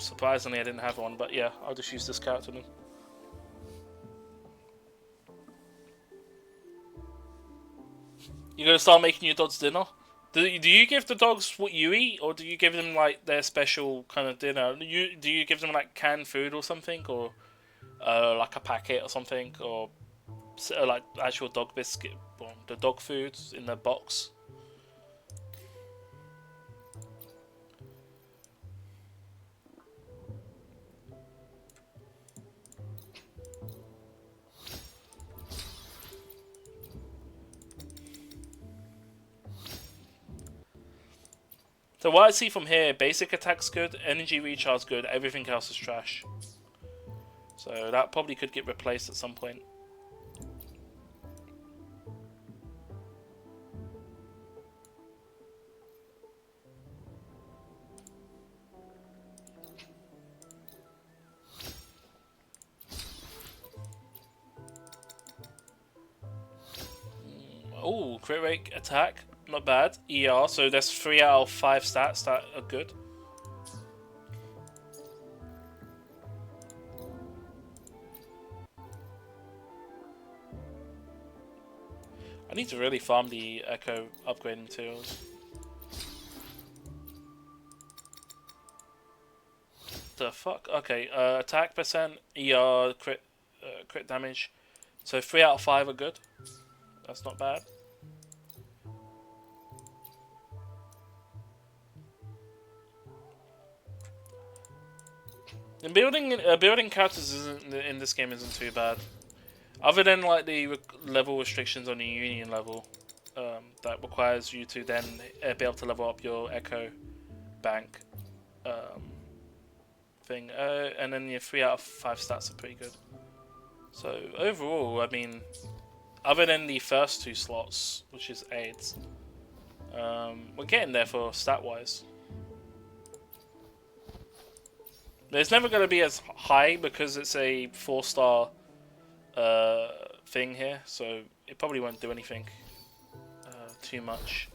Surprisingly, I didn't have one, but yeah, I'll just use this character then. You gonna start making your dogs dinner? Do you give the dogs what you eat, or do you give them like their special kind of dinner? Do you give them like canned food or something, or like a packet or something, or like actual dog biscuit, well, the dog foods in the box? So what I see from here, basic attack's good, energy recharge good, everything else is trash. So that probably could get replaced at some point. Oh, crit rate attack, not bad. ER, so there's 3 out of 5 stats that are good. I need to really farm the Echo upgrade materials. The fuck? Okay, attack percent, ER, crit damage. So 3 out of 5 are good. That's not bad. And building characters in this game isn't too bad, other than like the level restrictions on the Union level, that requires you to then be able to level up your Echo bank thing, and then your 3 out of 5 stats are pretty good. So overall, I mean, other than the first 2 slots, which is AIDS, we're getting there for stat wise. It's never going to be as high because it's a 4-star thing here, so it probably won't do anything too much.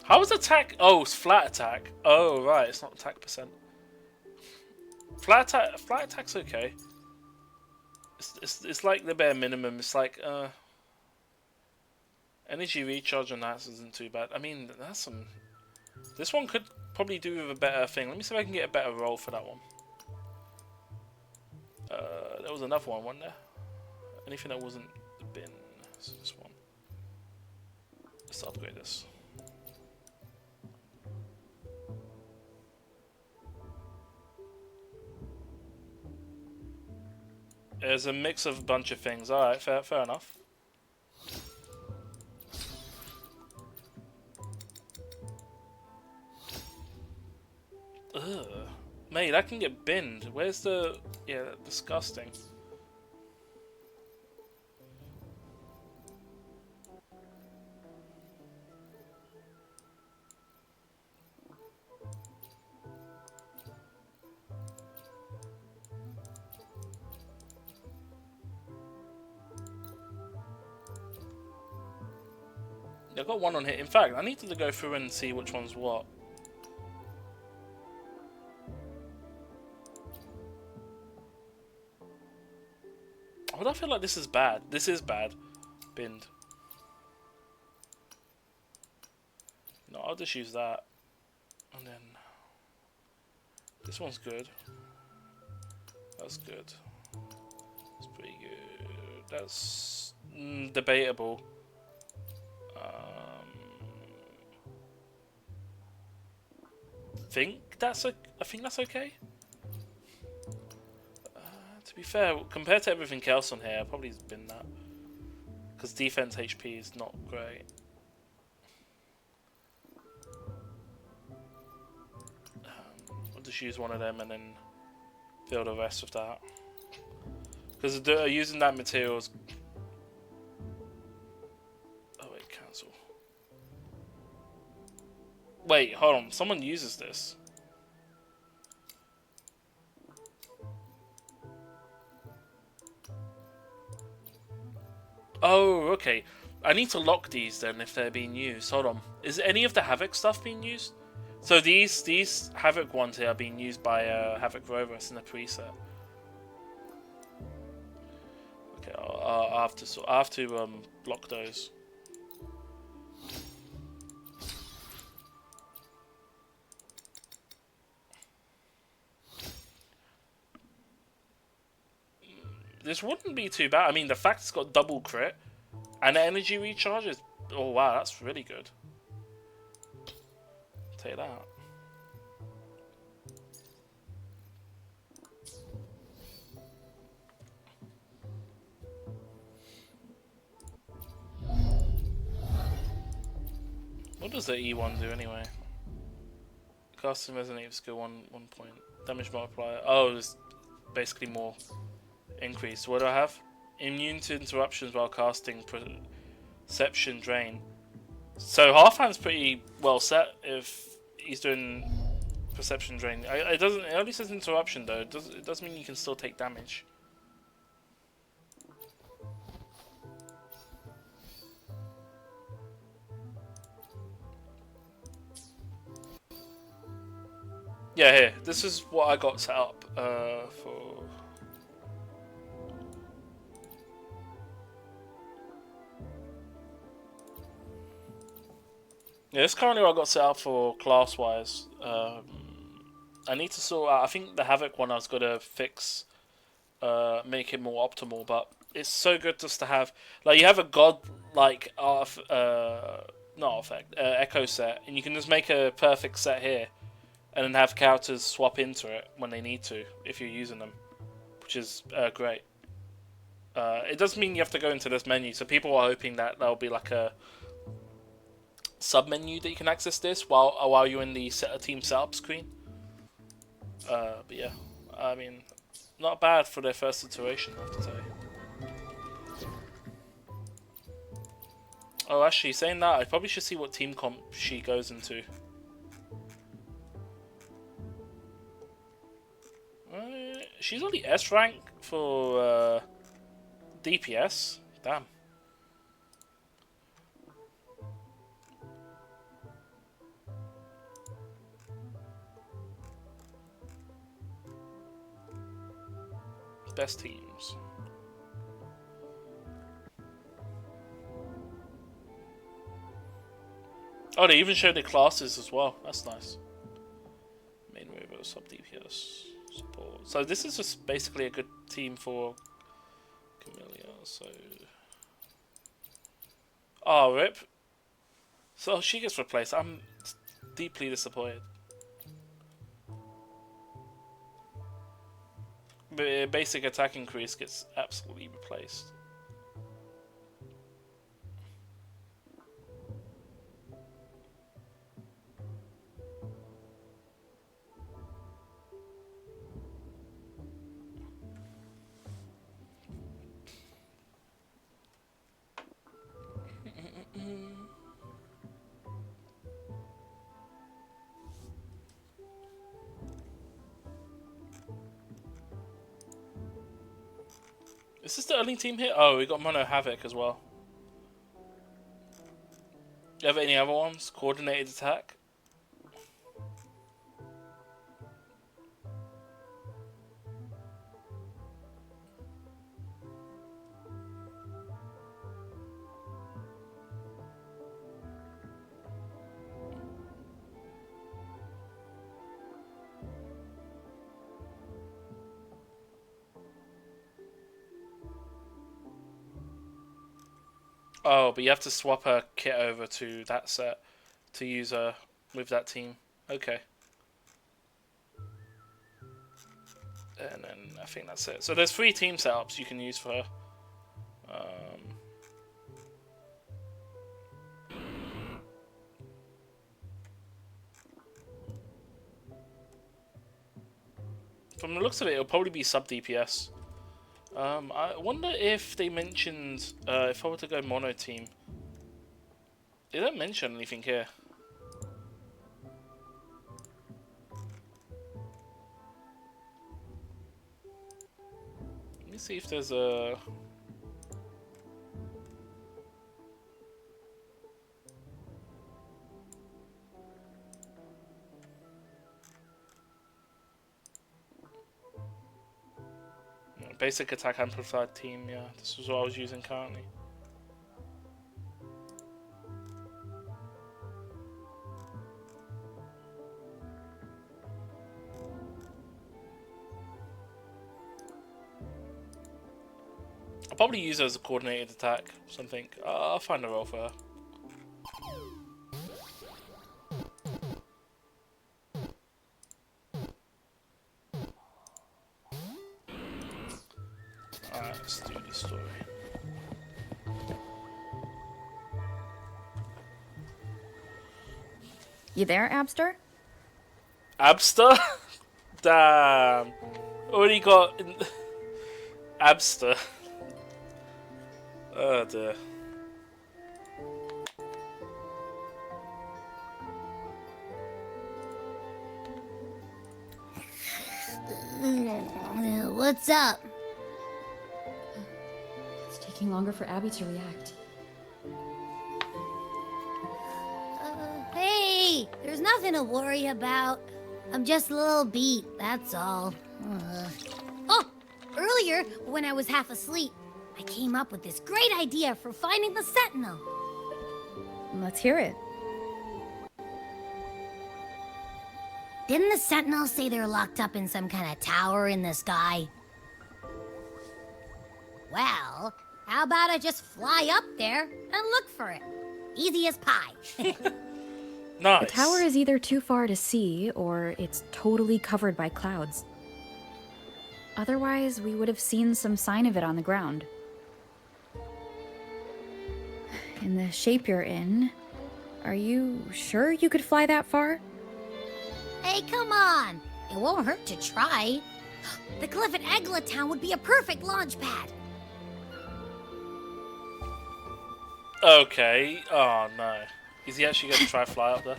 How is attack? Oh, it's flat attack. Oh, right, it's not attack percent. Flat attack's okay. It's like the bare minimum. It's like energy recharge on that isn't too bad. I mean, that's some. This one could probably do with a better thing. Let me see if I can get a better roll for that one. There was another one, wasn't there? Anything that wasn't the bin. So this one. Let's upgrade this. There's a mix of a bunch of things. Alright, fair enough. Ugh. Mate, that can get binned. Where's the... Yeah, disgusting. I've got one on here. In fact, I need to go through and see which one's what. But I feel like this is bad. This is bad. Binned. No, I'll just use that. And then... This one's good. That's good. That's pretty good. That's... debatable. I think that's okay. To be fair, compared to everything else on here, I've probably been that. Because defense HP is not great. I'll just use one of them and then fill the rest with that. Because using that material is... Oh wait, cancel. Wait, hold on. Someone uses this. Oh, okay. I need to lock these then if they're being used. Hold on. Is any of the Havoc stuff being used? So these Havoc ones here are being used by Havoc Rovers in the preset. Okay, I have to block those. This wouldn't be too bad. I mean, the fact it's got double crit and energy recharge is... Oh, wow, that's really good. Take that. What does the E1 do anyway? Casting Resonative skill 1 point. Damage multiplier. Oh, it's basically more increased. What do I have? Immune to interruptions while casting Perception Drain. So Halfhand's pretty well set if he's doing Perception Drain. It only says interruption though. It does mean you can still take damage. Yeah, here. This is what I got set up for. Yeah, this is currently what I got set up for class-wise. I need to sort out. I think the Havoc one I was gonna fix, make it more optimal. But it's so good just to have, like, you have a god like not artifact, Echo set, and you can just make a perfect set here, and then have characters swap into it when they need to if you're using them, which is great. It does mean you have to go into this menu, so people are hoping that there'll be like a sub-menu that you can access this while you're in the team setup screen. But yeah, I mean, not bad for their first iteration, I have to say. Oh, actually, saying that, I probably should see what team comp she goes into. She's only S rank for DPS. Damn. Best teams. Oh, they even showed the classes as well. That's nice. Main rover, sub DPS, support. So this is just basically a good team for Camellia. So, oh, rip. So she gets replaced. I'm deeply disappointed. Basic attack increase gets absolutely replaced. Is this the only team here? Oh, we got Mono Havoc as well. Do you have any other ones? Coordinated attack? Oh, but you have to swap her kit over to that set to use her with that team. Okay. And then I think that's it. So there's 3 team setups you can use for her. From the looks of it, it'll probably be sub DPS. I wonder if they mentioned if I were to go mono team. They don't mention anything here. Let me see if there's a... basic attack amplified team. Yeah, this was what I was using currently. I'll probably use it as a coordinated attack or something. I'll find a role for her. Alright, let's do the story. You there, Abster? Abster? Damn. Already got... Abster. Oh dear. What's up? It's taking longer for Abby to react. Hey, there's nothing to worry about. I'm just a little beat, that's all. Oh, earlier, when I was half asleep, I came up with this great idea for finding the Sentinel. Let's hear it. Didn't the Sentinel say they're locked up in some kind of tower in the sky? Well, how about I just fly up there and look for it? Easy as pie. Nice. The tower is either too far to see, or it's totally covered by clouds. Otherwise, we would have seen some sign of it on the ground. In the shape you're in, are you sure you could fly that far? Hey, come on! It won't hurt to try. The cliff at Egla Town would be a perfect launch pad. Okay. Oh no. Is he actually going to try fly up there?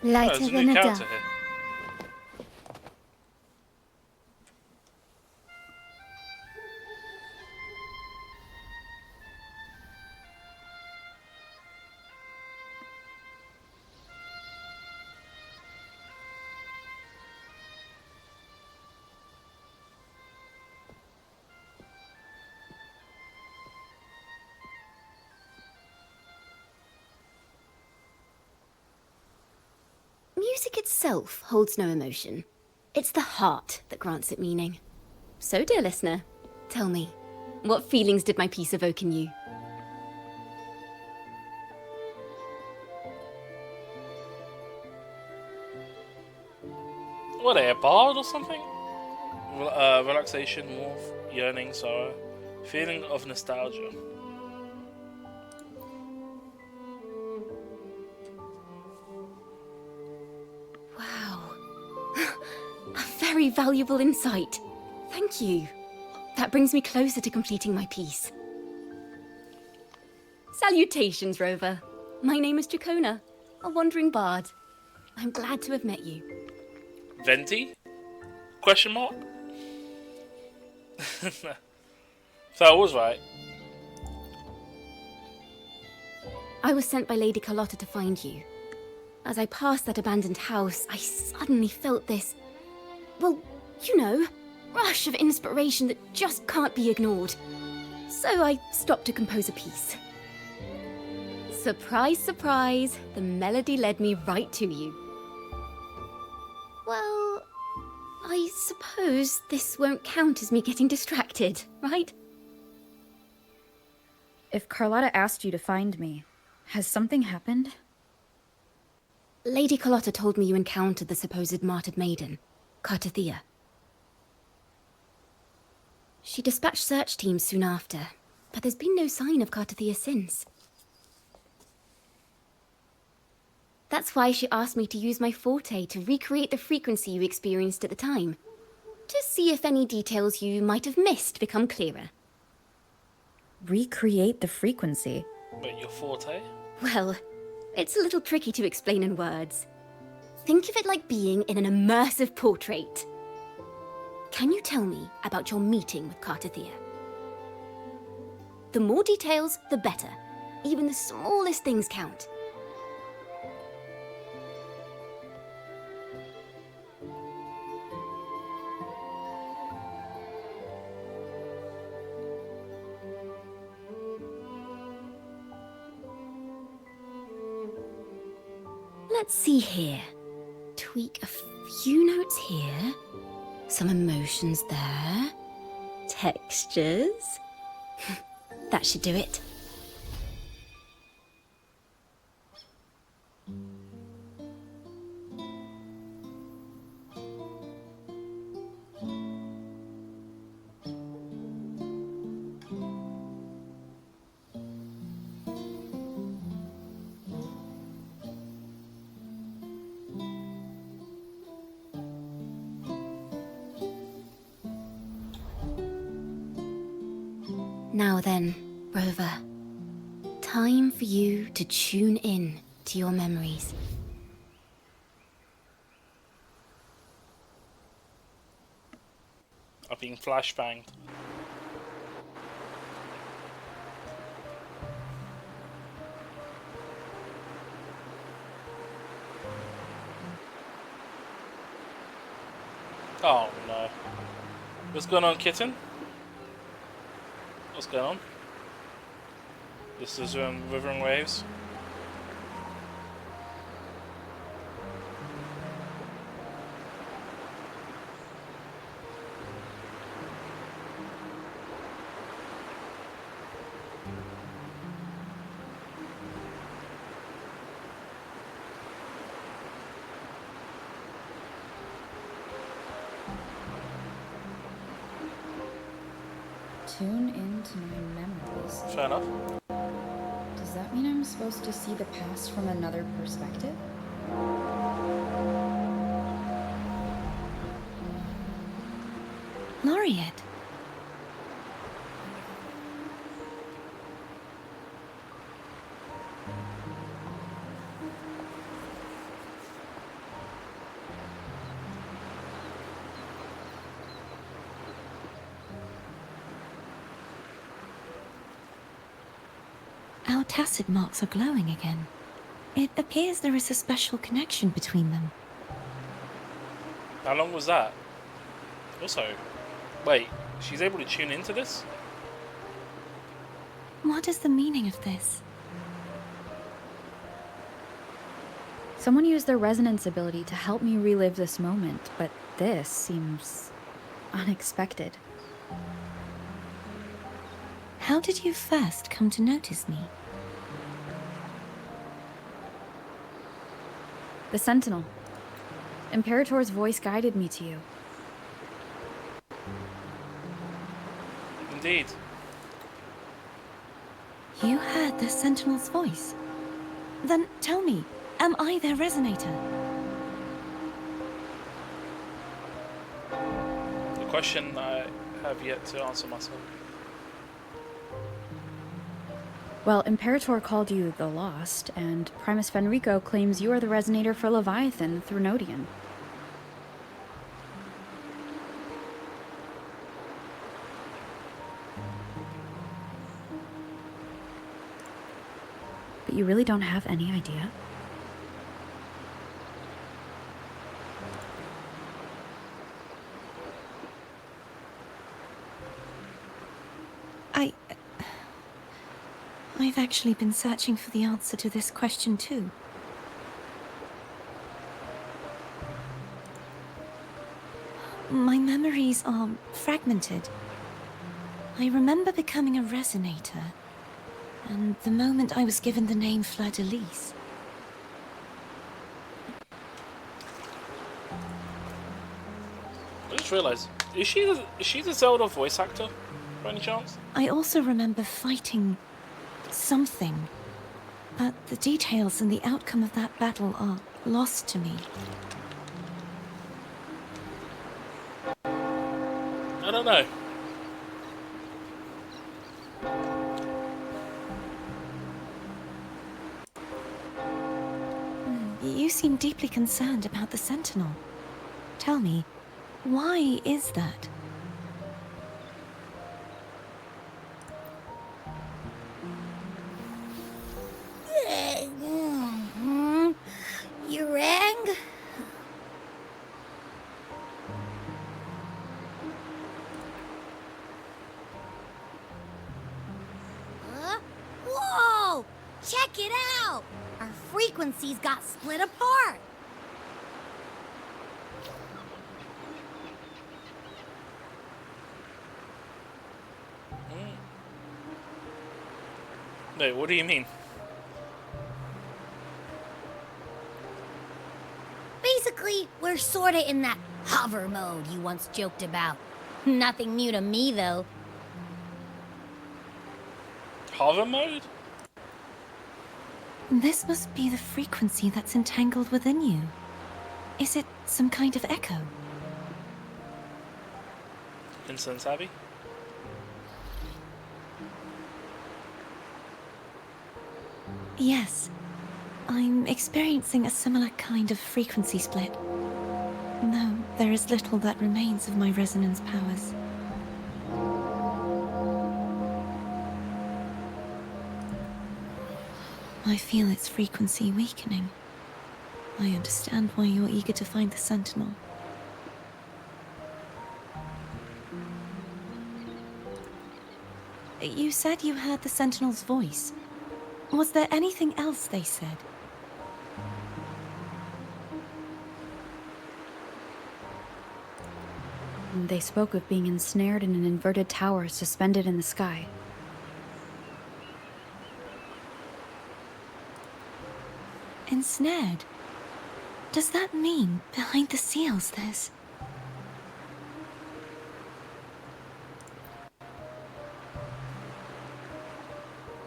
Lighter than a dove. Here. Music itself holds no emotion. It's the heart that grants it meaning. So, dear listener, tell me, what feelings did my piece evoke in you? What, a bard or something? Relaxation, warmth, yearning, sorrow, feeling of nostalgia. Very valuable insight. Thank you. That brings me closer to completing my piece. Salutations, Rover. My name is Dracona, a wandering bard. I'm glad to have met you. Venti? Question mark? So I was right. I was sent by Lady Carlotta to find you. As I passed that abandoned house, I suddenly felt this... well, you know, rush of inspiration that just can't be ignored. So I stopped to compose a piece. Surprise, surprise, the melody led me right to you. Well, I suppose this won't count as me getting distracted, right? If Carlotta asked you to find me, has something happened? Lady Carlotta told me you encountered the supposed martyred maiden, Cartathea. She dispatched search teams soon after, but there's been no sign of Cartathea since. That's why she asked me to use my forte to recreate the frequency you experienced at the time, to see if any details you might have missed become clearer. Recreate the frequency? Wait, your forte? Well, it's a little tricky to explain in words. Think of it like being in an immersive portrait. Can you tell me about your meeting with Cartathea? The more details, the better. Even the smallest things count. Let's see here. Tweak a few notes here. Some emotions there. Textures. That should do it. Now then, Rover. Time for you to tune in to your memories. I've been flashbanged. Oh no. What's going on, kitten? What's going on? This is River and Waves. Tune into my memories. Fair enough. Does that mean I'm supposed to see the past from another perspective? Laureate. Our tacit marks are glowing again. It appears there is a special connection between them. How long was that? Also, wait, she's able to tune into this? What is the meaning of this? Someone used their resonance ability to help me relive this moment, but this seems unexpected. How did you first come to notice me? The Sentinel. Imperator's voice guided me to you. Indeed. You heard the Sentinel's voice? Then tell me, am I their resonator? The question I have yet to answer myself. Well, Imperator called you the Lost, and Primus Fenrico claims you are the resonator for Leviathan through Nodian. But you really don't have any idea? I've actually been searching for the answer to this question too. My memories are fragmented. I remember becoming a resonator, and the moment I was given the name Fleur-de-Lis. I just realised, is she the Zelda voice actor, by any chance? I also remember fighting something, but the details and the outcome of that battle are lost to me. I don't know. You seem deeply concerned about the Sentinel. Tell me, why is that? it out! Our frequencies got split apart. Wait, what do you mean? Basically, we're sorta in that hover mode you once joked about. Nothing new to me, though. Hover mode? This must be the frequency that's entangled within you. Is it some kind of echo? Incense Abby? Yes. I'm experiencing a similar kind of frequency split. Though there is little that remains of my resonance powers. I feel its frequency weakening. I understand why you're eager to find the Sentinel. You said you heard the Sentinel's voice. Was there anything else they said? They spoke of being ensnared in an inverted tower suspended in the sky. Ensnared? Does that mean behind the seals there's...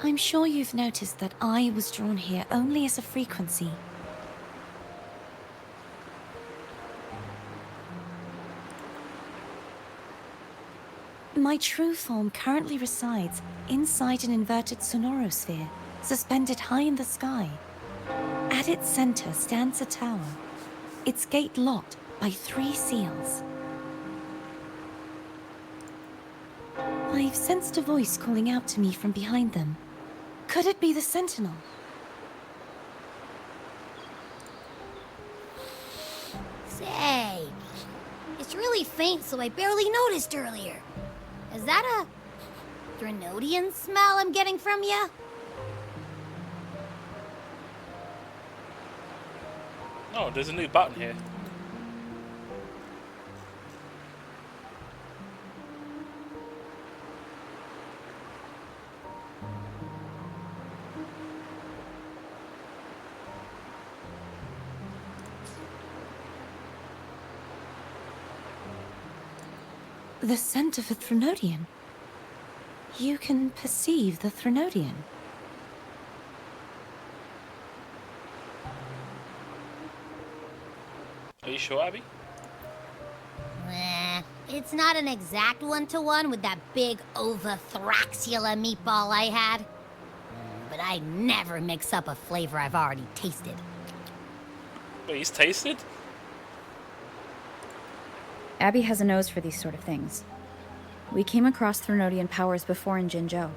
I'm sure you've noticed that I was drawn here only as a frequency. My true form currently resides inside an inverted sonorosphere, suspended high in the sky. At its center stands a tower, its gate locked by 3 seals. I've sensed a voice calling out to me from behind them. Could it be the Sentinel? Say, it's really faint, so I barely noticed earlier. Is that a Threnodian smell I'm getting from you? Oh, there's a new button here. The scent of a Threnodian. You can perceive the Threnodian. Are you sure, Abby? It's not an exact one-to-one with that big Ovathraxula meatball I had. But I never mix up a flavor I've already tasted. Wait, he's tasted? Abby has a nose for these sort of things. We came across Threnodian powers before in Jinzhou.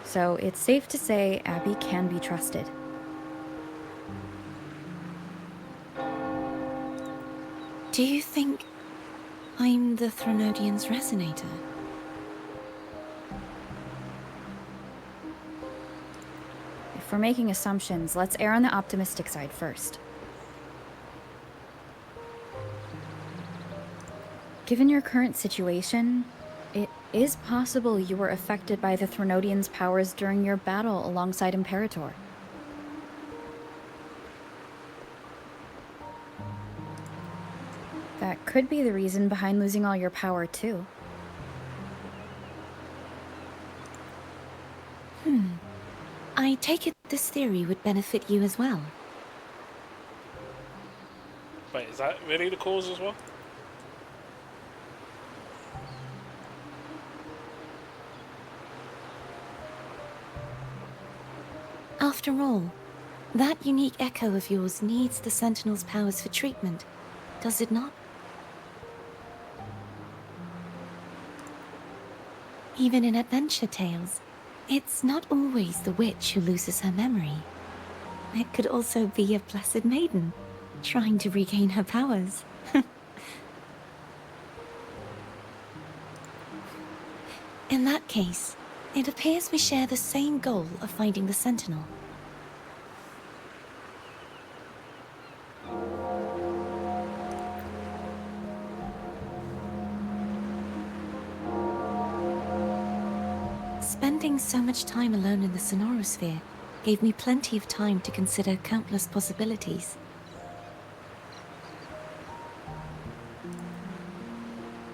So it's safe to say Abby can be trusted. Do you think I'm the Threnodian's resonator? If we're making assumptions, let's err on the optimistic side first. Given your current situation, it is possible you were affected by the Threnodian's powers during your battle alongside Imperator. That could be the reason behind losing all your power, too. I take it this theory would benefit you as well. Wait, is that really the cause as well? After all, that unique echo of yours needs the Sentinel's powers for treatment, does it not? Even in adventure tales, it's not always the witch who loses her memory. It could also be a blessed maiden, trying to regain her powers. In that case, it appears we share the same goal of finding the Sentinel. Spending so much time alone in the Sonorosphere gave me plenty of time to consider countless possibilities.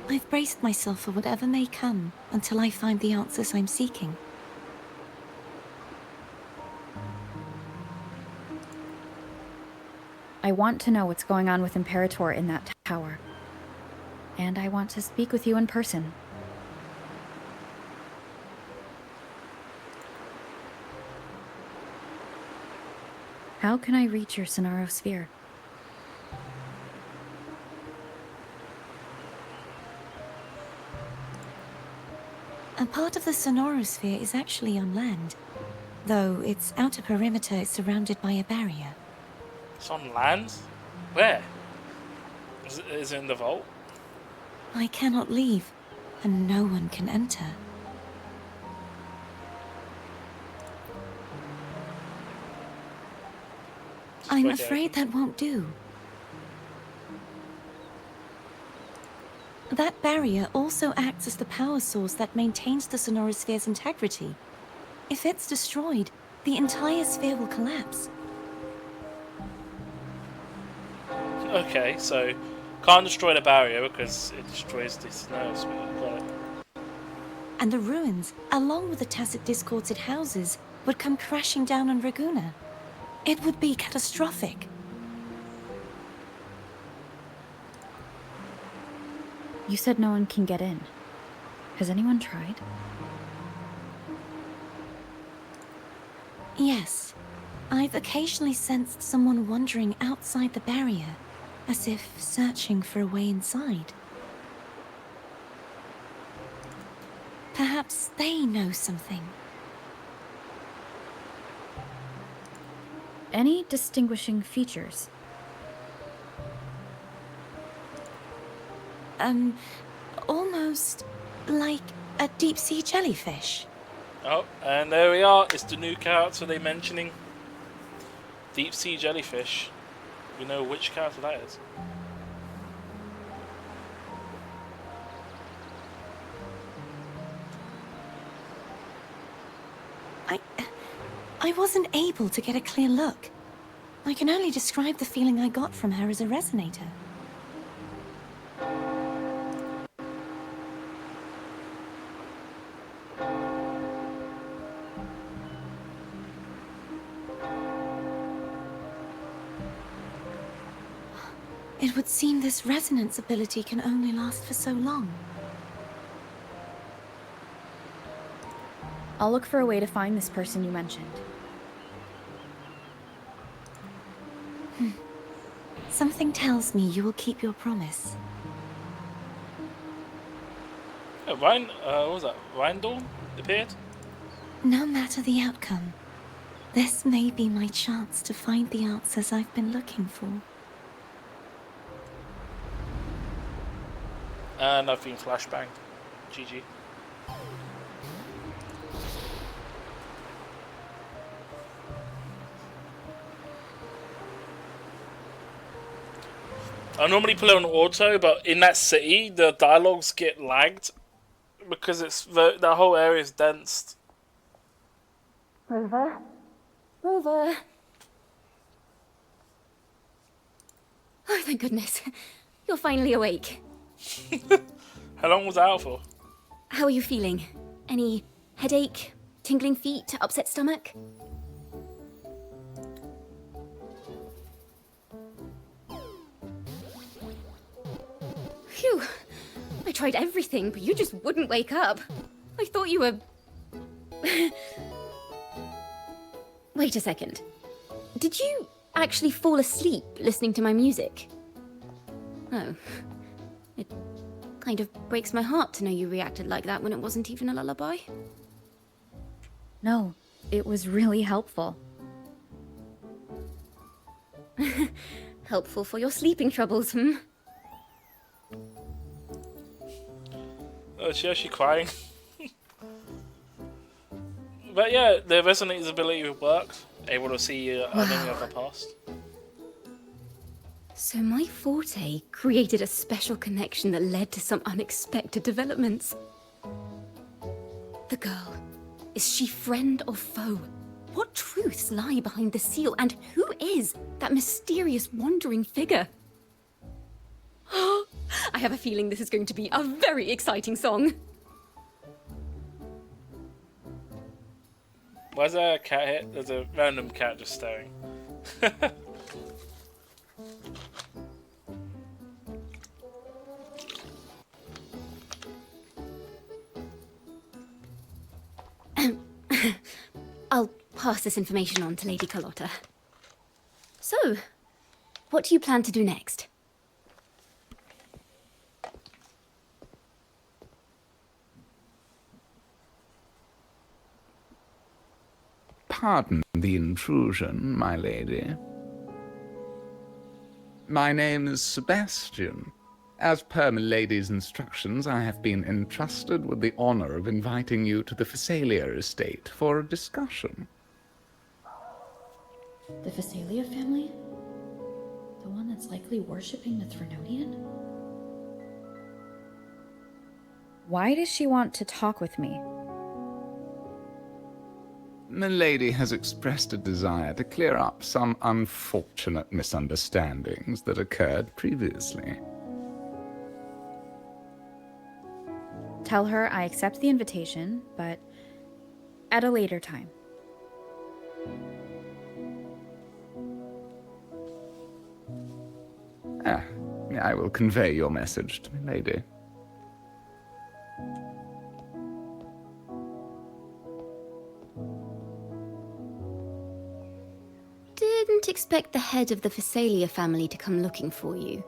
I've braced myself for whatever may come until I find the answers I'm seeking. I want to know what's going on with Imperator in that tower. And I want to speak with you in person. How can I reach your Sonorosphere? A part of the Sonorosphere is actually on land, though its outer perimeter is surrounded by a barrier. It's on land? Where? Is it in the vault? I cannot leave, and no one can enter. I'm afraid that won't do. That barrier also acts as the power source that maintains the Sonorosphere's integrity. If it's destroyed, the entire sphere will collapse. Okay, so can't destroy the barrier because it destroys the Sonorosphere. Got it. And the ruins, along with the tacit discords it houses, would come crashing down on Raguna. It would be catastrophic. You said no one can get in. Has anyone tried? Yes. I've occasionally sensed someone wandering outside the barrier, as if searching for a way inside. Perhaps they know something. Any distinguishing features? Almost like a deep-sea jellyfish. Oh, and there we are. It's the new character they're mentioning. Deep sea jellyfish. We know which character that is. I wasn't able to get a clear look. I can only describe the feeling I got from her as a resonator. It would seem this resonance ability can only last for so long. I'll look for a way to find this person you mentioned. Something tells me you will keep your promise. What was that? Rindorn appeared? No matter the outcome, this may be my chance to find the answers I've been looking for. And I've been flashbanged. GG. I normally put it on auto, but in that city, the dialogues get lagged because the whole area is dense. Rover? Rover? Oh, thank goodness. You're finally awake. How long was that out for? How are you feeling? Any headache, tingling feet, upset stomach? Phew. I tried everything, but you just wouldn't wake up. I thought you were... Wait a second. Did you actually fall asleep listening to my music? Oh. It kind of breaks my heart to know you reacted like that when it wasn't even a lullaby. No, it was really helpful. Helpful for your sleeping troubles, hmm? Oh, is she actually crying? But yeah, the Resonator's ability works. Able to see a memory of the past. So my forte created a special connection that led to some unexpected developments. The girl, is she friend or foe? What truths lie behind the seal, and who is that mysterious wandering figure? I have a feeling this is going to be a very exciting song. Why is there a cat here? There's a random cat just staring. I'll pass this information on to Lady Carlotta. So, what do you plan to do next? Pardon the intrusion, my lady. My name is Sebastian. As per milady's instructions, I have been entrusted with the honor of inviting you to the Phasalia estate for a discussion. The Phasalia family? The one that's likely worshipping the Threnodian? Why does she want to talk with me? Milady has expressed a desire to clear up some unfortunate misunderstandings that occurred previously. Tell her I accept the invitation, but at a later time. I will convey your message to Milady. Didn't expect the head of the Phasalia family to come looking for you.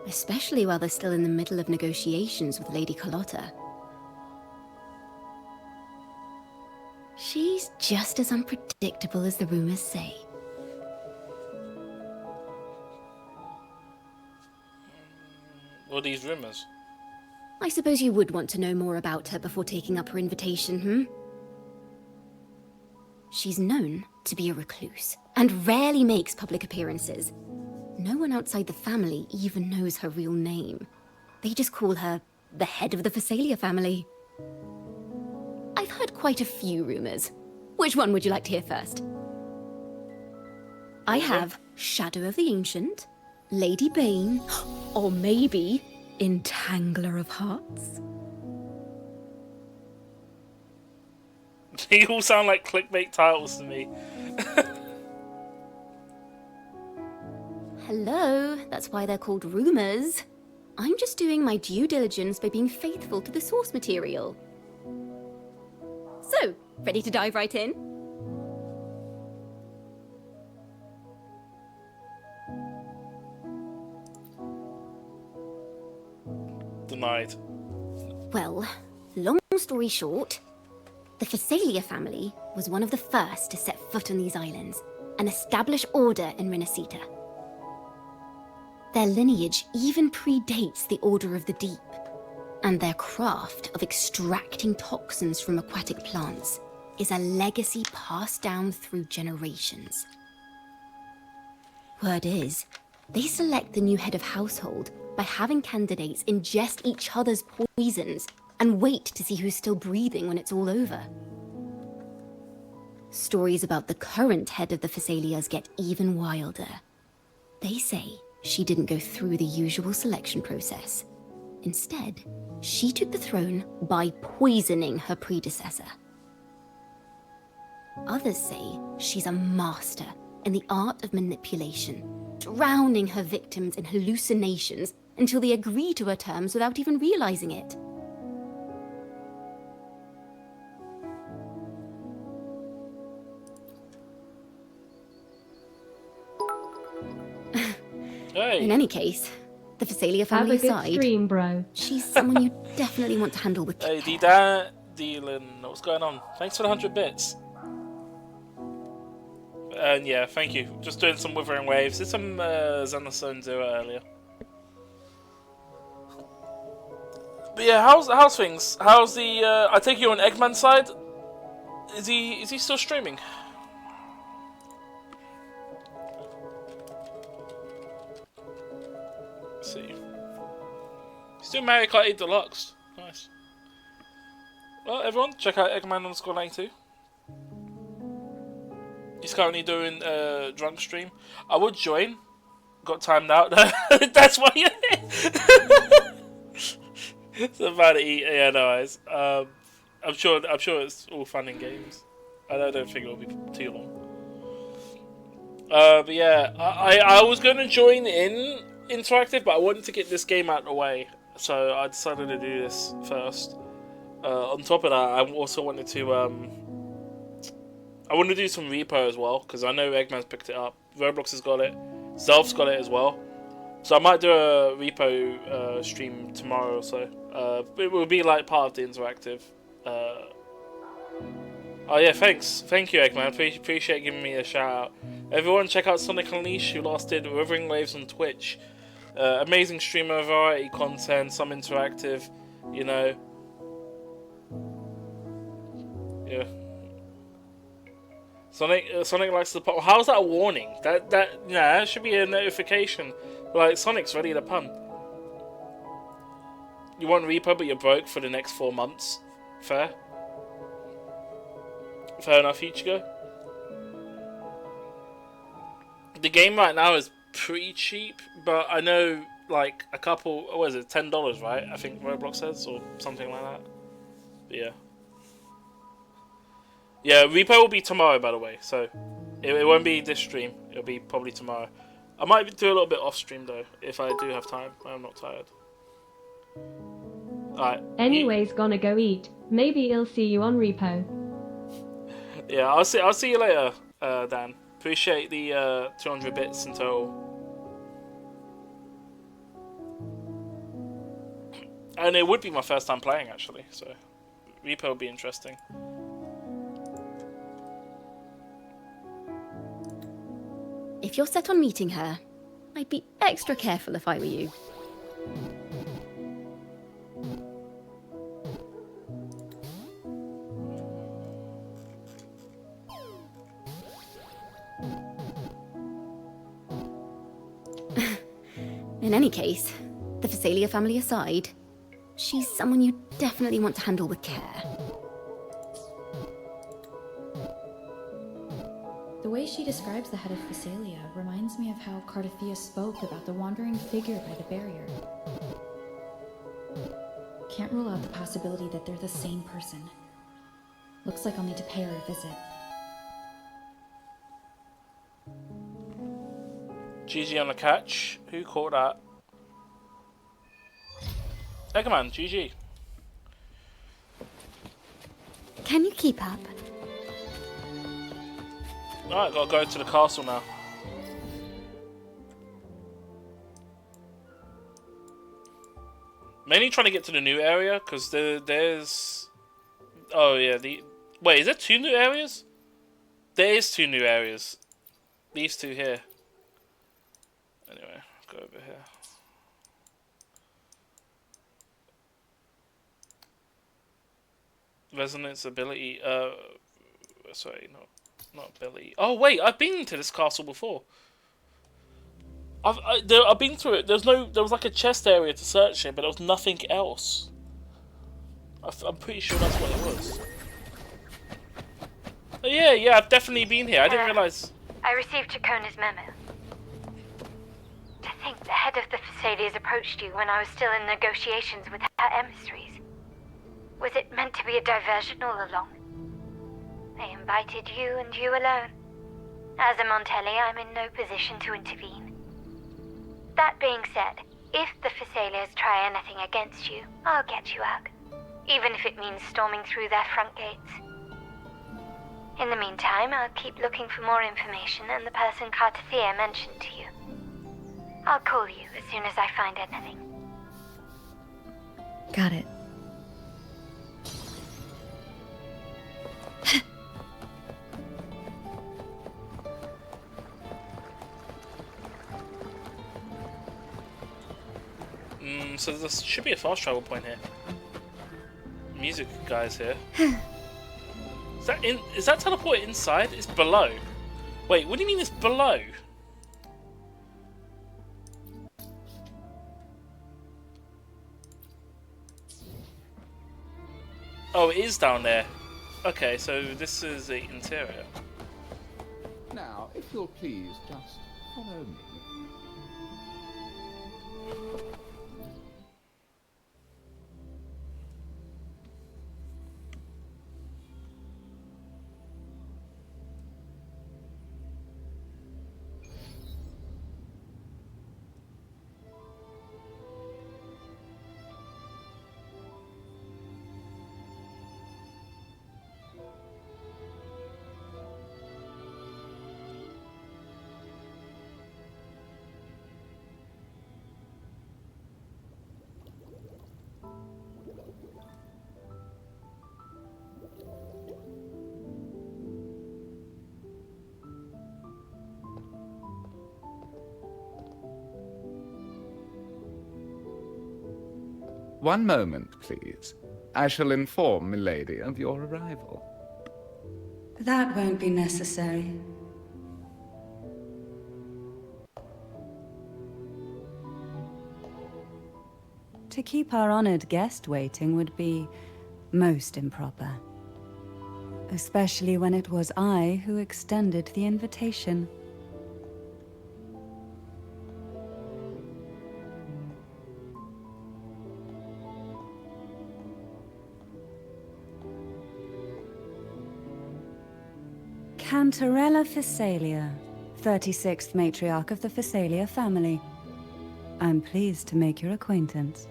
Especially while they're still in the middle of negotiations with Lady Carlotta. She's just as unpredictable as the rumors say. What are these rumors? I suppose you would want to know more about her before taking up her invitation, She's known to be a recluse, and rarely makes public appearances. No one outside the family even knows her real name. They just call her the head of the Phasalia family. I've heard quite a few rumors. Which one would you like to hear first? I have Shadow of the Ancient, Lady Bane, or maybe Entangler of Hearts. They all sound like clickbait titles to me. Hello, that's why they're called rumors. I'm just doing my due diligence by being faithful to the source material. So, ready to dive right in? Denied. Well, long story short, the Phasalia family was one of the first to set foot on these islands and establish order in Renacita. Their lineage even predates the Order of the Deep, and their craft of extracting toxins from aquatic plants is a legacy passed down through generations. Word is, they select the new head of household by having candidates ingest each other's poisons and wait to see who's still breathing when it's all over. Stories about the current head of the Phasalias get even wilder. They say she didn't go through the usual selection process. Instead, she took the throne by poisoning her predecessor. Others say she's a master in the art of manipulation, drowning her victims in hallucinations until they agree to her terms without even realizing it. Hey. In any case, the Phasalia family Have a good aside, stream, bro. she's someone you definitely want to handle with Hey, care. Dylan, what's going on? Thanks for the 100 bits. And yeah, thank you. Just doing some Withering Waves. Did some Xenostone Zero earlier. But yeah, how's things? How's the? I take you on Eggman's side. Is he still streaming? Let's see. He's doing Mario Kart 8 Deluxe. Nice. Well, everyone, check out Eggman_92. He's currently doing a drunk stream. I would join. Got timed out. That's why you're here. It's about to eat. Yeah, no worries. I'm sure it's all fun and games. I don't think it'll be too long. But yeah, I was going to join in interactive, but I wanted to get this game out of the way, so I decided to do this first. On top of that, I also wanted to I want to do some repo as well, because I know Eggman's picked it up. Roblox has got it. Zelf's got it as well. So I might do a repo stream tomorrow or so. It will be like part of the interactive. Oh yeah, thanks. Thank you, Eggman. Appreciate giving me a shout out. Everyone check out Sonic Unleashed, who last did Withering Waves on Twitch. Amazing streamer, variety content, some interactive, you know. Yeah. Sonic likes to pop. How's that a warning? That should be a notification. Like, Sonic's ready to pun. You want repo, but you're broke for the next 4 months. Fair. Fair enough, Ichigo. The game right now is pretty cheap, but I know, like, a couple, what is it, $10, right? I think Roblox says, or something like that. But yeah. Yeah, repo will be tomorrow, by the way, so it won't be this stream. It'll be probably tomorrow. I might do a little bit off stream though, if I do have time. I'm not tired. Alright. Anyways, gonna go eat. Maybe he'll see you on repo. Yeah, I'll see you later, Dan. Appreciate the 200 bits in total. And it would be my first time playing actually, so repo will be interesting. If you're set on meeting her, I'd be extra careful if I were you. In any case, the Phasalia family aside, she's someone you definitely want to handle with care. The way she describes the head of Phasalia reminds me of how Cardathia spoke about the wandering figure by the barrier. Can't rule out the possibility that they're the same person. Looks like I'll need to pay her a visit. GG on the catch. Who caught that? Eggman, GG. Can you keep up? Alright, gotta go to the castle now. Mainly trying to get to the new area, because there's... Oh yeah, Wait, is there 2 new areas? There is 2 new areas. These 2 here. Anyway, go over here. Resonance ability, sorry, not ability. Oh wait, I've been to this castle before. I've been through it. There was like a chest area to search it, but there was nothing else. I'm pretty sure that's what it was. Oh, yeah, I've definitely been here. I didn't realize. I received Chacona's memo. To think the head of the Phasalias approached you when I was still in negotiations with her emissaries. Was it meant to be a diversion all along? They invited you and you alone. As a Montelli, I'm in no position to intervene. That being said, if the Phasalias try anything against you, I'll get you out. Even if it means storming through their front gates. In the meantime, I'll keep looking for more information and the person Cardathia mentioned to you. I'll call you as soon as I find anything. Got it. So there should be a fast travel point here. Music guy's here. Is that teleport inside? It's below. Wait, what do you mean it's below? Oh, it is down there. Okay, so this is the interior. Now, if you'll please just follow me. One moment, please. I shall inform Milady of your arrival. That won't be necessary. To keep our honored guest waiting would be most improper. Especially when it was I who extended the invitation. Cantarella Physalia, 36th matriarch of the Physalia family. I'm pleased to make your acquaintance.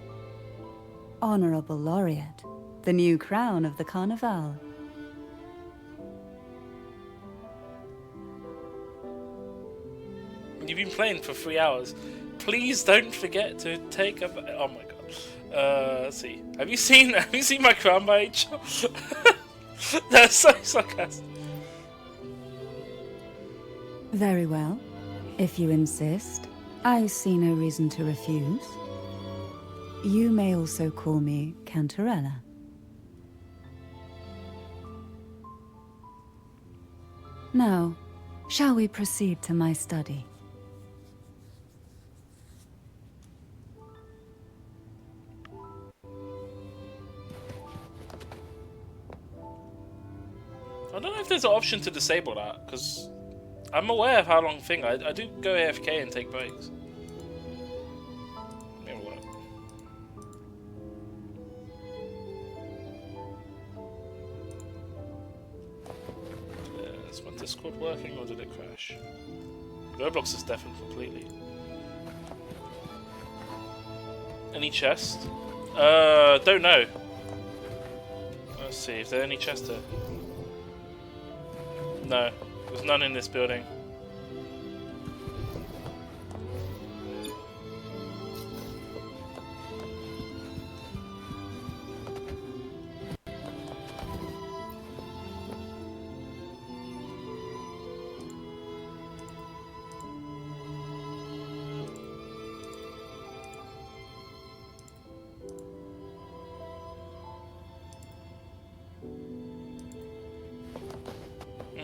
Honorable Laureate, the new crown of the Carnival. You've been playing for 3 hours. Please don't forget to take a. Oh my god. Let's see. Have you seen my crown by age? That's so sarcastic. Very well. If you insist, I see no reason to refuse. You may also call me Cantarella. Now, shall we proceed to my study? I don't know if there's an option to disable that, because I'm aware of how long thing. I do go AFK and take breaks. Let me have a look. Is my Discord working or did it crash? Roblox is deafened completely. Any chest? Don't know. Let's see, is there any chest here? No, there's none in this building.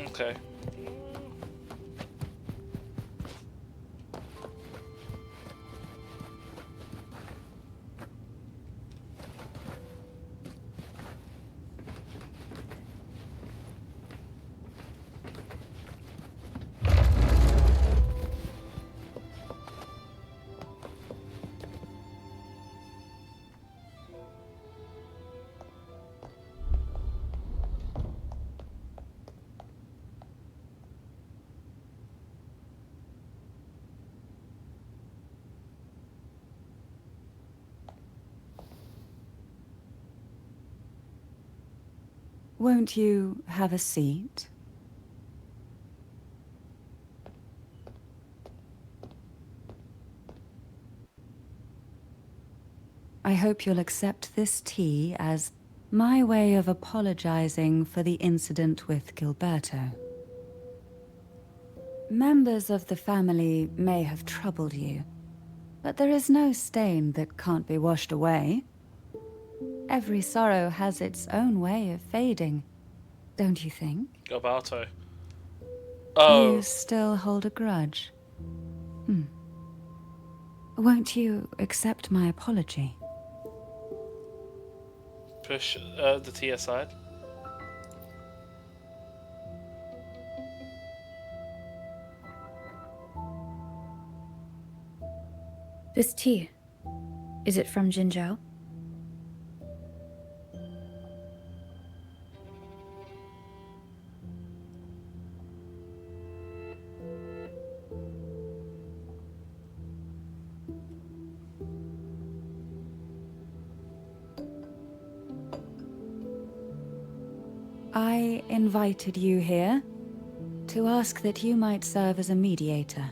Okay. Won't you have a seat? I hope you'll accept this tea as my way of apologizing for the incident with Gilberto. Members of the family may have troubled you, but there is no stain that can't be washed away. Every sorrow has its own way of fading, don't you think? Gabato. Oh. You still hold a grudge? Won't you accept my apology? Push the tea aside. This tea, is it from Jinzhou? I invited you here to ask that you might serve as a mediator.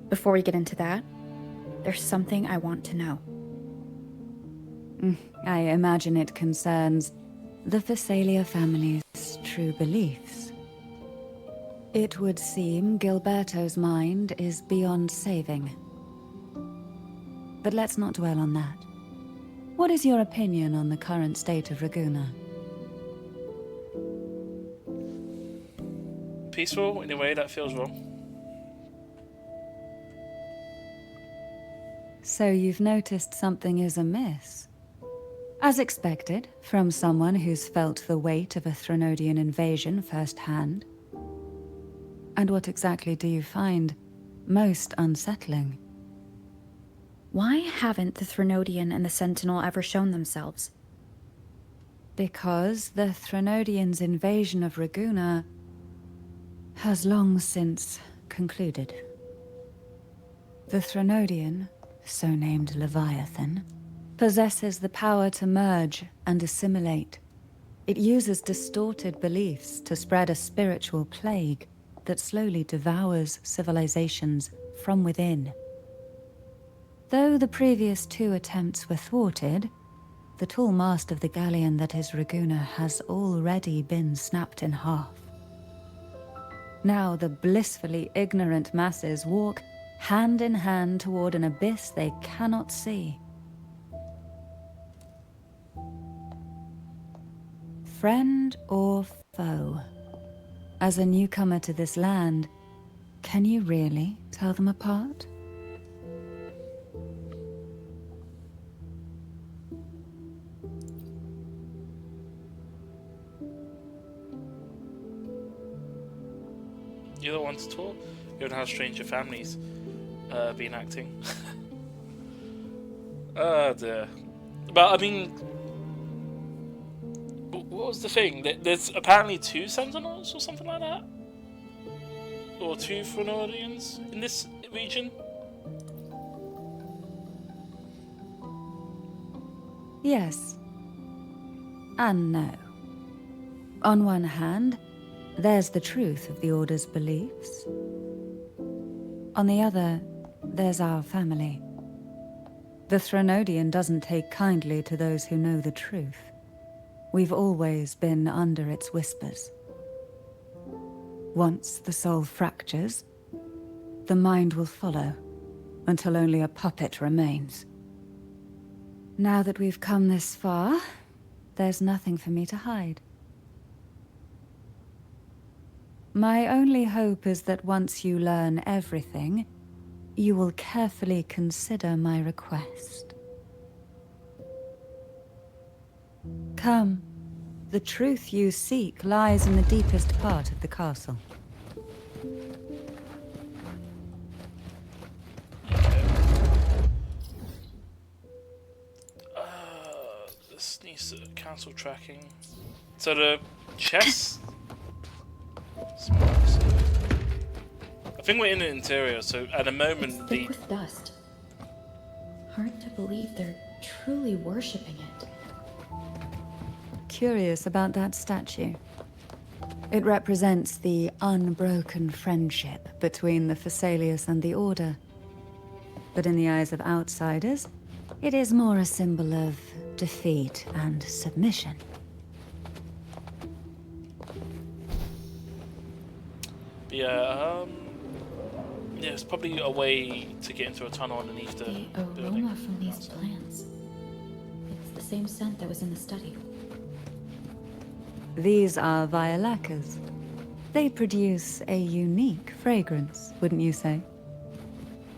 Before we get into that, there's something I want to know. I imagine it concerns the Phasalia family's true beliefs. It would seem Gilberto's mind is beyond saving. But let's not dwell on that. What is your opinion on the current state of Raguna? Peaceful in a way that feels wrong. So you've noticed something is amiss? As expected, from someone who's felt the weight of a Threnodian invasion firsthand. And what exactly do you find most unsettling? Why haven't the Threnodian and the Sentinel ever shown themselves? Because the Threnodians' invasion of Raguna has long since concluded. The Threnodian, so named Leviathan, possesses the power to merge and assimilate. It uses distorted beliefs to spread a spiritual plague that slowly devours civilizations from within. Though the previous 2 attempts were thwarted, the tall mast of the galleon that is Raguna has already been snapped in half. Now the blissfully ignorant masses walk hand in hand toward an abyss they cannot see. Friend or foe? As a newcomer to this land, can you really tell them apart? You don't want to talk? You don't know how strange your family's been acting. Oh dear. But I mean, what was the thing? There's apparently 2 Sentinels or something like that? Or 2 Threnodians in this region? Yes. And no. On one hand, there's the truth of the Order's beliefs. On the other, there's our family. The Threnodian doesn't take kindly to those who know the truth. We've always been under its whispers. Once the soul fractures, the mind will follow, until only a puppet remains. Now that we've come this far, there's nothing for me to hide. My only hope is that once you learn everything, you will carefully consider my request. Come. The truth you seek lies in the deepest part of the castle. This needs to cancel tracking. So the chest. I think we're in the interior, so at the moment it's thick with dust. Hard to believe they're truly worshipping it. Curious about that statue. It represents the unbroken friendship between the Phasaelius and the Order. But in the eyes of outsiders, it is more a symbol of defeat and submission. Yeah, there's probably a way to get into a tunnel underneath the building. Aroma from these plants. It's the same scent that was in the study. These are violacas. They produce a unique fragrance, wouldn't you say?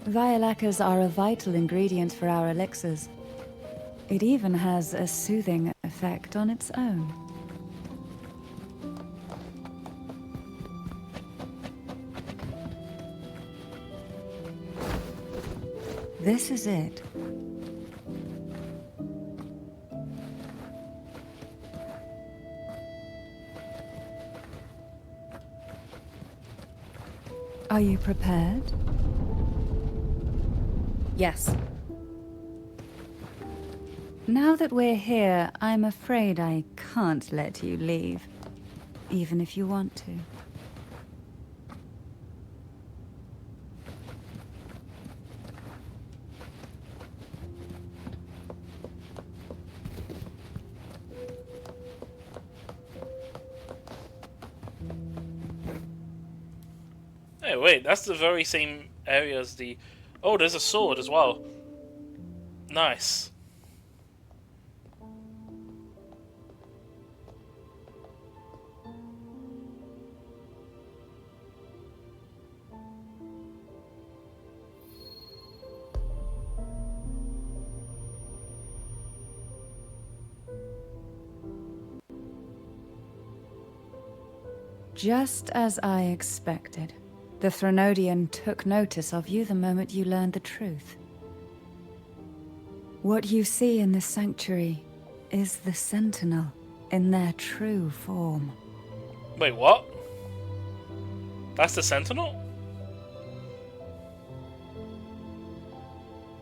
Violacas are a vital ingredient for our elixirs. It even has a soothing effect on its own. This is it. Are you prepared? Yes. Now that we're here, I'm afraid I can't let you leave, even if you want to. Hey, wait, that's the very same area as the... Oh, there's a sword as well. Nice. Just as I expected. The Threnodian took notice of you the moment you learned the truth. What you see in the sanctuary is the Sentinel in their true form. Wait, what? That's the Sentinel?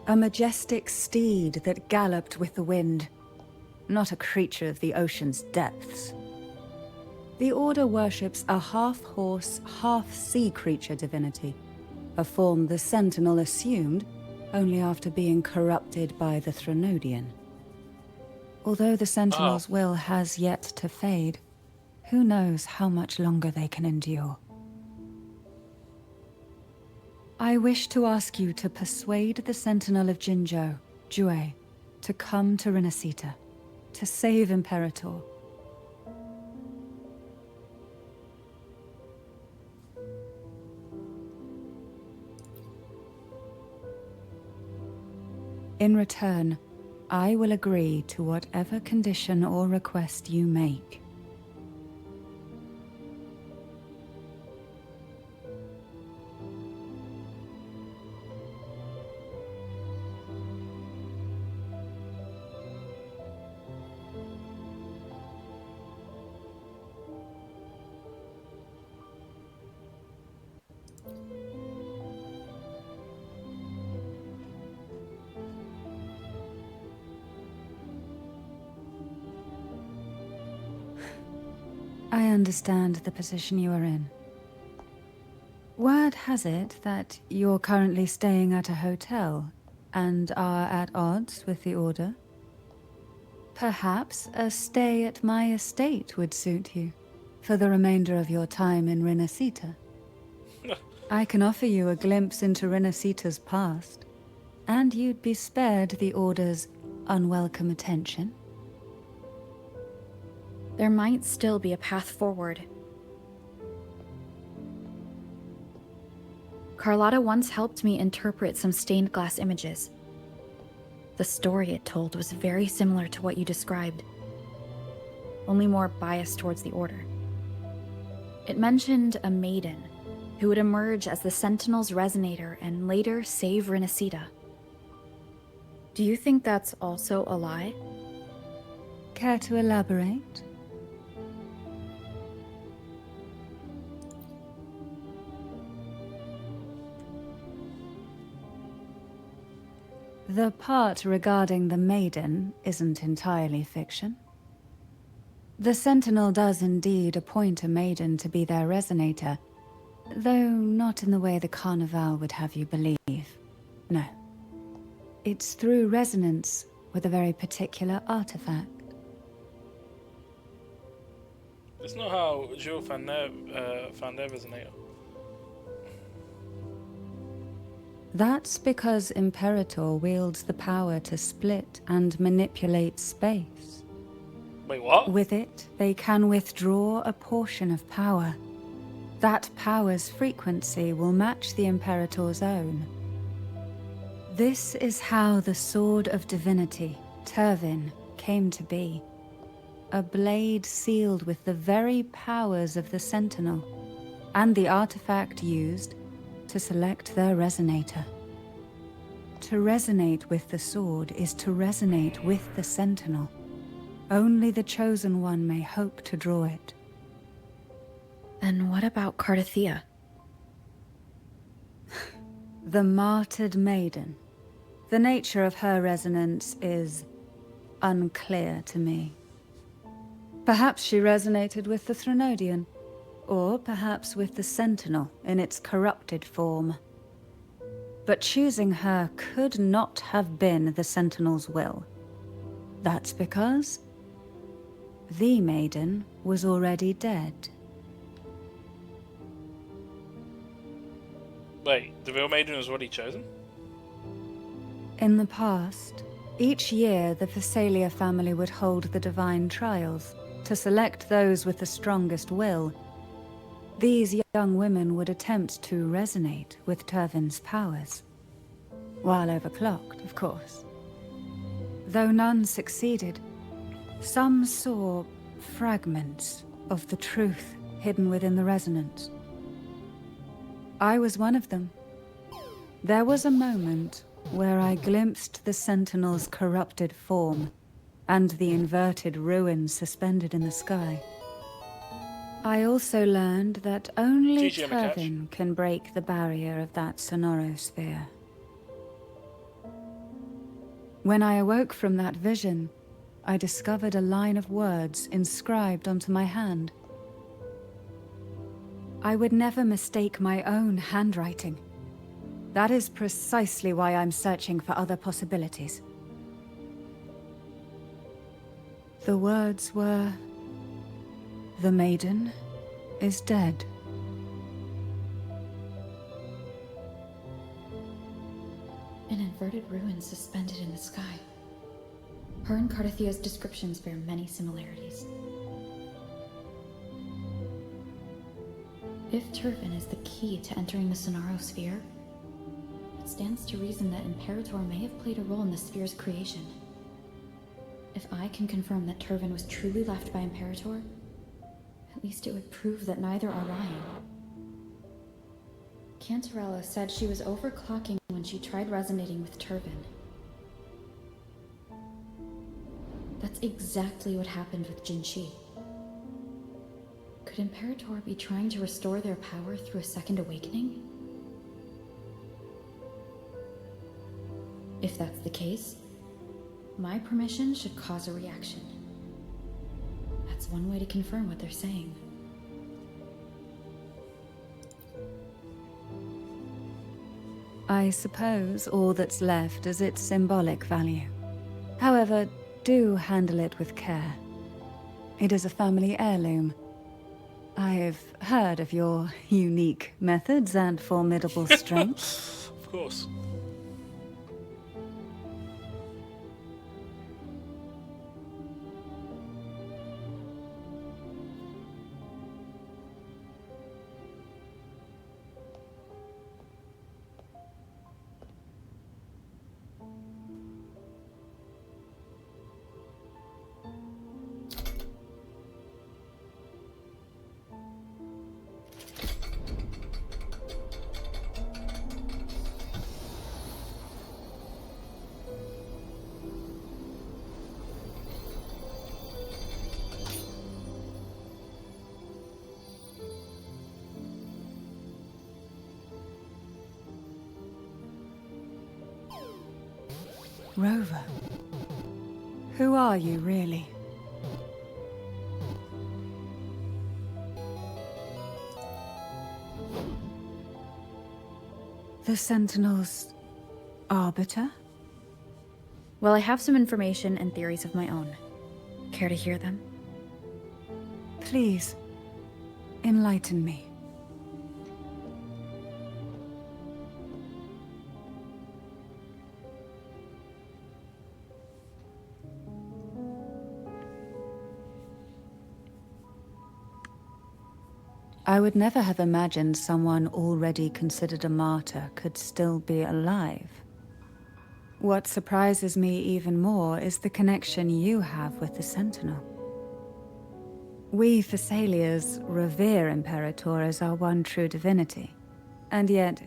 A majestic steed that galloped with the wind, not a creature of the ocean's depths. The Order worships a half-horse, half-sea creature divinity, a form the Sentinel assumed only after being corrupted by the Threnodian. Although the Sentinel's will has yet to fade, who knows how much longer they can endure. I wish to ask you to persuade the Sentinel of Jinzhou, Jue, to come to Renacita, to save Imperator. In return, I will agree to whatever condition or request you make. I understand the position you are in. Word has it that you're currently staying at a hotel and are at odds with the Order. Perhaps a stay at my estate would suit you for the remainder of your time in Renacita. I can offer you a glimpse into Renacita's past, and you'd be spared the Order's unwelcome attention. There might still be a path forward. Carlotta once helped me interpret some stained glass images. The story it told was very similar to what you described, only more biased towards the Order. It mentioned a maiden who would emerge as the Sentinel's resonator and later save Renacita. Do you think that's also a lie? Care to elaborate? The part regarding the maiden isn't entirely fiction. The Sentinel does indeed appoint a maiden to be their resonator, though not in the way the Carnival would have you believe. No. It's through resonance with a very particular artifact. It's not how Jules found their resonator. That's because Imperator wields the power to split and manipulate space. Wait, what? With it, they can withdraw a portion of power. That power's frequency will match the Imperator's own. This is how the Sword of Divinity, Turvin, came to be. A blade sealed with the very powers of the Sentinel, and the artifact used to select their resonator. To resonate with the sword is to resonate with the Sentinel. Only the Chosen One may hope to draw it. Then what about Cardathea? The martyred maiden. The nature of her resonance is unclear to me. Perhaps she resonated with the Threnodian, or perhaps with the Sentinel in its corrupted form. But choosing her could not have been the Sentinel's will. That's because the maiden was already dead. Wait, the real maiden was already chosen? In the past, each year the Phasalia family would hold the Divine Trials to select those with the strongest will. These young women would attempt to resonate with Turvin's powers. While overclocked, of course. Though none succeeded, some saw fragments of the truth hidden within the resonance. I was one of them. There was a moment where I glimpsed the Sentinel's corrupted form and the inverted ruins suspended in the sky. I also learned that only GG, Mikash. Turvin can break the barrier of that sonorosphere. When I awoke from that vision, I discovered a line of words inscribed onto my hand. I would never mistake my own handwriting. That is precisely why I'm searching for other possibilities. The words were, "The maiden is dead." An inverted ruin suspended in the sky. Her and Cardathea's descriptions bear many similarities. If Turvin is the key to entering the Sonarosphere, it stands to reason that Imperator may have played a role in the sphere's creation. If I can confirm that Turvin was truly left by Imperator, at least it would prove that neither are lying. Cantarella said she was overclocking when she tried resonating with Turvin. That's exactly what happened with Jinshi. Could Imperator be trying to restore their power through a second awakening? If that's the case, my permission should cause a reaction. That's one way to confirm what they're saying. I suppose all that's left is its symbolic value. However, do handle it with care. It is a family heirloom. I've heard of your unique methods and formidable strength. Of course. Rover, who are you really? The Sentinel's arbiter? Well, I have some information and theories of my own. Care to hear them? Please, enlighten me. I would never have imagined someone already considered a martyr could still be alive. What surprises me even more is the connection you have with the Sentinel. We Thessalians revere Imperator as our one true divinity. And yet,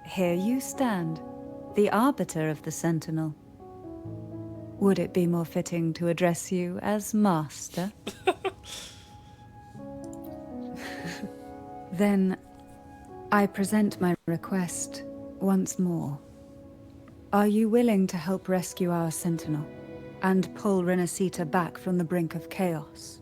here you stand, the arbiter of the Sentinel. Would it be more fitting to address you as Master? Then, I present my request once more. Are you willing to help rescue our Sentinel and pull Renacita back from the brink of chaos?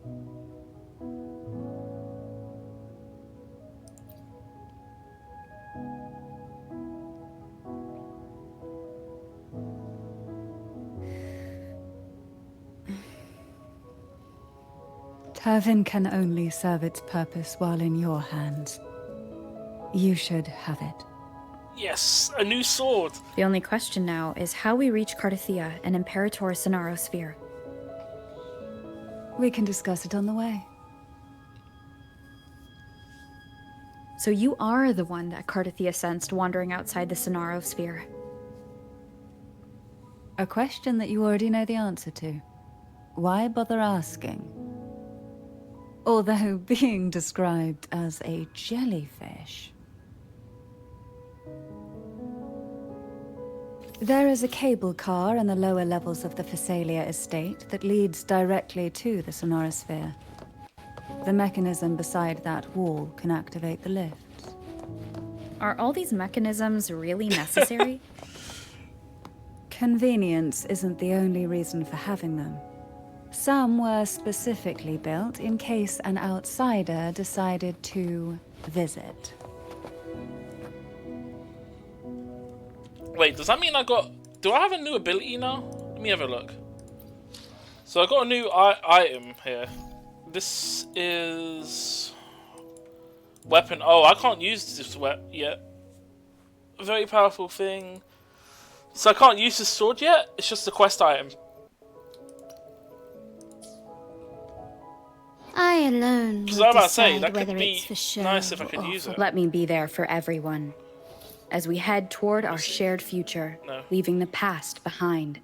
Turvin can only serve its purpose while in your hands. You should have it. Yes, a new sword. The only question now is how we reach Cardathia and Imperator Sonaro Sphere. We can discuss it on the way. So you are the one that Cardathia sensed wandering outside the Sonaro Sphere. A question that you already know the answer to. Why bother asking? Although being described as a jellyfish. There is a cable car in the lower levels of the Phasalia estate that leads directly to the Sonorasphere. The mechanism beside that wall can activate the lifts. Are all these mechanisms really necessary? Convenience isn't the only reason for having them. Some were specifically built in case an outsider decided to visit. Wait, does that mean do I have a new ability now? Let me have a look. So I got a new item here. This is weapon. Oh, I can't use this weapon yet. A very powerful thing. So I can't use this sword yet. It's just a quest item. I alone Because will I'm about to say decide that could whether be it's for show nice if I could or use it. Let me be there for everyone. As we head toward our shared future, leaving the past behind.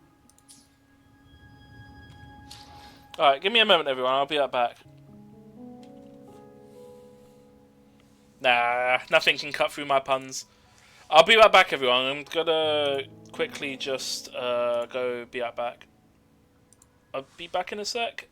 Alright, give me a moment, everyone. I'll be right back. Nah, nothing can cut through my puns. I'll be right back, everyone. I'm gonna quickly just go be right back. I'll be back in a sec.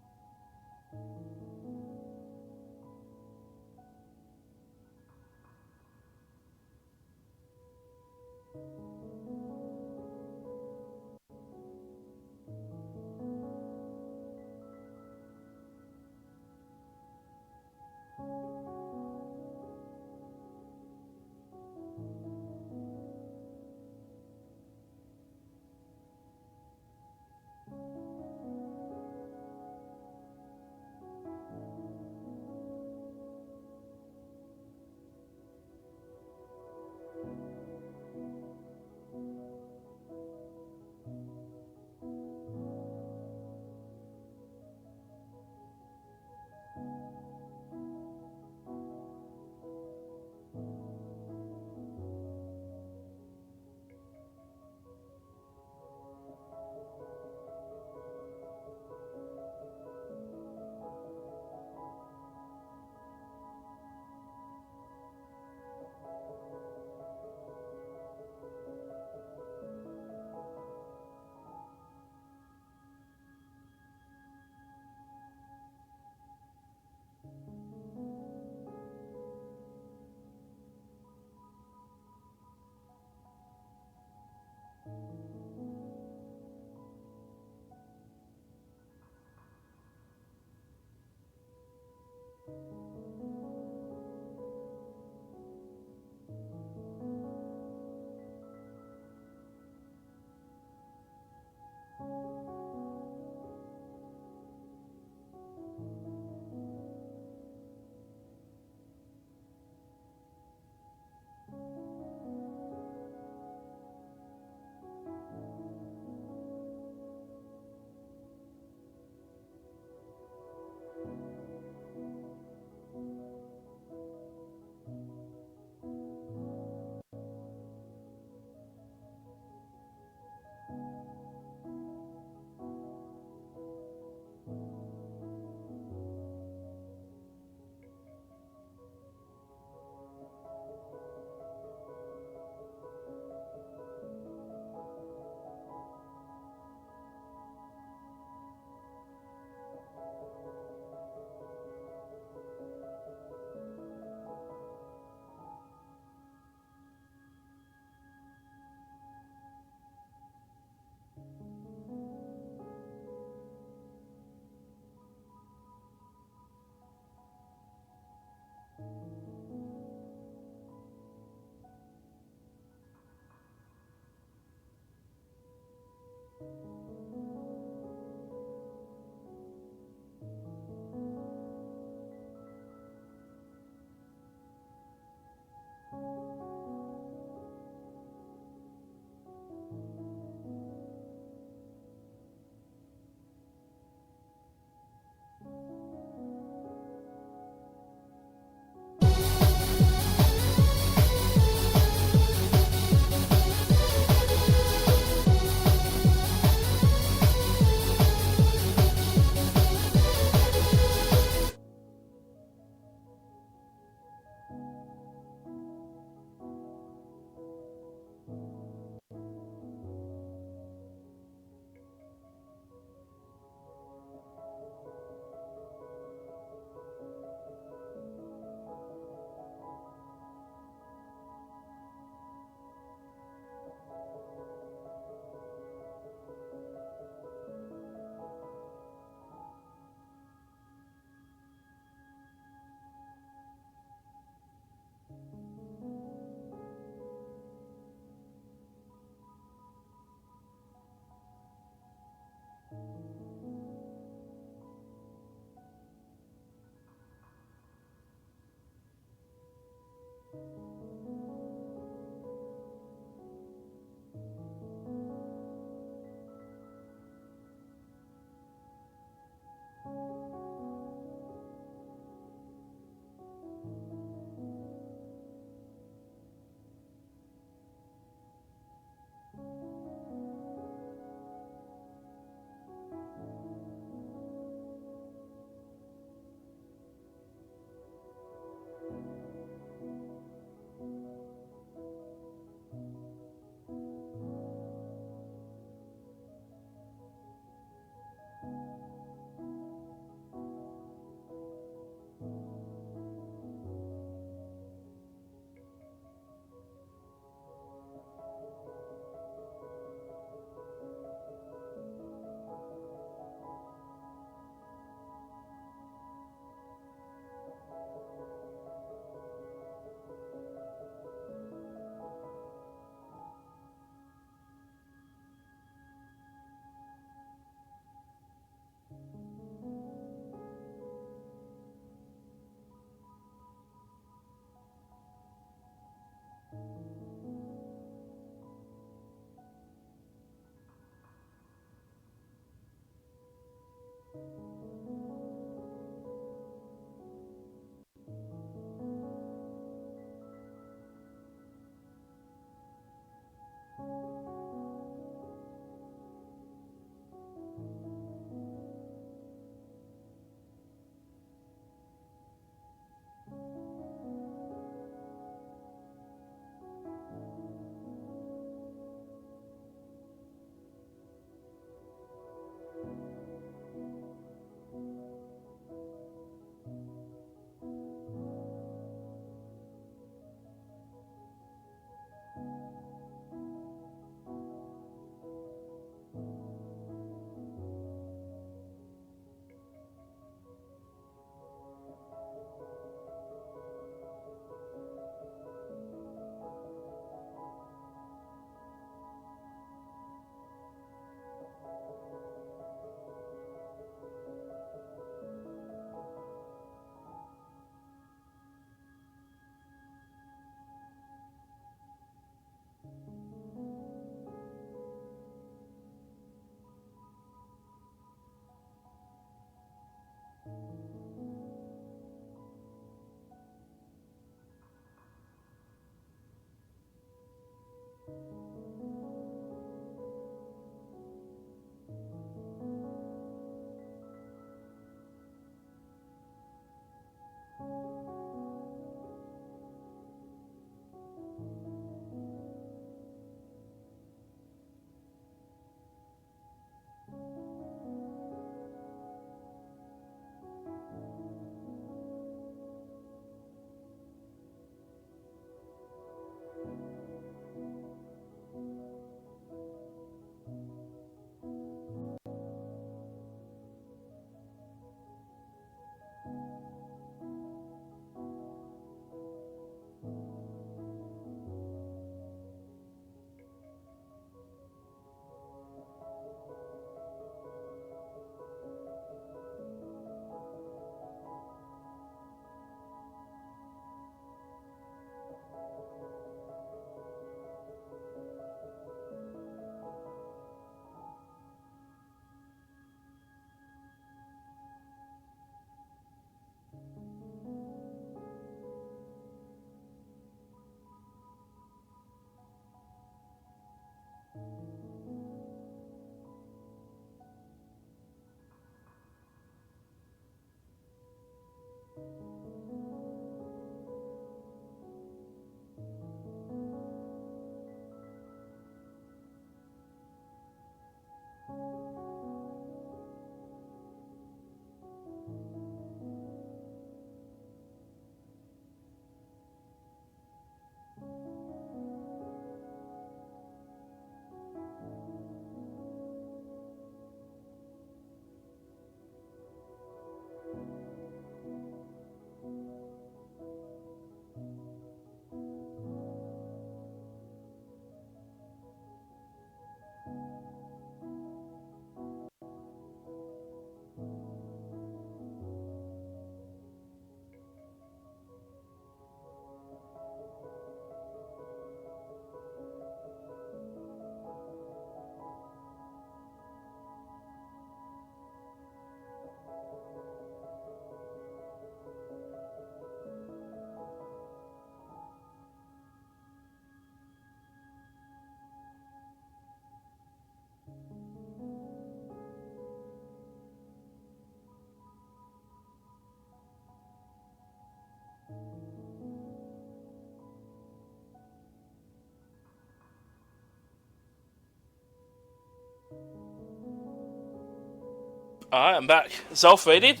Alright, I'm back. Zelf rated?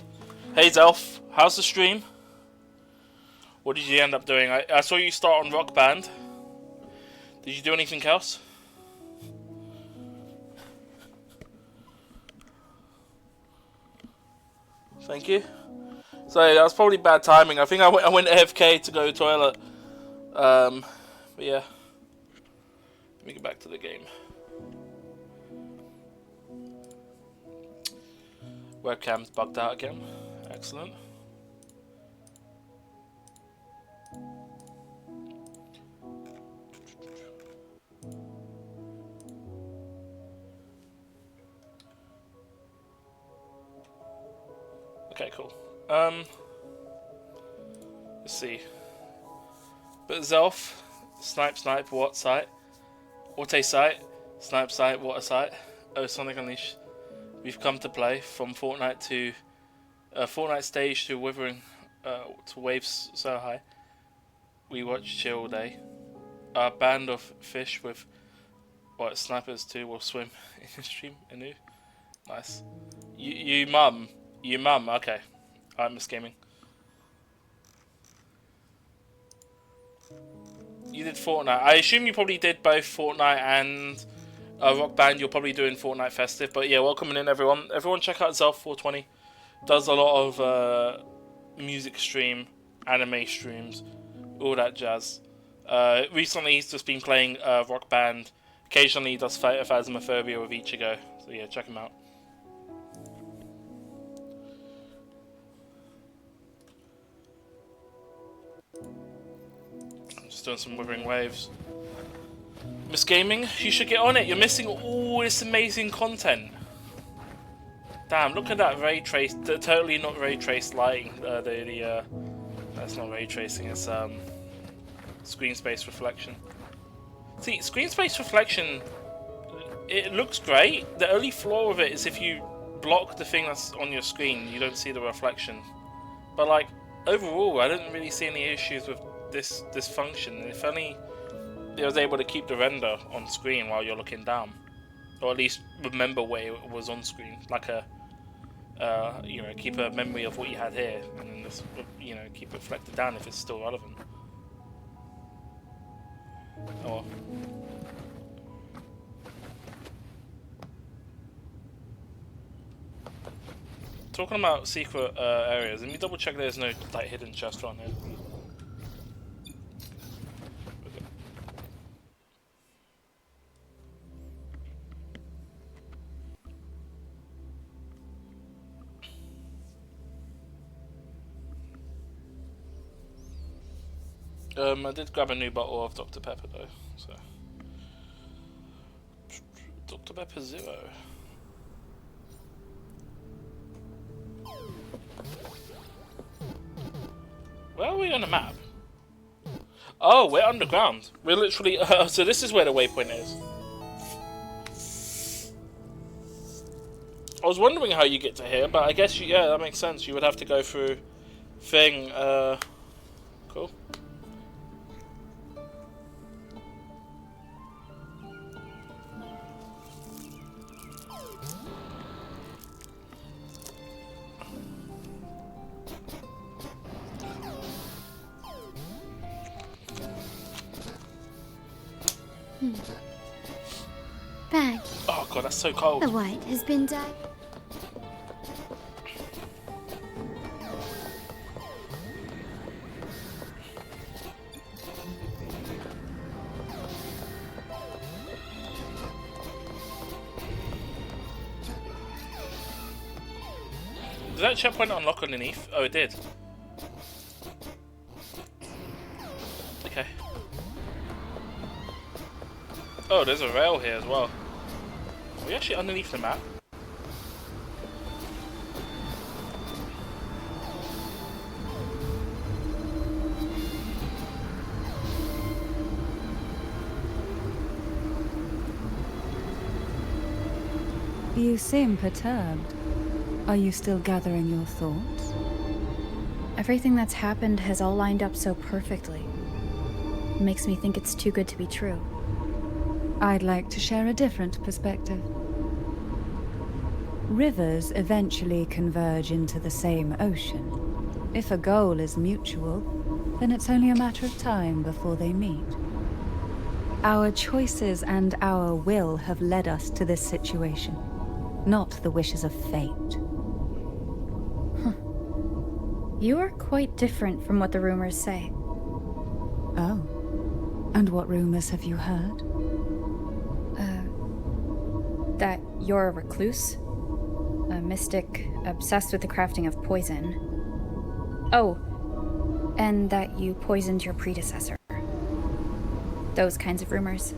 Hey Zelf, how's the stream? What did you end up doing? I saw you start on Rock Band. Did you do anything else? Thank you. So that was probably bad timing. I think I went AFK to go to the toilet. But yeah. Let me get back to the game. Webcam's bugged out again. Excellent. Okay, cool. Let's see. But Zelf, snipe, what site? What a site? Snipe, what a site? Oh, Sonic Unleashed. We've come to play from Fortnite to Fortnite stage to withering to waves so high. We watch chill day. A band of fish with what snipers too will swim in the stream. Anu, nice. You mum. Okay, I'm Miss Gaming. You did Fortnite. I assume you probably did both Fortnite and Rock Band. You're probably doing Fortnite Festive. But yeah, welcome in everyone. Everyone check out Zelf420. Does a lot of music stream, anime streams, all that jazz. Recently he's just been playing Rock Band. Occasionally he does Phasmophobia with Ichigo. So yeah, check him out. Just doing some Withering Waves. Miss Gaming, you should get on it. You're missing all this amazing content. Damn, look at that ray trace. Totally not ray traced lighting. That's not ray tracing. It's screen space reflection. See, screen space reflection. It looks great. The only flaw of it is if you block the thing that's on your screen, you don't see the reflection. But like overall, I didn't really see any issues with this function. If only it was able to keep the render on screen while you're looking down, or at least remember where it was on screen, like a you know, keep a memory of what you had here, and then just, you know, keep it reflected down if it's still relevant. Oh. Talking about secret areas, let me double check there's no like hidden chest around here. I did grab a new bottle of Dr. Pepper though, so Dr. Pepper Zero. Where are we on the map? Oh, we're underground. We're literally so this is where the waypoint is. I was wondering how you get to here, but I guess yeah, that makes sense. You would have to go through thing. Cool. Bag. Oh god, that's so cold. The white has been dyed. Did that checkpoint unlock underneath? Oh, it did. Okay. Oh, there's a rail here as well. Are we actually underneath the map? You seem perturbed. Are you still gathering your thoughts? Everything that's happened has all lined up so perfectly. It makes me think it's too good to be true. I'd like to share a different perspective. Rivers eventually converge into the same ocean. If a goal is mutual, then it's only a matter of time before they meet. Our choices and our will have led us to this situation, not the wishes of fate. You are quite different from what the rumors say. Oh. And what rumors have you heard? That you're a recluse? A mystic obsessed with the crafting of poison. Oh, and that you poisoned your predecessor. Those kinds of rumors.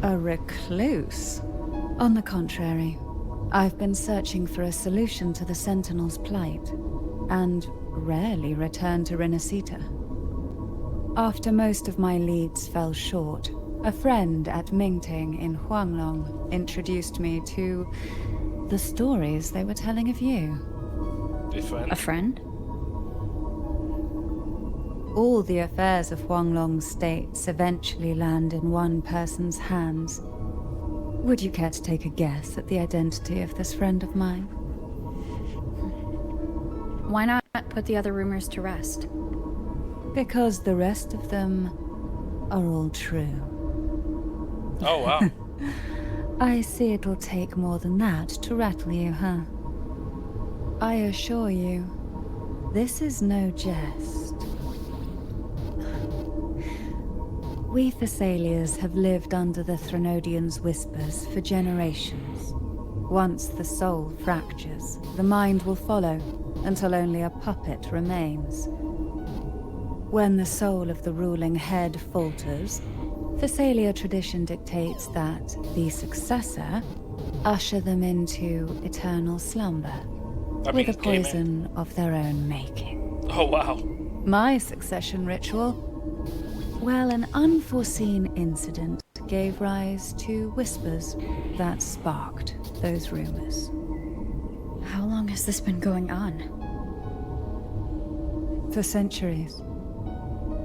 A recluse? On the contrary, I've been searching for a solution to the Sentinel's plight, and rarely return to Renacita. After most of my leads fell short, a friend at Mingting in Huanglong introduced me to the stories they were telling of you. A friend? A friend? All the affairs of Huanglong states eventually land in one person's hands. Would you care to take a guess at the identity of this friend of mine? Why not put the other rumors to rest? Because the rest of them are all true. Oh, wow. I see it'll take more than that to rattle you, huh? I assure you, this is no jest. We Thessalians have lived under the Threnodians' whispers for generations. Once the soul fractures, the mind will follow, until only a puppet remains. When the soul of the ruling head falters, Thessalia tradition dictates that the successor usher them into eternal slumber, with a poison of their own making. Oh, wow. My succession ritual? Well, an unforeseen incident gave rise to whispers that sparked those rumors. How long has this been going on? For centuries.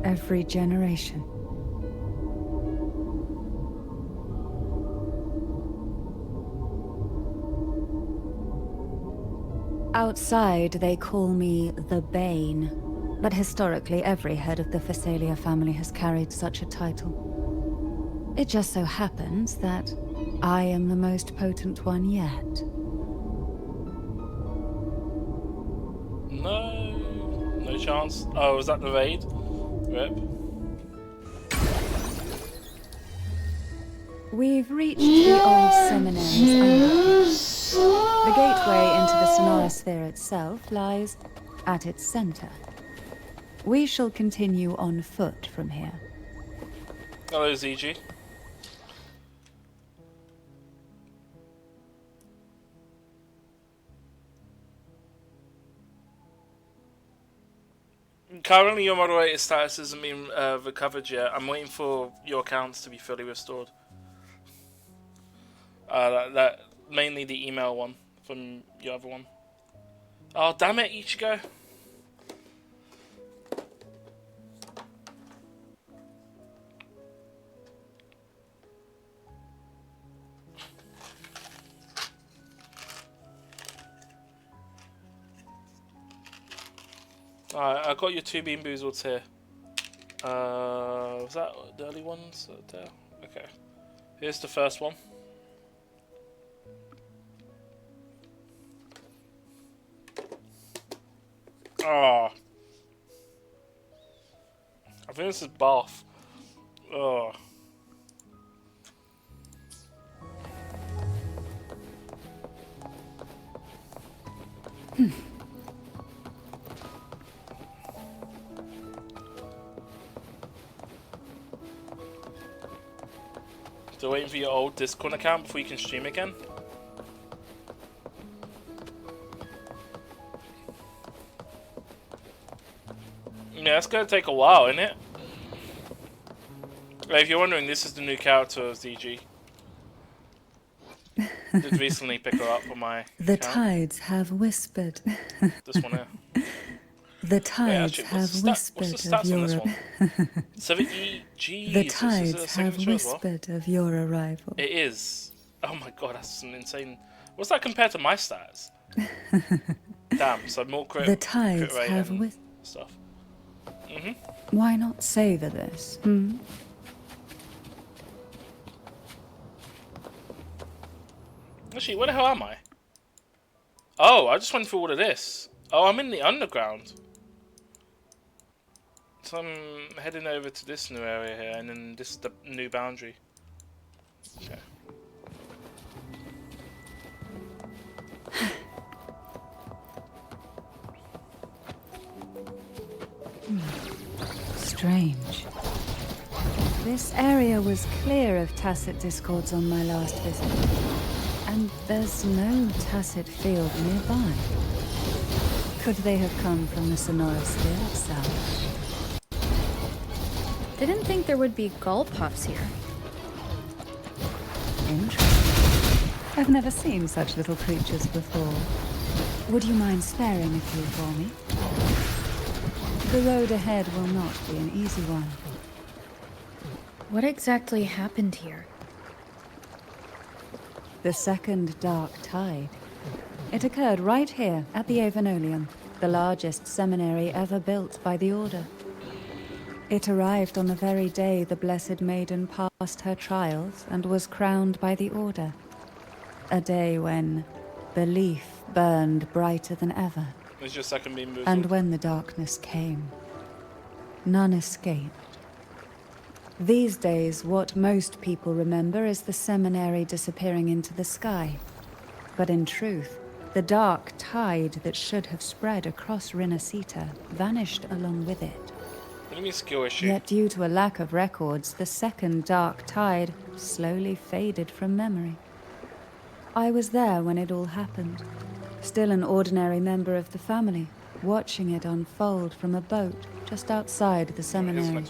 Every generation. Outside, they call me the Bane, but historically every head of the Thessalia family has carried such a title. It just so happens that I am the most potent one yet. No chance. Oh, was that the raid? Rip. We've reached the old seminary's underpass. The gateway into the Sonorosphere itself lies at its center. We shall continue on foot from here. Hello, ZG. Currently, your moderator status hasn't been recovered yet. I'm waiting for your accounts to be fully restored. That mainly the email one from your other one. Oh, damn it, Ichigo. Alright, I got your two Bean Boozleds here. Was that the early ones there? Okay. Here's the first one. Oh. I think this is Bath. Oh. Still waiting for your old Discord account before you can stream again? Yeah, it's gonna take a while, isn't it? If you're wondering, this is the new character of ZG. Did recently pick her up on my The account. tides have whispered. This one here. The tides have whispered of your 70 G's. The tides have whispered of your arrival. It is. Oh my god, that's an insane What's that compared to my stats? Damn, so more crit. The tides crit have and with. stuff. Why not savor this? Hmm? Actually, where the hell am I? Oh, I just went through all of this. Oh, I'm in the underground. So I'm heading over to this new area here, and then this is the new boundary. Okay. Strange. This area was clear of tacit discords on my last visit. And there's no tacit field nearby. Could they have come from the sonorous sphere itself? Didn't think there would be gull puffs here. Interesting. I've never seen such little creatures before. Would you mind sparing a few for me? The road ahead will not be an easy one. What exactly happened here? The second dark tide. It occurred right here at the Avenolium, the largest seminary ever built by the Order. It arrived on the very day the Blessed Maiden passed her trials and was crowned by the Order. A day when belief burned brighter than ever. There's your second beam movement. And when the darkness came, none escaped. These days, what most people remember is the seminary disappearing into the sky. But in truth, the dark tide that should have spread across Rinasita vanished along with it. What do you mean skill issue? Yet due to a lack of records, the second dark tide slowly faded from memory. I was there when it all happened, still an ordinary member of the family, watching it unfold from a boat just outside the seminary.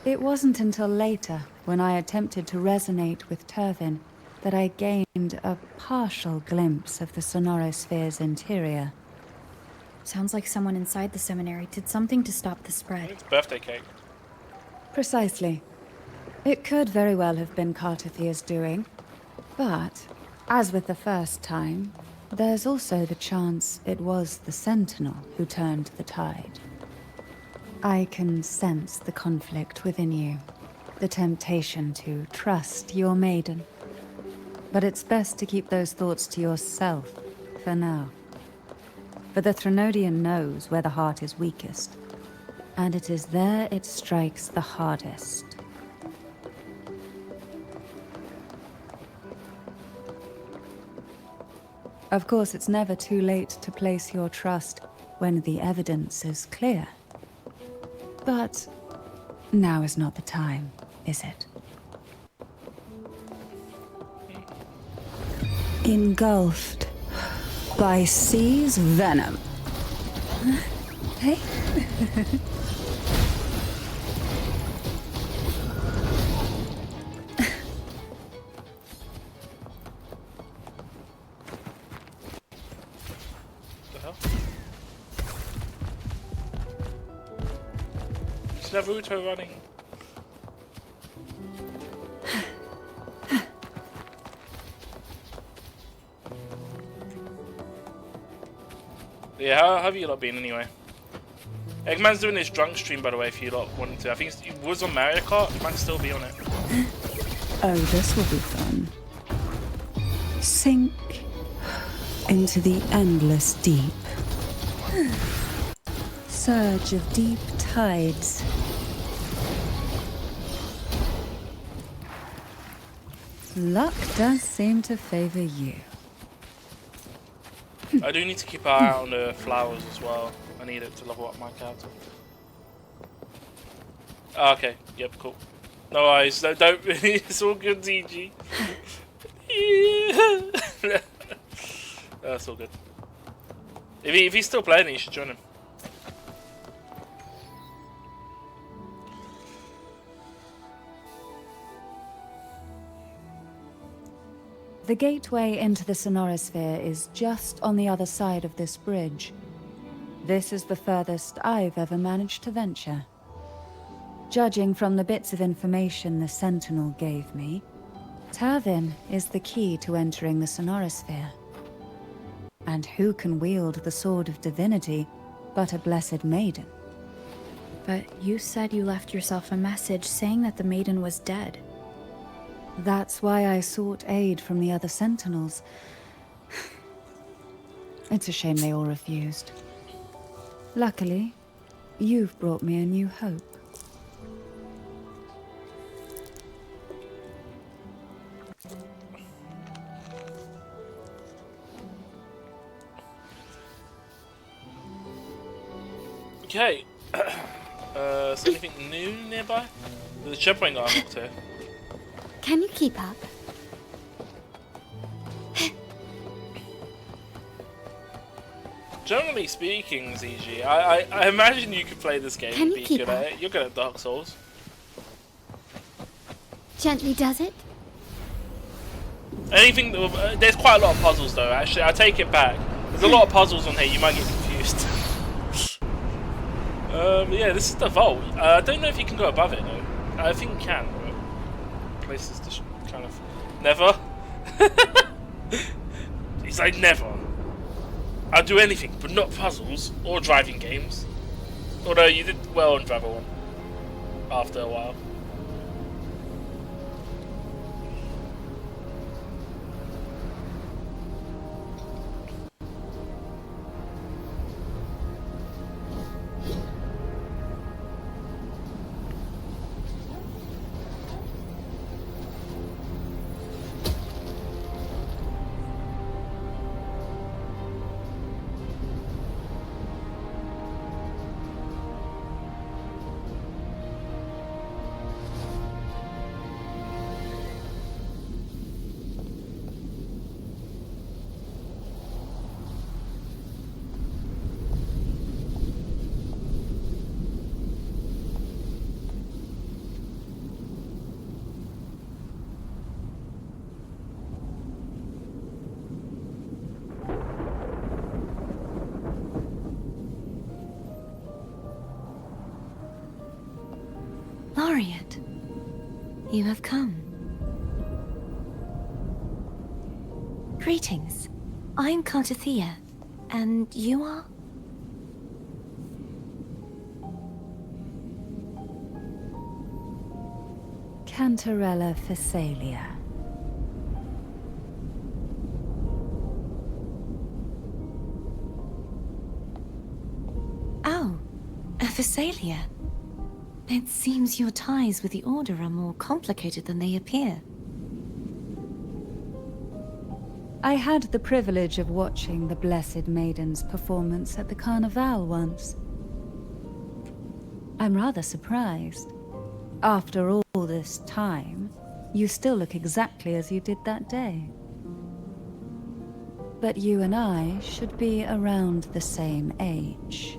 It wasn't until later, when I attempted to resonate with Turvin, that I gained a partial glimpse of the Sonorosphere's interior. Sounds like someone inside the seminary did something to stop the spread. It's birthday cake. Precisely. It could very well have been Cartothia's doing, but, as with the first time, there's also the chance it was the Sentinel who turned the tide. I can sense the conflict within you, the temptation to trust your maiden. But it's best to keep those thoughts to yourself, for now. For the Threnodian knows where the heart is weakest, and it is there it strikes the hardest. Of course, it's never too late to place your trust when the evidence is clear. But now is not the time, is it? Engulfed by sea's venom. Hey? Naruto running. Yeah, how have you lot been anyway? Eggman's doing his drunk stream, by the way, if you lot wanted to. I think it was on Mario Kart, he might still be on it. Oh, this will be fun. Sink into the endless deep. Surge of deep tides. Luck does seem to favor you. I do need to keep an eye out on the flowers as well. I need it to level up my character. Oh, okay, yep, cool. No worries, don't it's all good, DG. Yeah. That's all good. If he's still playing it, you should join him. The gateway into the Sonorosphere is just on the other side of this bridge. This is the furthest I've ever managed to venture. Judging from the bits of information the Sentinel gave me, Tavin is the key to entering the Sonorosphere. And who can wield the Sword of Divinity but a blessed maiden? But you said you left yourself a message saying that the maiden was dead. That's why I sought aid from the other Sentinels. It's a shame they all refused. Luckily, you've brought me a new hope. Okay. Is there anything new nearby? There's a checkpoint got unlocked here. Can you keep up? Generally speaking, ZG, I imagine you could play this game Can and you be keep good up? at it. You're good at Dark Souls. Gently does it? Anything that, there's quite a lot of puzzles though, actually. I take it back. There's a lot of puzzles on here, you might get confused. Yeah, this is the vault. I don't know if you can go above it though. I think you can, but the place is just kind of... Never? He's like, never. I'll do anything, but not puzzles or driving games. Although you did well on Driver 1 after a while. Laureate, you have come. Greetings. I'm Cartathea, and you are? Cantarella Phasalia. Oh, a Phasalia. It seems your ties with the Order are more complicated than they appear. I had the privilege of watching the Blessed Maiden's performance at the Carnival once. I'm rather surprised. After all this time, you still look exactly as you did that day. But you and I should be around the same age.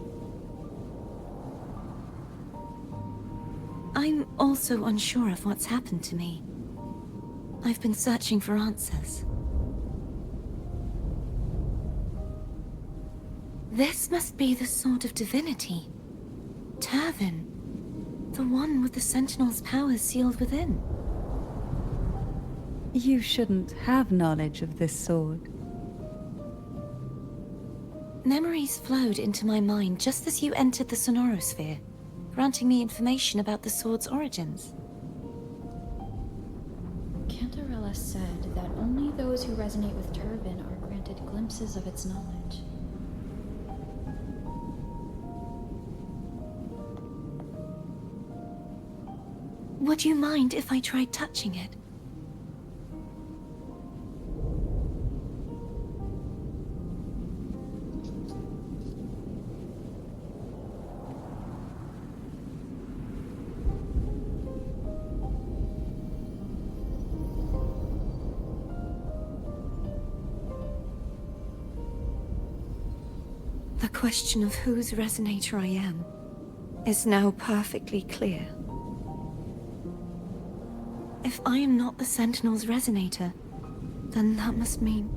I'm also unsure of what's happened to me. I've been searching for answers. This must be the Sword of Divinity. Tavin. The one with the Sentinel's powers sealed within. You shouldn't have knowledge of this sword. Memories flowed into my mind just as you entered the Sonorosphere, granting me information about the sword's origins. Cantarella said that only those who resonate with Turbin are granted glimpses of its knowledge. Would you mind if I tried touching it? The question of whose resonator I am is now perfectly clear. If I am not the Sentinel's resonator, then that must mean...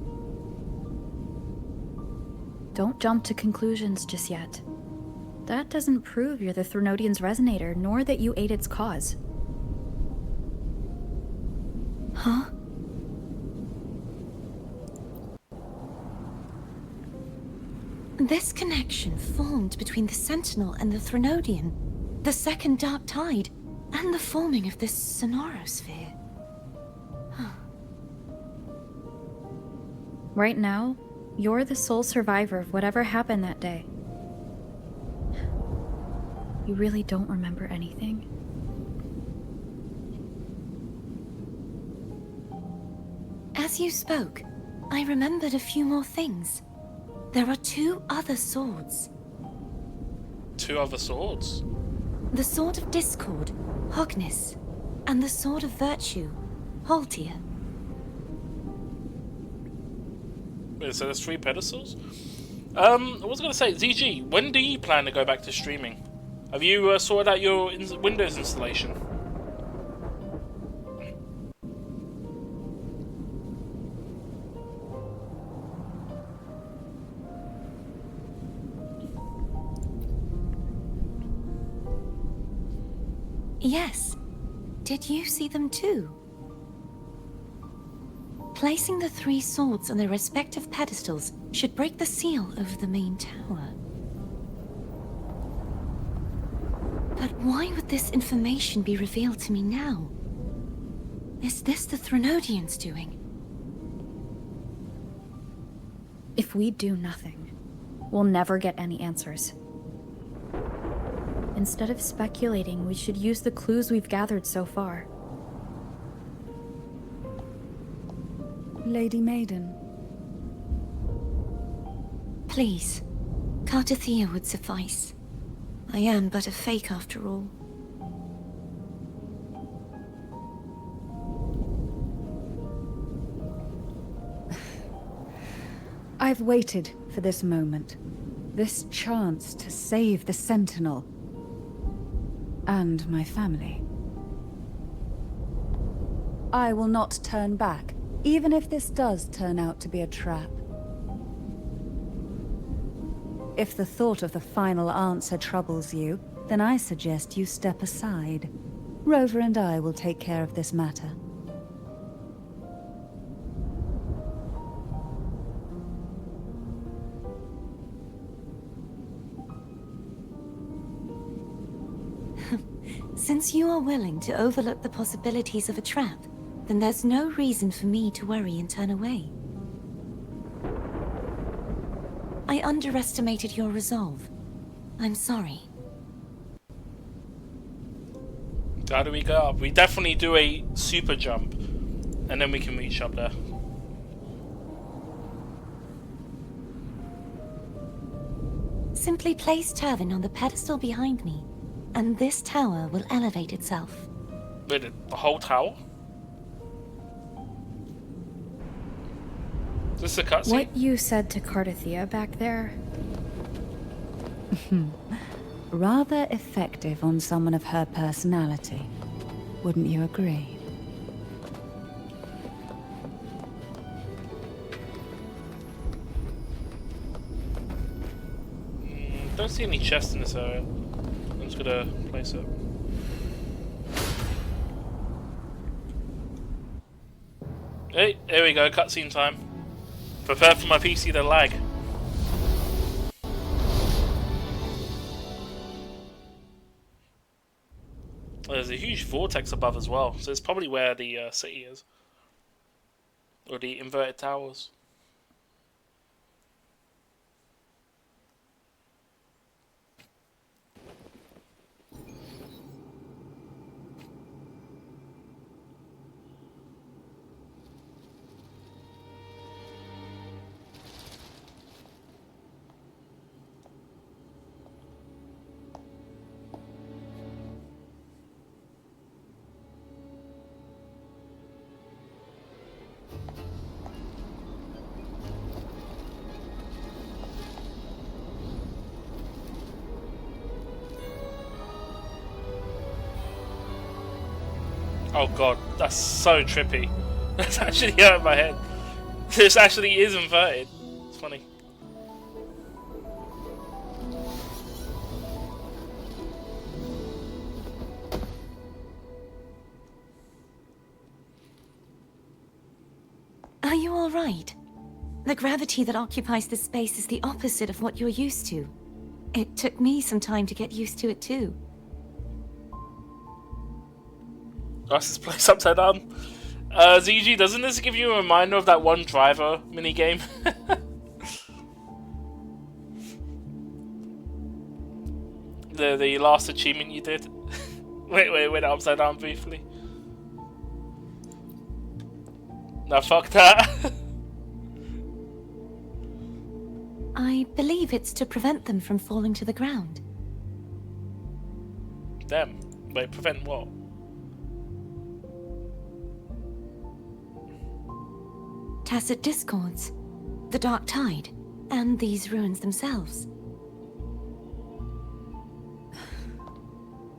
Don't jump to conclusions just yet. That doesn't prove you're the Threnodian's resonator, nor that you aid its cause. Huh? This connection formed between the Sentinel and the Threnodian, the second Dark Tide, and the forming of this sonorosphere. Right now, you're the sole survivor of whatever happened that day. You really don't remember anything? As you spoke, I remembered a few more things. There are 2 other swords. 2 other swords? The Sword of Discord, Hognis, and the Sword of Virtue, Haltia. Wait, so there's 3 pedestals? I was going to say, ZG, when do you plan to go back to streaming? Have you sorted out your Windows installation? Yes. Did you see them too? Placing the 3 swords on their respective pedestals should break the seal over the main tower. But why would this information be revealed to me now? Is this the Threnodians' doing? If we do nothing, we'll never get any answers. Instead of speculating, we should use the clues we've gathered so far. Lady Maiden. Please, Cartathea would suffice. I am but a fake after all. I've waited for this moment. This chance to save the Sentinel. And my family. I will not turn back, even if this does turn out to be a trap. If the thought of the final answer troubles you, then I suggest you step aside. Rover and I will take care of this matter. Since you are willing to overlook the possibilities of a trap, then there's no reason for me to worry and turn away. I underestimated your resolve. I'm sorry. How do we go up? We definitely do a super jump, and then we can reach up there. Simply place Turvin on the pedestal behind me, and this tower will elevate itself. Wait, the whole tower? Is this a cutscene? What you said to Cartathea back there? Rather effective on someone of her personality. Wouldn't you agree? Don't see any chests in this area. I'm just gonna place it. Hey, there we go, cutscene time. Prepare for my PC to lag. There's a huge vortex above as well, so it's probably where the city is. Or the inverted towers. Oh god, that's so trippy. That's actually hurt my head. This actually is inverted. It's funny. Are you all right? The gravity that occupies this space is the opposite of what you're used to. It took me some time to get used to it too. That's this place upside down. ZG, doesn't this give you a reminder of that one driver minigame? the last achievement you did. wait, upside down briefly. No, fuck that. I believe it's to prevent them from falling to the ground. Them? Wait, prevent what? Tacit discords, the Dark Tide, and these ruins themselves.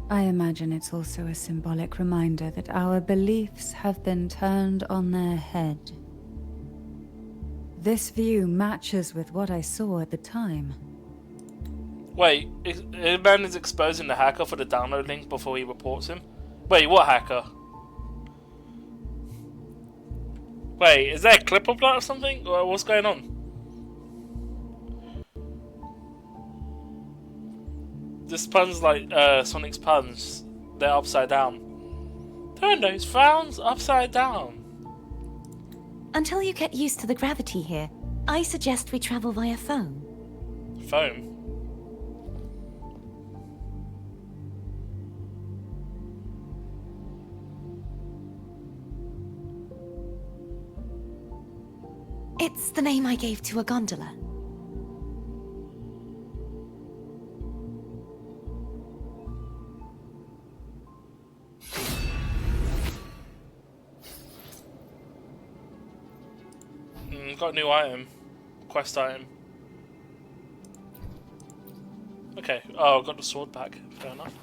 I imagine it's also a symbolic reminder that our beliefs have been turned on their head. This view matches with what I saw at the time. Wait, man is exposing the hacker for the download link before he reports him? Wait, what hacker? Wait, is there a clip of that or something? Or what's going on? This pun's like Sonic's puns. They're upside down. Turn those frowns upside down. Until you get used to the gravity here, I suggest we travel via foam. Foam? It's the name I gave to a gondola. Got a new item. Quest item. Okay. Oh, I got the sword back. Fair enough.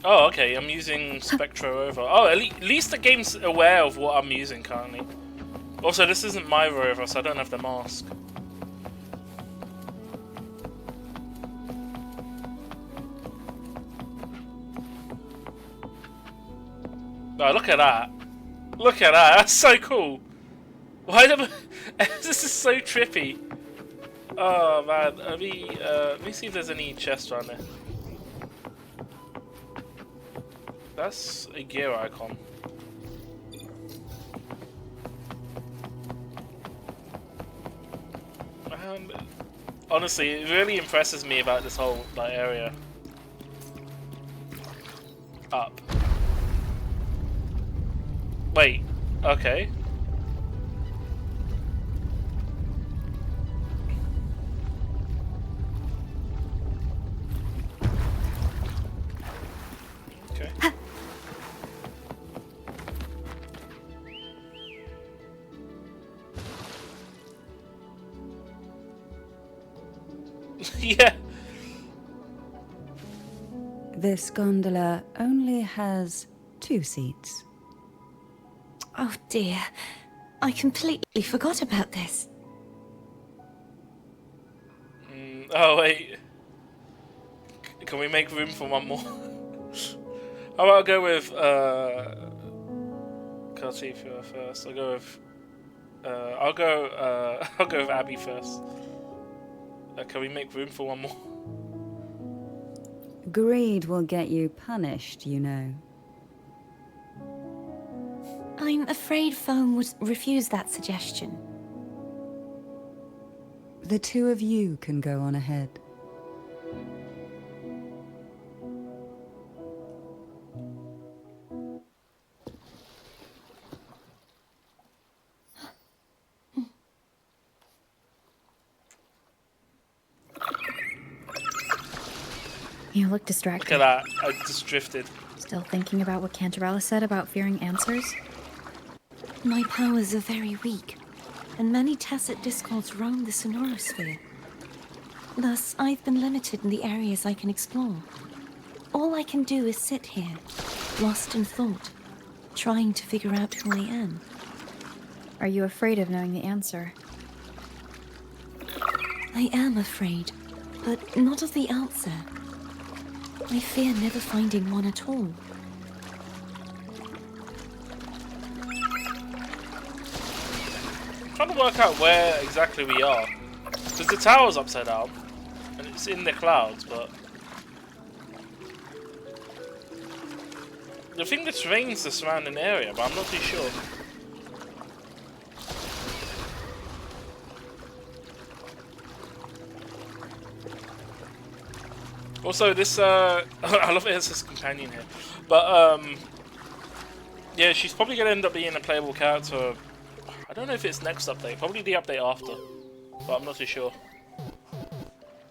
Oh, okay. I'm using Spectro over. Oh, at least the game's aware of what I'm using currently. Also, this isn't my rover, so I don't have the mask. Oh, look at that. Look at that. That's so cool. Why the... This is so trippy. Oh, man. Let me see if there's any chests around there. That's a gear icon. Honestly, it really impresses me about this whole area. Up. Wait. Okay. Okay. Yeah. This gondola only has 2 seats. Oh dear, I completely forgot about this. Oh wait, can we make room for one more? How about I go with Cartifia first? I'll go with I'll go with Abby first. Can we make room for one more? Greed will get you punished, you know. I'm afraid Foam would refuse that suggestion. The 2 of you can go on ahead. You look distracted. Look at that, I just drifted. Still thinking about what Cantarella said about fearing answers? My powers are very weak, and many tacit discords roam the Sonorosphere. Thus, I've been limited in the areas I can explore. All I can do is sit here, lost in thought, trying to figure out who I am. Are you afraid of knowing the answer? I am afraid, but not of the answer. I fear never finding one at all. trying to work out where exactly we are. Because the tower's upside down. And it's in the clouds, but... I think this rains the surrounding area, but I'm not too sure. Also, this, I love it as his companion here. But, yeah, she's probably going to end up being a playable character. I don't know if it's next update, probably the update after. But I'm not too sure.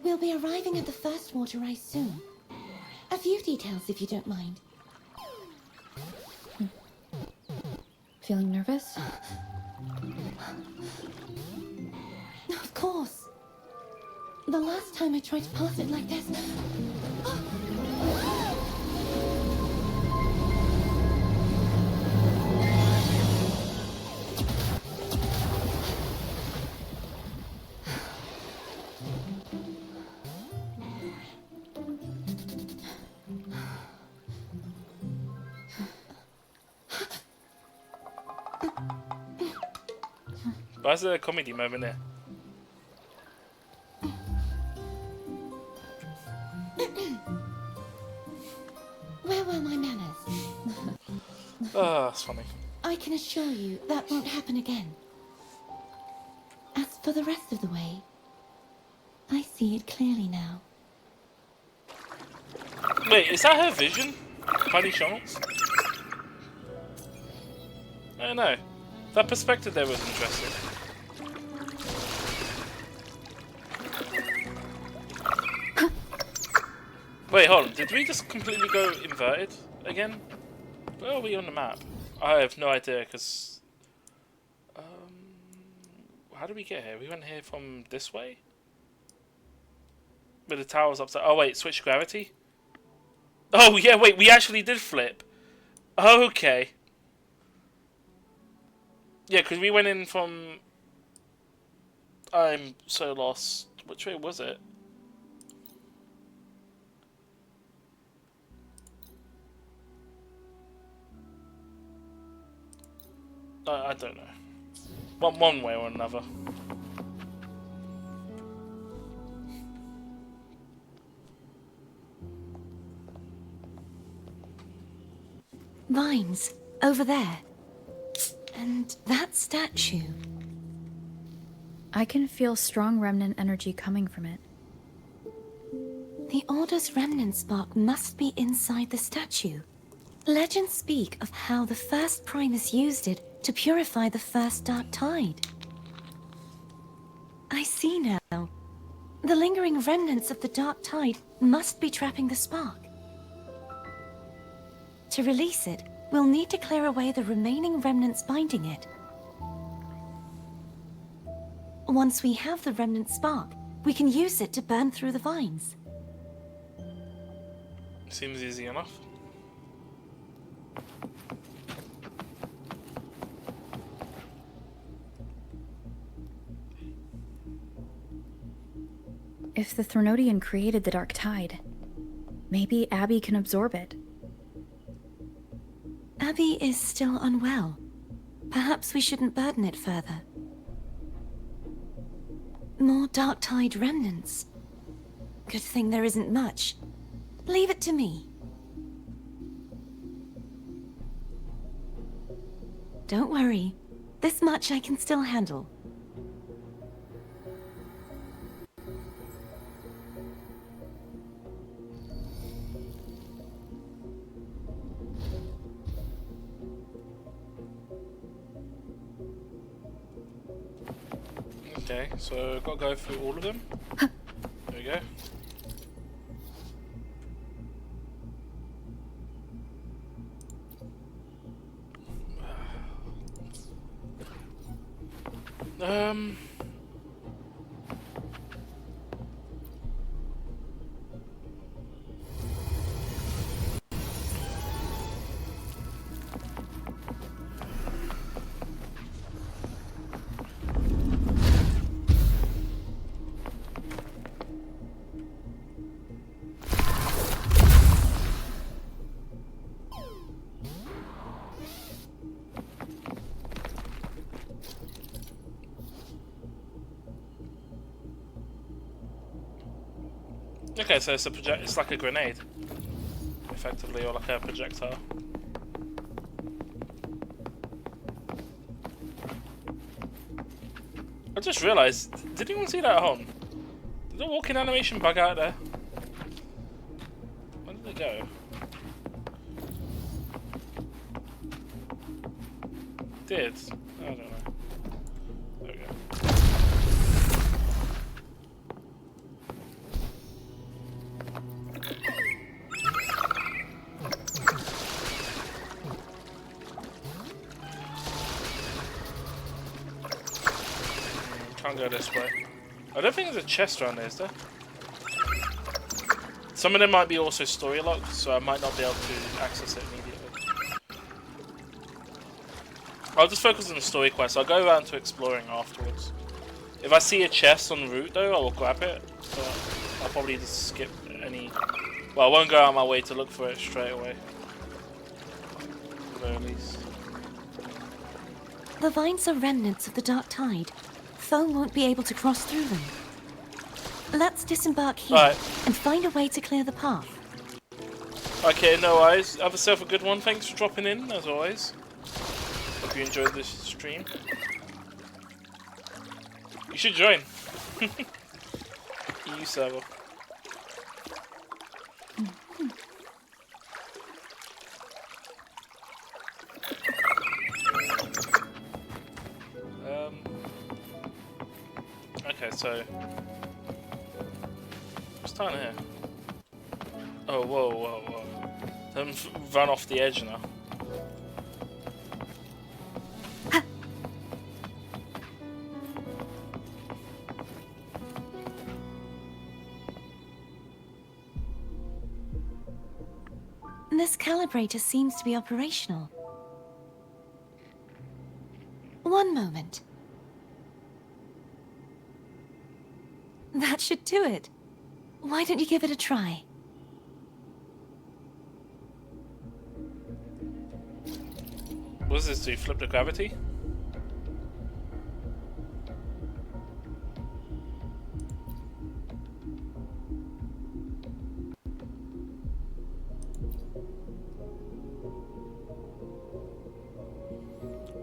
We'll be arriving at the first water rise soon. A few details, if you don't mind. Feeling nervous? Of course. The last time I tried to pass it like this... Why is there a comedy moment there? Where were my manners? Oh, that's funny. I can assure you that won't happen again. As for the rest of the way, I see it clearly now. Wait, is that her vision? By any chance? I don't know. That perspective there was interesting. Wait, hold on. Did we just completely go inverted again? Where are we on the map? I have no idea, because... how did we get here? We went here from this way? But the tower's upside... Oh, wait. Switch gravity? Oh, yeah, wait. We actually did flip. Okay. Yeah, because we went in from... I'm so lost. Which way was it? I don't know. One way or another. Vines, over there. And that statue. I can feel strong remnant energy coming from it. The Order's remnant spark must be inside the statue. Legends speak of how the first Primus used it to purify the first Dark Tide. I see now. The lingering remnants of the Dark Tide must be trapping the spark. To release it, we'll need to clear away the remaining remnants binding it. Once we have the remnant spark, we can use it to burn through the vines. Seems easy enough. If the Threnodian created the Dark Tide, maybe Abby can absorb it. Abby is still unwell. Perhaps we shouldn't burden it further. More Dark Tide remnants. Good thing there isn't much. Leave it to me. Don't worry. This much I can still handle. Okay, so gotta go through all of them. There we go. Okay, so it's it's like a grenade, effectively, or like a projectile. I just realised, did anyone see that at home? Did the walking animation bug out there? Where did it go? Did? I don't know. There we go. Can't go this way. I don't think there's a chest around there, is there? Some of them might be also story locked, so I might not be able to access it immediately. I'll just focus on the story quest. I'll go around to exploring afterwards. If I see a chest en route though, I will grab it. But I'll probably just skip any... Well, I won't go out of my way to look for it straight away. At the very least. The vines are remnants of the Dark Tide. Foe won't be able to cross through them. Let's disembark here and find a way to clear the path. Okay, no worries. Have yourself a good one. Thanks for dropping in, as always. Hope you enjoyed this stream. You should join. EU server. Okay, so what's down here? Oh, whoa, whoa, whoa! Don't run off the edge now. This calibrator seems to be operational. One moment. That should do it. Why don't you give it a try? What does this do? Flip the gravity?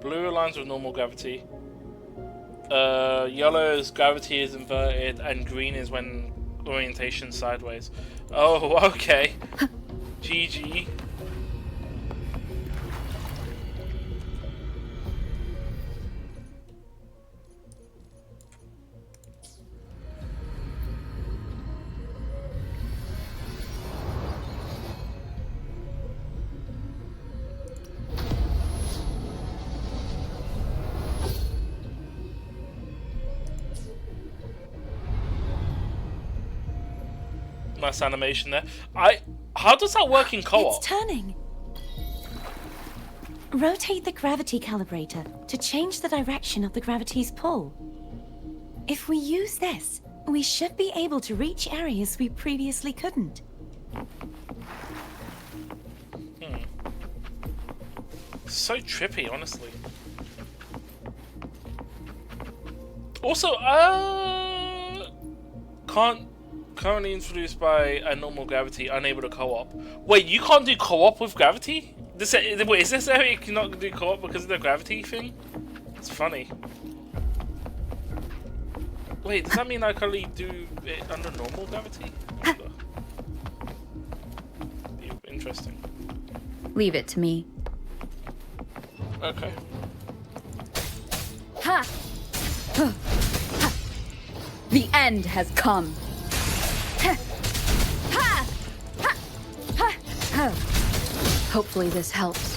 Blue aligns with normal gravity. Yellow's gravity is inverted, and green is when orientation sideways. Oh, okay. GG. Nice animation there. How does that work in co-op? It's turning. Rotate the gravity calibrator to change the direction of the gravity's pull. If we use this, we should be able to reach areas we previously couldn't. So trippy, honestly. Also, currently introduced by a normal gravity, unable to co-op. Wait, you can't do co-op with gravity? Wait, is this area you cannot do co-op because of the gravity thing? It's funny. Wait, does that mean I can only do it under normal gravity? Interesting. Leave it to me. Okay. Ha! The end has come. Hopefully this helps.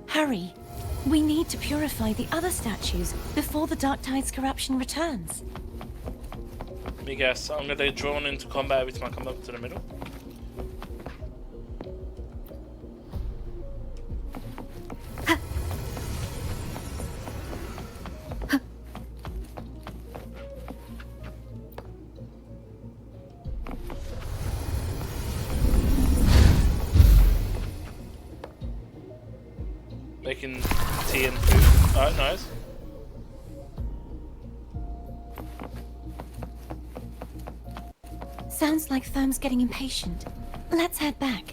Hurry. We need to purify the other statues before the Dark Tide's corruption returns. Let me guess, I'm gonna get drawn into combat every time I come up to the middle. making tea and food. Alright, nice. Sounds like Firm's getting impatient. Let's head back.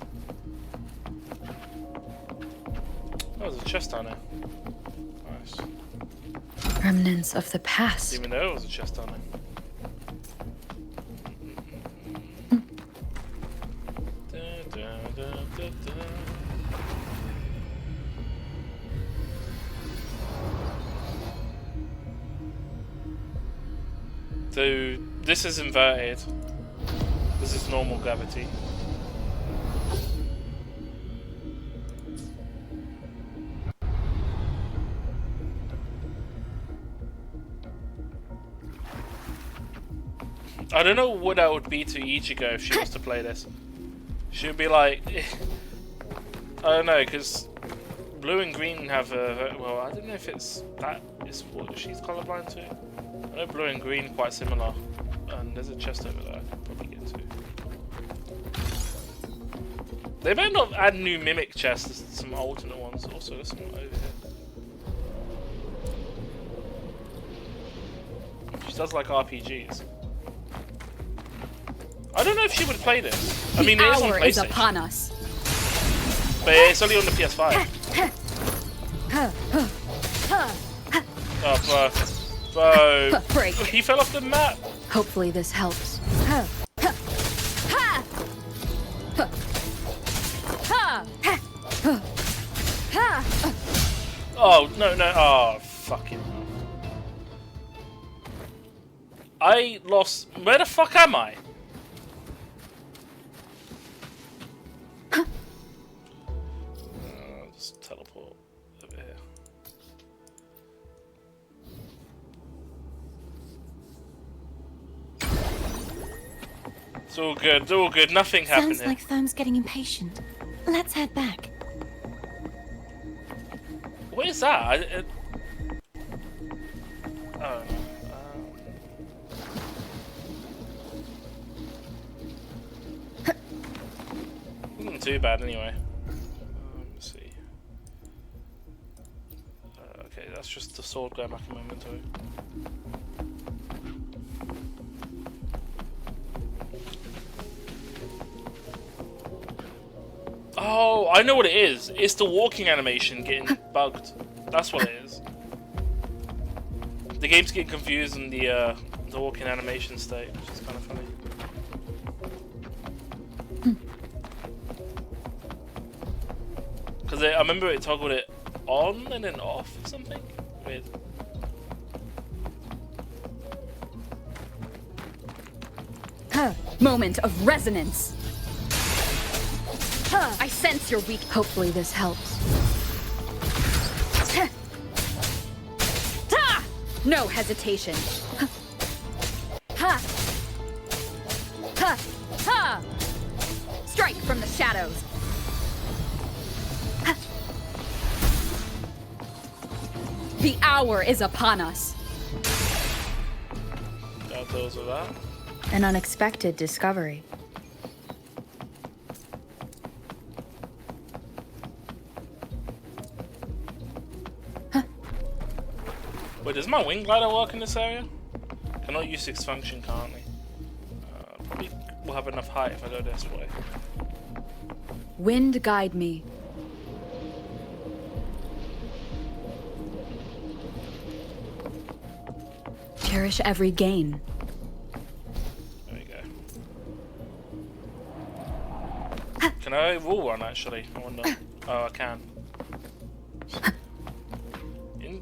Oh, there's a chest down there. Nice. Remnants of the past. Didn't even know there was a chest down there. So this is inverted. This is normal gravity. I don't know what that would be to Ichigo if she was to play this. She would be like, I don't know, because blue and green have a, well, I don't know if it's that is what she's colorblind to. I know blue and green quite similar, and there's a chest over there I can probably get to. They might not add new mimic chests, there's some alternate ones. Also, there's some over here. She does like RPGs. I don't know if she would play this. I mean, it is on PlayStation. Is upon us. But it's only on the PS5. Oh, bro. Break. He fell off the map. Hopefully this helps. Oh, no, no. Oh, fucking hell. I lost. Where the fuck am I? Just teleport over here. It's all good. It's all good. Nothing happened Sounds here. like Firm's getting impatient. Let's head back. What is that? Oh no. Wasn't too bad anyway. Let's see. Okay, that's just the sword going back in my inventory. Oh, I know what it is. It's the walking animation getting bugged. That's what it is. The game's getting confused in the walking animation state, which is kind of funny. Because I remember it toggled it on and then off or something. Weird. Moment of resonance. I sense your weak. Hopefully this helps. No hesitation. Ha! Ha! Ha! Strike from the shadows. The hour is upon us. That deals with that. An unexpected discovery. Wait, does my wing glider work in this area? Cannot use its function currently. Probably will have enough height if I go this way. Wind guide me. Cherish every gain. There we go. Can I wall run actually? I wonder. Oh, I can. In.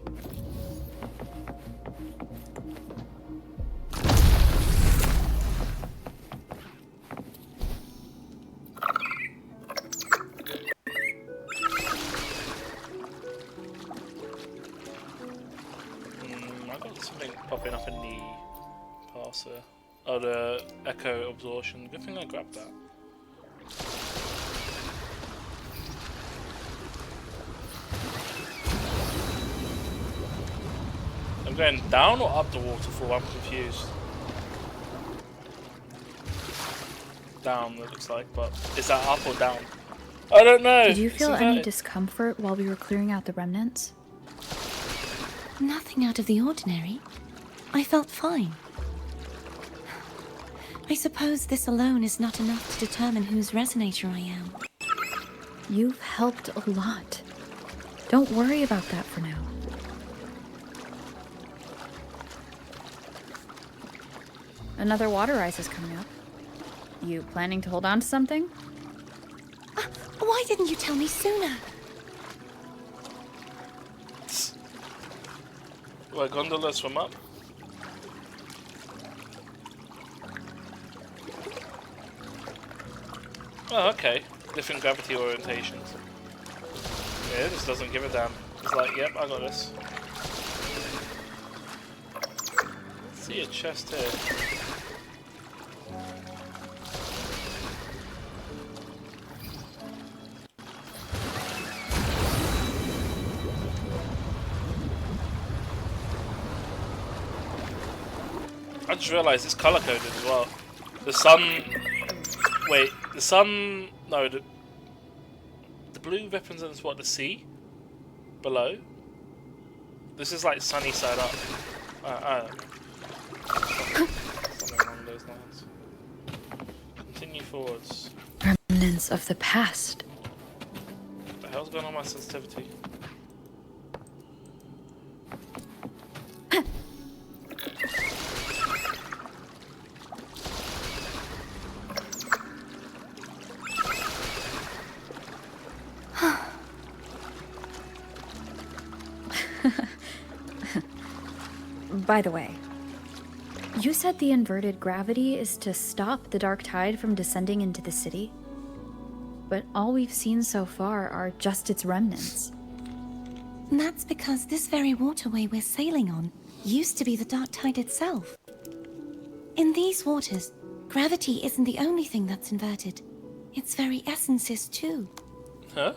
I got something popping up in the parser. Oh, the echo absorption. Good thing I grabbed that. I'm going down or up the waterfall? I'm confused. Down, it looks like, but is that up or down? I don't know. Did you It's feel any inverted. discomfort while we were clearing out the remnants? Nothing out of the ordinary. I felt fine. I suppose this alone is not enough to determine whose resonator I am. You've helped a lot. Don't worry about that for now. Another water rise is coming up. You planning to hold on to something? Why didn't you tell me sooner? Where gondolas swim up? Oh, okay. Different gravity orientations. Yeah, this doesn't give a damn. It's like, yep, I got this. See a chest here. I just realised it's color coded as well. The sun. Wait, the sun. No, the blue represents what? The sea? Below? This is like sunny side up. I don't know. Something along those lines. Continue forwards. Remnants of the past. What the hell's going on with my sensitivity? By the way, you said the inverted gravity is to stop the dark tide from descending into the city? But all we've seen so far are just its remnants. That's because this very waterway we're sailing on used to be the dark tide itself. In these waters, gravity isn't the only thing that's inverted. Its very essence is too. Huh?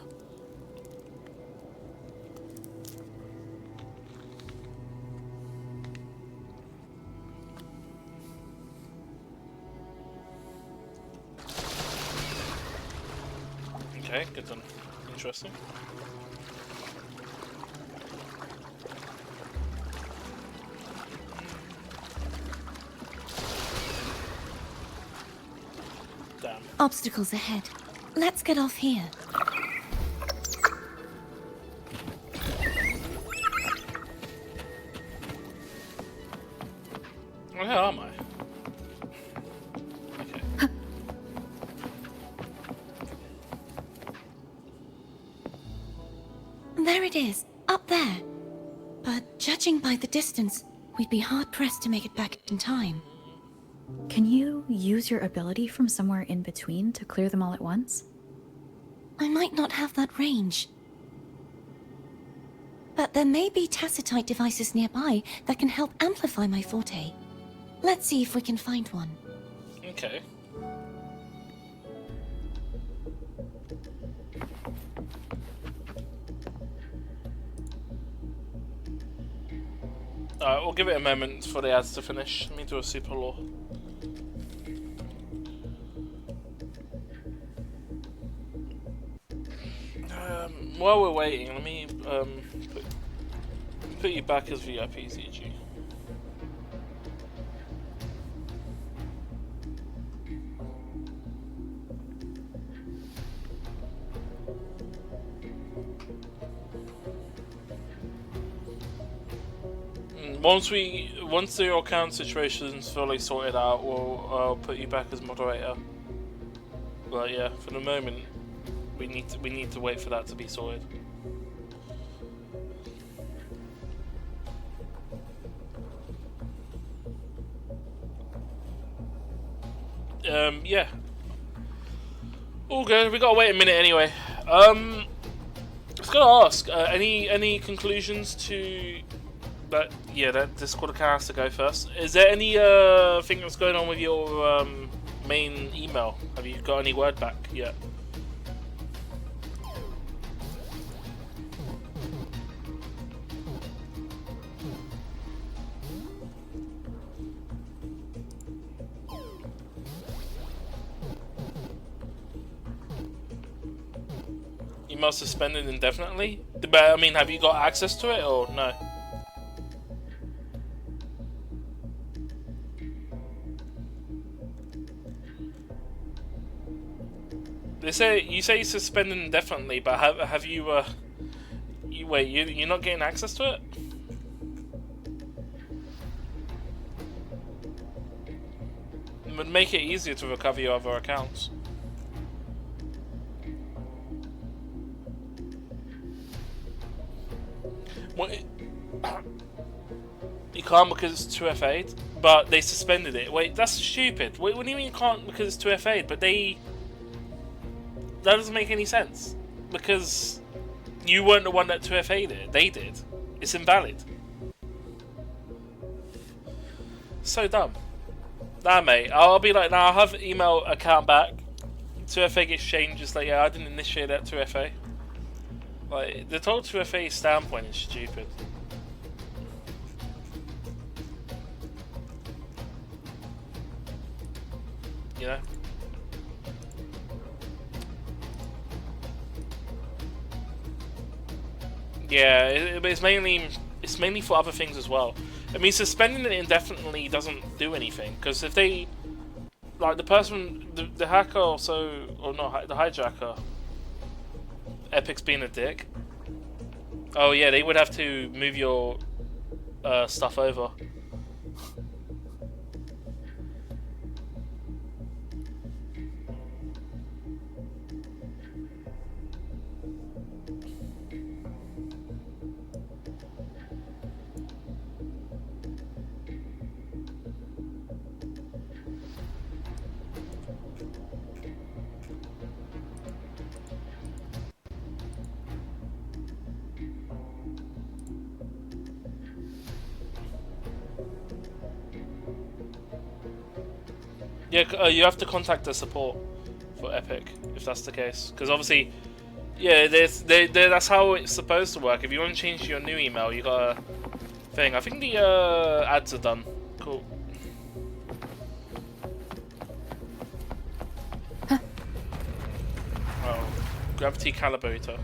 Okay, good one. Interesting. Damn. Obstacles ahead. Let's get off here. Where am I? There it is, up there. But judging by the distance, we'd be hard-pressed to make it back in time. Can you use your ability from somewhere in between to clear them all at once? I might not have that range. But there may be tacitite devices nearby that can help amplify my forte. Let's see if we can find one. Okay. Alright, we'll give it a moment for the ads to finish. Let me do a super lore. While we're waiting, let me put you back as VIP, ZG. Once the account situation's fully sorted out, I'll put you back as moderator. But yeah, for the moment, we need to wait for that to be sorted. Yeah. All good. We gotta wait a minute anyway. I was gonna ask, any conclusions to that? Yeah, that Discord account has to go first. Is there any thing that's going on with your main email? Have you got any word back yet? email suspended indefinitely? But I mean, have you got access to it or no? They say you say suspended indefinitely, but have you you're not getting access to it? It would make it easier to recover your other accounts. What? You can't because it's 2FA'd, but they suspended it. Wait, that's stupid. Wait, what do you mean you can't because it's 2FA'd? But that doesn't make any sense. Because you weren't the one that 2FA'd it. They did. It's invalid. So dumb. Nah, mate. I'll be like, nah, I'll have email account back. 2FA gets changed. Just like, yeah, I didn't initiate that 2FA. Like, the total 2FA standpoint is stupid. You know? Yeah, but it's mainly for other things as well. I mean, suspending it indefinitely doesn't do anything, because if they, like, the person, the hacker also, or not, the hijacker, Epic's being a dick. Oh yeah, they would have to move your stuff over. Yeah, you have to contact the support for Epic if that's the case, because obviously, yeah, that's how it's supposed to work. If you want to change your new email, you got a thing. I think the ads are done. Cool. Oh, gravity calibrator.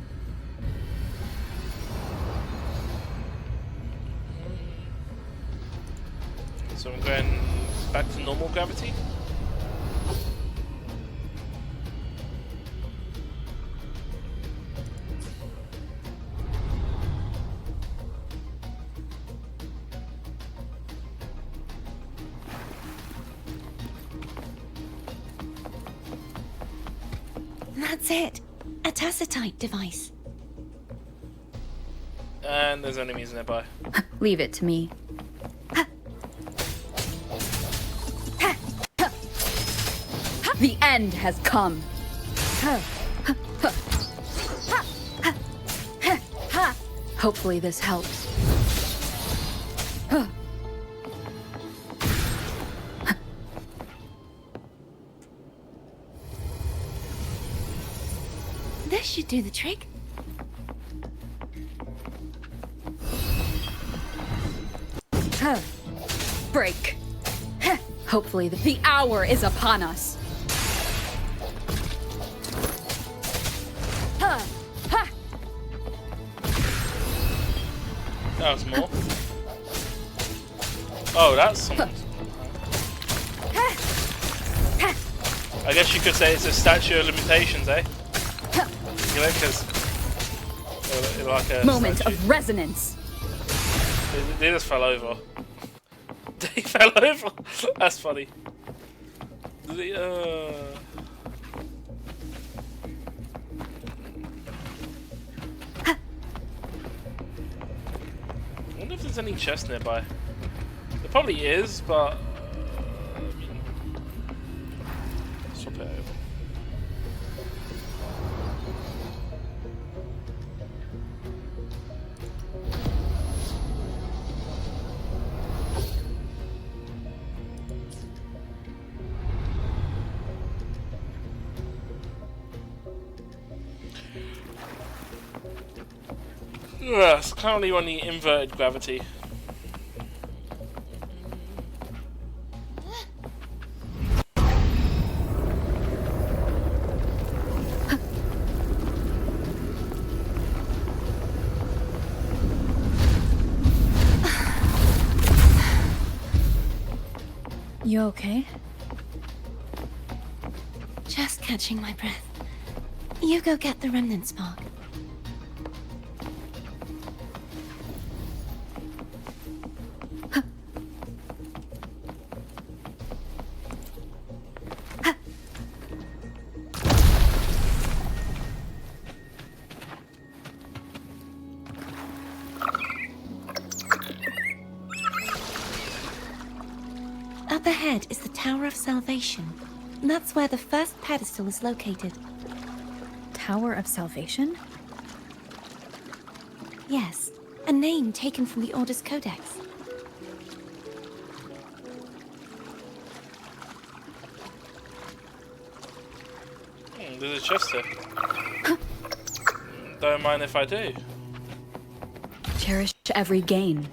So I'm going back to normal gravity. That's it. A tacitite device. And there's enemies nearby. Leave it to me. The end has come. Hopefully this helps. This should do the trick. Break. Hopefully the hour is upon us. That was more. Oh, that's something. I guess you could say it's a statute of limitations, eh? You know, because like a moment statue. of resonance. They just fell over. They fell over. That's funny. I wonder if there's any chest nearby. There probably is, but I mean, swap it over. It's currently on the inverted gravity. You okay? Just catching my breath. You go get the remnant spark. Up ahead is the Tower of Salvation. That's where the first pedestal is located. Tower of Salvation? Yes, a name taken from the Order's Codex. There's a chest here. Don't mind if I do. Cherish every gain.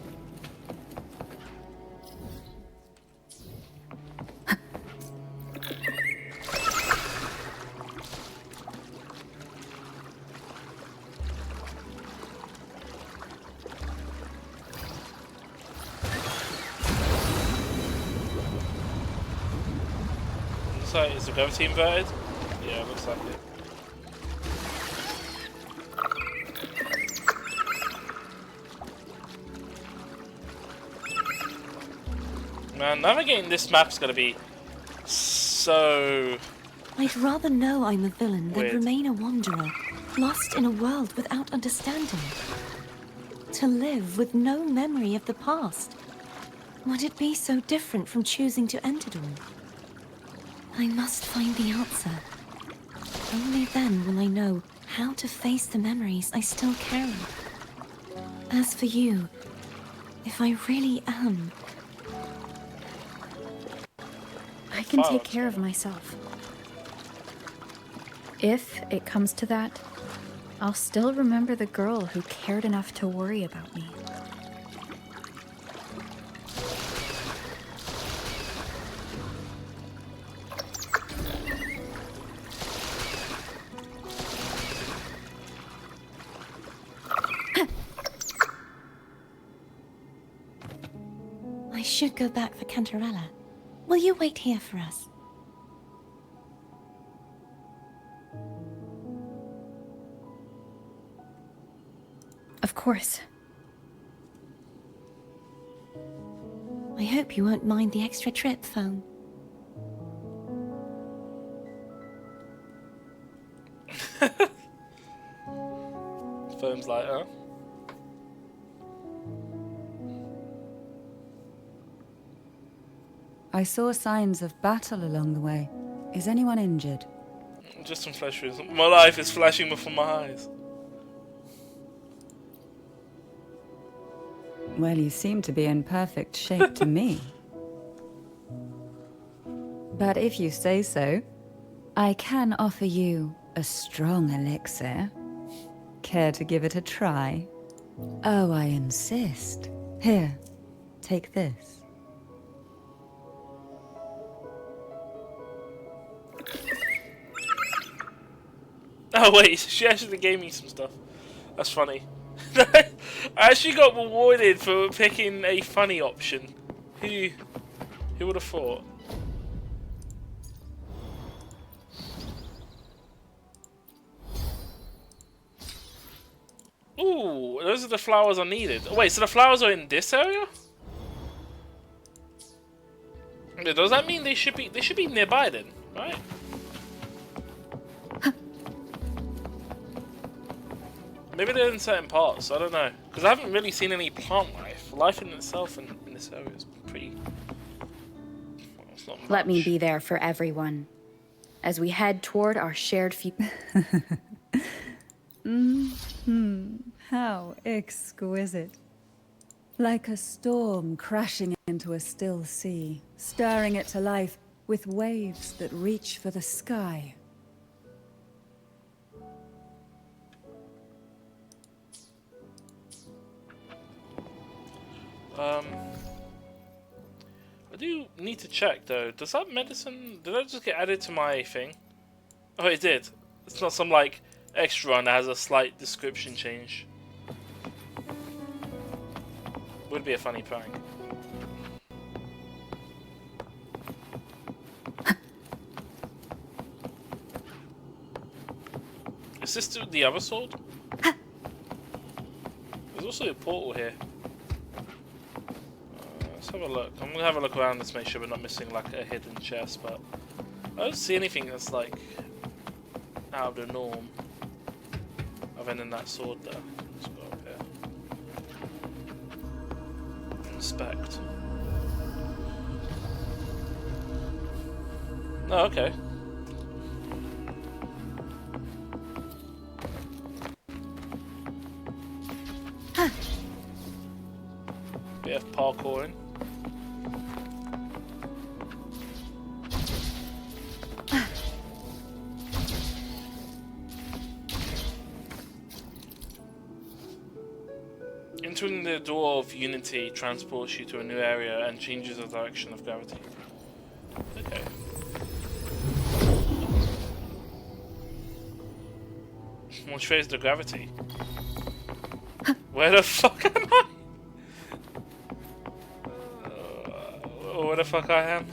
So is the gravity inverted? Yeah, looks like it. Man, navigating this map's gonna be so... I'd rather know I'm a villain weird. than remain a wanderer, lost in a world without understanding. To live with no memory of the past. Would it be so different from choosing to end it all? I must find the answer. Only then will I know how to face the memories I still carry. As for you, if I really am... I can take care of myself. If it comes to that, I'll still remember the girl who cared enough to worry about me. I should go back for Cantarella. Will you wait here for us? Of course. I hope you won't mind the extra trip, phone. Phone's like, huh? I saw signs of battle along the way. Is anyone injured? Just some flesh wounds. My life is flashing before my eyes. Well, you seem to be in perfect shape to me. But if you say so, I can offer you a strong elixir. Care to give it a try? Oh, I insist. Here, take this. Oh wait, she actually gave me some stuff. That's funny. I actually got rewarded for picking a funny option. Who would have thought? Ooh, those are the flowers I needed. Oh, wait, so the flowers are in this area? Does that mean they should be nearby then, right? Maybe they're in certain parts, I don't know. Because I haven't really seen any plant life. Life in itself in this area is pretty... Well, it's not much. Let me be there for everyone. As we head toward our shared future. How exquisite. Like a storm crashing into a still sea, stirring it to life with waves that reach for the sky. I do need to check though. Does that medicine, did that just get added to my thing? Oh, it did. It's not some like extra one that has a slight description change. Would be a funny prank. Is this the other sword? There's also a portal here. Let's have a look. I'm gonna have a look around this to make sure we're not missing like a hidden chest, but I don't see anything that's like out of the norm other than that sword there. Let's go up here. Inspect. Oh, okay. Bit of parkouring. Entering the door of Unity transports you to a new area and changes the direction of gravity. Okay. Which way is the gravity? Where the fuck am I? Where the fuck I am?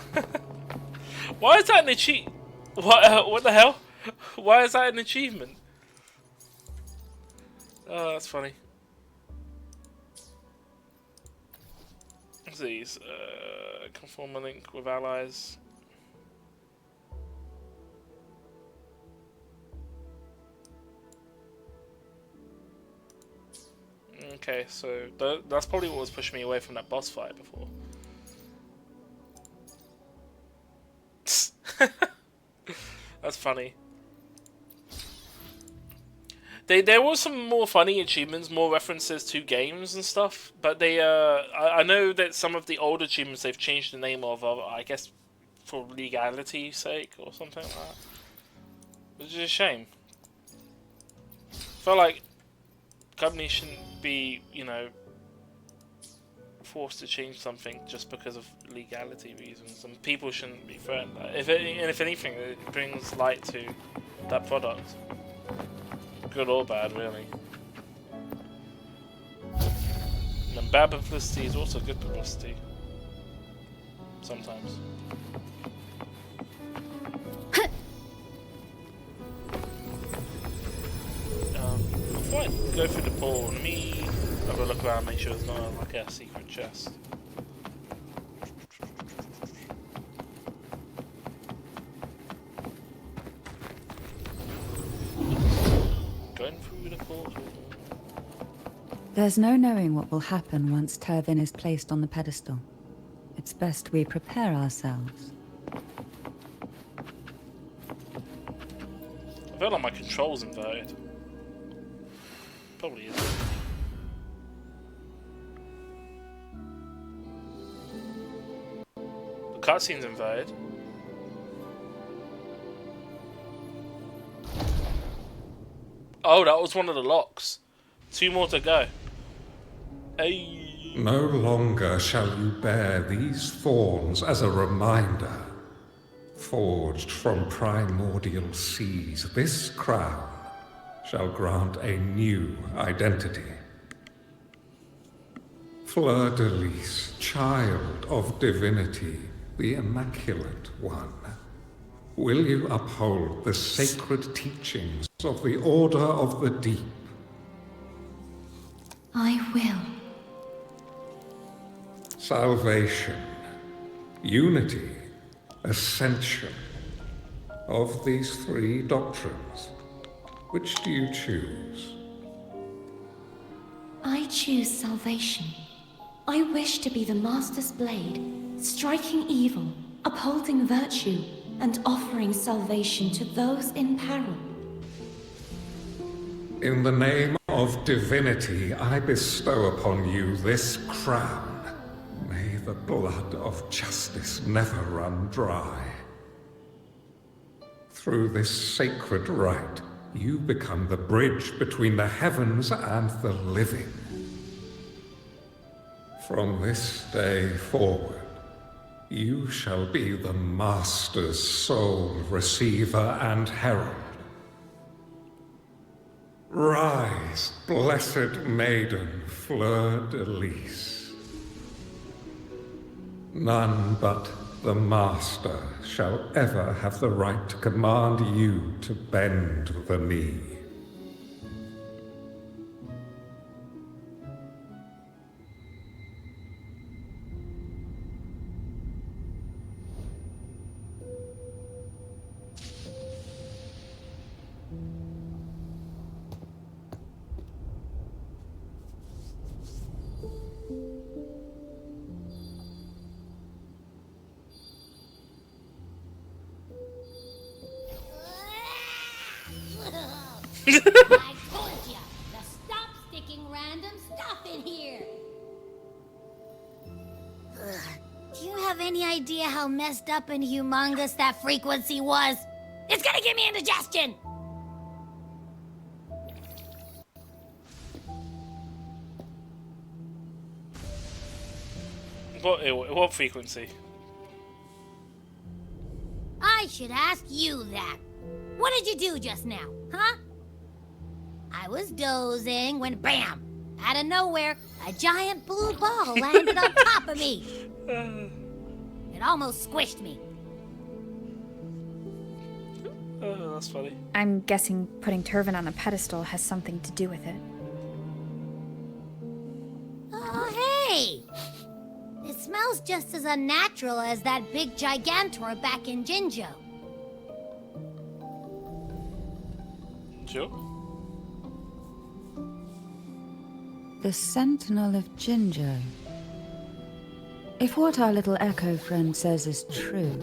Why is that an achievement? What the hell? Why is that an achievement? Oh, that's funny. What's these? Conform a link with allies. Okay, so that's probably what was pushing me away from that boss fight before. That's funny. There was some more funny achievements, more references to games and stuff, but I know that some of the old achievements they've changed the name of, I guess, for legality's sake or something like that. Which is a shame. I feel like companies shouldn't be, you know, forced to change something just because of legality reasons, and people shouldn't be threatened. If anything, it brings light to that product, good or bad, really. And bad publicity is also good publicity, sometimes. Before I go through the portal, let me have a look around, make sure there's not like a secret chest. Going through the portal. There's no knowing what will happen once Turvin is placed on the pedestal. It's best we prepare ourselves. I feel like my control's inverted. Probably is. The cutscene's inverted. Oh, that was one of the locks. 2 more to go. Hey. No longer shall you bear these thorns as a reminder. Forged from primordial seas, this crown shall grant a new identity. Fleur-de-Lis, child of divinity, the Immaculate One, will you uphold the sacred teachings of the Order of the Deep? I will. Salvation, unity, ascension. Of these 3 doctrines, which do you choose? I choose salvation. I wish to be the Master's blade, striking evil, upholding virtue, and offering salvation to those in peril. In the name of divinity, I bestow upon you this crown. May the blood of justice never run dry. Through this sacred rite, you become the bridge between the heavens and the living. From this day forward, you shall be the Master's sole receiver and herald. Rise, blessed maiden Fleur-de-Lis. None but the Master shall ever have the right to command you to bend the knee. I told ya! Now stop sticking random stuff in here! Ugh. Do you have any idea how messed up and humongous that frequency was? It's gonna give me indigestion! What frequency? I should ask you that. What did you do just now, huh? I was dozing when BAM! Out of nowhere, a giant blue ball landed on top of me. It almost squished me. Oh, that's funny. I'm guessing putting Turvin on a pedestal has something to do with it. Oh, hey! It smells just as unnatural as that big gigantor back in Jinjo. Sure. The Sentinel of Jinjo. If what our little Echo friend says is true,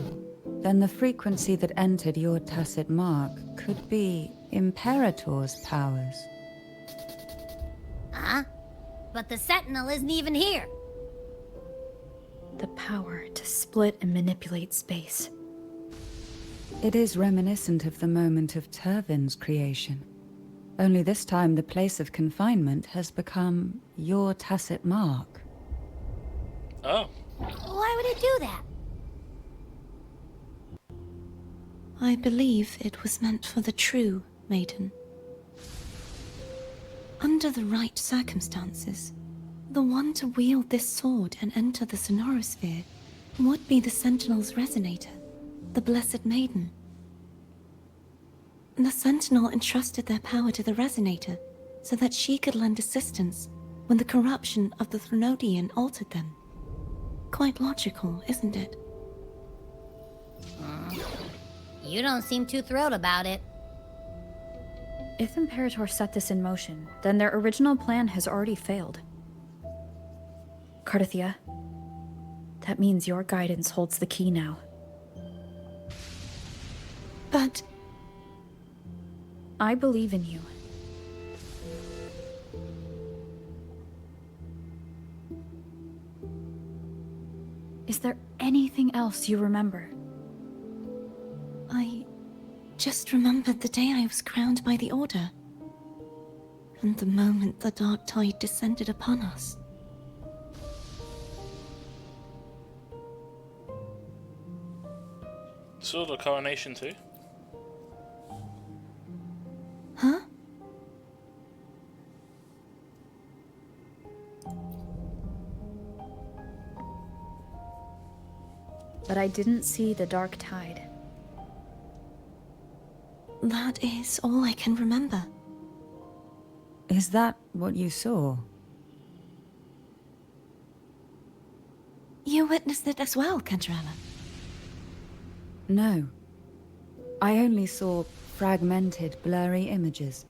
then the frequency that entered your tacit mark could be Imperator's powers. Huh? But the Sentinel isn't even here. The power to split and manipulate space. It is reminiscent of the moment of Turvin's creation. Only this time the place of confinement has become your tacit mark. Oh. Why would it do that? I believe it was meant for the true maiden. Under the right circumstances, the one to wield this sword and enter the Sonorosphere would be the Sentinel's resonator, the Blessed Maiden. The Sentinel entrusted their power to the resonator so that she could lend assistance when the corruption of the Threnodian altered them. Quite logical, isn't it? You don't seem too thrilled about it. If Imperator set this in motion, then their original plan has already failed. Cardithia, that means your guidance holds the key now. But I believe in you. Is there anything else you remember? I just remembered the day I was crowned by the Order, and the moment the dark tide descended upon us. Saw the coronation too. Huh? But I didn't see the dark tide. That is all I can remember. Is that what you saw? You witnessed it as well, Kentrella? No. I only saw fragmented, blurry images.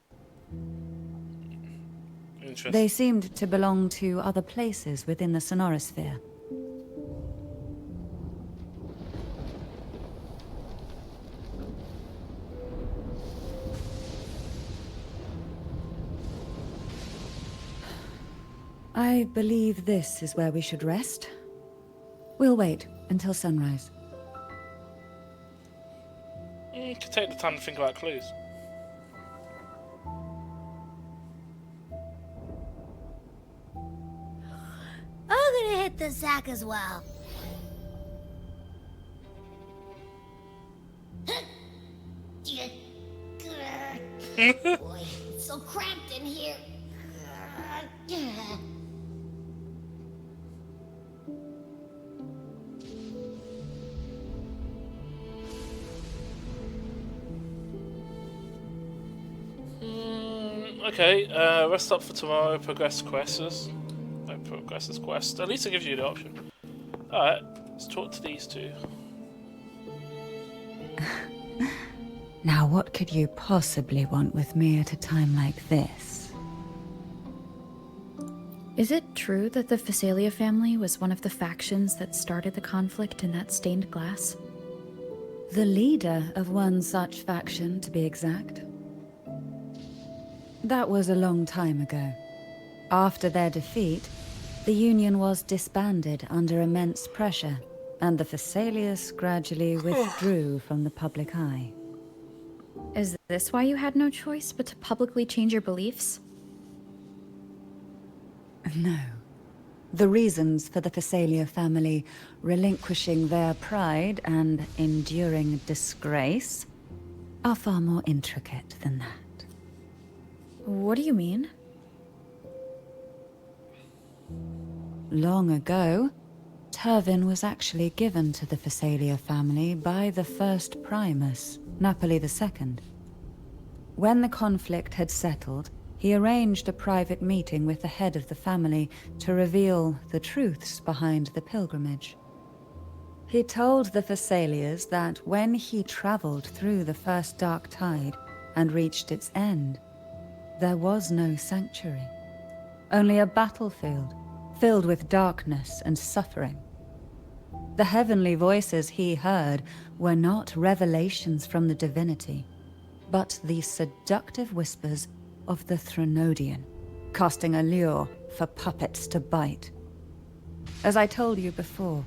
Interesting. They seemed to belong to other places within the Sonorosphere. I believe this is where we should rest. We'll wait until sunrise. You could take the time to think about clues. I'm gonna hit the sack as well. Boy, it's so cramped in here. Okay, rest up for tomorrow. Progress quests. No, progress this quest. At least it gives you the option. Alright, let's talk to these two. Now, what could you possibly want with me at a time like this? Is it true that the Phasalia family was one of the factions that started the conflict in that stained glass? The leader of one such faction, to be exact. That was a long time ago. After their defeat, the Union was disbanded under immense pressure, and the Phasaelius gradually withdrew from the public eye. Is this why you had no choice but to publicly change your beliefs? No. The reasons for the Phasalia family relinquishing their pride and enduring disgrace are far more intricate than that. What do you mean? Long ago, Turvin was actually given to the Phasalia family by the first Primus, Napoli II. When the conflict had settled, he arranged a private meeting with the head of the family to reveal the truths behind the pilgrimage. He told the Phasalias that when he traveled through the first dark tide and reached its end, there was no sanctuary, only a battlefield filled with darkness and suffering. The heavenly voices he heard were not revelations from the divinity, but the seductive whispers of the Threnodian, casting a lure for puppets to bite. As I told you before,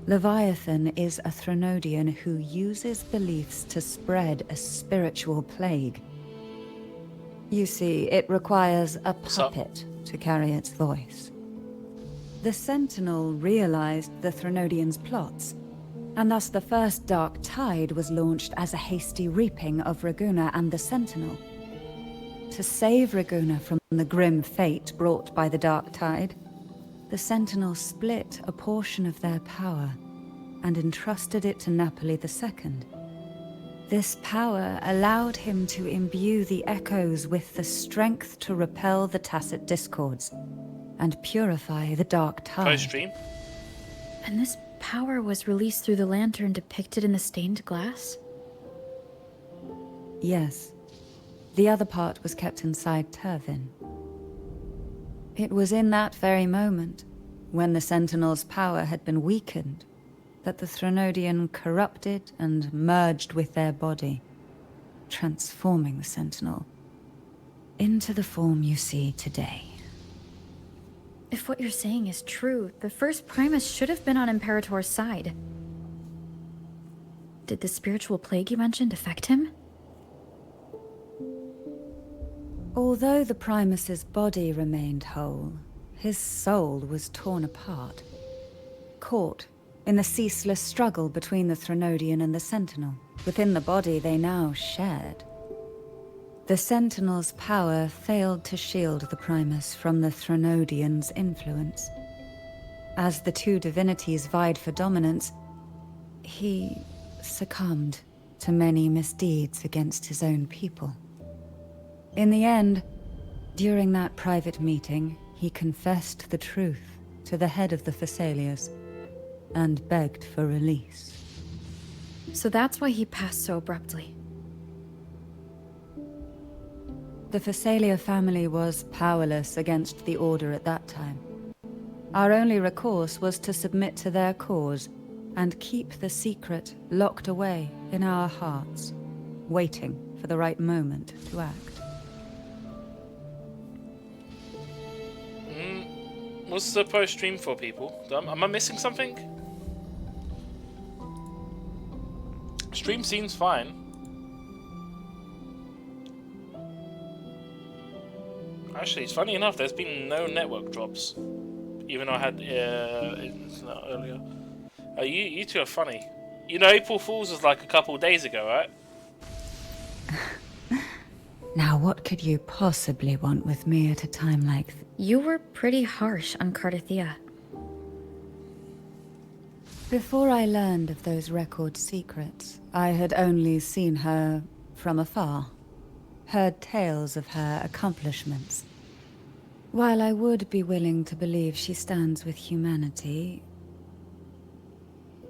Leviathan is a Threnodian who uses beliefs to spread a spiritual plague. You see, it requires a puppet to carry its voice. The Sentinel realized the Threnodian's plots, and thus the first Dark Tide was launched as a hasty reaping of Raguna and the Sentinel. To save Raguna from the grim fate brought by the Dark Tide, the Sentinel split a portion of their power and entrusted it to Napoli II. This power allowed him to imbue the Echoes with the strength to repel the Tacit Discords and purify the Dark Tide. Post-stream. And this power was released through the lantern depicted in the stained glass? Yes. The other part was kept inside Turvin. It was in that very moment, when the Sentinel's power had been weakened, that the Threnodian corrupted and merged with their body, transforming the Sentinel into the form you see today. If what you're saying is true, the first Primus should have been on Imperator's side. Did the spiritual plague you mentioned affect him? Although the Primus's body remained whole, his soul was torn apart, caught in the ceaseless struggle between the Threnodian and the Sentinel. Within the body they now shared. The Sentinel's power failed to shield the Primus from the Threnodian's influence. As the two divinities vied for dominance, he succumbed to many misdeeds against his own people. In the end, during that private meeting, he confessed the truth to the head of the Phasaelius and begged for release. So that's why he passed so abruptly. The Phasalia family was powerless against the Order at that time. Our only recourse was to submit to their cause and keep the secret locked away in our hearts, waiting for the right moment to act. What's the post-stream for, people? Am I missing something? Stream seems fine. Actually, it's funny enough, there's been no network drops. Even though I had earlier. You two are funny. You know, April Fool's was like a couple days ago, right? Now what could you possibly want with me at a time like this? You were pretty harsh on Cardathea. Before I learned of those record secrets, I had only seen her from afar, heard tales of her accomplishments. While I would be willing to believe she stands with humanity,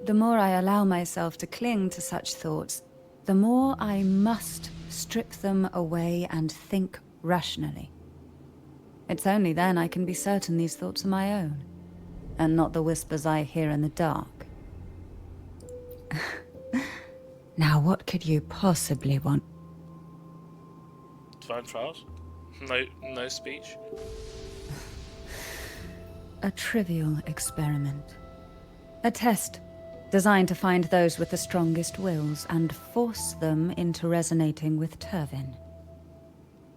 the more I allow myself to cling to such thoughts, the more I must strip them away and think rationally. It's only then I can be certain these thoughts are my own, and not the whispers I hear in the dark. Now what could you possibly want? Divine Trials? No speech. A trivial experiment. A test designed to find those with the strongest wills and force them into resonating with Turvin.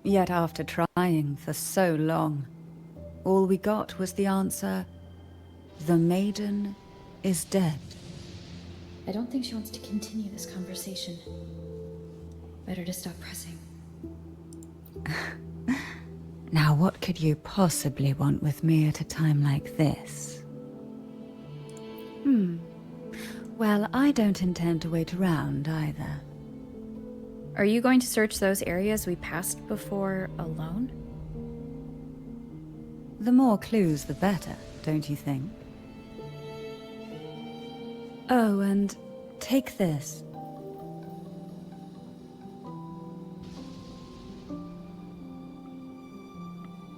Yet after trying for so long, all we got was the answer, the maiden is dead. I don't think she wants to continue this conversation. Better to stop pressing. Now what could you possibly want with me at a time like this? Well, I don't intend to wait around either. Are you going to search those areas we passed before alone? The more clues, the better, don't you think? Oh, and take this.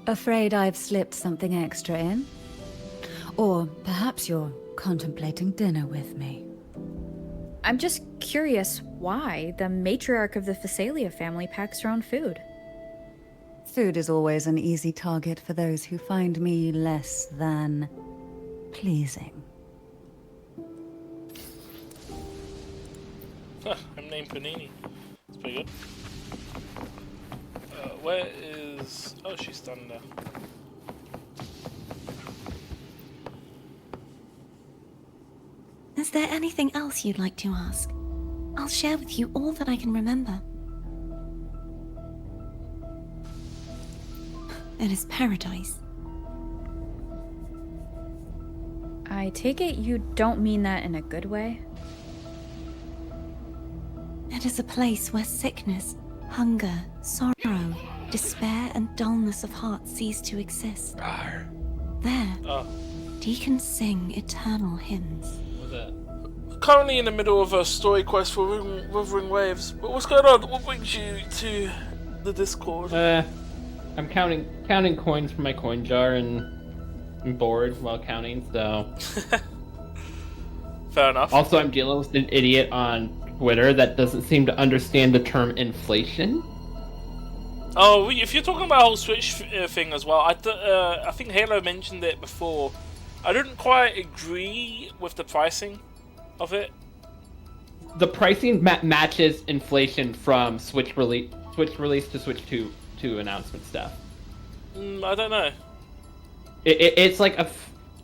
Afraid I've slipped something extra in? Or perhaps you're contemplating dinner with me. I'm just curious why the matriarch of the Phasalia family packs her own food. Food is always an easy target for those who find me less than pleasing. I'm named Panini. That's pretty good. Where is... Oh, she's done there. Is there anything else you'd like to ask? I'll share with you all that I can remember. It is paradise. I take it you don't mean that in a good way? It is a place where sickness, hunger, sorrow, despair, and dullness of heart cease to exist. There, deacons sing eternal hymns. Currently in the middle of a story quest for Wuthering Waves. But what's going on? What brings you to the Discord? I'm counting coins from my coin jar and I'm bored while counting, so... Fair enough. Also, I'm dealing with an idiot on Twitter that doesn't seem to understand the term inflation. Oh, if you're talking about the whole Switch thing as well, I think Halo mentioned it before. I didn't quite agree with the pricing of it. The pricing matches inflation from Switch release to Switch 2 announcement stuff. I don't know. It's like a $4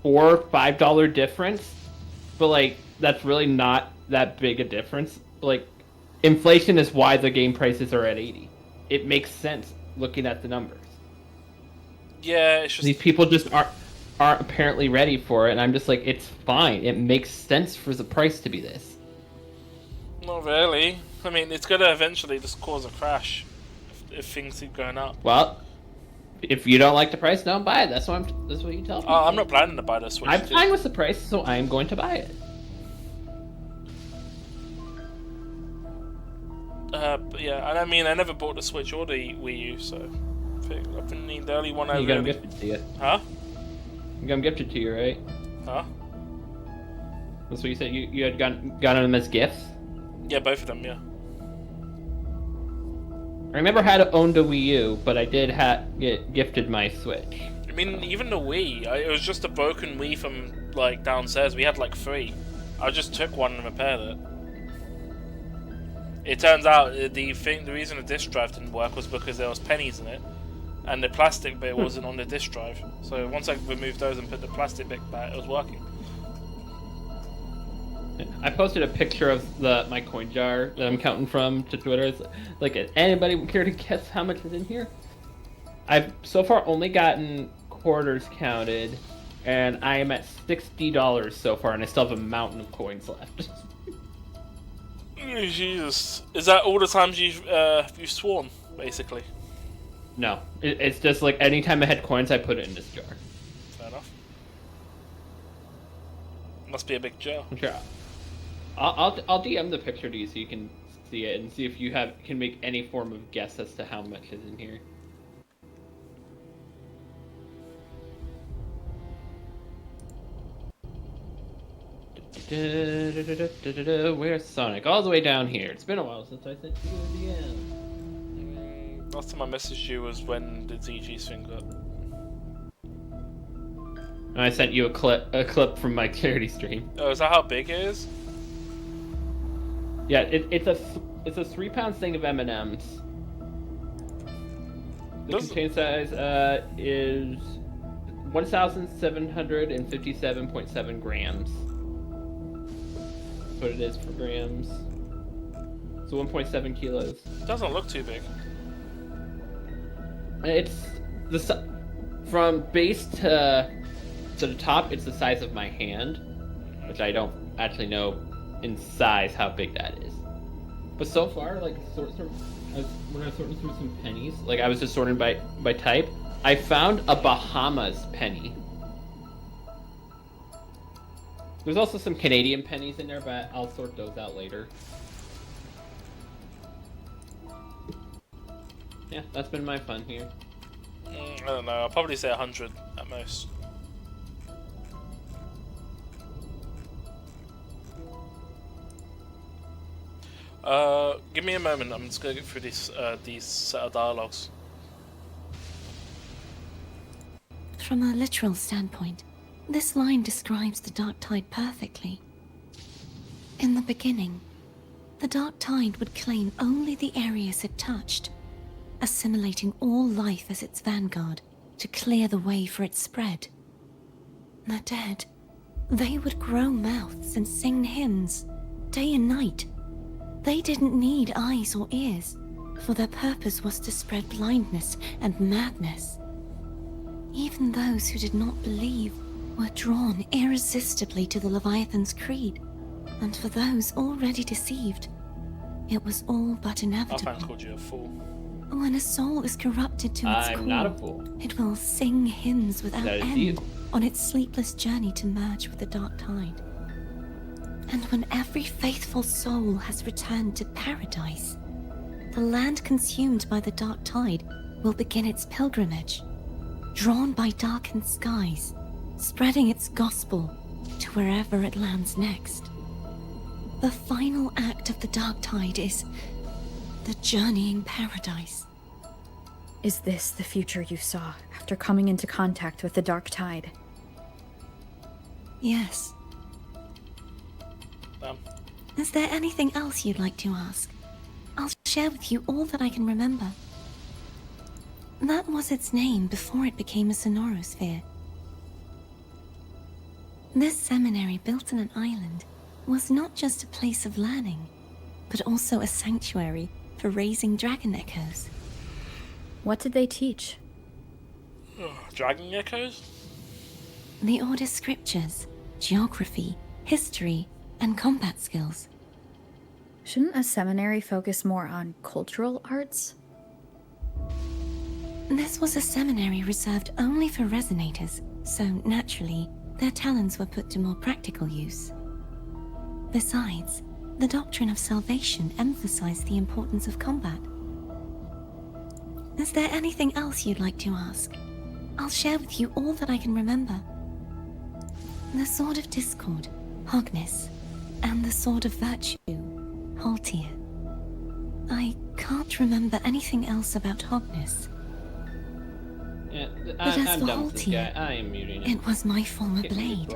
or $5 difference, but like that's really not that big a difference. Like inflation is why the game prices are at 80. It makes sense looking at the numbers. Yeah, it's just these people just aren't apparently ready for it, and I'm just like, it's fine. It makes sense for the price to be this. Not really. I mean, it's gonna eventually just cause a crash if things keep going up. Well, if you don't like the price, don't buy it. That's what you tell me. I'm not planning to buy the Switch. I'm fine with the price, so I am going to buy it. But yeah, and I mean, I never bought the Switch or the Wii U, so I've been the only one I You got them gifted to you. Huh? You got them gifted to you, right? Huh? That's what you said. You had gotten them as gifts. Yeah, both of them. Yeah. I remember how to own the Wii U, but I did get gifted my Switch. I mean, even the Wii, it was just a broken Wii from like downstairs. We had like 3. I just took one and repaired it. It turns out the reason the disk drive didn't work was because there was pennies in it, and the plastic bit wasn't on the disk drive. So once I removed those and put the plastic bit back, it was working. I posted a picture of my coin jar that I'm counting from to Twitter. It's like, anybody care to guess how much is in here? I've so far only gotten quarters counted, and I am at $60 so far, and I still have a mountain of coins left. Jesus, is that all the times you've sworn, basically? No, it's just like anytime I had coins, I put it in this jar. Fair enough. Must be a big jar. Sure. I'll DM the picture to you so you can see it and see if you can make any form of guess as to how much is in here. Where's Sonic? All the way down here. It's been a while since I sent you a DM. Last time I messaged you was when the DG thing got. I sent you a clip from my clarity stream. Oh, is that how big it is? Yeah, it's a 3-pound thing of M&Ms. The contained size is 1,757.7 grams. That's what it is for grams. So 1.7 kilos. Doesn't look too big. It's from base to the top. It's the size of my hand, which I don't actually know in size how big that is. But so far, like when I was sorting through some pennies, like I was just sorting by type, I found a Bahamas penny. There's also some Canadian pennies in there, but I'll sort those out later. Yeah, that's been my fun here. I don't know, I'll probably say 100 at most. Give me a moment, I'm just gonna get through these set of dialogues. From a literal standpoint, this line describes the dark tide perfectly. In the beginning, the dark tide would claim only the areas it touched, assimilating all life as its vanguard to clear the way for its spread. The dead, they would grow mouths and sing hymns, day and night. They didn't need eyes or ears, for their purpose was to spread blindness and madness. Even those who did not believe were drawn irresistibly to the Leviathan's creed, and for those already deceived, it was all but inevitable. I called you a fool. When a soul is corrupted to its core, not a fool. it will sing hymns without That is end you. on its sleepless journey to merge with the dark tide. And when every faithful soul has returned to paradise, the land consumed by the dark tide will begin its pilgrimage, drawn by darkened skies, spreading its gospel to wherever it lands next. The final act of the dark tide is the journeying paradise. Is this the future you saw after coming into contact with the dark tide? Yes. Is there anything else you'd like to ask? I'll share with you all that I can remember. That was its name before it became a sonorosphere. This seminary, built on an island, was not just a place of learning, but also a sanctuary for raising dragon echoes. What did they teach? Dragon echoes? The Order's scriptures, geography, history, and combat skills. Shouldn't a seminary focus more on cultural arts? This was a seminary reserved only for resonators, so naturally, their talents were put to more practical use. Besides, the doctrine of salvation emphasized the importance of combat. Is there anything else you'd like to ask? I'll share with you all that I can remember. The Sword of Discord, Hogness, and the Sword of Virtue, Haltier. I can't remember anything else about Hogness. Yeah, But as I'm for done with this guy. Haltier, I am muting it. it was my former blade.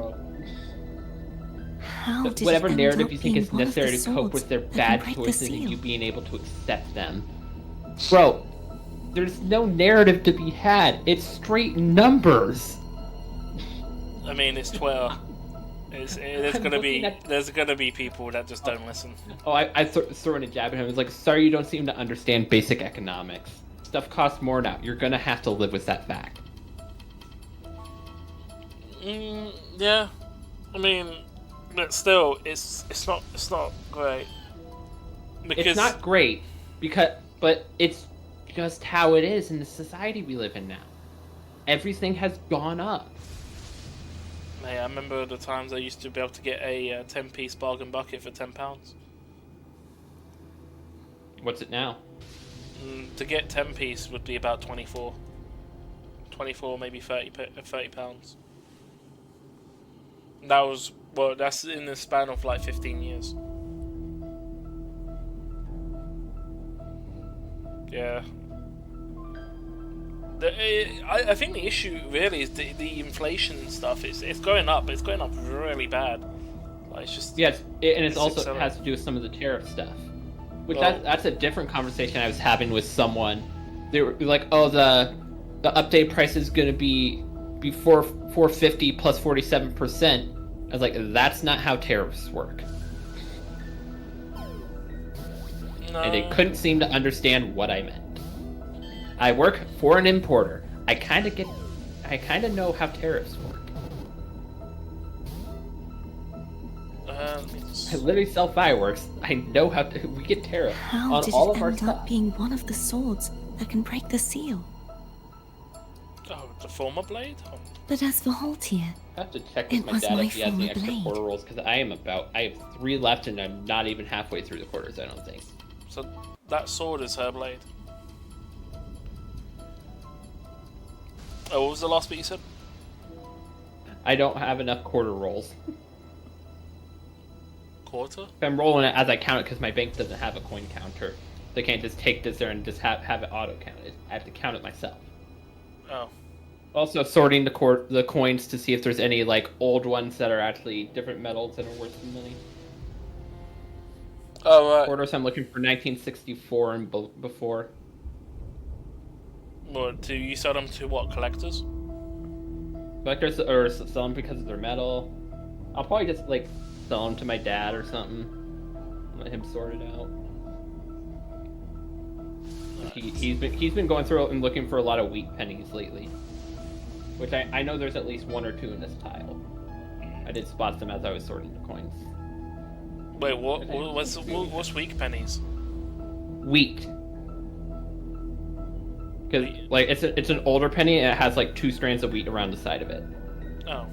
How did Whatever it end narrative up you think being is one of necessary the to cope with swords their that bad can break the choices and seal? you being able to accept them. Bro, there's no narrative to be had. It's straight numbers. I mean, it's Twitter. There's gonna be people that just don't listen. Oh, I threw in a jab at him. I was like, sorry you don't seem to understand basic economics. Stuff costs more now. You're gonna have to live with that fact. Yeah. I mean, but still, it's not great. Because It's not great, but it's just how it is in the society we live in now. Everything has gone up. Hey, I remember the times I used to be able to get a 10-piece bargain bucket for £10. What's it now? To get 10-piece would be about 24, maybe 30 pounds. That's in the span of like 15 years. Yeah. I think the issue really is the inflation stuff. It's going up. It's going up really bad. Like, it's just and it's also has to do with some of the tariff stuff, which that's a different conversation I was having with someone. They were like, "Oh, the update price is going to be $450 plus 47%." I was like, "That's not how tariffs work." No. And they couldn't seem to understand what I meant. I work for an importer. I kind of know how tariffs work. I literally sell fireworks. I know how we get tariffs on all of our stuff. How did it end up being one of the swords that can break the seal? Oh, the former blade? Oh. But as for Haltier, I have to check with my dad if he has any extra quarter rolls, because I have 3 left and I'm not even halfway through the quarters, I don't think. So that sword is her blade. Oh, what was the last bit you said? I don't have enough quarter rolls. Quarter? I'm rolling it as I count it because my bank doesn't have a coin counter. They can't just take this there and just have it auto counted. I have to count it myself. Oh. Also sorting the coins to see if there's any like old ones that are actually different metals that are worth some money. Oh, right. Quarters I'm looking for 1964 and before. What, do you sell them to what, collectors? Collectors, or sell them because of their metal. I'll probably just like sell them to my dad or something. Let him sort it out. Nice. He's been going through and looking for a lot of wheat pennies lately, which I know there's at least 1 or 2 in this tile. I did spot them as I was sorting the coins. Wait, what's wheat pennies? Wheat. Because like it's an older penny and it has like 2 strands of wheat around the side of it. Oh.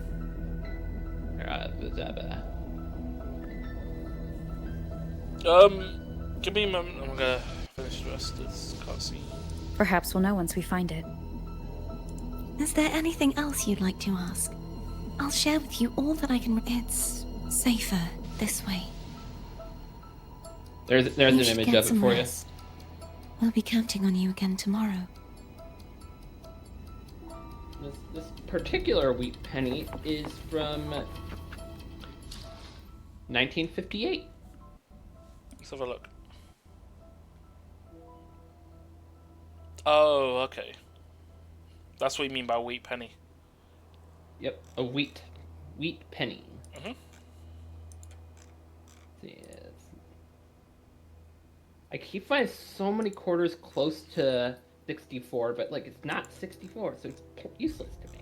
Give me a moment. I'm gonna finish the rest of this cutscene. Perhaps we'll know once we find it. Is there anything else you'd like to ask? I'll share with you all that I can. It's safer this way. There's an image of it for you. We'll be counting on you again tomorrow. This particular wheat penny is from 1958. Let's have a look. Oh, okay. That's what you mean by wheat penny. Yep, a wheat penny. Mm-hmm. Yes. I keep finding so many quarters close to 64, but like it's not 64, so it's useless to me.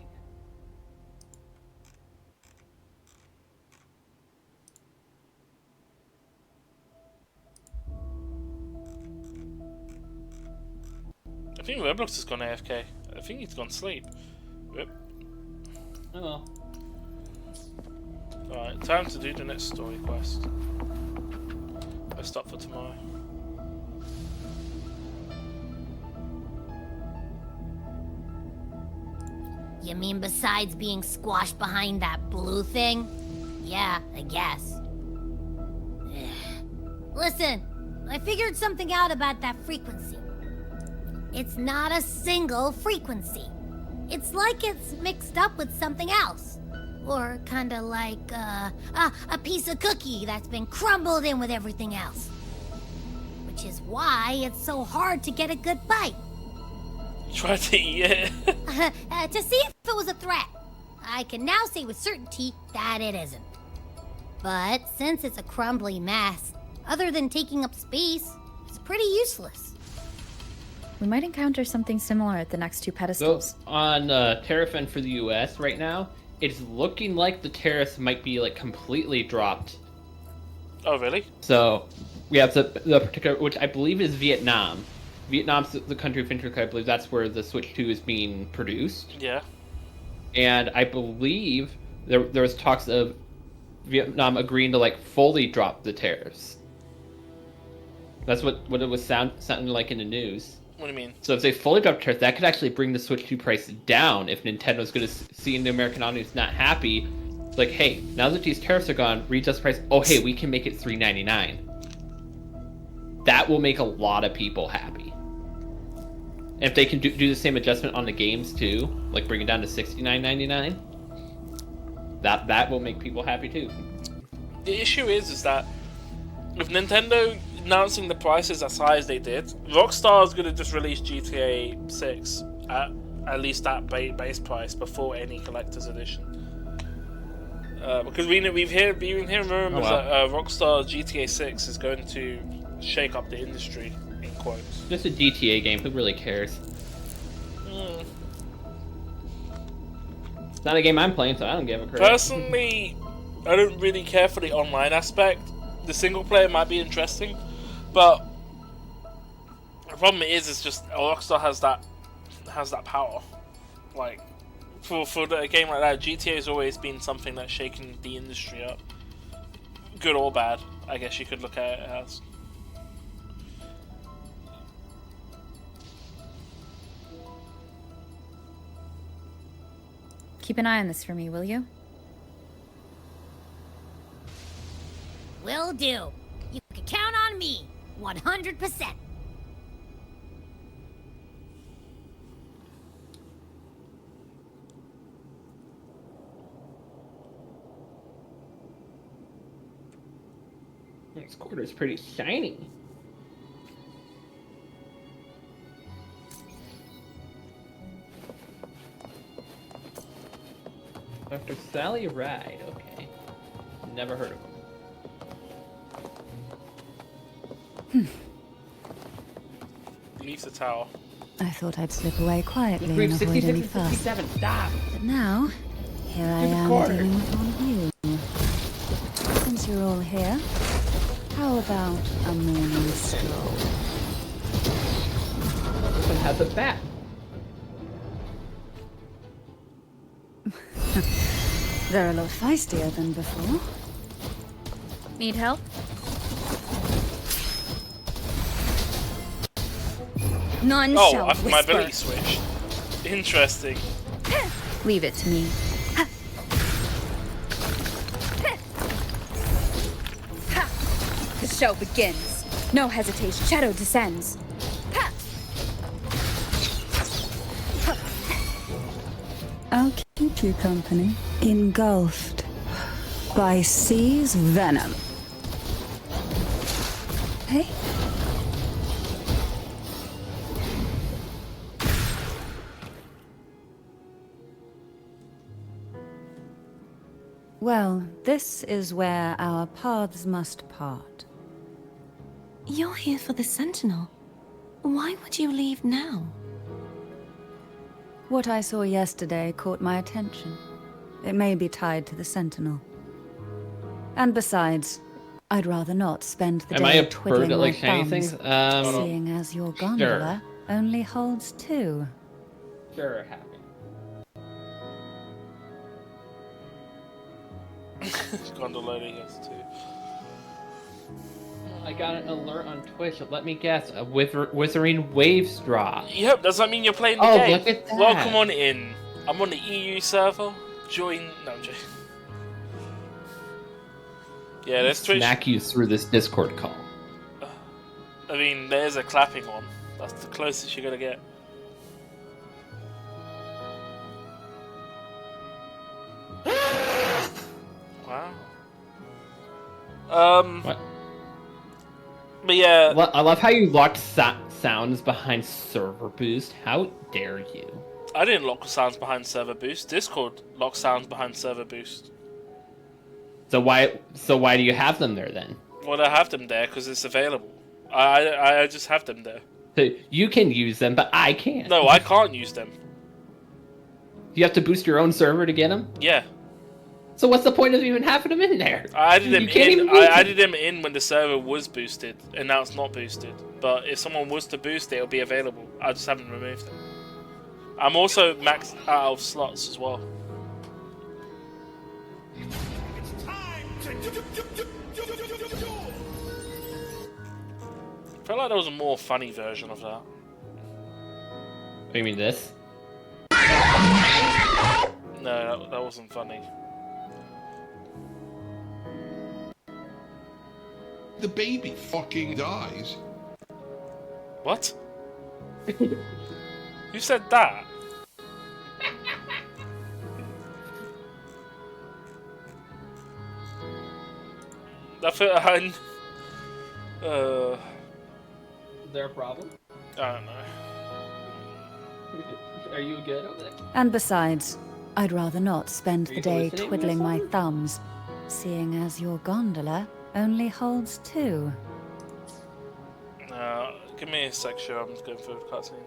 I think Roblox has gone AFK. I think he's gone sleep. Yep. Oh well. Alright, time to do the next story quest. Best up for tomorrow. You mean besides being squashed behind that blue thing? Yeah, I guess. Listen, I figured something out about that frequency. It's not a single frequency. It's like it's mixed up with something else. Or kinda like, a piece of cookie that's been crumbled in with everything else. Which is why it's so hard to get a good bite. Try to eat it. To see if it was a threat. I can now say with certainty that it isn't. But since it's a crumbly mess, other than taking up space, it's pretty useless. We might encounter something similar at the next 2 pedestals. So, on tariff end for the US right now, it's looking like the tariffs might be like completely dropped. Oh, really? So, we have the particular, which I believe is Vietnam. Vietnam's the country of interest. I believe that's where the Switch 2 is being produced. Yeah. And I believe there was talks of Vietnam agreeing to like fully drop the tariffs. That's what it was sounding like in the news. What do you mean? So if they fully drop tariffs, that could actually bring the Switch 2 price down. If Nintendo's going to see the American audience not happy, it's like, hey, now that these tariffs are gone, readjust price. Oh, hey, we can make it $3.99. That will make a lot of people happy. And if they can do the same adjustment on the games too, like bring it down to $69.99, that will make people happy too. The issue is that with Nintendo announcing the prices as high as they did, Rockstar is going to just release GTA 6 at least that base price before any collector's edition. Because we've been hearing rumors that Rockstar GTA 6 is going to shake up the industry, in quotes. Just a GTA game, who really cares? It's not a game I'm playing, so I don't give a crap. Personally, I don't really care for the online aspect. The single player might be interesting, but the problem is just Rockstar has that power. Like, for a game like that, GTA has always been something that's shaken the industry up, good or bad. I guess you could look at it as. Keep an eye on this for me, will you? Will do. You can count on me, 100%. This quarter's pretty shiny. Dr. Sally Ride, okay. Never heard of him. Leaves the tower. I thought I'd slip away quietly Group and avoid 66 any and fuss. 67, stop! But now, here I am dealing with all of you. Since you're all here, how about a morning stroll? This one has a bat. They're a lot feistier than before. Need help? None shall whisper. My ability switched. Interesting. Leave it to me. The show begins. No hesitation. Shadow descends. I'll keep you company. Engulfed by sea's venom. Hey? Well, this is where our paths must part. You're here for the Sentinel. Why would you leave now? What I saw yesterday caught my attention. It may be tied to the Sentinel. And besides, I'd rather not spend the day twiddling my like shiny thumbs, things? seeing as your gondola only holds 2. Sure, happy. Gondola has 2. I got an alert on Twitch. Let me guess. A Withering Waves drop. Yep, does that mean you're playing the game? Look at that. Welcome on in. I'm on the EU server. Join. No, I'm joking. Yeah, there's Twitch. Smack you through this Discord call. I mean, there's a clapping one. That's the closest you're gonna get. Wow. What? But yeah. I love how you locked sounds behind server boost. How dare you? I didn't lock sounds behind server boost. Discord locked sounds behind server boost. So why do you have them there then? Well, I have them there because it's available. I just have them there. So you can use them, but I can't. No, I can't use them. You have to boost your own server to get them? Yeah. So what's the point of even having them in there? I added them in. I added them in when the server was boosted, and now it's not boosted. But if someone was to boost it, it'll be available. I just haven't removed them. I'm also maxed out of slots as well. I felt like there was a more funny version of that. Oh, you mean this? No, that wasn't funny. The baby fucking dies. What? Who said that? Is there a problem? I don't know. Are you good over there? And besides, I'd rather not spend Are the you day hallucinating or twiddling my something? thumbs, seeing as your gondola only holds 2. Give me a sec, sure. I'm just going through the cutscene.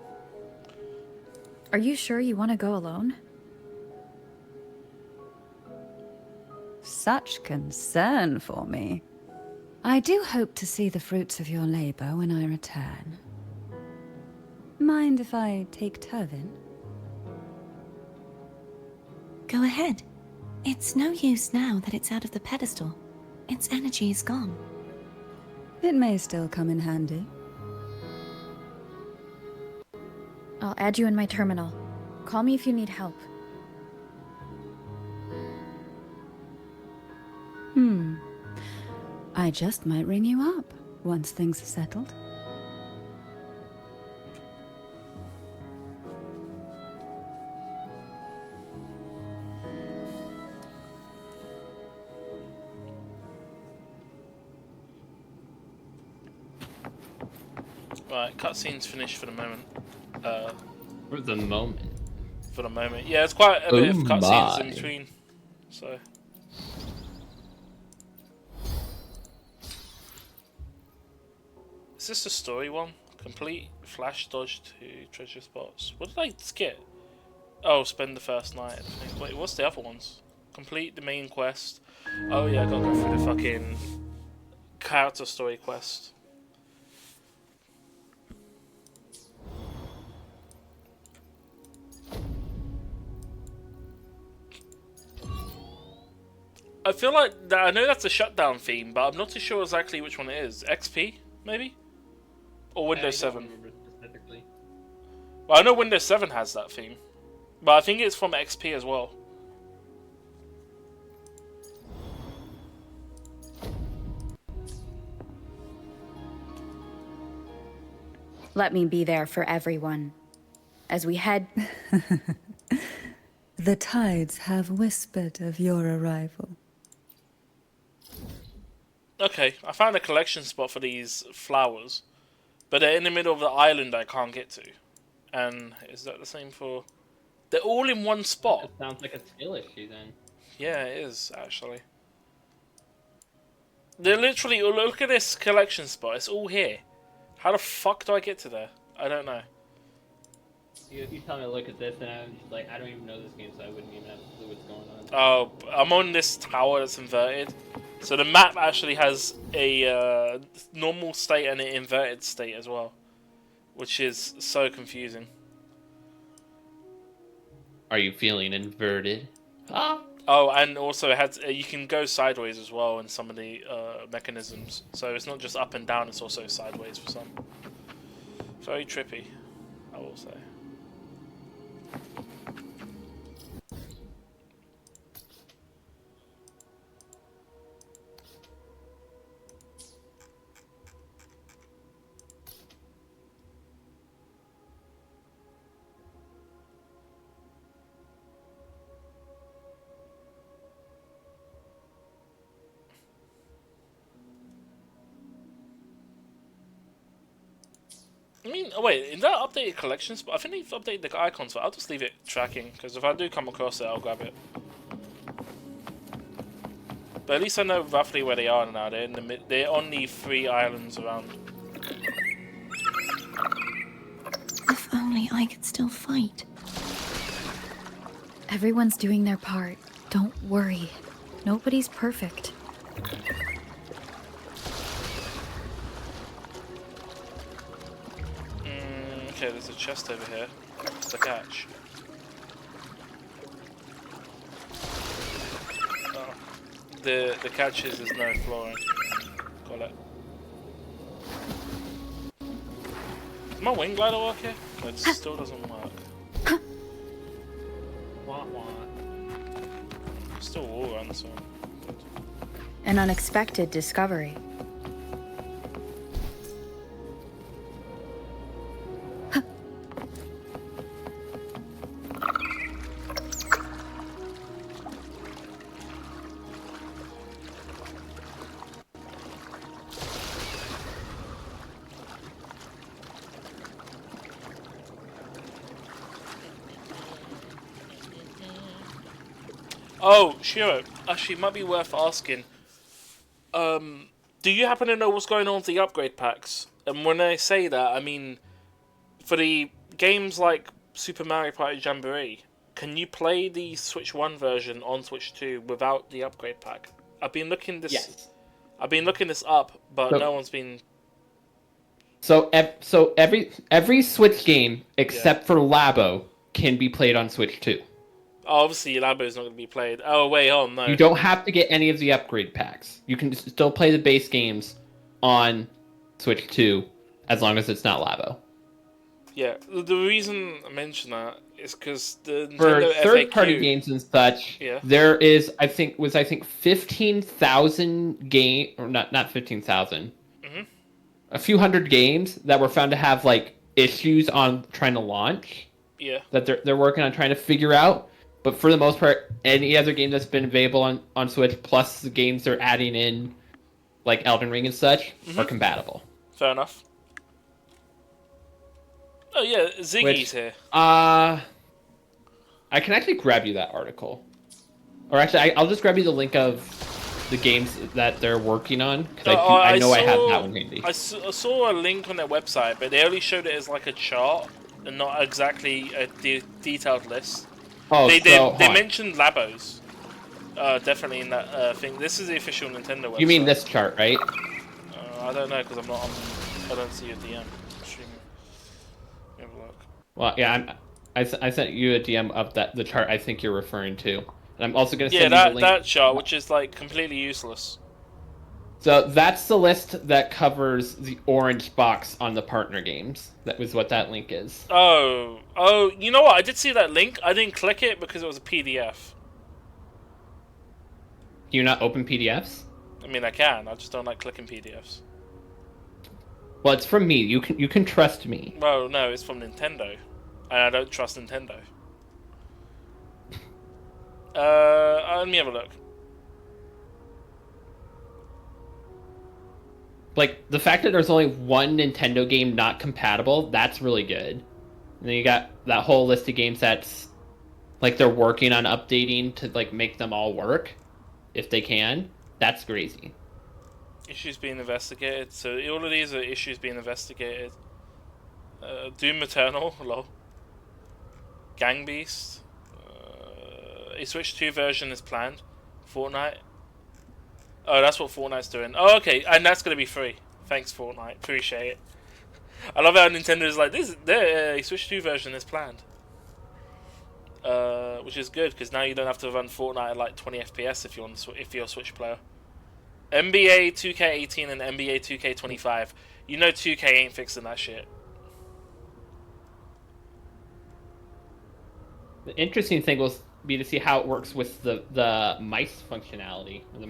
Are you sure you want to go alone? Such concern for me. I do hope to see the fruits of your labor when I return. Mind if I take Turvin? Go ahead. It's no use now that it's out of the pedestal. Its energy is gone. It may still come in handy. I'll add you in my terminal. Call me if you need help. I just might ring you up once things are settled. Right, cutscene's finished for the moment. For the moment. For the moment. Yeah, it's quite a bit of cutscenes in my. between. So. Is this the story one? Complete flash dodge to treasure spots. What did I skip? Oh, spend the first night. I think. Wait, what's the other ones? Complete the main quest. Oh yeah, I gotta go through the fucking character story quest. I feel like I know that's a shutdown theme, but I'm not too sure exactly which one it is. XP, maybe? Or Windows 7? Specifically. Well, I know Windows 7 has that theme, but I think it's from XP as well. Let me be there for everyone. As we head... The tides have whispered of your arrival. Okay, I found a collection spot for these flowers, but they're in the middle of the island I can't get to. And is that the same for... They're all in one spot. It sounds like a skill issue then. Yeah, it is, actually. They're literally... Look at this collection spot. It's all here. How the fuck do I get to there? I don't know. You tell me to look at this and I'm just like, I don't even know this game, so I wouldn't even have a clue what's going on. Oh, I'm on this tower that's inverted. So the map actually has a normal state and an inverted state as well. Which is so confusing. Are you feeling inverted? Ah. Oh, and also it has, you can go sideways as well in some of the mechanisms. So it's not just up and down, it's also sideways for some. Very trippy, I will say. I mean, oh wait, in that updated collections, but I think they've updated the icons, but I'll just leave it tracking, because if I do come across it, I'll grab it. But at least I know roughly where they are now. They're in the they're on the 3 islands around. If only I could still fight. Everyone's doing their part. Don't worry. Nobody's perfect. Okay, there's a chest over here. What's the catch? Oh. The catch is there's no flooring. Got it. Does my wing glider work here? No, it still doesn't work. Wah, wah. Still wall run, so... An unexpected discovery. Oh, Shiro, actually, it might be worth asking. Do you happen to know what's going on with the upgrade packs? And when I say that, I mean, for the games like Super Mario Party Jamboree, can you play the Switch 1 version on Switch 2 without the upgrade pack? I've been looking this. Yes. I've been looking this up, but no one's been. So every Switch game except for Labo can be played on Switch 2. Oh, obviously, Labo's not going to be played. Oh, wait, no. You don't have to get any of the upgrade packs. You can still play the base games on Switch 2 as long as it's not Labo. Yeah, the reason I mention that is because the For Nintendo third-party FAQ, games and such, there is, I think 15,000 game or not 15,000. A few hundred games that were found to have like issues on trying to launch. Yeah. That they're working on trying to figure out. But for the most part, any other game that's been available on Switch, plus the games they're adding in, like Elden Ring and such, are compatible. Fair enough. Oh yeah, Ziggy's here. I can actually grab you that article. Or actually, I'll just grab you the link of the games that they're working on, because I know I have that one handy. I saw a link on their website, but they only showed it as like a chart, and not exactly a detailed list. Oh, they mentioned Labos. Definitely in that thing. This is the official Nintendo website. You mean this chart, right? I don't know, because I'm not on... I don't see your DM. Have a look. Well, yeah, I sent you a DM of the chart I think you're referring to. And I'm also going to send you the link. That chart, which is like completely useless. So that's the list that covers the orange box on the partner games. That was what that link is. Oh, you know what? I did see that link. I didn't click it because it was a PDF. Do you not open PDFs? I mean, I can. I just don't like clicking PDFs. Well, it's from me. You can trust me. Well, no, it's from Nintendo, and I don't trust Nintendo. Let me have a look. Like, the fact that there's only one Nintendo game not compatible, that's really good. And then you got that whole list of games that's, like, they're working on updating to, like, make them all work, if they can. That's crazy. Issues being investigated. So all of these are issues being investigated. Doom Eternal, hello. Gang Beast. A Switch 2 version is planned. Fortnite. Oh, that's what Fortnite's doing. Oh, okay, and that's gonna be free. Thanks, Fortnite. Appreciate it. I love how Nintendo is like this. A Switch 2 version is planned, which is good because now you don't have to run Fortnite at like 20 FPS if you're a Switch player. NBA 2K18 and NBA 2K25. You know 2K ain't fixing that shit. The interesting thing will be to see how it works with the mice functionality, or the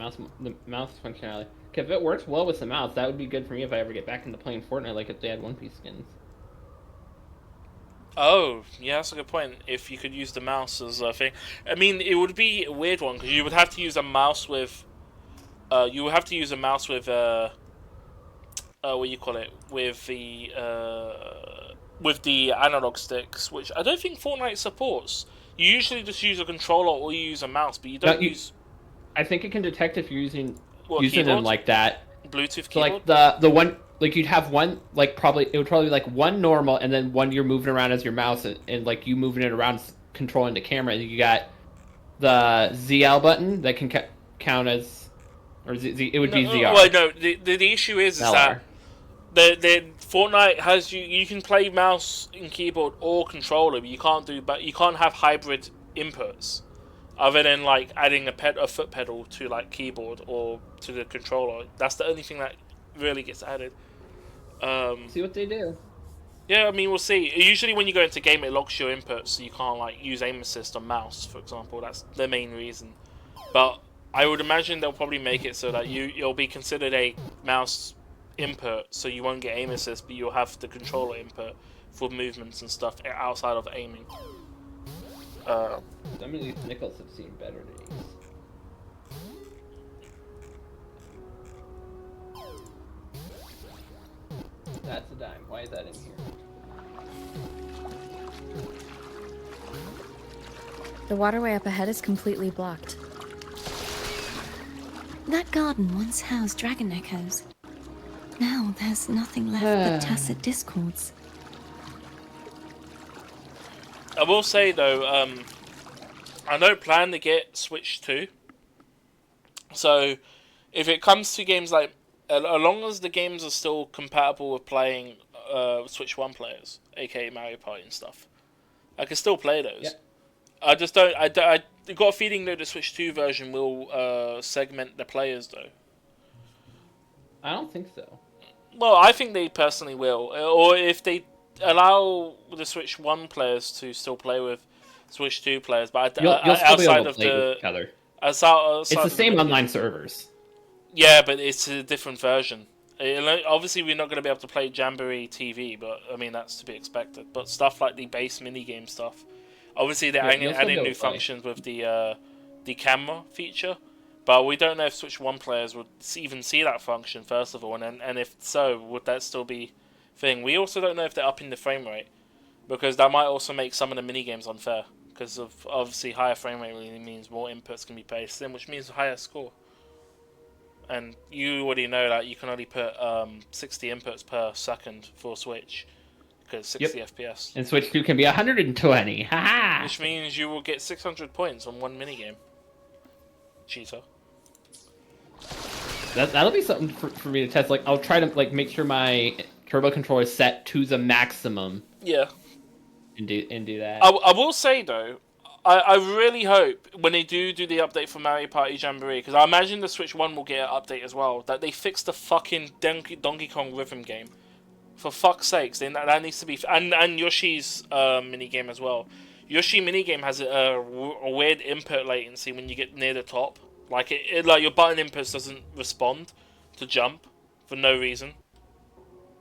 mouse functionality. If it works well with the mouse, that would be good for me if I ever get back into playing Fortnite, like if they had One Piece skins. Oh, yeah, that's a good point. If you could use the mouse as a thing. I mean, it would be a weird one, because you would have to use a mouse with... what you call it? With the analog sticks, which I don't think Fortnite supports. You usually just use a controller or you use a mouse, but you don't use... I think it can detect if you're using keyboard? them like that. Bluetooth so keyboard? like the one, like you'd have one, like it would probably be like one normal and then one you're moving around as your mouse and like you moving it around controlling the camera, and you got the ZL button that can count as, or it would be ZR. Well, no, the issue is that the Fortnite has you can play mouse and keyboard or controller, but you can't have hybrid inputs, other than like adding a foot pedal to like keyboard or to the controller. That's the only thing that really gets added. See what they do. Yeah, I mean, we'll see. Usually when you go into game, it locks your inputs, so you can't like use aim assist on mouse, for example. That's the main reason. But I would imagine they'll probably make it so that you'll be considered a mouse input, so you won't get aim assist, but you'll have the controller input for movements and stuff outside of aiming. Some of these nickels have seen better days. That's a dime. Why is that in here? The waterway up ahead is completely blocked. That garden once housed dragon echoes. Now there's nothing left but tacit discords. I will say though, I don't plan to get Switch 2. So, if it comes to games like, as long as the games are still compatible with playing Switch 1 players, aka Mario Party and stuff, I can still play those. Yep. I just don't. I got a feeling though the Switch 2 version will segment the players though. I don't think so. Well, I think they personally will, or if they allow the Switch 1 players to still play with Switch 2 players, but You'll still outside be able to of play with the each other. outside It's the of same online servers. Yeah, but it's a different version. Obviously, we're not going to be able to play Jamboree TV, but I mean that's to be expected. But stuff like the base minigame stuff, obviously they're adding new functions with the camera feature. But we don't know if Switch 1 players would even see that function, first of all, and if so, would that still be a thing? We also don't know if they're upping the frame rate, because that might also make some of the minigames unfair, because of obviously higher frame rate really means more inputs can be pasted in, which means a higher score. And you already know that you can only put 60 inputs per second for Switch, because 60 FPS. And Switch 2 can be 120, haha! Which means you will get 600 points on one minigame. Cheater. That'll be something for me to test. Like, I'll try to make sure my turbo controller is set to the maximum. Yeah. And do that. I will say though, I really hope when they do the update for Mario Party Jamboree, because I imagine the Switch 1 will get an update as well, that they fix the fucking Donkey Kong rhythm game. For fuck's sakes, that needs to be... And Yoshi's minigame as well. Yoshi minigame has a weird input latency when you get near the top. Like like your button inputs doesn't respond to jump for no reason.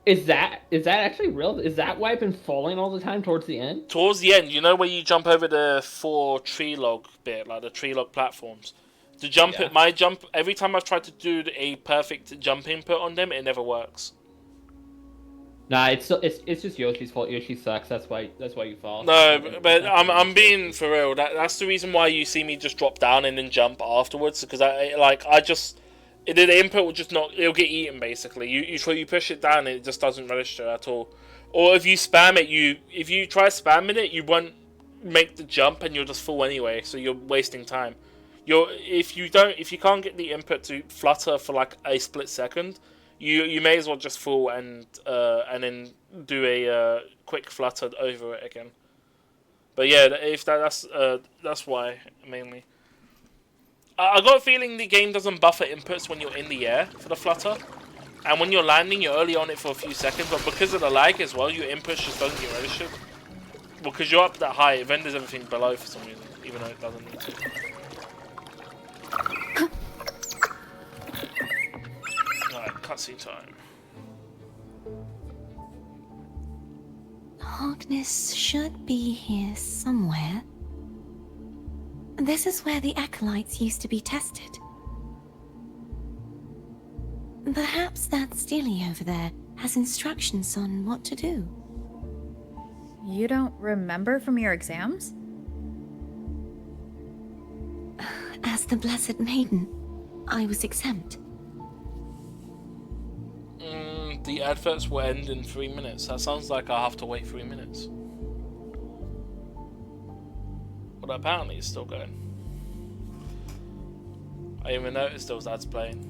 Is that actually real? Is that why I've been falling all the time towards the end? Towards the end, you know where you jump over the 4 tree log bit, like the tree log platforms. The jump, my jump, every time I've tried to do a perfect jump input on them, it never works. Nah, it's just Yoshi's fault. Yoshi sucks. That's why you fall. No, but I'm being for real. That's the reason why you see me just drop down and then jump afterwards, because the input will just not. It'll get eaten basically. You push it down and it just doesn't register at all. Or if you spam it, if you try spamming it, you won't make the jump and you'll just fall anyway. So you're wasting time. If you can't get the input to flutter for like a split second, you may as well just fall and then do a quick flutter over it again. But yeah, if that's why mainly. I got a feeling the game doesn't buffer inputs when you're in the air for the flutter, and when you're landing, you're only on it for a few seconds. But because of the lag as well, your inputs just don't get registered because you're up that high. It renders everything below for some reason, even though it doesn't need to. Cutscene time. Harkness should be here somewhere. This is where the acolytes used to be tested. Perhaps that Steely over there has instructions on what to do. You don't remember from your exams? As the Blessed Maiden, I was exempt. The adverts will end in 3 minutes. That sounds like I have to wait 3 minutes. But apparently it's still going. I even noticed those ads playing.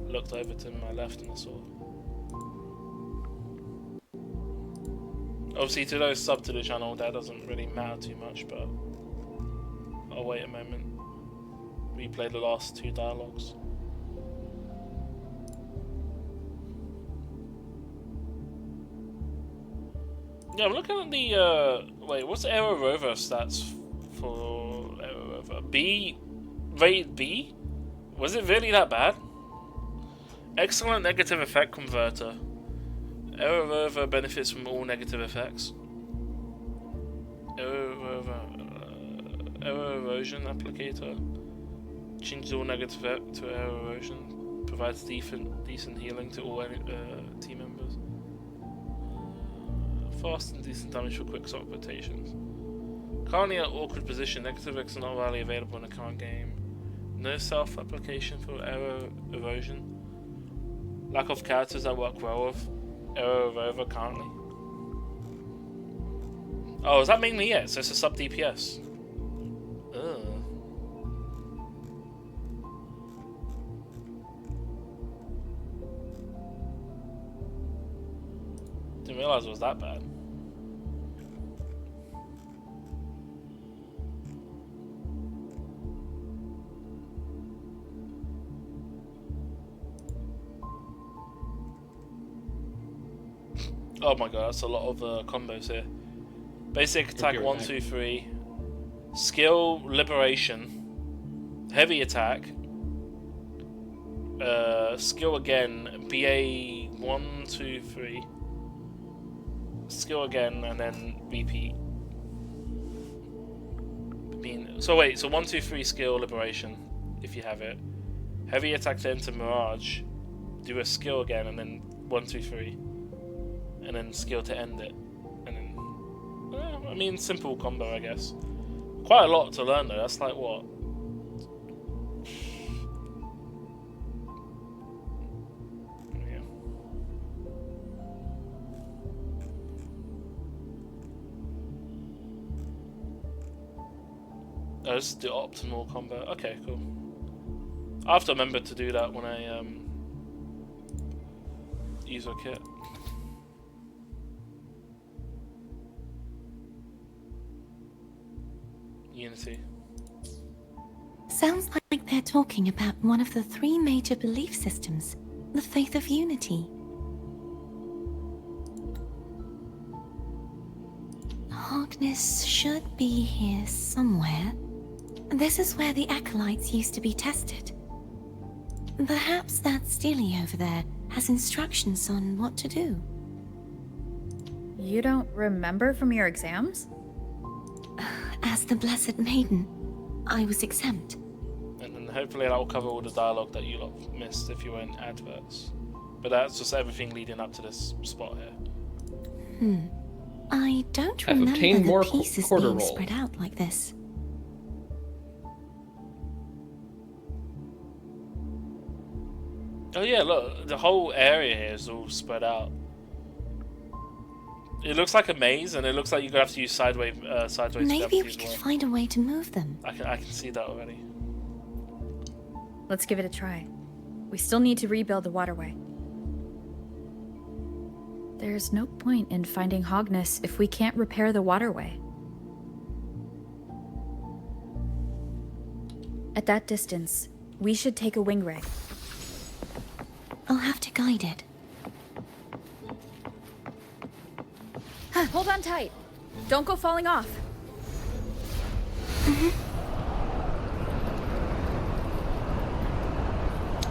Looked over to my left and I saw. Obviously to those sub to the channel that doesn't really matter too much, but I'll wait a moment. Replay the last 2 dialogues. Yeah, I'm looking at the, wait, what's Aero Rover stats for Aero Rover? B? Rated B? Was it really that bad? Excellent negative effect converter. Aero Rover benefits from all negative effects. Aero Rover, Aero Erosion applicator. Changes all negative effect to aero erosion. Provides decent healing to all team members. Fast and decent damage for quick shot rotations. Currently at awkward position, negative effects are not widely available in the current game. No self-application for error erosion. Lack of characters that work well with error erover currently. Oh, is that mainly it? So it's a sub DPS. Ugh. Didn't realize it was that bad. Oh my god, that's a lot of combos here. Basic attack 1, 2, 3. Skill liberation. Heavy attack. Skill again. BA 1, 2, 3. Skill again and then repeat. So wait, so 1, 2, 3 skill liberation if you have it. Heavy attack to enter Mirage. Do a skill again and then 1, 2, 3. And then skill to end it. And then I mean simple combo I guess. Quite a lot to learn though, that's like what? Yeah. Oh, this is the optimal combo. Okay, cool. I have to remember to do that when I use a kit. Unity. Sounds like they're talking about one of the 3 major belief systems, the faith of unity. Hogness should be here somewhere. This is where the acolytes used to be tested. Perhaps that Steely over there has instructions on what to do. You don't remember from your exams? As the Blessed Maiden, I was exempt. And then hopefully that will cover all the dialogue that you lot missed if you were in adverts. But that's just everything leading up to this spot here. I don't I've remember obtained more the pieces quarter being rolls. spread out like this. Oh yeah, look, the whole area here is all spread out. It looks like a maze, and it looks like you're gonna have to use sideways Maybe gravity we as could well. find a way to move them. I can see that already. Let's give it a try. We still need to rebuild the waterway. There's no point in finding Hogness if we can't repair the waterway. At that distance, we should take a wing ray. I'll have to guide it. Hold on tight. Don't go falling off.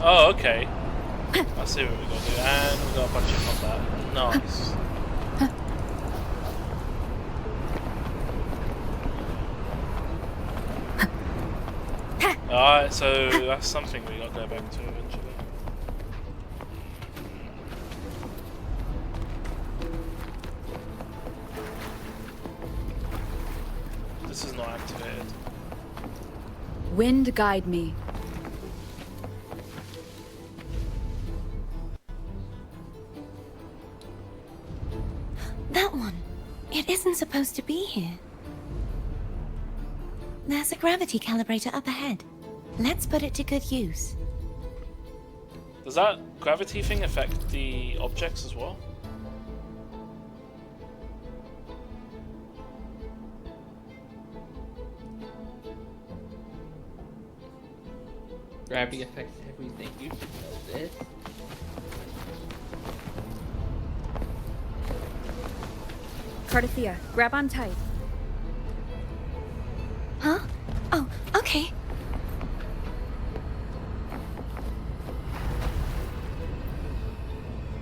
Oh, okay. I see what we gotta do, and we got a bunch of combat. Nice. Alright, so that's something we gotta go back to eventually. This is not activated. Wind guide me. That one. It isn't supposed to be here. There's a gravity calibrator up ahead. Let's put it to good use. Does that gravity thing affect the objects as well? Gravity affects everything. You should know this. Cardathea, grab on tight. Huh? Oh, okay.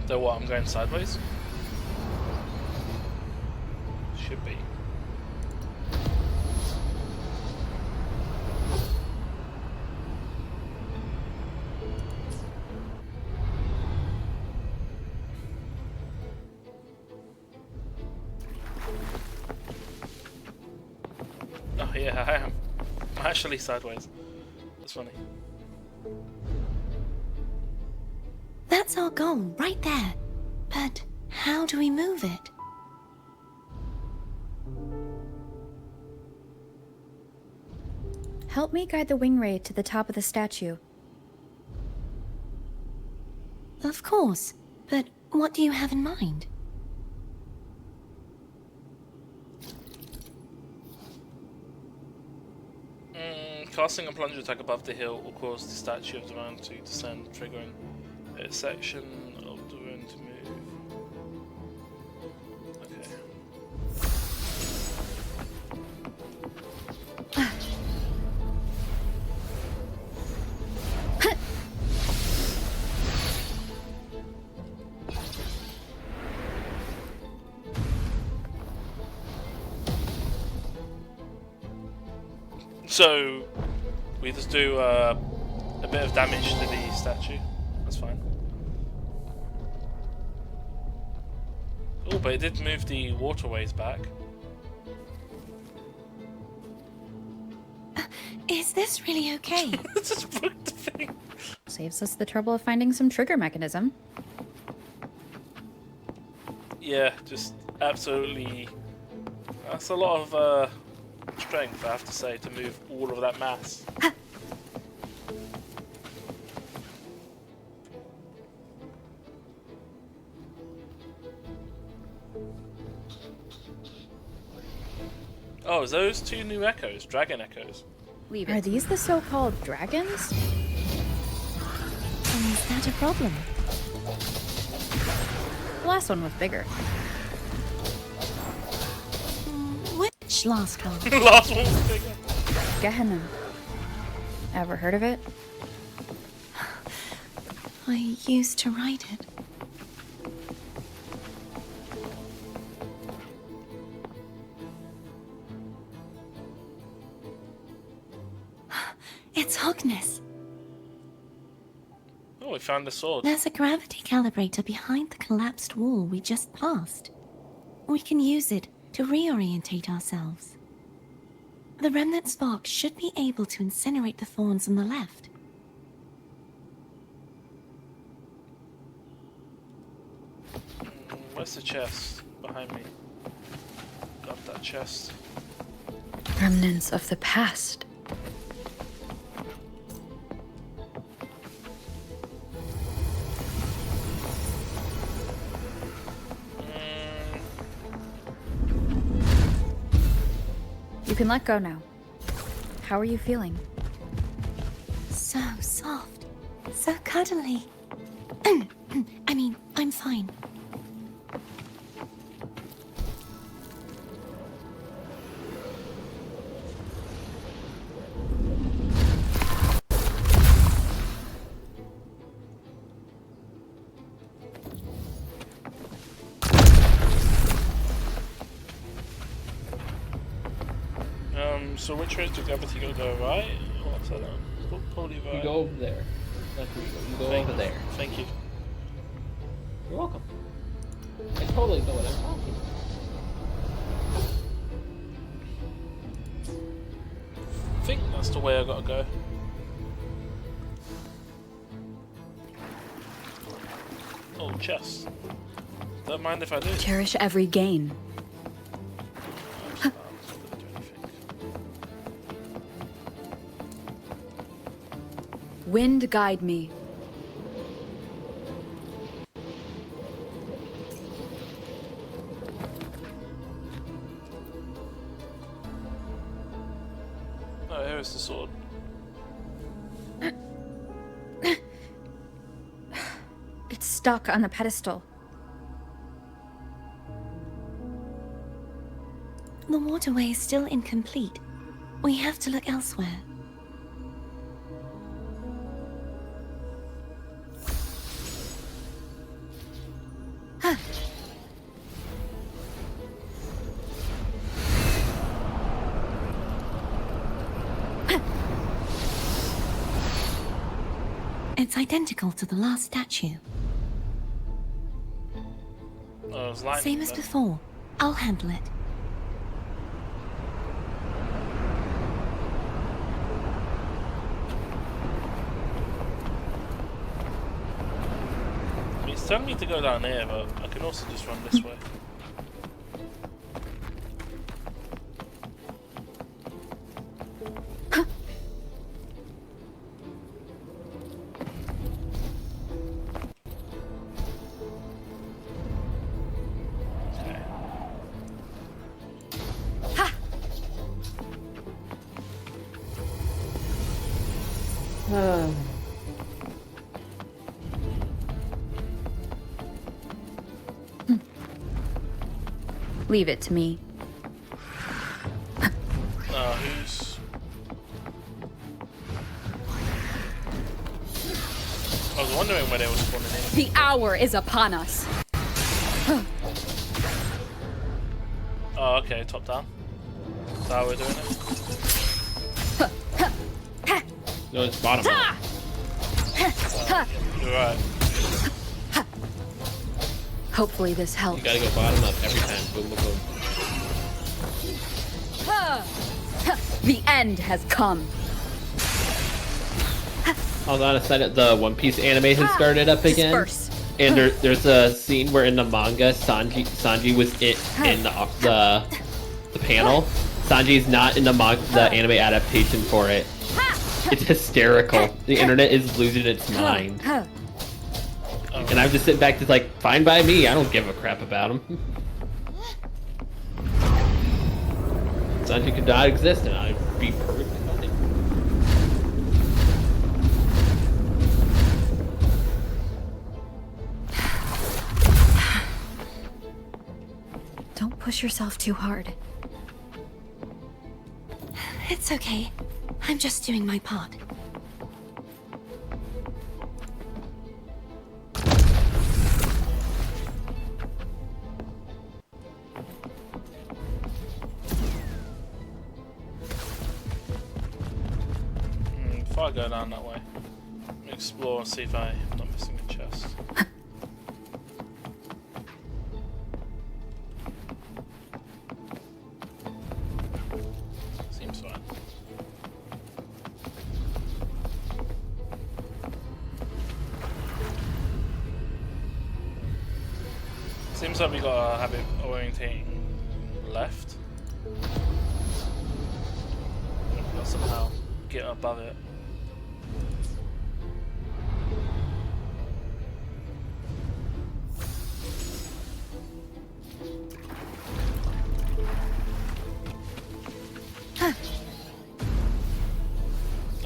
So what, I'm going sideways? Should be. Oh yeah, I am. I'm actually sideways. That's funny. That's our goal, right there. But how do we move it? Help me guide the wing ray to the top of the statue. Of course, but what do you have in mind? Casting a plunge attack above the hill will cause the statue of the round to descend, triggering a section of the rune to move. So, we just do a bit of damage to the statue. That's fine. Oh, but it did move the waterways back. Is this really okay? Just broke the thing. Saves us the trouble of finding some trigger mechanism. Yeah, just absolutely. That's a lot of strength, I have to say, to move all of that mass. Oh, is those two new echoes? Dragon echoes? Are these the so-called dragons? Is that a problem? The last one was bigger. Which last one? Last one was bigger. Gehenna. Ever heard of it? I used to write it. It's Hogness. Oh, we found the sword. There's a gravity calibrator behind the collapsed wall we just passed. We can use it to reorientate ourselves. The remnant spark should be able to incinerate the thorns on the left. Where's the chest? Behind me. Grab that chest. Remnants of the past. You can let go now. How are you feeling? So soft. So cuddly. I mean, I'm fine. So which way is the gravity gonna go, right? Or upside down? Probably right. You go over there. That's where you go. You go over there. Thank you. You're welcome. I totally know what I'm talking about. I think that's the way I gotta go. Oh, chest. Don't mind if I do. Cherish every gain. Wind guide me. Oh, here's the sword. It's stuck on the pedestal. The waterway is still incomplete. We have to look elsewhere. It's identical to the last statue. Oh, it's lightning, Same as then. before. I'll handle it. He's telling me to go down here, but I can also just run this way. Leave it to me. Who's... I was wondering where they were spawning in. The hour is upon us. Oh, okay, top down. Is that how we're doing it? No, it's bottom up. You're right. Hopefully this helps. You gotta go bottom up every time. Boom, boom, boom. The end has come. Hold on a second. The One Piece anime has started up again. Disperse. And there's a scene where in the manga, Sanji was in the panel. Sanji's not in the anime adaptation for it. It's hysterical. The internet is losing its mind. And I'm just sitting back just like, fine by me, I don't give a crap about him. Sanji could not exist and I'd be perfectly fine. Don't push yourself too hard. It's okay. I'm just doing my part. Before I go down that way, explore and see if I'm not missing a chest. Seems fine. Seems like we gotta have it orientating left. We gotta somehow get above it.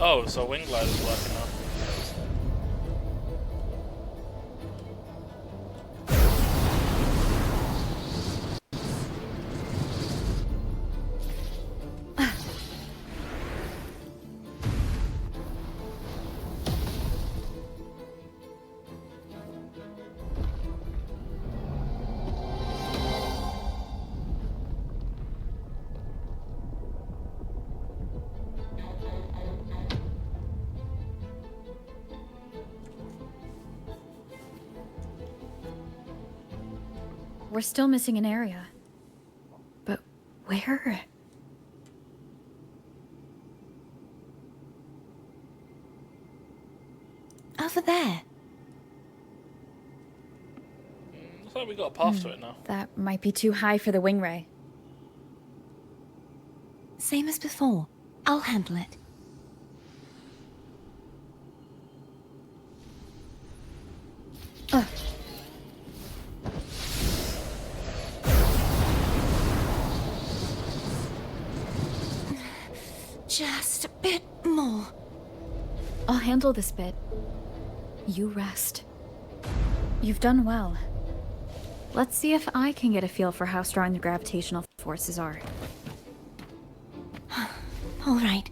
Oh, so wing glider's working now. We're still missing an area. But where? Over there. Looks like we got a path to it now. That might be too high for the wing ray. Same as before. I'll handle it. Just a bit more. I'll handle this bit. You rest. You've done well. Let's see if I can get a feel for how strong the gravitational forces are. All right.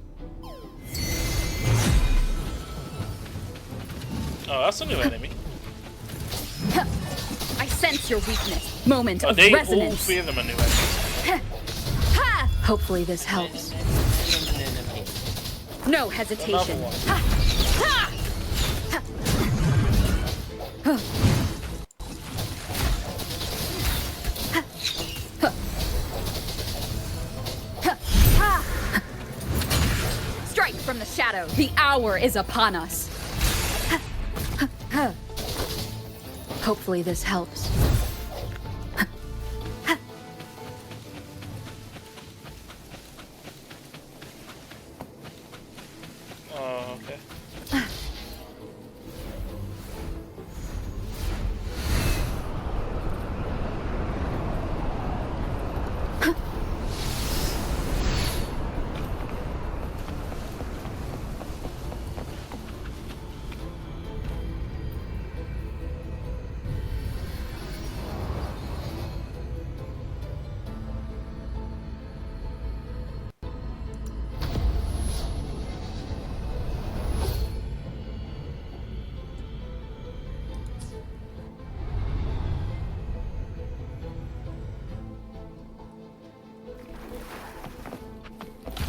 Oh, that's a new enemy. I sense your weakness. Moment of All resonance. three of them are new enemies. Hopefully this helps. No hesitation. Strike from the shadow. The hour is upon us. Hopefully this helps. Oh, okay.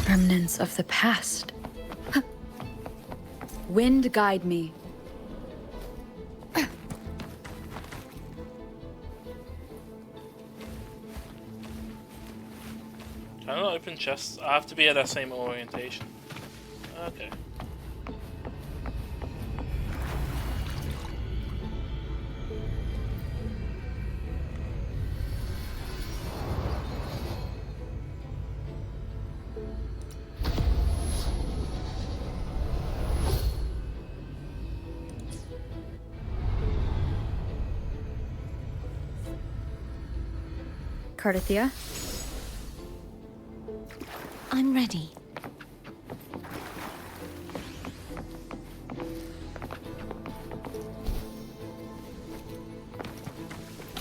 Remnants of the past. Wind guide me. Can I not open chests? I have to be at that same orientation. Okay. Cardathia? I'm ready.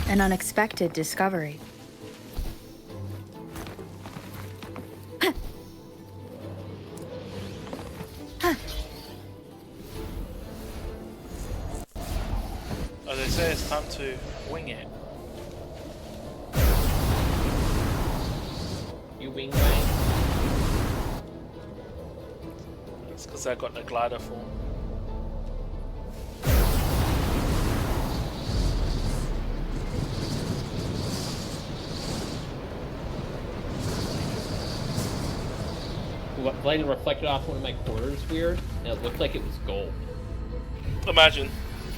An unexpected discovery. Oh, they say it's time to wing it. You wing wang. That's because I got the glider form. Light reflected off one of my quarters weird, and it looked like it was gold. Imagine,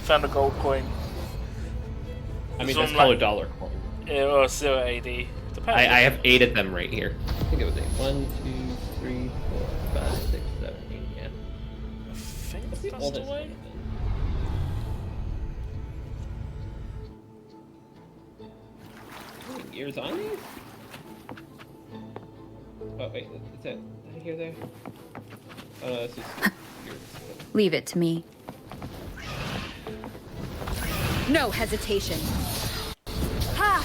found a gold coin. I mean, that's called a dollar coin. Yeah, or 0 AD. Depends. I have 8 of them right here. I think it was 8. 1, 2, 3, 4, 5, 6, 7, 8, yeah. I think What's the that's oldest the way. How many years on these? Oh, wait, is that here there? Oh, no, this is yours. Leave it to me. No hesitation. Ha!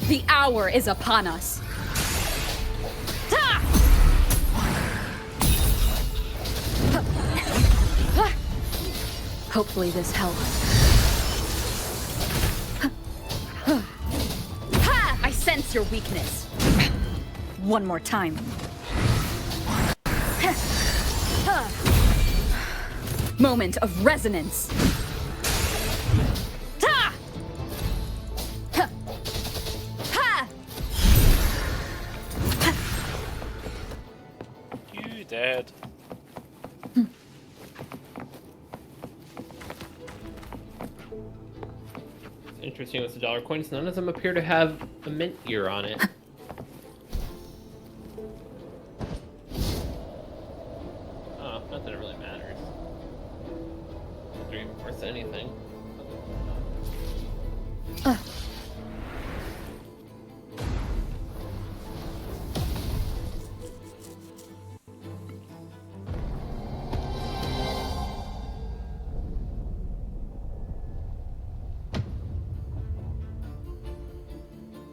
The hour is upon us. Ha! Hopefully this helps. Ha! I sense your weakness. One more time. Moment of resonance. Ha! Ha! Ha! You dead. Interesting with the dollar coins. None of them appear to have a mint year on it. Oh, not that it really matters. They're even worth anything.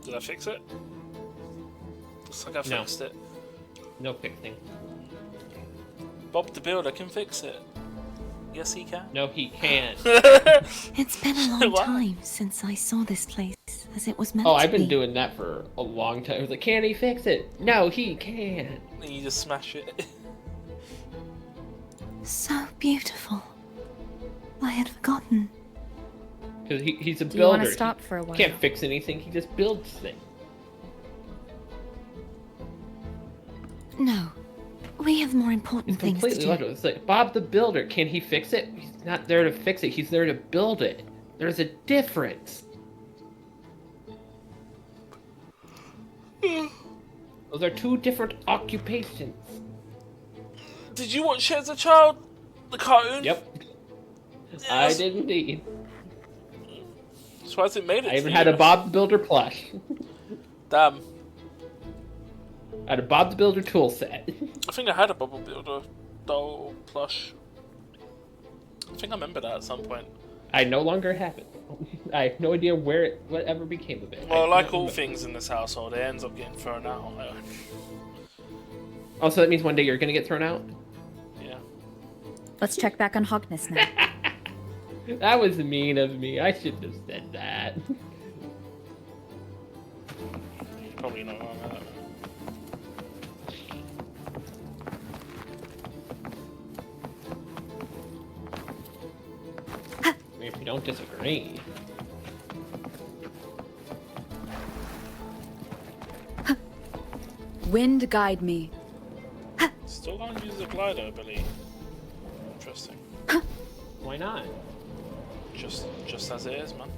Did I fix it? Looks like I fixed it. No fixing. Bob the Builder can fix it. Yes, he can. No, he can't. It's been a long time since I saw this place as it was meant to be. Oh, I've been doing that for a long time. I was like, can he fix it? No, he can't. And you just smash it. So beautiful. I had forgotten. Because he's a builder. Do you want to stop for a while? He can't fix anything. He just builds things. No. We have more important things to Completely do. logical. It's like, Bob the Builder, can he fix it? He's not there to fix it. He's there to build it. There's a difference. Those are two different occupations. Did you watch it as a child? The cartoon? Yep. Yes. I did indeed. So has it made it? I even had a Bob the Builder plush. Damn. I had a Bob the Builder tool set. I think I had a Bubble Builder doll plush. I think I remember that at some point. I no longer have it. I have no idea whatever became of it. Well, like all things in this household, it ends up getting thrown out. Also, that means one day you're gonna get thrown out? Yeah. Let's check back on Hogness now. That was mean of me. I shouldn't have said that. Probably not wrong. I don't know. If you don't disagree. Wind guide me. Still don't use the glider, I believe. Interesting. Why not? Just as it is, man.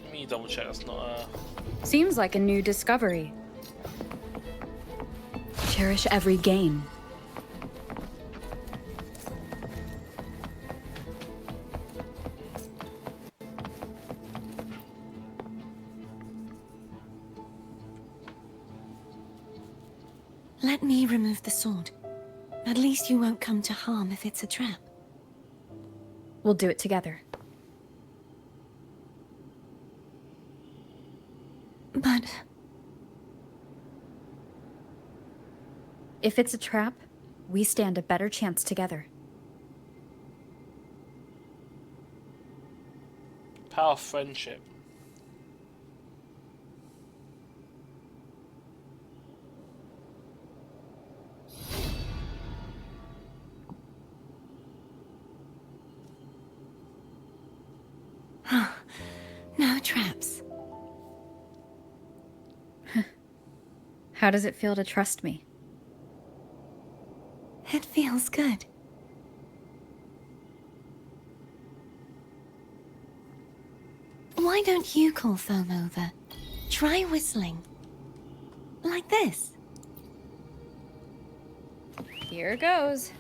Let me double check that's not Seems like a new discovery. Cherish every gain. Let me remove the sword. At least you won't come to harm if it's a trap. We'll do it together. But... if it's a trap, we stand a better chance together. power of friendship. No traps. How does it feel to trust me? It feels good. Why don't you call Foam over? Try whistling. Like this. Here goes.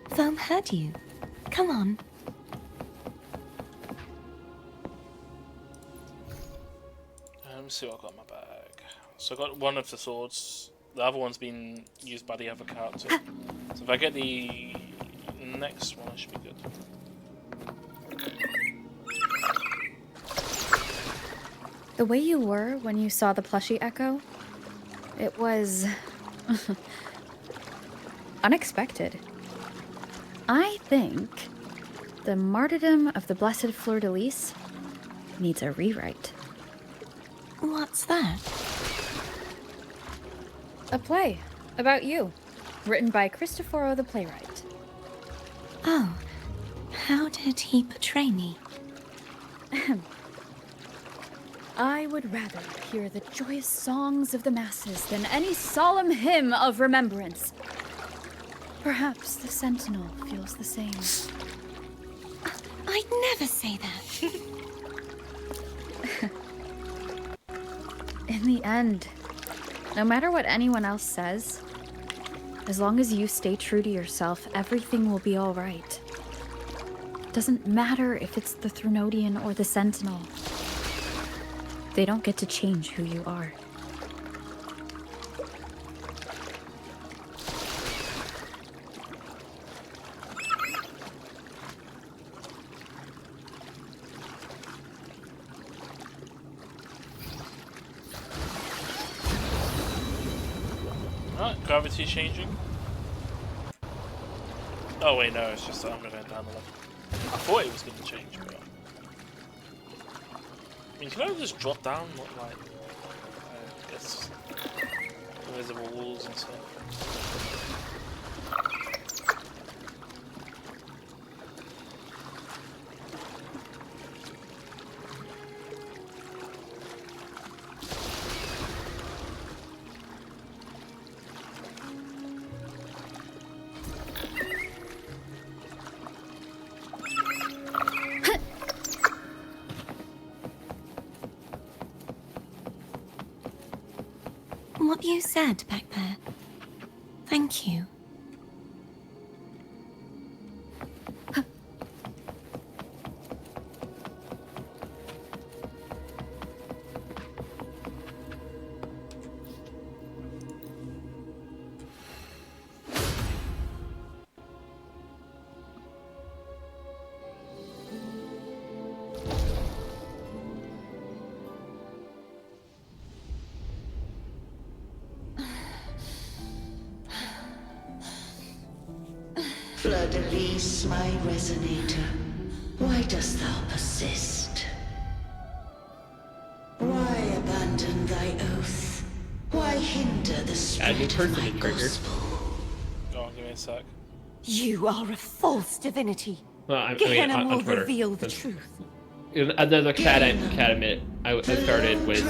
Foam heard you. Come on. Let me see what I got in my bag. So I got one of the swords. The other one's been used by the other character. So if I get the next one, I should be good. The way you were when you saw the plushie Echo, it was unexpected. I think the martyrdom of the Blessed Fleur-de-Lis needs a rewrite. What's that? A play about you, written by Cristoforo the playwright. Oh, how did he portray me? I would rather hear the joyous songs of the masses than any solemn hymn of remembrance. Perhaps the Sentinel feels the same. I'd never say that. In the end, no matter what anyone else says, as long as you stay true to yourself, everything will be all right. Doesn't matter if it's the Threnodian or the Sentinel. They don't get to change who you are. Alright, gravity changing. Oh wait, no, it's just that I'm going down the left. I thought it was going to change, but... I mean, can I just drop down? Not like... I guess... invisible walls and stuff. what you said back there. Thank you. Fleur-de-Lis, my resonator, why dost thou persist? Why abandon thy oath? Why hinder the spread of my gospel? Oh, give me a sec. You are a false divinity. Well, I mean, Gehenna on will Twitter, reveal the truth. There's a cat admit. I started with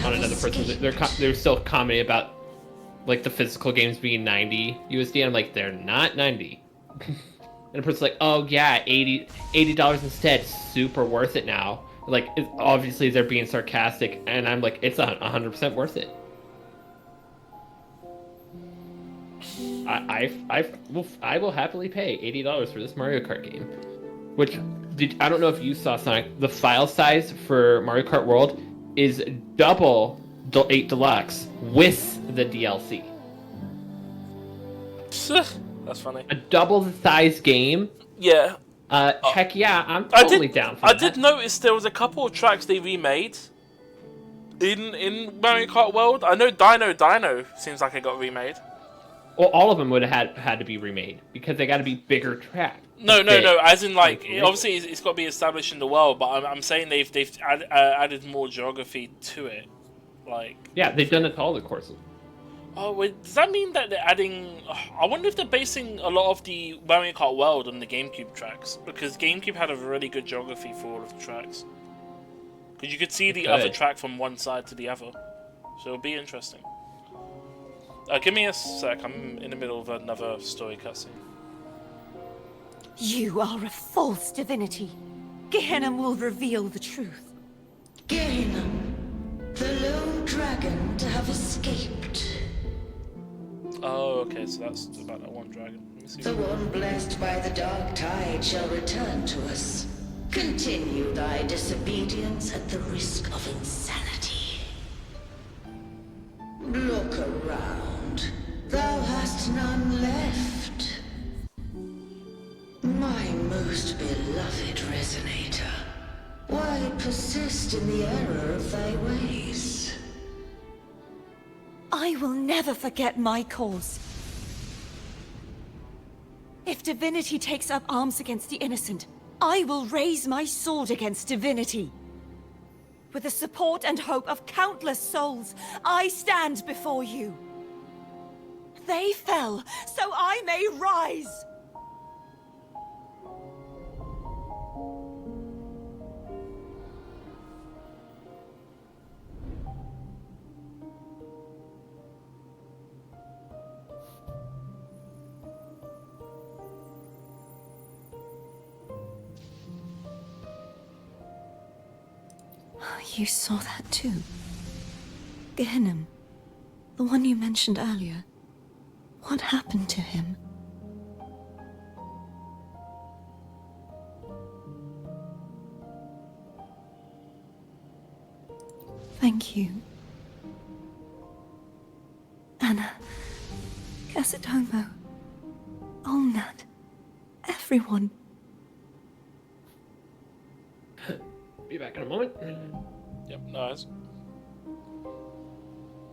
on another person. They're still commenting about like the physical games being 90 USD. I'm like, they're not 90. And a person's like, oh yeah, $80 instead, super worth it now. Like, obviously they're being sarcastic, and I'm like, it's 100% worth it. I will happily pay $80 for this Mario Kart game. Which, I don't know if you saw, Sonic, the file size for Mario Kart World is double 8 Deluxe with the DLC. That's funny. A double the size game? Yeah. Heck yeah, I'm totally down for that. I did notice there was a couple of tracks they remade in Mario Kart World. I know Dino seems like it got remade. Well, all of them would have had to be remade because they got to be bigger tracks. No. As in, like, obviously it's got to be established in the world, but I'm saying they've added more geography to it. Like, yeah, they've done it to all the courses. Oh, wait, does that mean that they're adding... I wonder if they're basing a lot of the Mario Kart World on the GameCube tracks, because GameCube had a really good geography for all of the tracks. Because you could see the other track from one side to the other. So it'll be interesting. Give me a sec, I'm in the middle of another story cutscene. You are a false divinity. Gehenna will reveal the truth. Gehenna, the lone dragon to have escaped. Oh, okay, so that's about that one dragon. Let me see. The one blessed by the dark tide shall return to us. Continue thy disobedience at the risk of insanity. Look around. Thou hast none left. My most beloved resonator, why persist in the error of thy ways? I will never forget my cause. If divinity takes up arms against the innocent, I will raise my sword against divinity. With the support and hope of countless souls, I stand before you. They fell, so I may rise! You saw that too? Gehenna, the one you mentioned earlier. What happened to him? Thank you. Anna, Casatomo, Olnat, everyone. Be back in a moment. Yep, nice.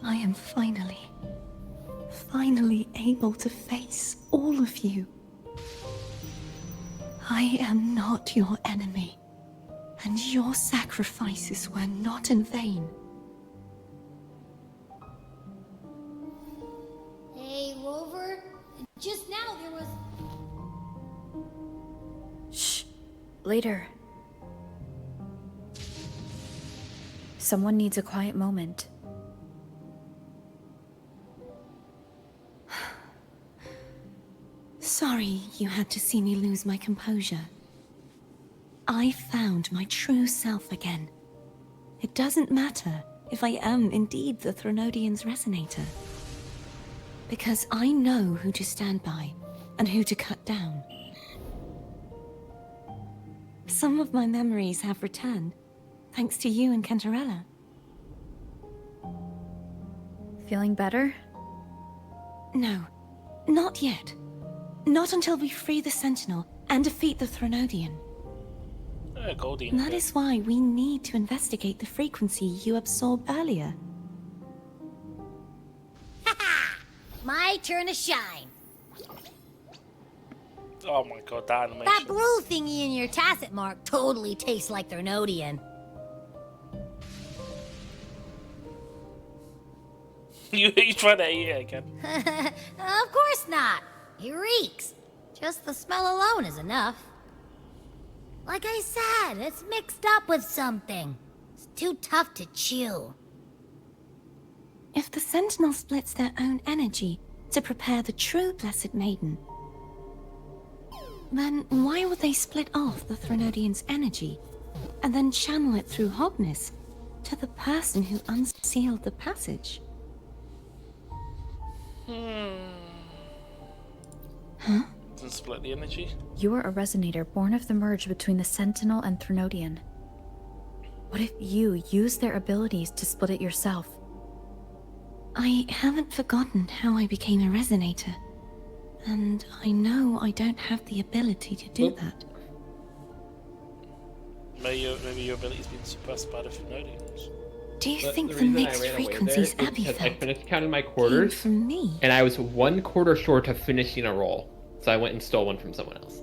I am finally able to face all of you. I am not your enemy, and your sacrifices were not in vain. Hey, Rover. Just now there was... Shh. Later. Someone needs a quiet moment. Sorry you had to see me lose my composure. I found my true self again. It doesn't matter if I am indeed the Threnodian's resonator. Because I know who to stand by and who to cut down. Some of my memories have returned, thanks to you and Cantarella. Feeling better? No, not yet. Not until we free the Sentinel and defeat the Threnodian. That is why we need to investigate the frequency you absorbed earlier. My turn to shine. Oh my god, that animation. That blue thingy in your tacit mark totally tastes like Threnodian. You trying to eat it again? Of course not. It reeks. Just the smell alone is enough. Like I said, it's mixed up with something. It's too tough to chew. If the Sentinel splits their own energy to prepare the true Blessed Maiden, then why would they split off the Threnodian's energy and then channel it through Hogness to the person who unsealed the passage? Huh? Doesn't split the energy? You are a resonator born of the merge between the Sentinel and Threnodian. What if you use their abilities to split it yourself? I haven't forgotten how I became a resonator. And I know I don't have the ability to do that. Maybe your ability's been suppressed by the Threnodians. Do you think the mixed frequencies Abby I felt finished counting my quarters, from me? and I was 1 quarter short of finishing a roll. So I went and stole one from someone else.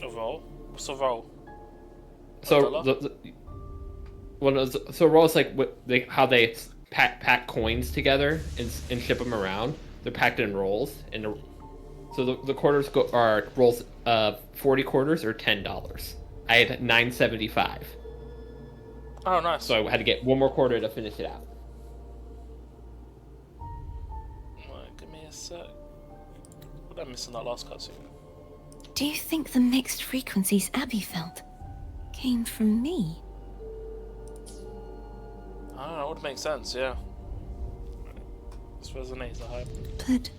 A roll? What's a roll? So, so a roll is like how they pack coins together and ship them around. They're packed in rolls, and so the quarters are rolls. 40 quarters or $10. I had $9.75. Oh, nice. So I had to get 1 more quarter to finish it out. Right, give me a sec. What did I miss in that last cutscene? Do you think the mixed frequencies Abby felt came from me? I don't know, it would make sense, yeah. This resonates, I hope. But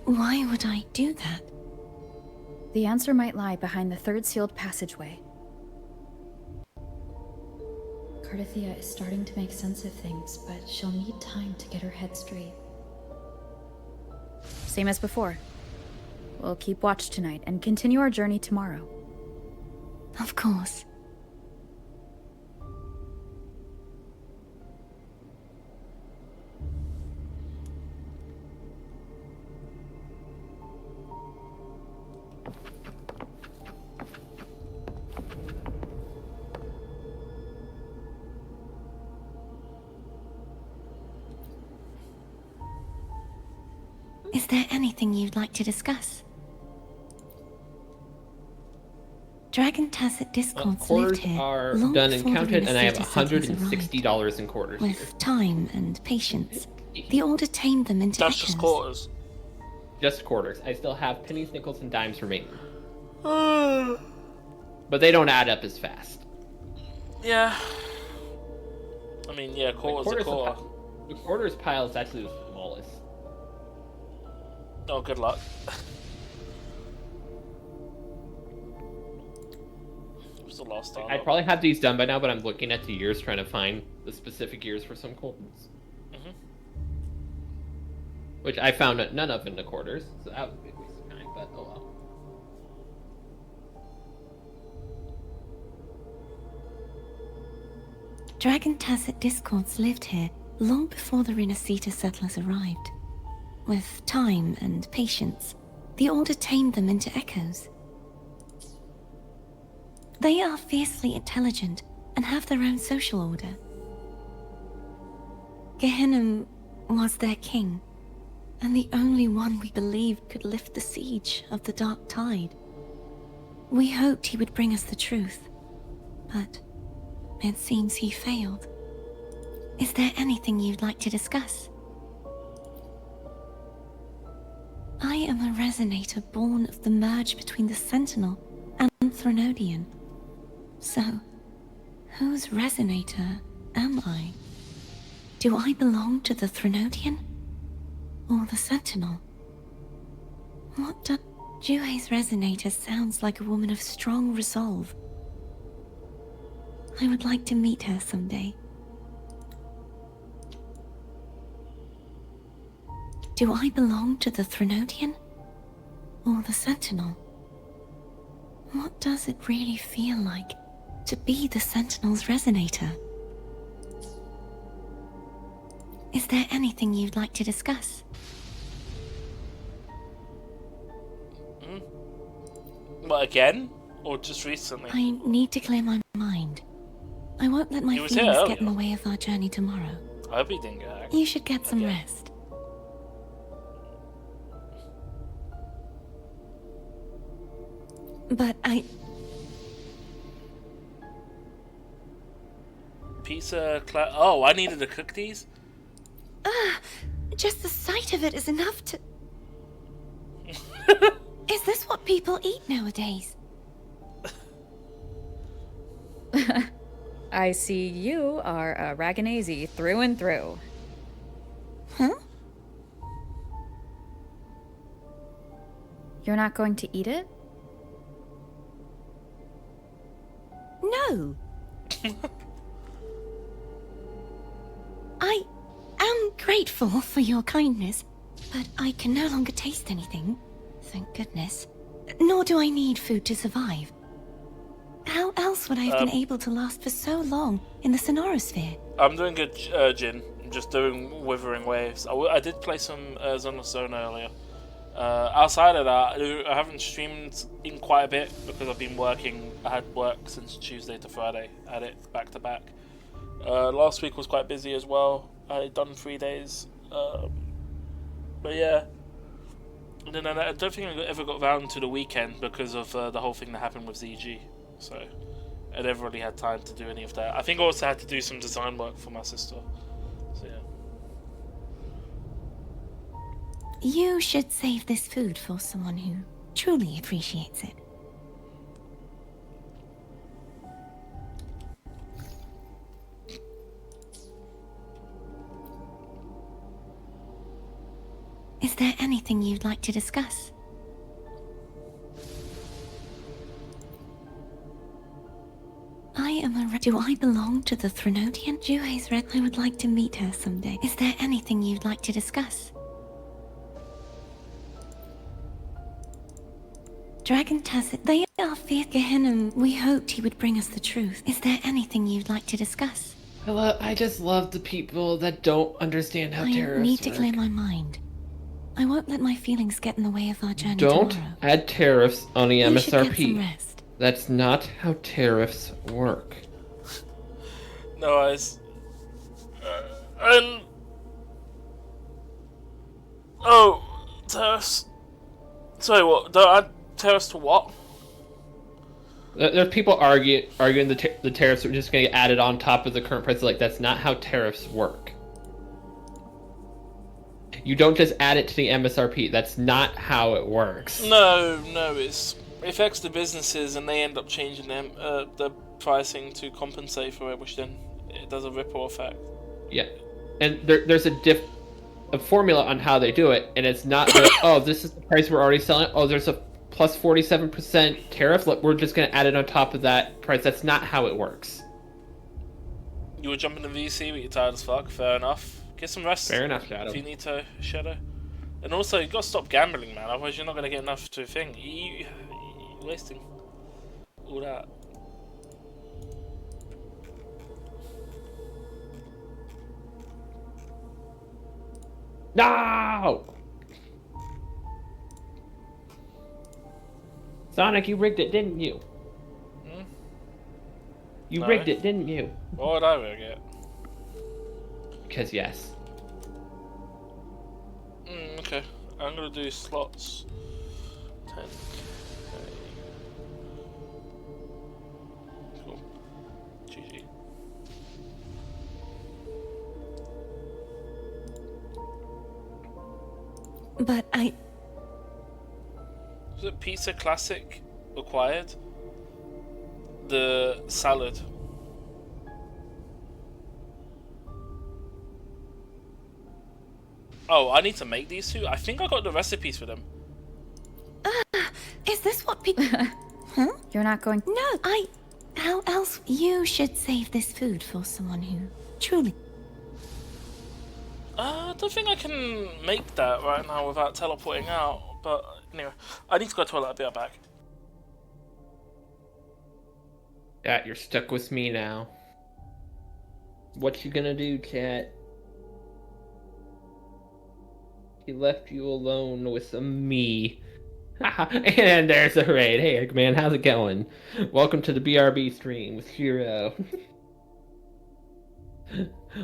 why would I do that? The answer might lie behind the third sealed passageway. Cardithia is starting to make sense of things, but she'll need time to get her head straight. Same as before. We'll keep watch tonight and continue our journey tomorrow. Of course. Is there anything you'd like to discuss? Dragon Tacit Discords lived Quarters here are long done and before the counted, and I have Renacetti settlers $160 in quarters arrived. here. With time and patience, the Order tamed them into That's just echoes. quarters. Just quarters. I still have pennies, nickels, and dimes remaining. But they don't add up as fast. Yeah. I mean, yeah, quarters a quarter. The quarters pile is actually the smallest. Oh, good luck. What's the last time? I probably have these done by now, but I'm looking at the years trying to find the specific years for some quarters. Which I found none of in the quarters, so that was a big waste of time, but oh well. Dragon Tacit Discords lived here long before the Renacetti settlers arrived. With time and patience, the Order tamed them into echoes. They are fiercely intelligent and have their own social order. Gehinnom was their king, and the only one we believed could lift the siege of the Dark Tide. We hoped he would bring us the truth, but it seems he failed. Is there anything you'd like to discuss? I am a resonator born of the merge between the Sentinel and Threnodian. So, whose resonator am I? Do I belong to the Threnodian? Or the Sentinel? What does... Juhe's resonator sounds like a woman of strong resolve. I would like to meet her someday. Do I belong to the Threnodian? Or the Sentinel? What does it really feel like to be the Sentinel's resonator? Is there anything you'd like to discuss? What, again? Or just recently? I need to clear my mind. I won't let my feelings get in the way of our journey tomorrow. I hope he didn't get angry. You should get some rest. But Pizza oh, I needed to cook these? Just the sight of it is enough to... Is this what people eat nowadays? I see you are a Raganazi through and through. Huh? You're not going to eat it? No. I am grateful for your kindness, but I can no longer taste anything. Thank goodness. Nor do I need food to survive. How else would I have been able to last for so long in the Sonorosphere? I'm doing good, Jin. I'm just doing Withering Waves. I did play some Zone earlier. Outside of that, I haven't streamed in quite a bit because I've been working. I had work since Tuesday to Friday. I had it back to back. Last week was quite busy as well. I had done 3 days. But yeah. And then I don't think I ever got round to the weekend because of the whole thing that happened with ZG. So I never really had time to do any of that. I think I also had to do some design work for my sister. So yeah. You should save this food for someone who truly appreciates it. Is there anything you'd like to discuss? I am a... Do I belong to the Threnodian? Juhe's red. I would like to meet her someday. Is there anything you'd like to discuss? Dragon Tacit, they are fear Gehenna. We hoped he would bring us the truth. Is there anything you'd like to discuss? I just love the people that don't understand how terrorists I need to work. clear my mind. I won't let my feelings get in the way of our journey Don't tomorrow. add tariffs on the You should get some MSRP. rest. That's not how tariffs work. No eyes. And oh, tariffs. Sorry, what? Don't add tariffs to what? There's people arguing the tariffs are just going to get added on top of the current price. Like, that's not how tariffs work. You don't just add it to the MSRP. That's not how it works. No, it affects the businesses, and they end up changing them the pricing to compensate for it, which then it does a ripple effect. Yeah, and there's a formula on how they do it, and it's not that, oh, this is the price we're already selling. Oh, there's a plus 47% tariff. Look, we're just going to add it on top of that price. That's not how it works. You were jumping to VC, but you're tired as fuck. Fair enough. Get some rest. Fair enough, Shadow. If you need to, Shadow. And also, you got to stop gambling, man. Otherwise, you're not going to get enough to think. You're wasting all that. No! Sonic, you rigged it, didn't you? Hmm? You rigged it, didn't you? Why would I rig it? Because yes. Okay. I'm going to do slots. 10. Cool. GG. But Is it pizza classic required? The salad. Oh, I need to make these two? I think I got the recipes for them. Is this what people... Huh? You're not going... No, How else... You should save this food for someone who truly... I don't think I can make that right now without teleporting out. But anyway, I need to go to the toilet. I'll be right back. Chat, you're stuck with me now. What you gonna do, chat? He left you alone with me. And there's a raid. Hey, Eggman, how's it going? Welcome to the BRB stream with Shiro.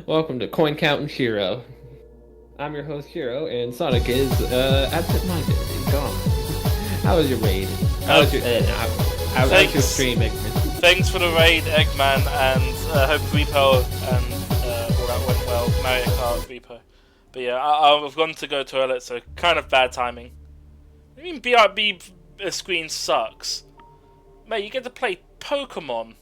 Welcome to Coin Count and Shiro. I'm your host, Shiro, and Sonic is absent-minded. He's gone. How was your raid? How was your stream, Eggman? Thanks for the raid, Eggman, and hope Repo and all that went well. Mario Kart Repo. But yeah, I've gone to go to toilet, so kind of bad timing. I mean, BRB screen sucks. Mate, you get to play Pokemon.